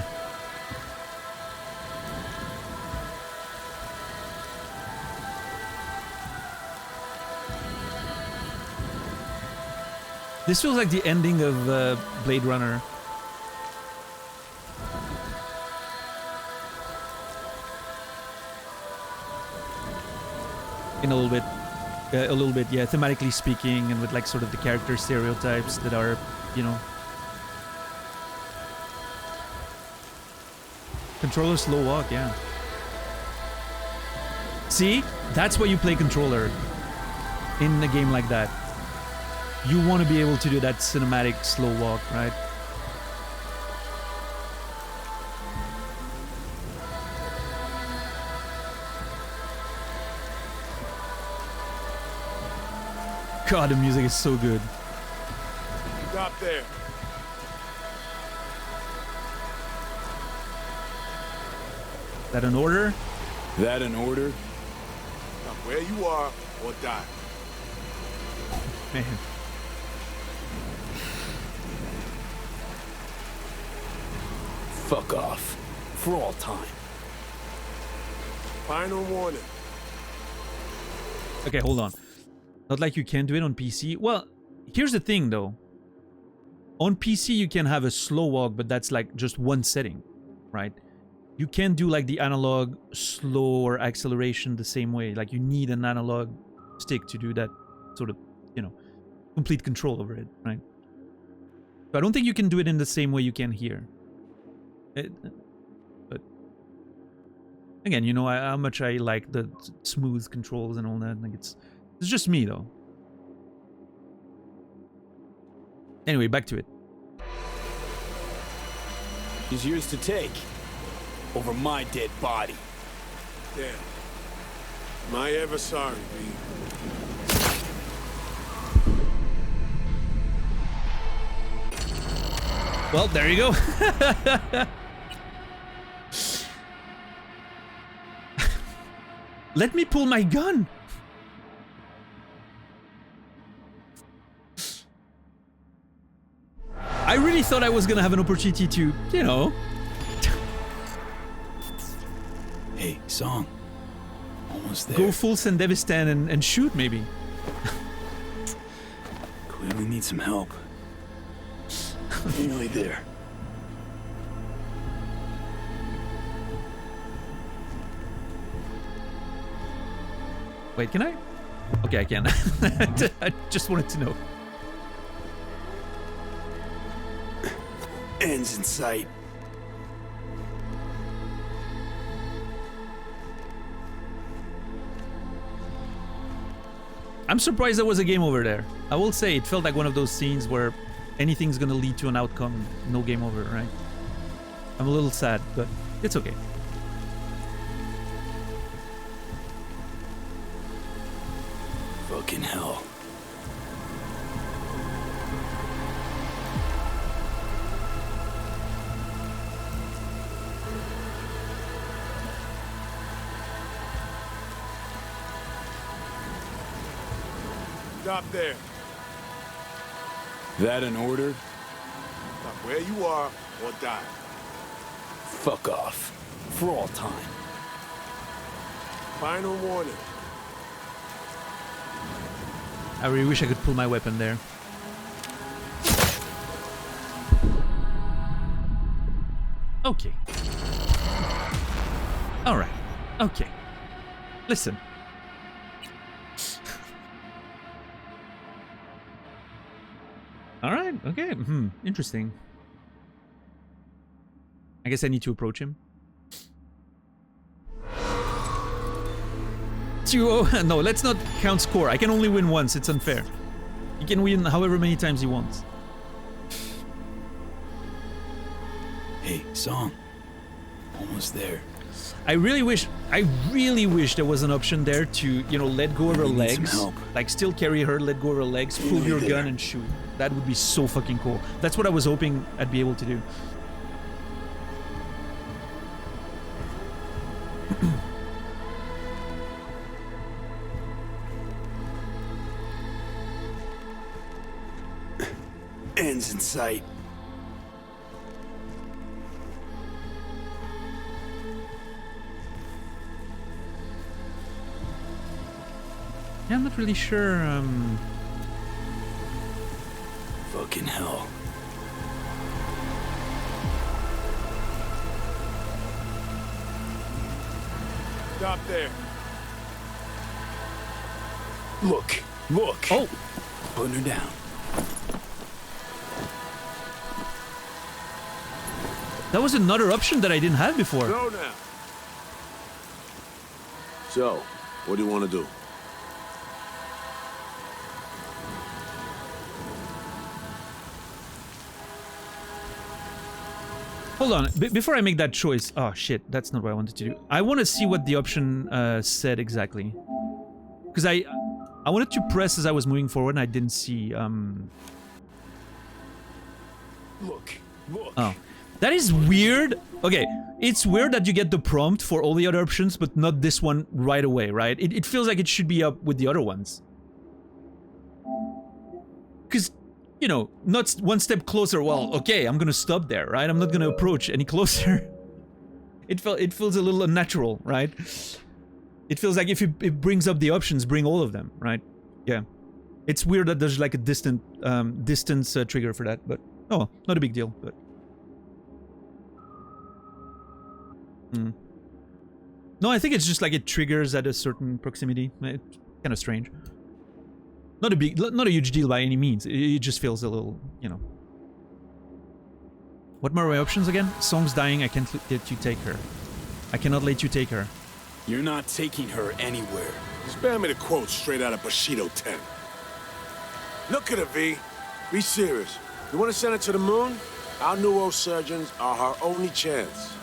Speaker 1: This feels like the ending of Blade Runner. In a little bit, yeah, thematically speaking, and with like sort of the character stereotypes that are, you know. Controller slow walk, yeah. See? That's why you play controller in a game like that. You want to be able to do that cinematic slow walk, right? God, the music is so good.
Speaker 9: Stop there.
Speaker 1: Is that an order?
Speaker 4: That an order?
Speaker 9: Stop where you are or die.
Speaker 1: Man.
Speaker 4: Fuck off. For all time.
Speaker 9: Final warning.
Speaker 1: Okay, hold on. Not like you can do it on PC. Well, here's the thing though. On PC you can have a slow walk, but that's like just one setting, right? You can't do like the analog slow or acceleration the same way. Like you need an analog stick to do that sort of, you know, complete control over it, right? So I don't think you can do it in the same way you can here. But again, you know how much I like the smooth controls and all that. Like it's just me though. Anyway, back to it.
Speaker 4: Is yours to take. Over my dead body.
Speaker 9: Damn. Am I ever sorry, B?
Speaker 1: Well, there you go. Let me pull my gun. I really thought I was gonna have an opportunity to, you know.
Speaker 4: Hey, Song. Almost there.
Speaker 1: Go full Sendevistan and shoot, maybe.
Speaker 4: Clearly need some help. Nearly there.
Speaker 1: Wait, can I? Okay, I can. I just wanted to know.
Speaker 4: Ends in sight.
Speaker 1: I'm surprised there was a game over there. I will say it felt like one of those scenes where anything's gonna lead to an outcome, no game over, right? I'm a little sad, but it's okay.
Speaker 4: Fucking hell.
Speaker 9: Stop there.
Speaker 4: That an order?
Speaker 9: Stop where you are or die.
Speaker 4: Fuck off. For all time.
Speaker 9: Final warning.
Speaker 1: I really wish I could pull my weapon there. Okay. Alright. Okay. Listen. Alright, okay. Interesting. I guess I need to approach him. 2-0. No, let's not count score. I can only win once. It's unfair. He can win however many times he wants.
Speaker 4: Hey, Song. Almost there.
Speaker 1: I really wish there was an option there to, you know, let go of her legs. Like, still carry her, let go of her legs, pull your gun and shoot. That would be so fucking cool. That's what I was hoping I'd be able to do.
Speaker 4: Ends in sight.
Speaker 1: Yeah, I'm not really sure,
Speaker 4: Fucking hell.
Speaker 9: Stop there.
Speaker 4: Look.
Speaker 1: Oh!
Speaker 4: Putting her down.
Speaker 1: That was another option that I didn't have before.
Speaker 9: Go now. So, what do you want to do?
Speaker 1: Hold on, before I make that choice... Oh, shit, that's not what I wanted to do. I want to see what the option said exactly. Because I wanted to press as I was moving forward and I didn't see...
Speaker 4: Look.
Speaker 1: Oh. That is weird. Okay, it's weird that you get the prompt for all the other options, but not this one right away, right? It feels like it should be up with the other ones. Because, you know, not one step closer, well, okay, I'm gonna stop there, right? I'm not gonna approach any closer. It feels a little unnatural, right? It feels like if it brings up the options, bring all of them, right? Yeah. It's weird that there's like a distance trigger for that, but... Oh, not a big deal, but... No, I think it's just like it triggers at a certain proximity. It's kind of strange. Not a huge deal by any means. It just feels a little, you know. What were my options again? Song's dying, I can't let you take her. I cannot let you take her.
Speaker 4: You're not taking her anywhere.
Speaker 9: Spare me the quote straight out of Bushido 10. Look at her, V. Be serious. You want to send her to the moon? Our neurosurgeons are her only chance.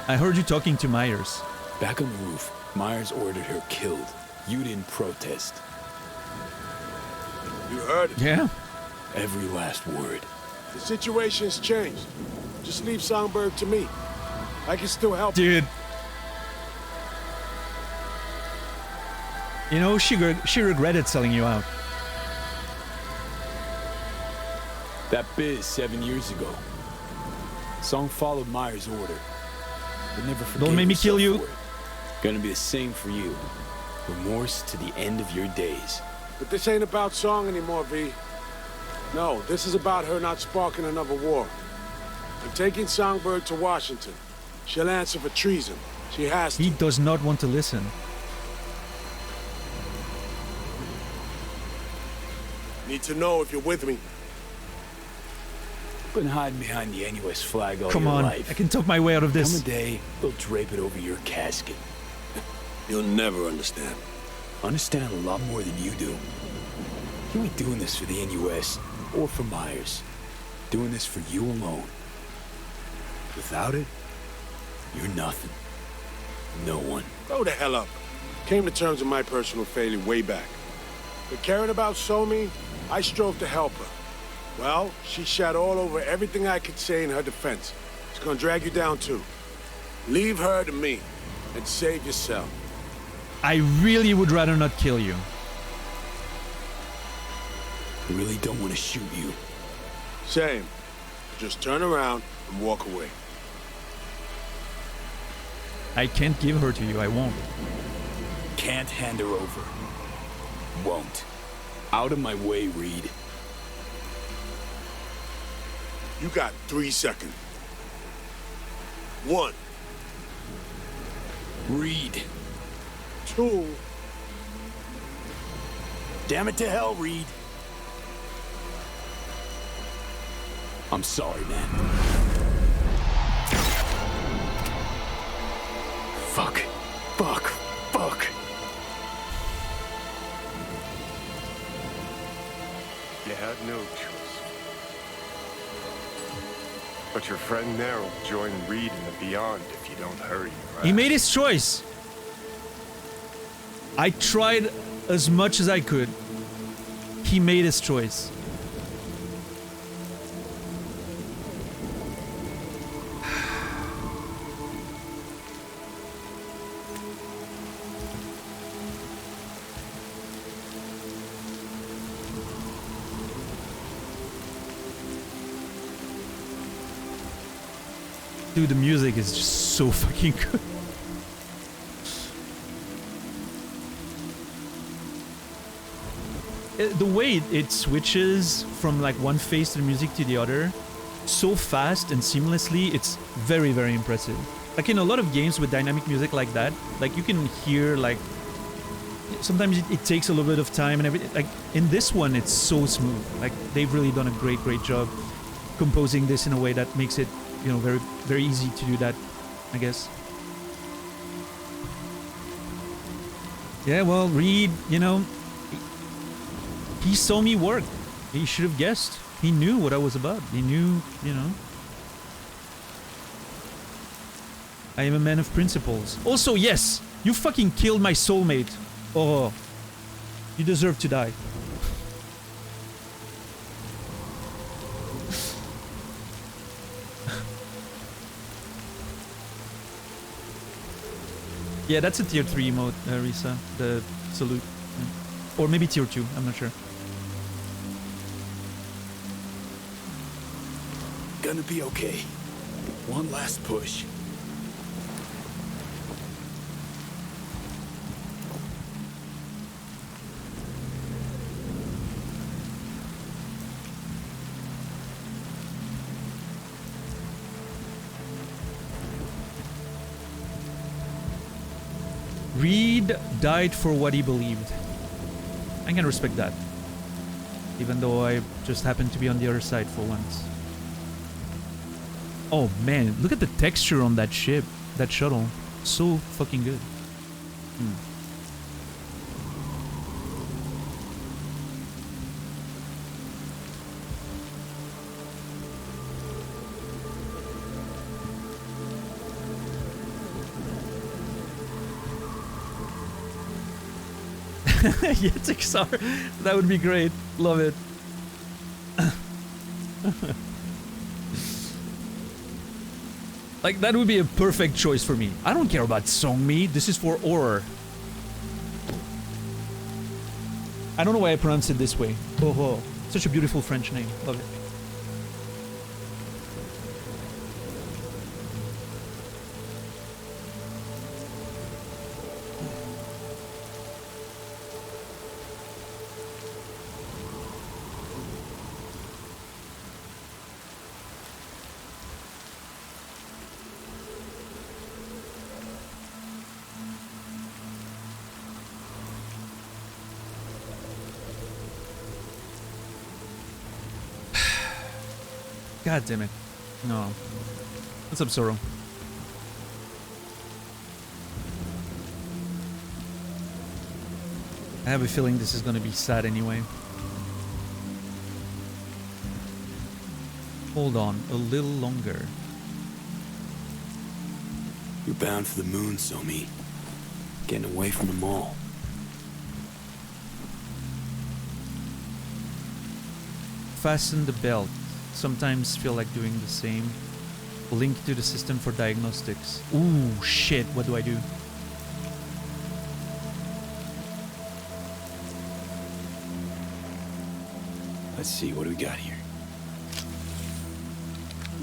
Speaker 1: I heard you talking to Myers.
Speaker 4: Back on the roof, Myers ordered her killed. You didn't protest.
Speaker 9: You heard it.
Speaker 1: Yeah.
Speaker 4: Every last word.
Speaker 9: The situation's changed. Just leave Songbird to me. I can still help.
Speaker 1: Dude. You know, she regretted selling you out.
Speaker 4: That biz 7 years ago. Song followed Myers' order. But never forgave
Speaker 1: Don't make me kill you.
Speaker 4: herself for it. Gonna be the same for you. Remorse to the end of your days.
Speaker 9: But this ain't about Song anymore, V. No, this is about her not sparking another war. I'm taking Songbird to Washington. She'll answer for treason. She has to.
Speaker 1: He does not want to listen.
Speaker 9: Need to know if you're with me.
Speaker 4: Been hiding behind the NUS flag all
Speaker 1: Come
Speaker 4: your
Speaker 1: on,
Speaker 4: life.
Speaker 1: I can talk my way out of
Speaker 4: Come a
Speaker 1: this.
Speaker 4: day, they'll drape it over your casket.
Speaker 9: You'll never understand.
Speaker 4: Understand a lot more than you do. You ain't doing this for the NUS or for Myers. Doing this for you alone. Without it, you're nothing. No one.
Speaker 9: Grow the hell up. Came to terms with my personal failure way back. But caring about Somi, I strove to help her. Well, she shot all over everything I could say in her defense. It's gonna drag you down too. Leave her to me and save yourself.
Speaker 1: I really would rather not kill you.
Speaker 4: I really don't want to shoot you.
Speaker 9: Same. Just turn around and walk away.
Speaker 1: I can't give her to you, I won't.
Speaker 4: Can't hand her over. Won't. Out of my way, Reed.
Speaker 9: You got 3 seconds. 1,
Speaker 4: Reed.
Speaker 9: 2.
Speaker 4: Damn it to hell, Reed. I'm sorry, man. Fuck. Fuck. Fuck.
Speaker 7: You had no choice. But your friend there will join Reed in the Beyond if you don't hurry, right?
Speaker 1: He made his choice. I tried as much as I could. He made his choice. Dude, the music is just so fucking good. The way it switches from like one phase to the music to the other so fast and seamlessly, it's very, very impressive. Like in a lot of games with dynamic music like that, like you can hear like sometimes it takes a little bit of time and everything. Like in this one, it's so smooth. Like they've really done a great job composing this in a way that makes it, you know, very, very easy to do that, I guess. Yeah, well, Reed, you know, he saw me work. He should have guessed. He knew what I was about. He knew, you know. I am a man of principles. Also, yes, you fucking killed my soulmate. Oh, you deserve to die. Yeah, that's a tier 3 emote, Risa. The salute. Yeah. Or maybe tier 2, I'm not sure.
Speaker 4: Gonna be okay. One last push.
Speaker 1: Reed died for what he believed. I can respect that. Even though I just happened to be on the other side for once. Oh man, look at the texture on that ship, that shuttle. So fucking good. Yeah, Tixar. That would be great. Love it. Like, that would be a perfect choice for me. I don't care about Song Mi. This is for horror. I don't know why I pronounce it this way. Oh, oh. Such a beautiful French name. Love it. God damn it. No. What's up, Zoro? I have a feeling this is gonna be sad anyway. Hold on a little longer.
Speaker 4: You're bound for the moon, Somi. Getting away from them all.
Speaker 1: Fasten the belt. Sometimes feel like doing the same. Link to the system for diagnostics. Ooh, shit, what do I do?
Speaker 4: Let's see, what do we got here?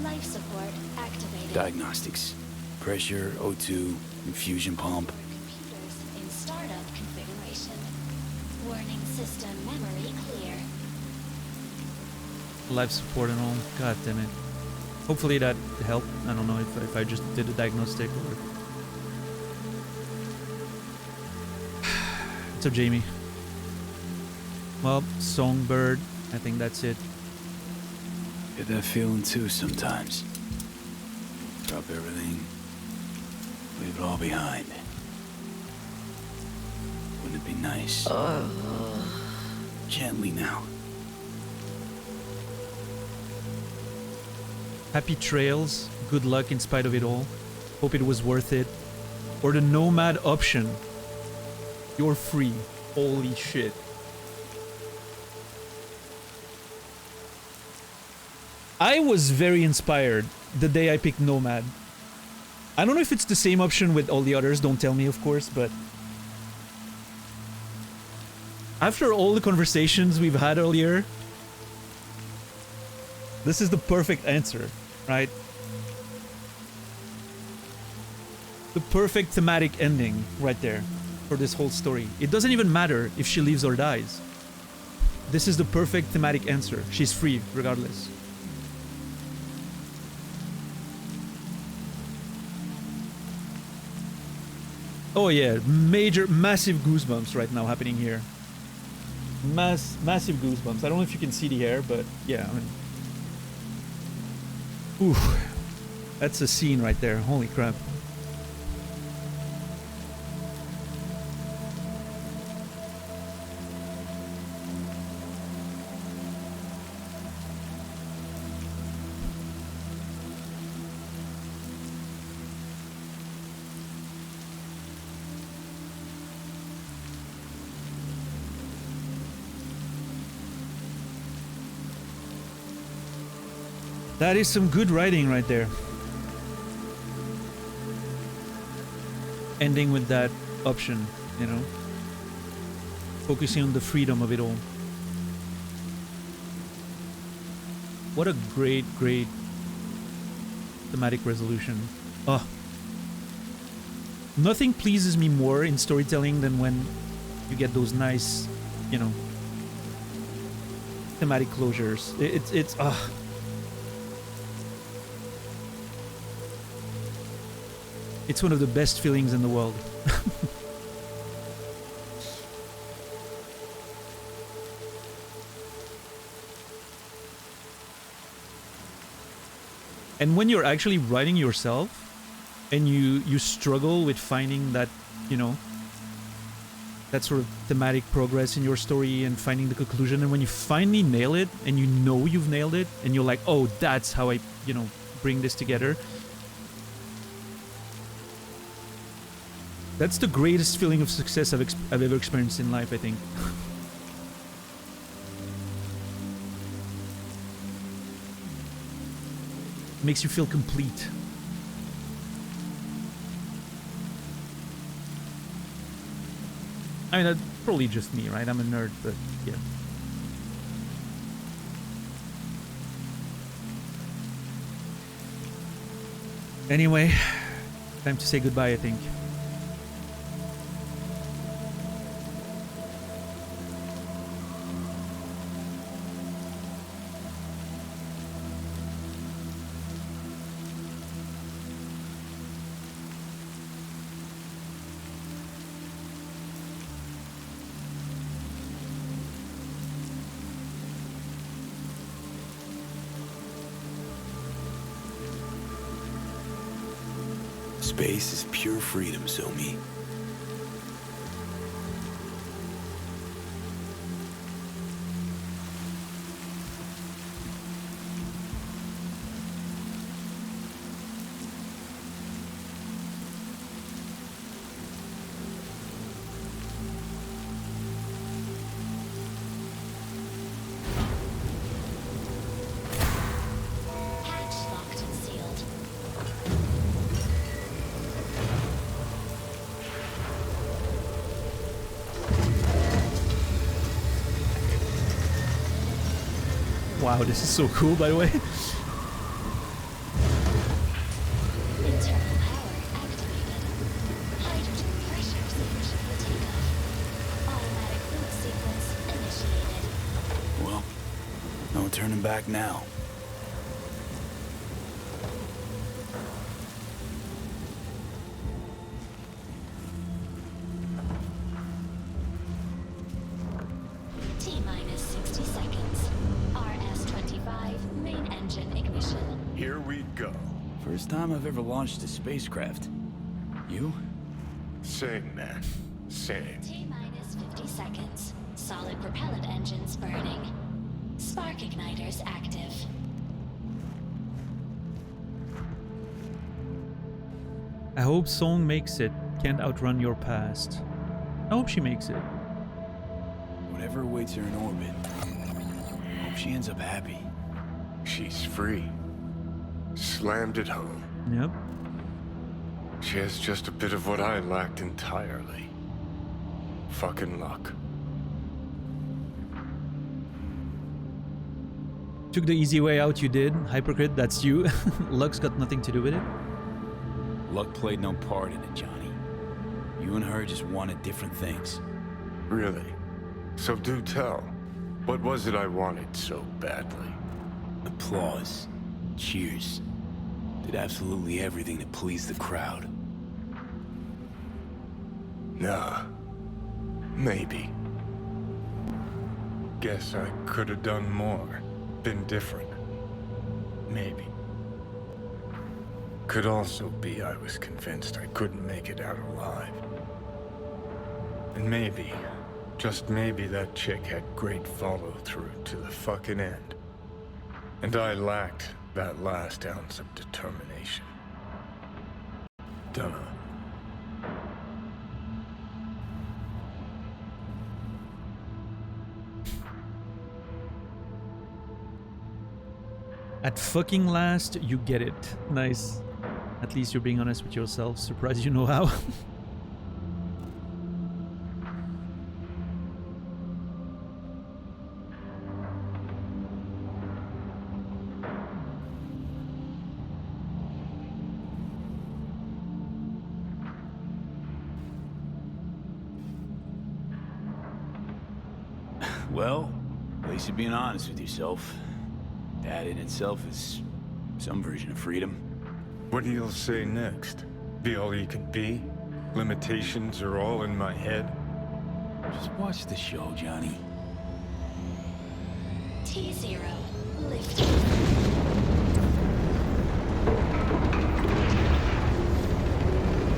Speaker 6: Life support activated.
Speaker 4: Diagnostics. Pressure, O2, infusion pump.
Speaker 6: Computers in startup configuration. Warning system memory clear.
Speaker 1: Life support and all. God damn it. Hopefully that helped. I don't know if I just did a diagnostic or... What's up, Jamie? Well, Songbird. I think that's it.
Speaker 4: Get that feeling too sometimes. Drop everything. Leave it all behind. Wouldn't it be nice? Gently now.
Speaker 1: Happy trails. Good luck in spite of it all. Hope it was worth it. Or the nomad option. You're free. Holy shit. I was very inspired the day I picked nomad. I don't know if it's the same option with all the others, don't tell me of course, but after all the conversations we've had earlier, this is the perfect answer, right? The perfect thematic ending right there for this whole story. It doesn't even matter if she lives or dies. This is the perfect thematic answer. She's free regardless. Oh yeah, massive goosebumps right now happening here. Massive goosebumps. I don't know if you can see the hair, but yeah, I mean... Oof. That's a scene right there, holy crap. That is some good writing right there. Ending with that option, you know? Focusing on the freedom of it all. What a great thematic resolution. Oh. Nothing pleases me more in storytelling than when you get those nice, you know, thematic closures. It's It's one of the best feelings in the world. And when you're actually writing yourself and you struggle with finding that, you know, that sort of thematic progress in your story and finding the conclusion, and when you finally nail it and you know you've nailed it and you're like, oh, that's how I, you know, bring this together. That's the greatest feeling of success I've ever experienced in life, I think. Makes you feel complete. I mean, that's probably just me, right? I'm a nerd, but yeah. Anyway, time to say goodbye, I think.
Speaker 4: Space is pure freedom, Somi.
Speaker 6: Hatch locked and sealed.
Speaker 1: Wow, this is so cool, by the way.
Speaker 6: Internal power activated. Hydrogen pressure signature for takeoff. Automatic boot sequence initiated.
Speaker 4: Well, no turning back now.
Speaker 6: T-minus 60 seconds. RS-25 main engine ignition.
Speaker 7: Here we go.
Speaker 4: First time I've ever launched a spacecraft. You?
Speaker 7: Same, man. Same.
Speaker 6: T-minus 50 seconds. Solid propellant engines burning. Spark igniters active.
Speaker 1: I hope Song makes it. Can't outrun your past. I hope she makes it.
Speaker 4: Whatever awaits her in orbit. Hope she ends up happy.
Speaker 7: She's free. Slammed it home.
Speaker 1: Yep.
Speaker 7: She has just a bit of what I lacked entirely. Fucking luck.
Speaker 1: Took the easy way out, you did. Hypocrite, that's you. Luck's got nothing to do with it.
Speaker 4: Luck played no part in it, Johnny. You and her just wanted different things.
Speaker 7: Really? So do tell. What was it I wanted so badly?
Speaker 4: Applause. Cheers. Did absolutely everything to please the crowd.
Speaker 7: Nah. Maybe. Guess I could have done more. Been different. Maybe. Could also be I was convinced I couldn't make it out alive. And maybe, just maybe that chick had great follow-through to the fucking end. And I lacked that last ounce of determination. Dunno.
Speaker 1: At fucking last, you get it. Nice. At least you're being honest with yourself. Surprised you know how.
Speaker 4: Well, at least you're being honest with yourself. That in itself is some version of freedom.
Speaker 7: What do you say next? Be all you can be? Limitations are all in my head?
Speaker 4: Just watch the show, Johnny.
Speaker 6: T0 lifted.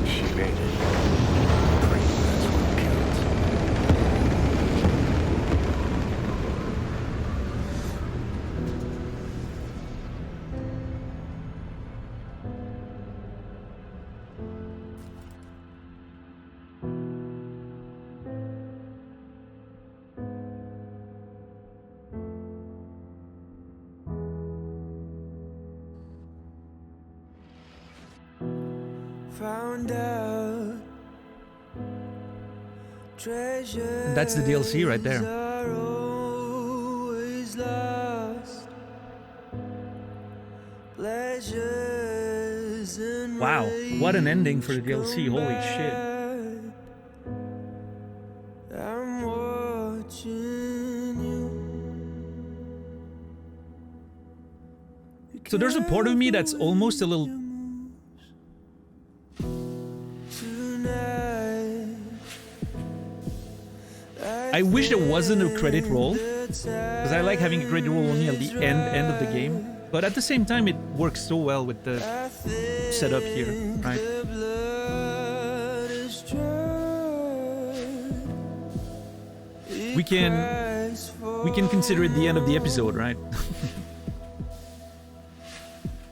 Speaker 7: She made it. Great, that's what counts.
Speaker 10: Found out
Speaker 1: That's the DLC right there.
Speaker 10: are always lost. Pleasures and
Speaker 1: Wow, what an ending for the DLC. Holy shit.
Speaker 10: I'm watching you.
Speaker 1: So there's a part of me that's almost a little... I wish there wasn't a credit roll, because I like having a credit roll only at the end of the game. But at the same time, it works so well with the setup here, right? We can consider it the end of the episode, right?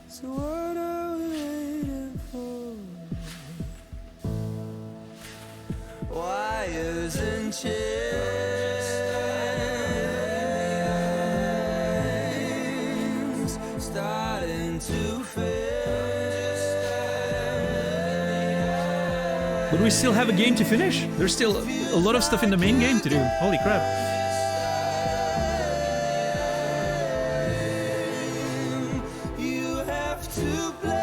Speaker 10: So what are we waiting for? Wires and chains starting to fade.
Speaker 1: But we still have a game to finish. There's still a lot of stuff in the main game to do. Holy crap.
Speaker 10: You have to play.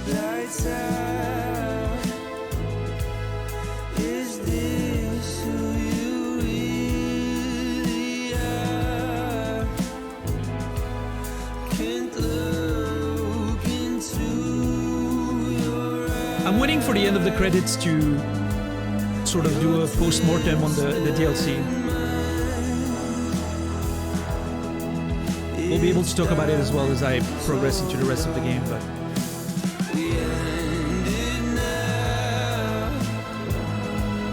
Speaker 10: Lights out. Is this who you really are? Can't look into your eyes.
Speaker 1: I'm waiting for the end of the credits to sort of do a post-mortem on the DLC. We'll be able to talk about it as well as I progress into the rest of the game, but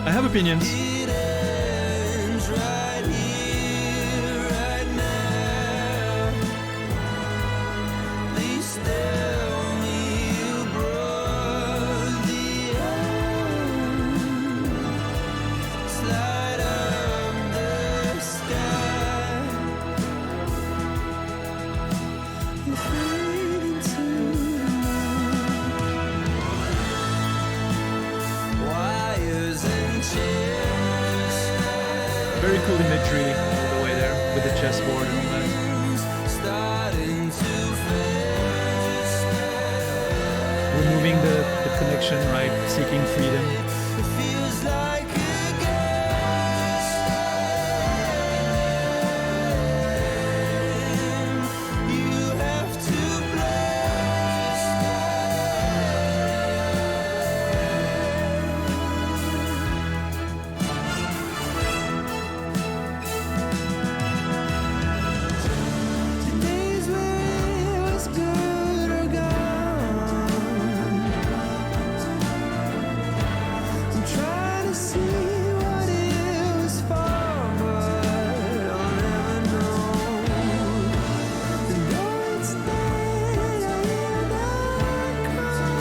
Speaker 1: I have opinions.
Speaker 10: It ends right here, right now. Please tell me you brought the end. Slide up the sky. You fade into the night. Wires and chains.
Speaker 1: Very cool imagery all the way there with the chessboard and all that.
Speaker 10: Starting to fade.
Speaker 1: Removing the connection, right? Seeking freedom.
Speaker 10: It feels like a game. You have to play. Today's where it was good or gone. I'm trying to see what it was for, but I'll never know. And though it's dead, I hear the call.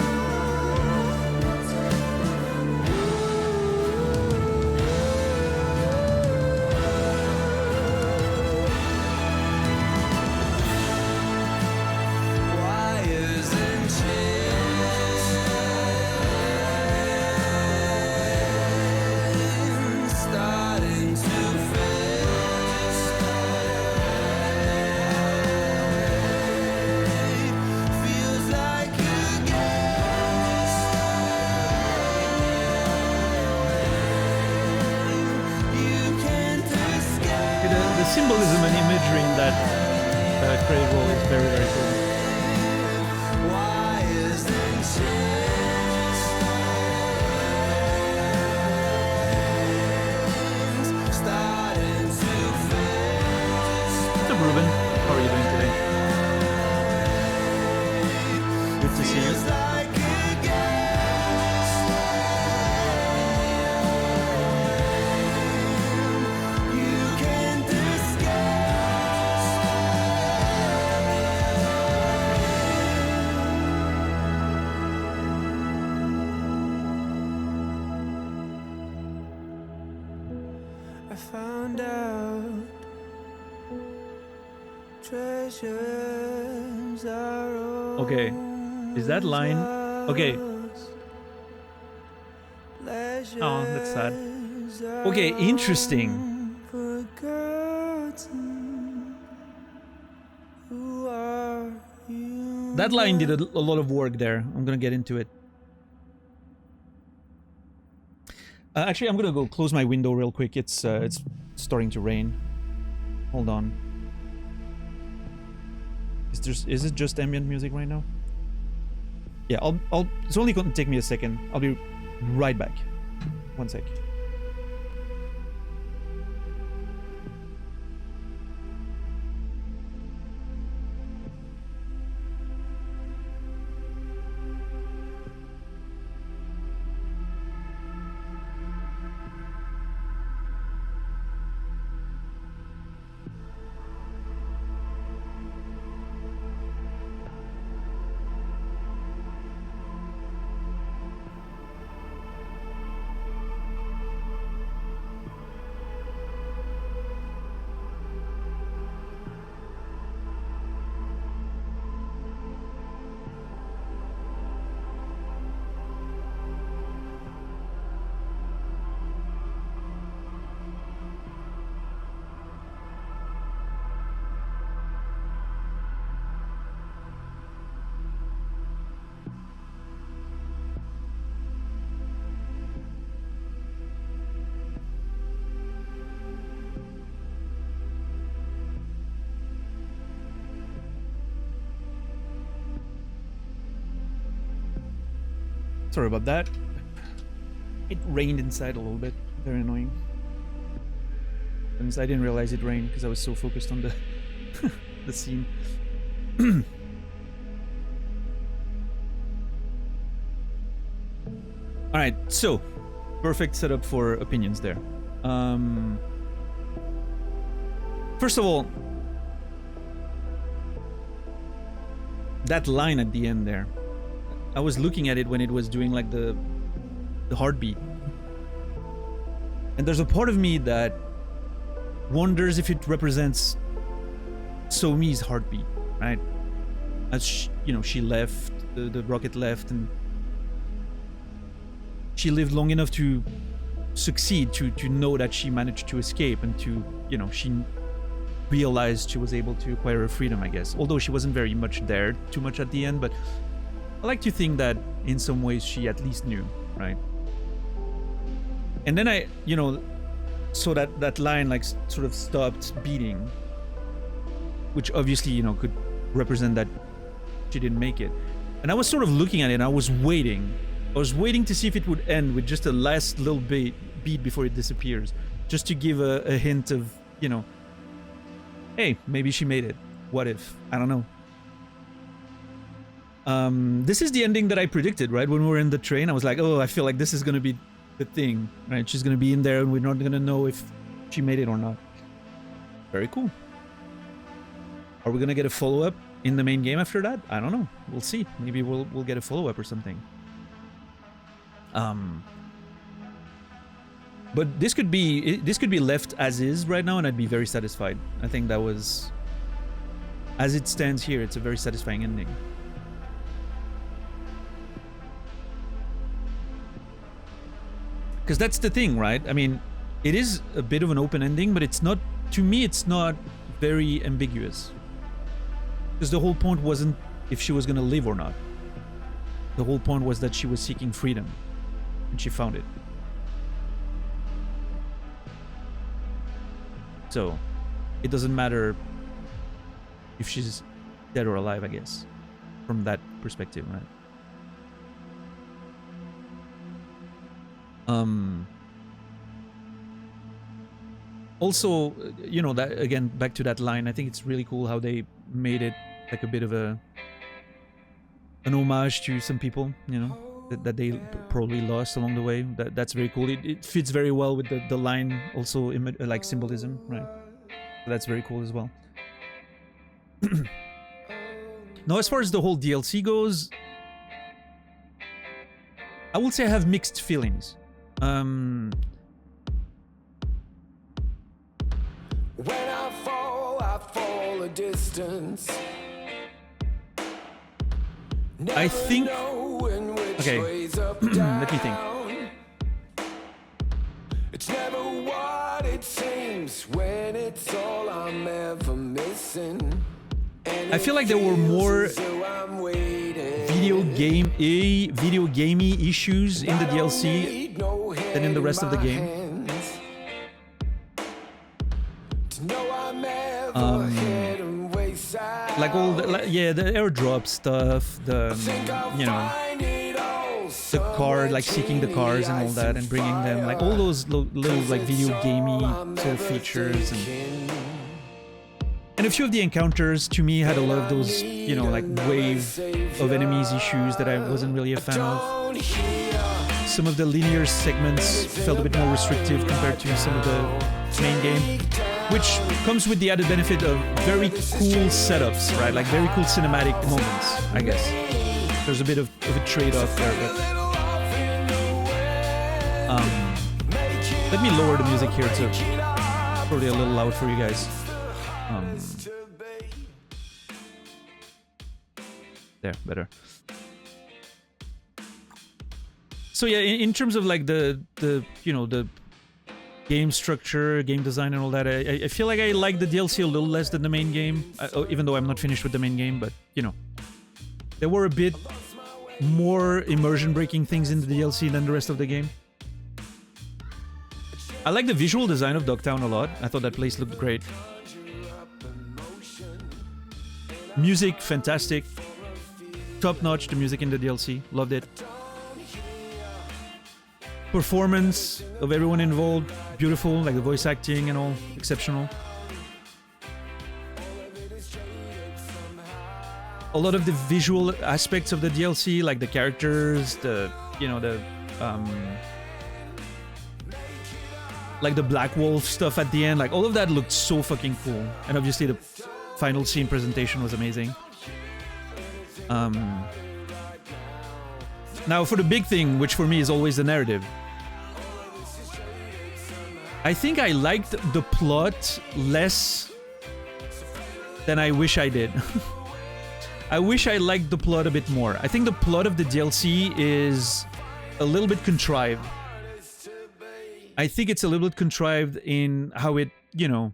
Speaker 10: Wires and chains starting to fade. Feels like a game. You can't escape.
Speaker 1: The symbolism and imagery in that credit roll is very, very cool.
Speaker 10: Wires and chains starting to fade.
Speaker 1: What's up, Ruben? How are you doing today? Good to see you.
Speaker 10: Feels like a game. You can't escape. I found out treasures are
Speaker 1: Okay, is that line? Okay. Oh, that's sad. Okay, interesting. That line did a lot of work there. I'm gonna get into it. Actually, I'm gonna go close my window real quick. It's starting to rain. Hold on. Is it just ambient music right now? Yeah, I'll. It's only gonna take me a second. I'll be right back. One sec. Sorry about that. It rained inside a little bit. Very annoying. And I didn't realize it rained because I was so focused on the the scene. Alright, so perfect setup for opinions there. First of all, that line at the end there, I was looking at it when it was doing like the heartbeat, and there's a part of me that wonders if it represents Somi's heartbeat, right? As she left, the rocket left, and she lived long enough to succeed, to know that she managed to escape, and to, she realized she was able to acquire her freedom, I guess. Although she wasn't very much there, too much at the end, but I like to think that in some ways she at least knew, right? And then I, so that line like sort of stopped beating, which obviously, could represent that she didn't make it. And I was sort of looking at it and I was waiting. I was waiting to see if it would end with just a last little beat before it disappears, just to give a hint of, hey, maybe she made it. What if? I don't know. This is the ending that I predicted, right? When we were in the train, I was like, oh, I feel like this is going to be the thing, right? She's going to be in there and we're not going to know if she made it or not. Very cool. Are we going to get a follow-up in the main game after that? I don't know. We'll see. Maybe we'll get a follow-up or something. But this could be left as is right now and I'd be very satisfied. I think that was, as it stands here, it's a very satisfying ending. Because that's the thing, right? I mean, it is a bit of an open ending, but it's not, to me, it's not very ambiguous. Because the whole point wasn't if she was going to live or not. The whole point was that she was seeking freedom, and she found it. So, it doesn't matter if she's dead or alive, I guess, from that perspective, right? Also, that again, back to that line, I think it's really cool how they made it like a bit of an homage to some people, that they probably lost along the way. That's very cool. It fits very well with the line, also like symbolism, right? So that's very cool as well. Now, as far as the whole DLC goes, I will say I have mixed feelings. When I fall a distance. I think. Okay, let me think. It's never what it seems when it's all I'm ever missing. I feel like there were more video gamey issues in the DLC than in the rest of the game. Like all the, the airdrop stuff, the the car, like seeking the cars and all that, and bringing them, like all those little like video gamey sort of features, and a few of the encounters to me had a lot of those, you know, like wave of enemies issues that I wasn't really a fan of. Some of the linear segments felt a bit more restrictive compared to some of the main game, which comes with the added benefit of very cool setups, right? Like very cool cinematic moments, I guess. There's a bit of a trade-off there, but let me lower the music here too. Probably a little loud for you guys. There, better. So yeah, in terms of like the you know, the game structure, game design, and all that, I feel like I like the DLC a little less than the main game, even though I'm not finished with the main game. But you know, there were a bit more immersion-breaking things in the DLC than the rest of the game. I like the visual design of Dogtown a lot. I thought that place looked great. Music, fantastic. Top-notch, the music in the DLC. Loved it. Performance of everyone involved, beautiful, like the voice acting and all, exceptional. A lot of the visual aspects of the DLC, like the characters, the, you know, the like the Black Wolf stuff at the end, like all of that looked so fucking cool. And obviously the final scene presentation was amazing. Now for the big thing, which for me is always the narrative. I think I liked the plot less than I wish I did. I wish I liked the plot a bit more. I think the plot of the DLC is a little bit contrived. I think it's a little bit contrived in how it, you know,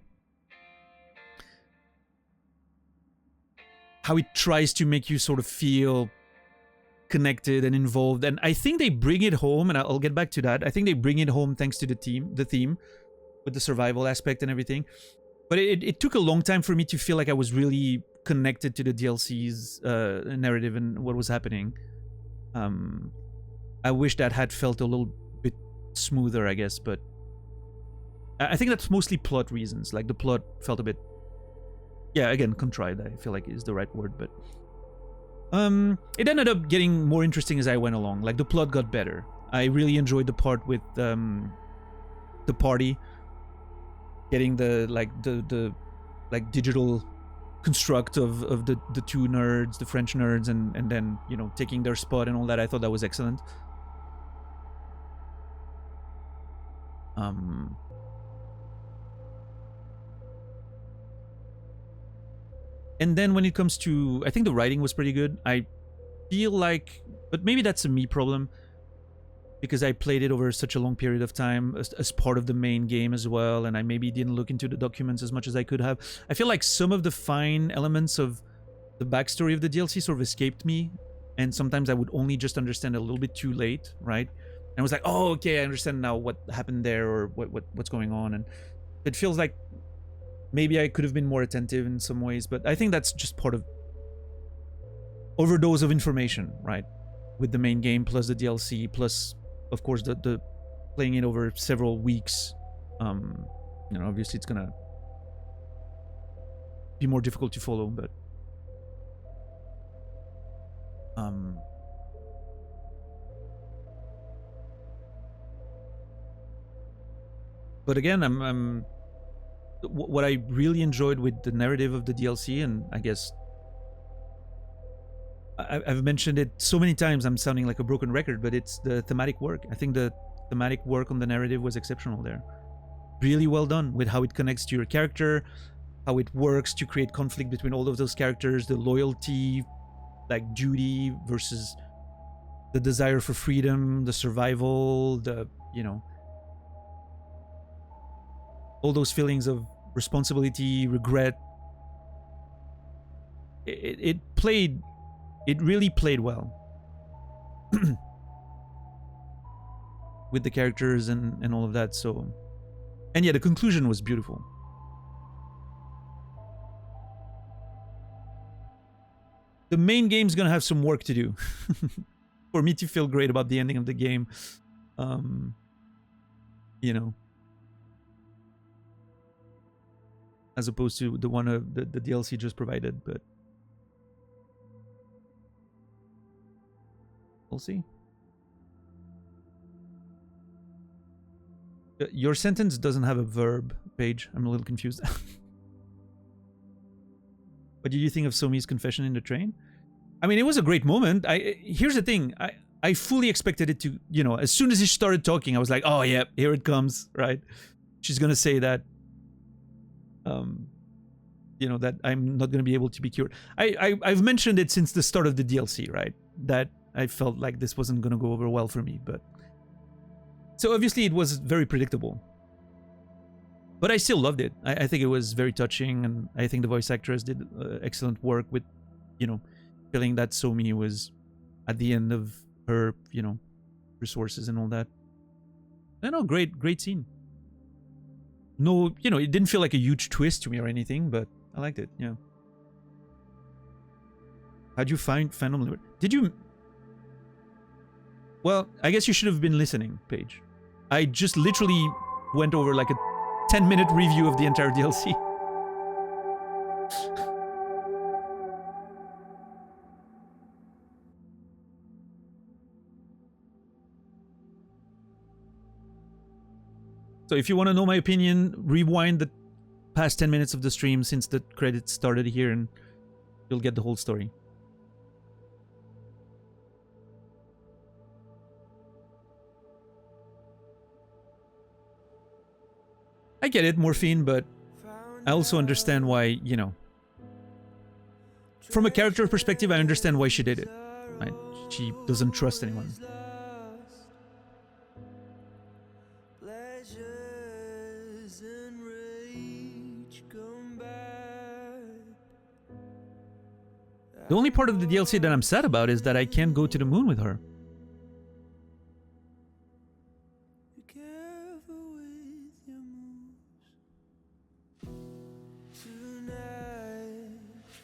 Speaker 1: how it tries to make you sort of feel connected and involved. And I think they bring it home, and I'll get back to that. I think they bring it home thanks to the theme with the survival aspect and everything. But it took a long time for me to feel like I was really connected to the DLC's narrative and what was happening. I wish that had felt a little bit smoother, I guess, but I think that's mostly plot reasons. Like the plot felt a bit, yeah, again, contrived, I feel like is the right word, but it ended up getting more interesting as I went along. Like the plot got better. I really enjoyed the part with the party getting the digital construct of the two nerds, the French nerds, and then, you know, taking their spot and all that. I thought that was excellent. And then when it comes to, I think the writing was pretty good. I feel like, but maybe that's a me problem, because I played it over such a long period of time as part of the main game as well, and I maybe didn't look into the documents as much as I could have. I feel like some of the fine elements of the backstory of the DLC sort of escaped me, and sometimes I would only just understand a little bit too late, right? And I was like, oh, okay, I understand now what happened there, or what's going on, and it feels like maybe I could have been more attentive in some ways, but I think that's just part of overdose of information, right? With the main game plus the DLC plus, of course, the playing it over several weeks. You know, obviously it's gonna be more difficult to follow, but again, I'm what I really enjoyed with the narrative of the DLC, and I guess I've mentioned it so many times, I'm sounding like a broken record, but it's the thematic work. I think the thematic work on the narrative was exceptional there. Really well done with how it connects to your character, how it works to create conflict between all of those characters, the loyalty, like duty versus the desire for freedom, the survival, the, you know, all those feelings of responsibility, regret. It really played well with the characters and all of that. So, and yeah, the conclusion was beautiful. The main game's gonna have some work to do. for me to feel great about the ending of the game. You know, as opposed to the one of the DLC just provided, but we'll see. Your sentence doesn't have a verb, Paige. I'm a little confused. What did you think of Somi's confession in the train? I mean, it was a great moment. Here's the thing. I fully expected it to, you know, as soon as he started talking, I was like, oh yeah, here it comes, right? She's gonna say that, you know, that I'm not gonna be able to be cured. I've mentioned it since the start of the DLC, right? That I felt like this wasn't gonna go over well for me, but so obviously it was very predictable. But I still loved it. I think it was very touching, and I think the voice actress did excellent work with, you know, feeling that Somi was at the end of her, you know, resources and all that. I know, great scene. No, you know, it didn't feel like a huge twist to me or anything, but I liked it, yeah. How'd you find Phantom Liberty? Did you... Well, I guess you should have been listening, Paige. I just literally went over like a 10-minute review of the entire DLC. So if you want to know my opinion, rewind the past 10 minutes of the stream since the credits started here and you'll get the whole story. I get it, Morphine, but I also understand why, you know, from a character perspective, I understand why she did it. Right? She doesn't trust anyone. The only part of the DLC that I'm sad about is that I can't go to the moon with her.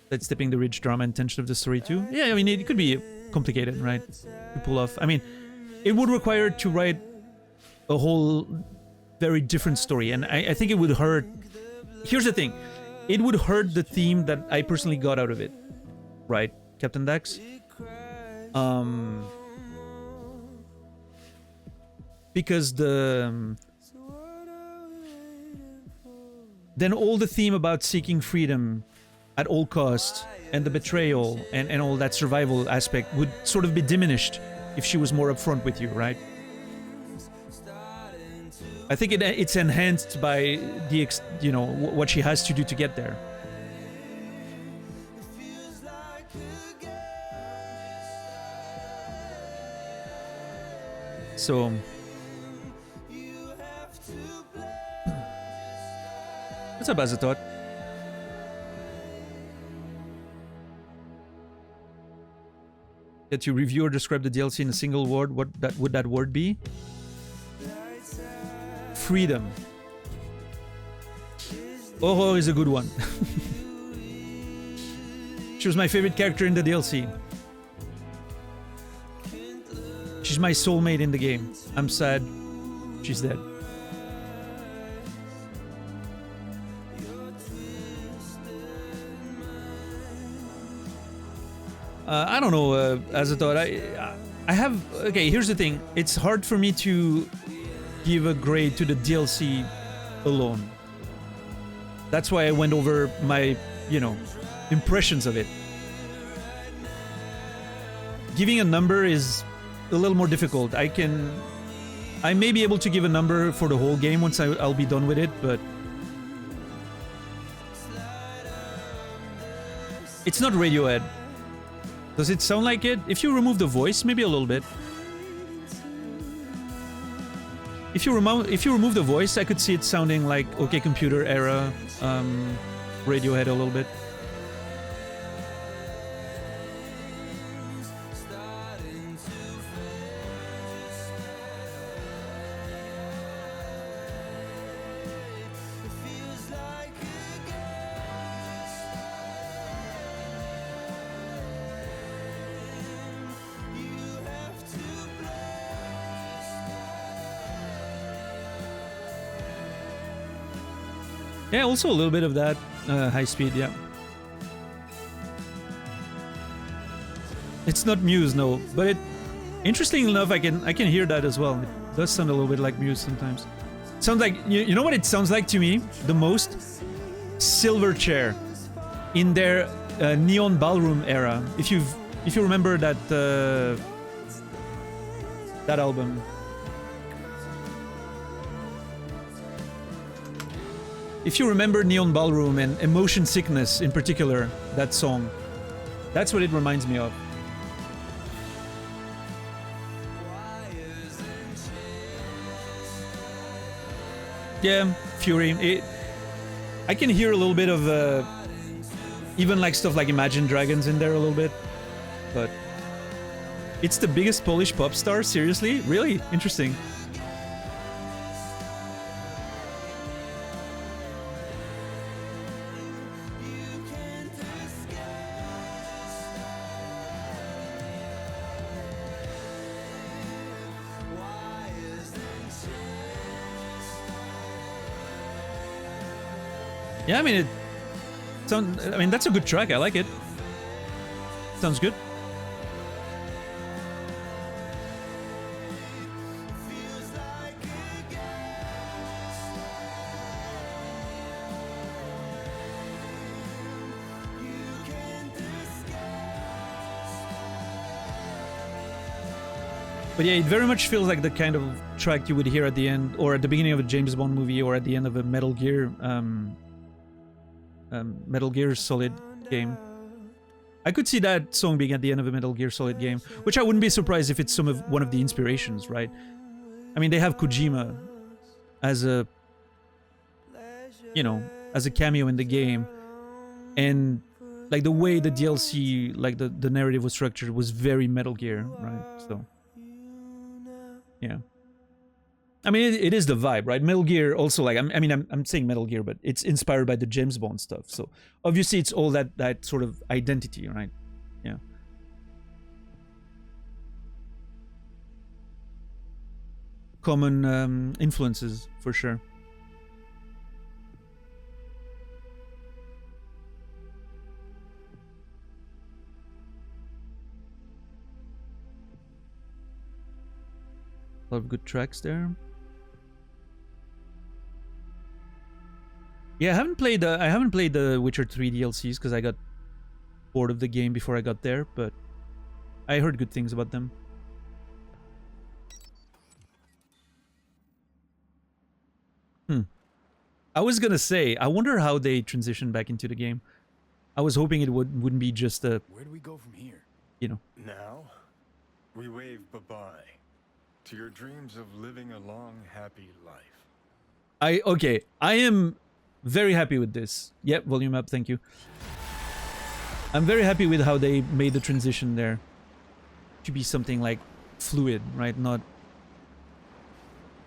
Speaker 1: That's tipping the rich drama and tension of the story too. Yeah, I mean, it could be complicated, right? To pull off. I mean, it would require to write a whole very different story, and I think it would hurt. Here's the thing. It would hurt the theme that I personally got out of it. Right, Captain Dax? Because then all the theme about seeking freedom at all costs and the betrayal and all that survival aspect would sort of be diminished if she was more upfront with you, right? I think it's enhanced by the you know, what she has to do to get there. So what's up, Azatot? That you review or describe the DLC in a single word, what would that word be? Freedom. Oh is a good one. She was my favorite character in the DLC. She's my soulmate in the game. I'm sad she's dead. I don't know, as a thought. I have... Okay, here's the thing. It's hard for me to give a grade to the DLC alone. That's why I went over my, you know, impressions of it. Giving a number is a little more difficult. I may be able to give a number for the whole game once I'll be done with it, but it's not Radiohead. Does it sound like it? If you remove the voice, maybe a little bit. If you remove the voice, I could see it sounding like OK Computer era Radiohead a little bit. Yeah, also a little bit of that high speed. Yeah. It's not Muse, no, but it. Interesting enough, I can hear that as well. It does sound a little bit like Muse sometimes. Sounds like you know what it sounds like to me the most? Silverchair in their Neon Ballroom era. If you remember that that album. If you remember Neon Ballroom and Emotion Sickness in particular, that song, that's what it reminds me of. Yeah, Fury. I can hear a little bit of even like stuff like Imagine Dragons in there a little bit, but it's the biggest Polish pop star. Seriously, really interesting. Yeah, I mean I mean that's a good track. I like it. Sounds good. But yeah, it very much feels like the kind of track you would hear at the end, or at the beginning of a James Bond movie, or at the end of a Metal Gear Solid game. I could see that song being at the end of a Metal Gear Solid game, which I wouldn't be surprised if it's one of the inspirations, right? I mean, they have Kojima as a, as a cameo in the game, and like the way the DLC, like the narrative was structured, was very Metal Gear, right? So, yeah. I mean, it is the vibe, right? Metal Gear also, like, I'm saying Metal Gear, but it's inspired by the James Bond stuff. So obviously it's all that sort of identity, right? Yeah. Common influences, for sure. A lot of good tracks there. Yeah, I haven't played the Witcher 3 DLCs because I got bored of the game before I got there, but I heard good things about them. I was gonna say, I wonder how they transition back into the game. I was hoping it wouldn't be just a.
Speaker 4: Where do we go from here?
Speaker 7: Now, we wave bye-bye to your dreams of living a long, happy life.
Speaker 1: Okay, I am very happy with this. Yep, volume up, thank you. I'm very happy with how they made the transition there to be something like fluid, right? Not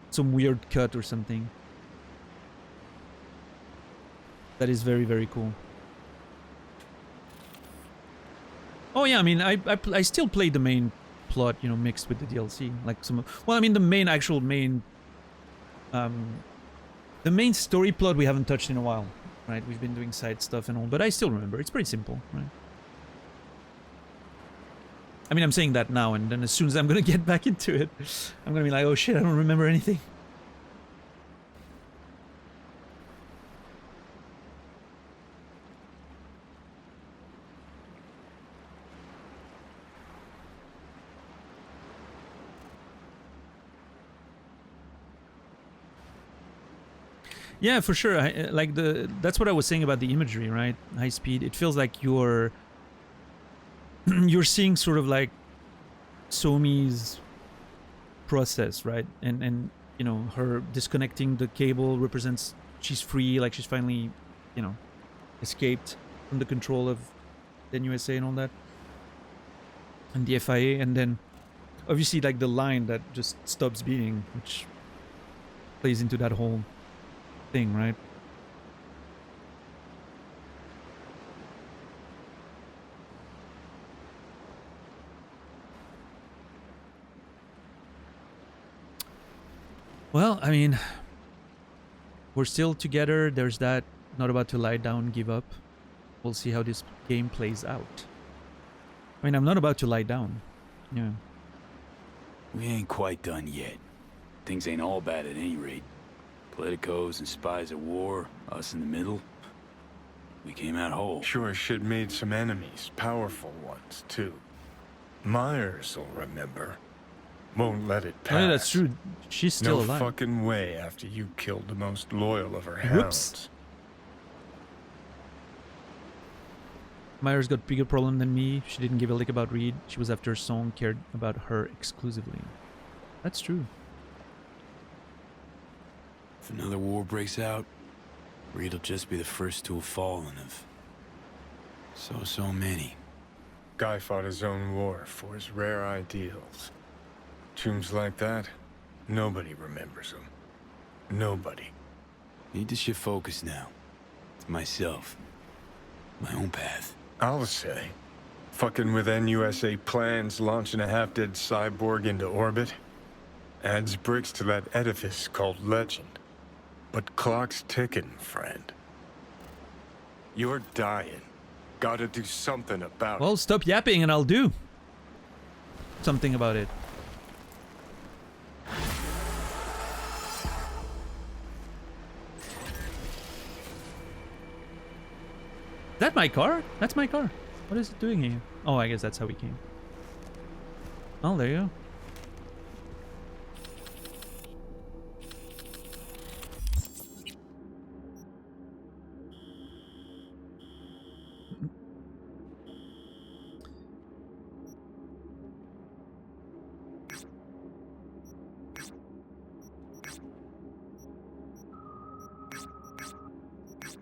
Speaker 1: some weird cut or something. That is very, very cool. Oh yeah, I mean, I still play the main plot, mixed with the DLC. Like well, I mean, the main story plot we haven't touched in a while, right? We've been doing side stuff and all, but I still remember. It's pretty simple, right? I mean, I'm saying that now, and then as soon as I'm gonna get back into it, I'm gonna be like, oh shit, I don't remember anything. Yeah, for sure. That's what I was saying about the imagery, right? High speed. It feels like you're seeing sort of like Somi's process, right? And her disconnecting the cable represents she's free, like she's finally, escaped from the control of the USA and all that, and the FIA, and then obviously like the line that just stops beating, which plays into that whole thing, right? Well, I mean, we're still together. There's that not about to lie down, give up. We'll see how this game plays out. I mean, I'm not about to lie down. Yeah.
Speaker 4: We ain't quite done yet. Things ain't all bad at any rate. Politicos and spies at war, us in the middle. We came out whole.
Speaker 7: Sure as shit made some enemies, powerful ones, too. Myers will remember. Won't let it pass.
Speaker 1: Oh, yeah, that's true. She's still
Speaker 7: no
Speaker 1: alive.
Speaker 7: fucking way after you killed the most loyal of her
Speaker 1: Whoops.
Speaker 7: hounds.
Speaker 1: Myers got bigger problem than me. She didn't give a lick about Reed. She was after Song, cared about her exclusively. That's true.
Speaker 4: If another war breaks out, Reed'll just be the first to have fallen of so many.
Speaker 7: Guy fought his own war for his rare ideals. Tombs like that, nobody remembers them. Nobody.
Speaker 4: Need to shift focus now. To myself. My own path.
Speaker 7: I'll say, fucking with NUSA plans, launching a half-dead cyborg into orbit, adds bricks to that edifice called Legend. But clock's ticking, friend. You're dying. Gotta do something about it.
Speaker 1: Well, stop yapping and I'll do something about it. Is that my car? That's my car. What is it doing here? Oh, I guess that's how we came. Oh, there you go.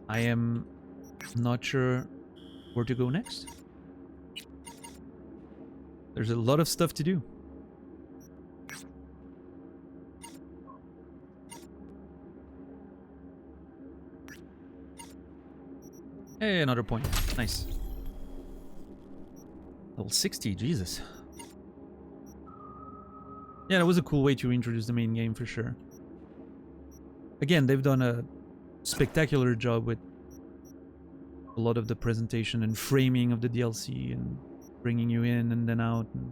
Speaker 1: I am not sure where to go next. There's a lot of stuff to do. Hey, another point. Nice. Level 60, Jesus. Yeah, that was a cool way to introduce the main game for sure. Again, they've done a spectacular job with a lot of the presentation and framing of the DLC and bringing you in and then out. And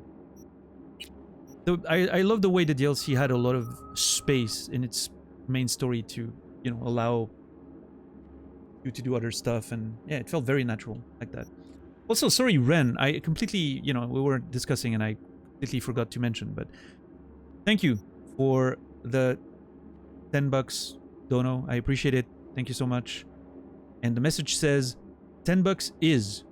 Speaker 1: so I love the way the DLC had a lot of space in its main story to, you know, allow you to do other stuff, and yeah, it felt very natural like that. Also, sorry, Ren, I completely, you know, we were discussing and I completely forgot to mention, but thank you for the $10 dono. I appreciate it. Thank you so much. And the message says, $10 is.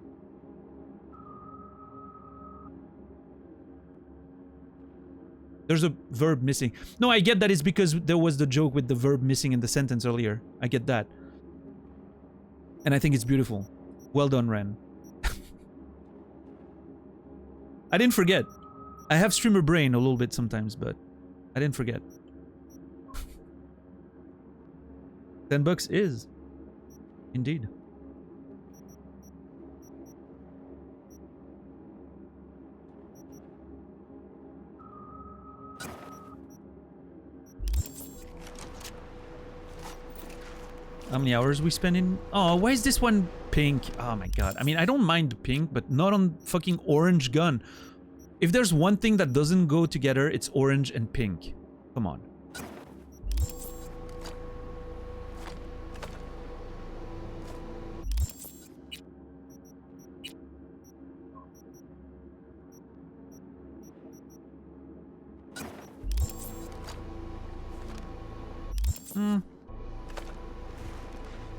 Speaker 1: There's a verb missing. No, I get that it's because there was the joke with the verb missing in the sentence earlier. I get that. And I think it's beautiful. Well done, Ren. I didn't forget. I have streamer brain a little bit sometimes, but I didn't forget. $10 is. Indeed. How many hours we spend in? Oh, why is this one pink? Oh my god. I mean, I don't mind pink, but not on fucking orange gun. If there's one thing that doesn't go together, it's orange and pink. Come on.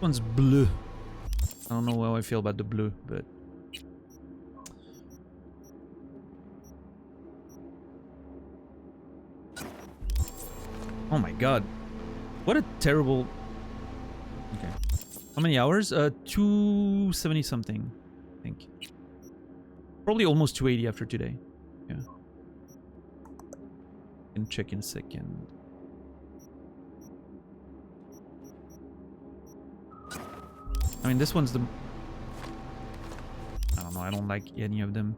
Speaker 1: One's blue. I don't know how I feel about the blue, but oh my god. What a terrible. Okay. How many hours? 270 something, I think. Probably almost 280 after today. Yeah. Can check in a second. I mean, this one's the... I don't know, I don't like any of them.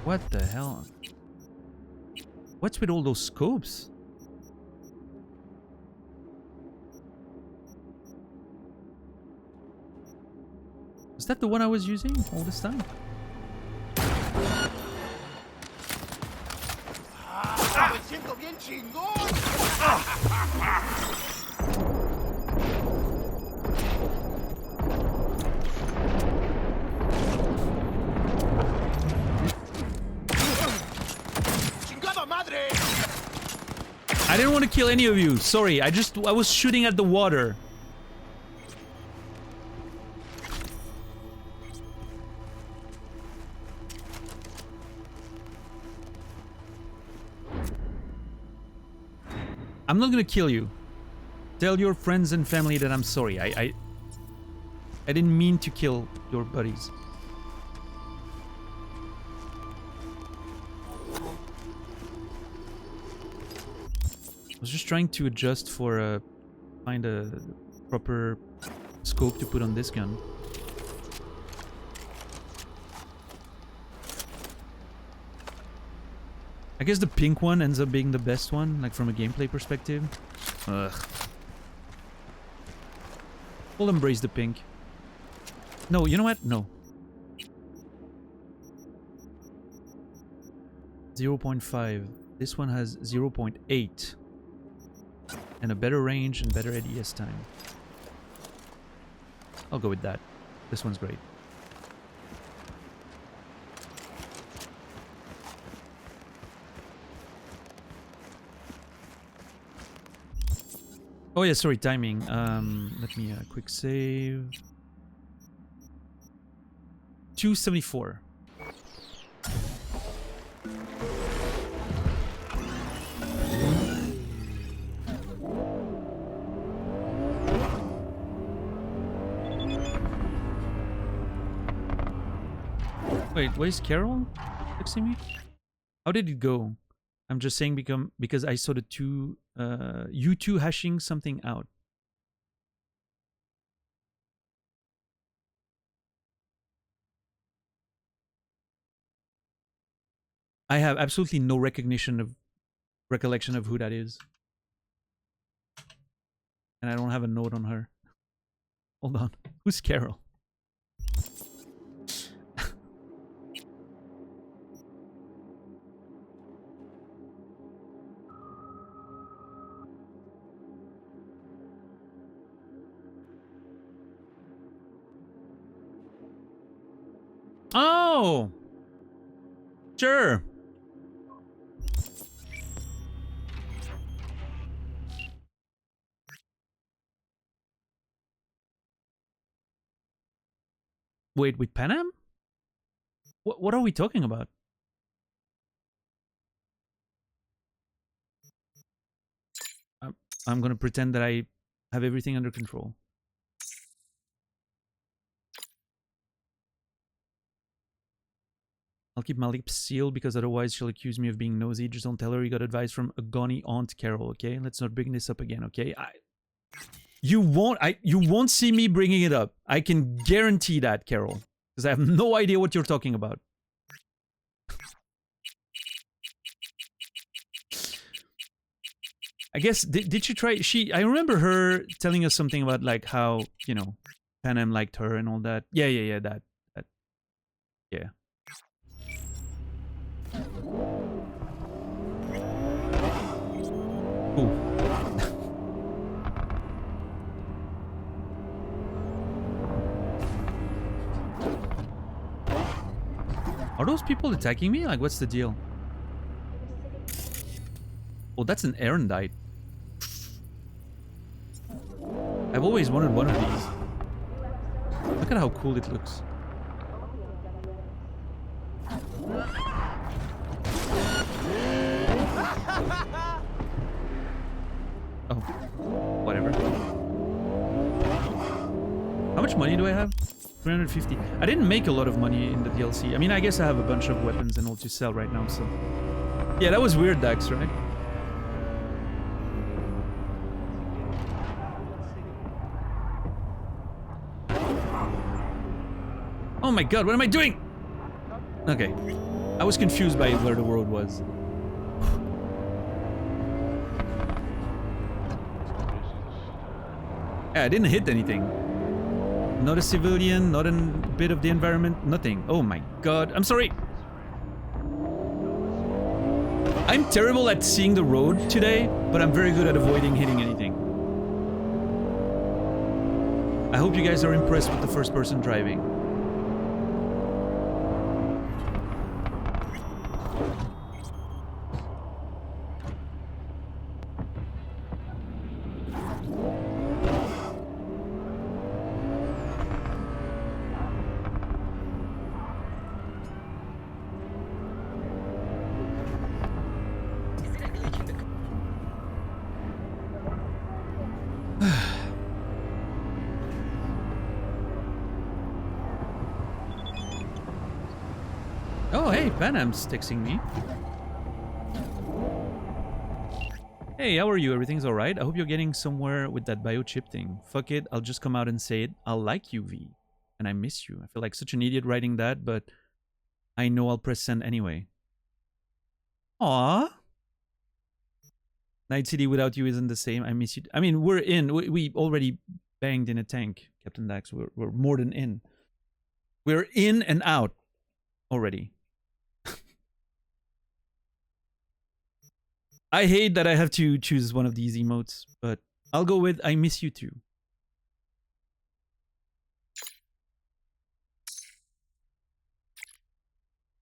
Speaker 1: What the hell? What's with all those scopes? Is that the one I was using all this time? I didn't want to kill any of you. Sorry, I was shooting at the water. I'm not gonna kill you. Tell your friends and family that I'm sorry. I didn't mean to kill your buddies. I was just trying to adjust for find a proper scope to put on this gun. I guess the pink one ends up being the best one, like from a gameplay perspective. Ugh. We'll embrace the pink. No, you know what? No. 0.5. This one has 0.8. And a better range and better ADS time. I'll go with that. This one's great. Oh yeah, sorry, timing. Let me quick save. 274. Wait, where's Carol texting me? How did it go? I'm just saying because I saw the two you two hashing something out. I have absolutely no recollection of who that is. And I don't have a note on her. Hold on. Who's Carol? Oh! Sure. Wait, with Panam? What are we talking about? I'm gonna pretend that I have everything under control. I'll keep my lips sealed because otherwise she'll accuse me of being nosy. Just don't tell her you got advice from a gawny Aunt Carol, okay? Let's not bring this up again, okay? You won't see me bringing it up. I can guarantee that, Carol. Because I have no idea what you're talking about. I guess, did she try... I remember her telling us something about, like, how, you know, Panem liked her and all that. Yeah, that. Yeah. Ooh. Are those people attacking me? Like, what's the deal? Oh, that's an Erendite. I've always wanted one of these. Look at how cool it looks. Oh, whatever. How much money do I have? 350. I didn't make a lot of money in the DLC. I mean, I guess I have a bunch of weapons and all to sell right now, so... Yeah, that was weird, Dax, right? Oh my god, what am I doing? Okay. I was confused by where the road was. Yeah, I didn't hit anything. Not a civilian, not a bit of the environment, nothing. Oh my god, I'm sorry. I'm terrible at seeing the road today, but I'm very good at avoiding hitting anything. I hope you guys are impressed with the first person driving. Oh, hey, Panam's texting me. Hey, how are you? Everything's alright? I hope you're getting somewhere with that biochip thing. Fuck it, I'll just come out and say it. I'll like you, V. And I miss you. I feel like such an idiot writing that, but I know I'll press send anyway. Aww. Night City without you isn't the same. I miss you. I mean, we're in. We already banged in a tank, Captain Dax. We're more than in. We're in and out already. I hate that I have to choose one of these emotes, but I'll go with I miss you too.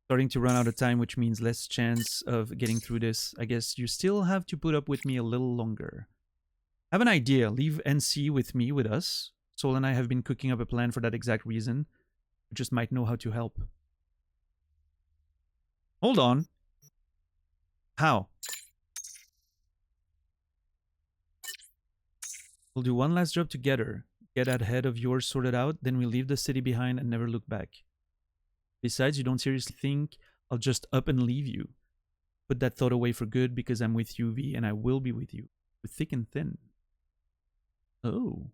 Speaker 1: Starting to run out of time, which means less chance of getting through this. I guess you still have to put up with me a little longer. I have an idea. Leave NC with me, with us. Sol and I have been cooking up a plan for that exact reason. We just might know how to help. Hold on. How? We'll do one last job together. Get that head of yours sorted out, then we leave the city behind and never look back. Besides, you don't seriously think I'll just up and leave you. Put that thought away for good because I'm with you, V, and I will be with you. Through thick and thin. Oh.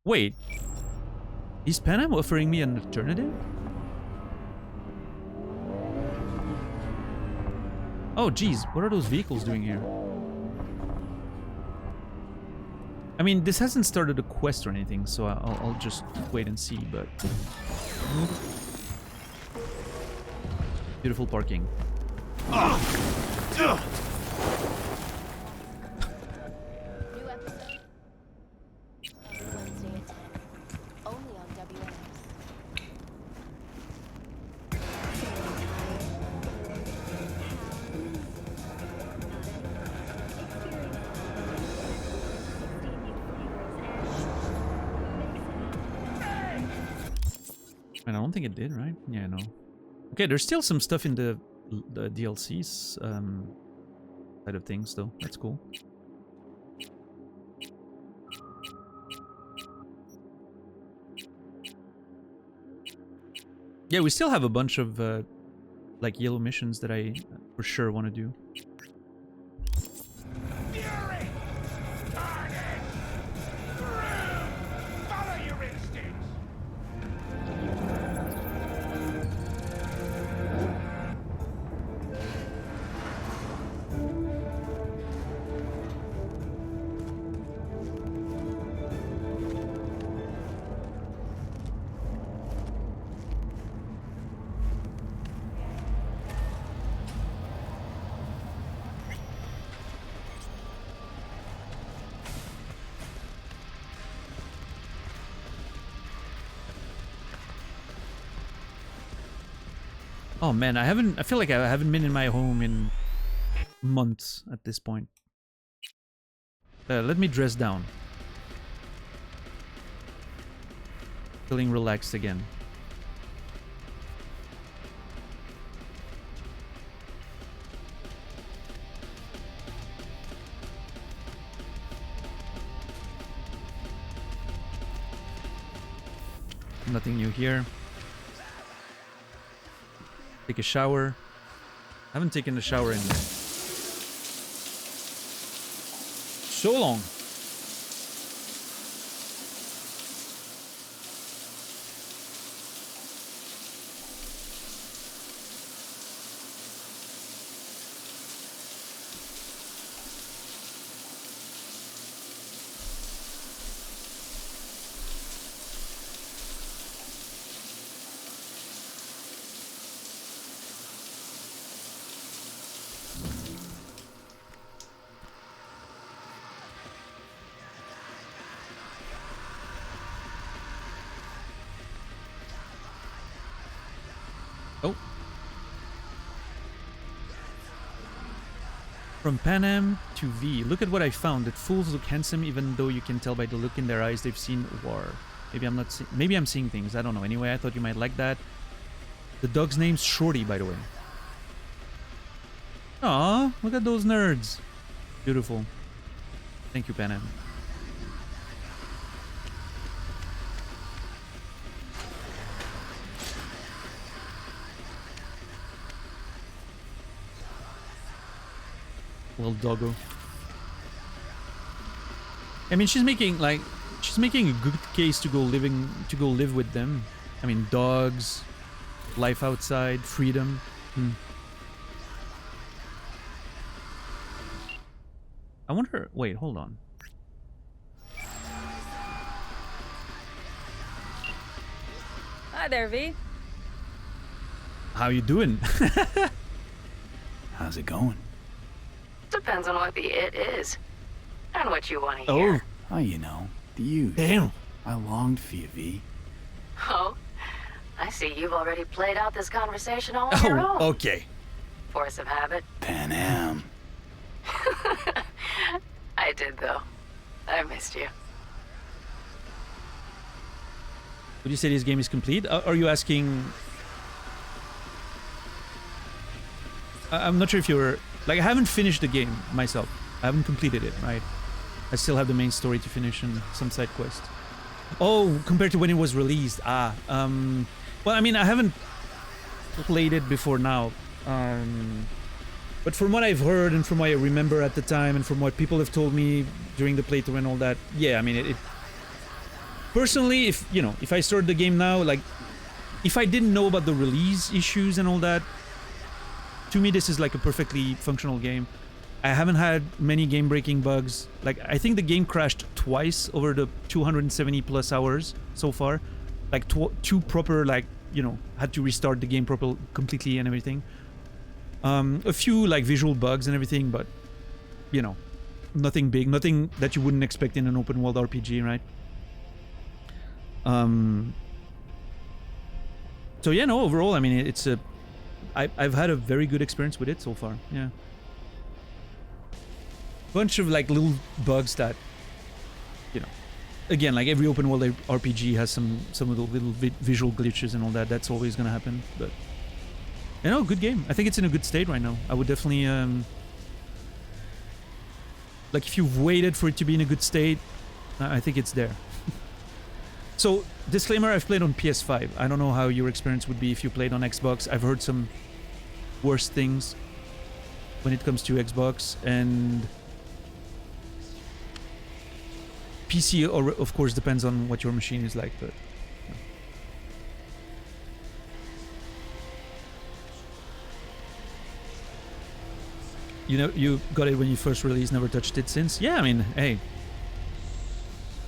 Speaker 1: Wait. Is Panam offering me an alternative? Oh, geez. What are those vehicles doing here? I mean, this hasn't started a quest or anything, so I'll just wait and see, but... Beautiful parking. And I don't think it did, right? Yeah, no. Okay, there's still some stuff in the DLCs side of things, though. That's cool. Yeah, we still have a bunch of like yellow missions that I for sure want to do.
Speaker 2: Fury! Carnage! Through! Follow your instincts!
Speaker 1: Oh man, I feel like I haven't been in my home in months at this point. Let me dress down. Feeling relaxed again. Nothing new here. Take a shower. I haven't taken a shower in so long. Oh. From Pan Am to V. Look at what I found. That fools look handsome even though you can tell by the look in their eyes they've seen war. Maybe I'm not maybe I'm seeing things. I don't know. Anyway, I thought you might like that. The dog's name's Shorty, by the way. Aw, look at those nerds. Beautiful. Thank you, Pan Am. Little doggo. I mean, she's making a good case to go live with them. I mean, dogs, life outside, freedom. I wonder. Wait, hold on.
Speaker 11: Hi there, V.
Speaker 1: How you doing?
Speaker 4: How's it going?
Speaker 5: Depends on what the it is. And what you want to
Speaker 1: Oh.
Speaker 5: hear.
Speaker 4: Oh, you know, the youth.
Speaker 1: Damn.
Speaker 4: I longed for you, V.
Speaker 5: Oh, I see you've already played out this conversation all on your own.
Speaker 1: Oh, okay.
Speaker 5: Force of habit.
Speaker 4: Pan Am.
Speaker 5: I did, though. I missed you.
Speaker 1: Would you say this game is complete? Are you asking... I'm not sure if you're... Like, I haven't finished the game myself. I haven't completed it, right? I still have the main story to finish and some side quests. Oh, compared to when it was released. Well, I mean, I haven't played it before now. But from what I've heard and from what I remember at the time and from what people have told me during the playthrough and all that, yeah, I mean, it personally, if I started the game now, like, if I didn't know about the release issues and all that, to me, this is like a perfectly functional game. I haven't had many game-breaking bugs. Like, I think the game crashed twice over the 270 plus hours so far. Like, two proper, like, had to restart the game completely and everything. A few, like, visual bugs and everything, but, nothing big. Nothing that you wouldn't expect in an open-world RPG, right? So, yeah, no, overall, I mean, it's a... I've had a very good experience with it so far, yeah. Bunch of like little bugs that, again, like every open world RPG has some of the little visual glitches and all that. That's always gonna happen, but good game. I think it's in a good state right now. I would definitely like if you've waited for it to be in a good state, I think it's there. So, disclaimer, I've played on PS5. I don't know how your experience would be if you played on Xbox. I've heard some worse things when it comes to Xbox, and PC, or of course, depends on what your machine is like, but... You got it when you first released, never touched it since? Yeah, I mean, hey...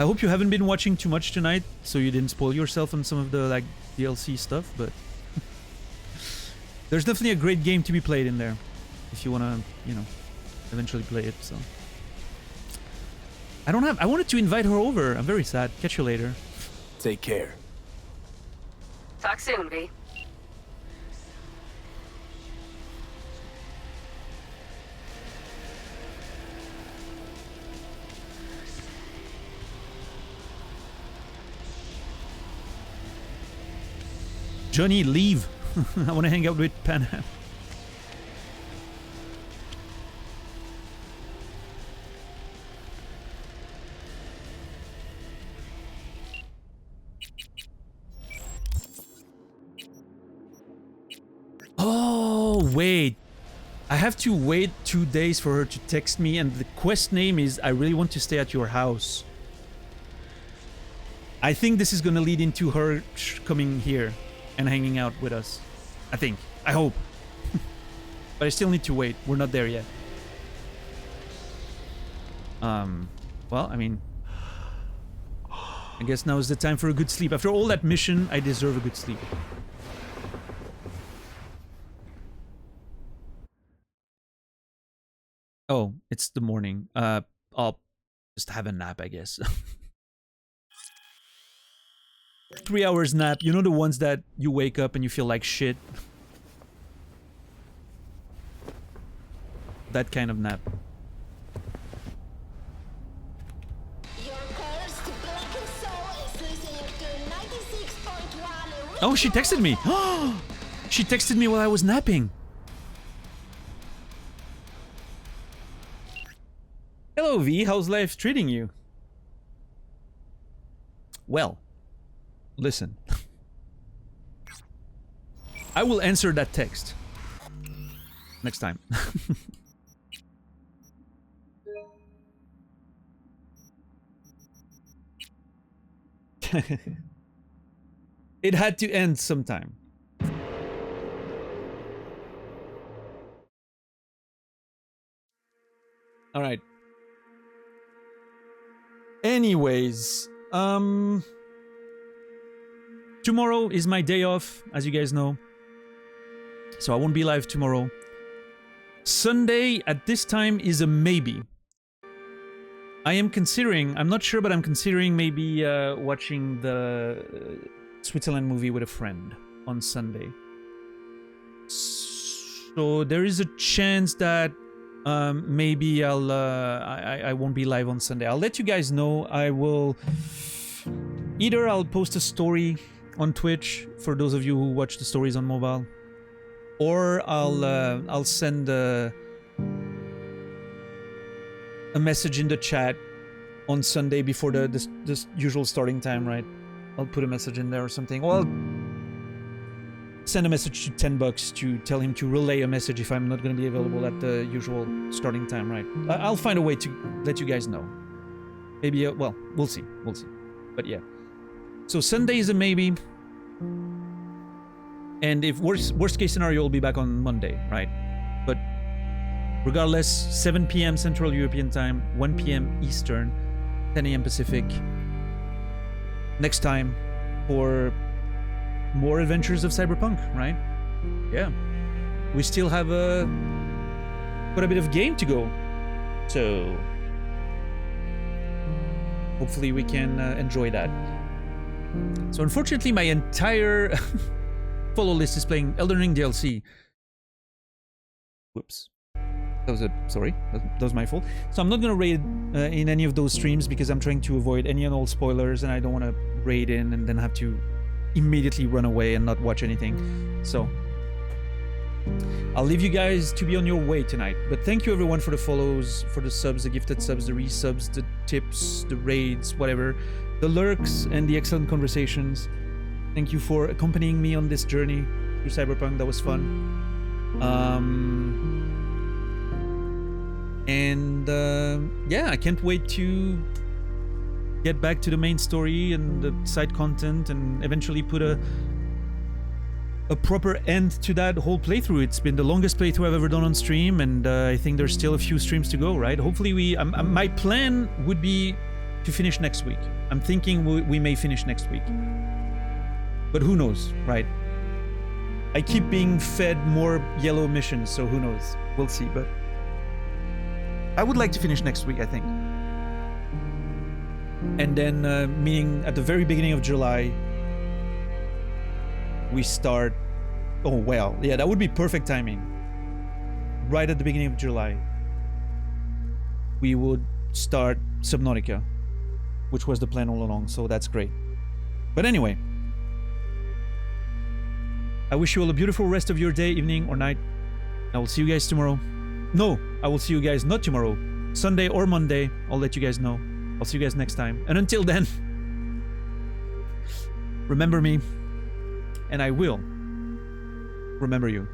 Speaker 1: I hope you haven't been watching too much tonight, so you didn't spoil yourself on some of the, like, DLC stuff, but... There's definitely a great game to be played in there, if you want to, eventually play it, so... I wanted to invite her over. I'm very sad. Catch you later.
Speaker 4: Take care.
Speaker 5: Talk soon, V.
Speaker 1: Johnny, leave. I want to hang out with Pan Am. Oh, wait. I have to wait 2 days for her to text me, and the quest name is I really want to stay at your house. I think this is gonna lead into her coming here and hanging out with us. I think. I hope. But I still need to wait. We're not there yet. Well, I mean... I guess now is the time for a good sleep. After all that mission, I deserve a good sleep. Oh, it's the morning. I'll just have a nap, I guess. 3 hours nap. You know the ones that you wake up and you feel like shit? that kind of nap. Oh, she texted me. She texted me while I was napping. Hello, V. How's life treating you? Well, listen. I will answer that text next time. It had to end sometime. All right. Anyways, tomorrow is my day off, as you guys know. So I won't be live tomorrow. Sunday at this time is a maybe. I am considering, I'm not sure, but I'm considering maybe watching the Switzerland movie with a friend on Sunday. So there is a chance that maybe I won't be live on Sunday. I'll let you guys know. I will either I'll post a story on Twitch for those of you who watch the stories on mobile, or I'll send a message in the chat on Sunday before the usual starting time, right? I'll put a message in there or something. Or I'll send a message to 10 bucks to tell him to relay a message if I'm not going to be available at the usual starting time, right? I'll find a way to let you guys know. Maybe, well, we'll see. We'll see. But yeah. So Sunday is a maybe. And if worst case scenario, we'll be back on Monday, right? But regardless, 7 p.m. Central European Time, 1 p.m. Eastern, 10 a.m. Pacific. Next time for more adventures of Cyberpunk, right? Yeah. We still have quite a bit of game to go. So hopefully we can enjoy that. So unfortunately my entire follow list is playing Elden Ring DLC. Whoops. Sorry, that was my fault. So I'm not gonna raid in any of those streams because I'm trying to avoid any and all spoilers, and I don't want to raid in and then have to immediately run away and not watch anything. So I'll leave you guys to be on your way tonight. But thank you everyone for the follows, for the subs, the gifted subs, the resubs, the tips, the raids, whatever, the lurks, and the excellent conversations. Thank you for accompanying me on this journey through Cyberpunk. That was fun. Yeah, I can't wait to get back to the main story and the side content and eventually put a proper end to that whole playthrough. It's been the longest playthrough I've ever done on stream, and I think there's still a few streams to go, right? Hopefully my plan would be to finish next week. I'm thinking we may finish next week. But who knows, right? I keep being fed more yellow missions, so who knows? We'll see, but I would like to finish next week, I think. And then, meaning at the very beginning of July, we start... Oh, well, yeah, that would be perfect timing. Right at the beginning of July, we would start Subnautica, which was the plan all along, so that's great. But anyway, I wish you all a beautiful rest of your day, evening, or night. I will see you guys tomorrow. No, I will see you guys not tomorrow. Sunday or Monday, I'll let you guys know. I'll see you guys next time. And until then, remember me, and I will remember you.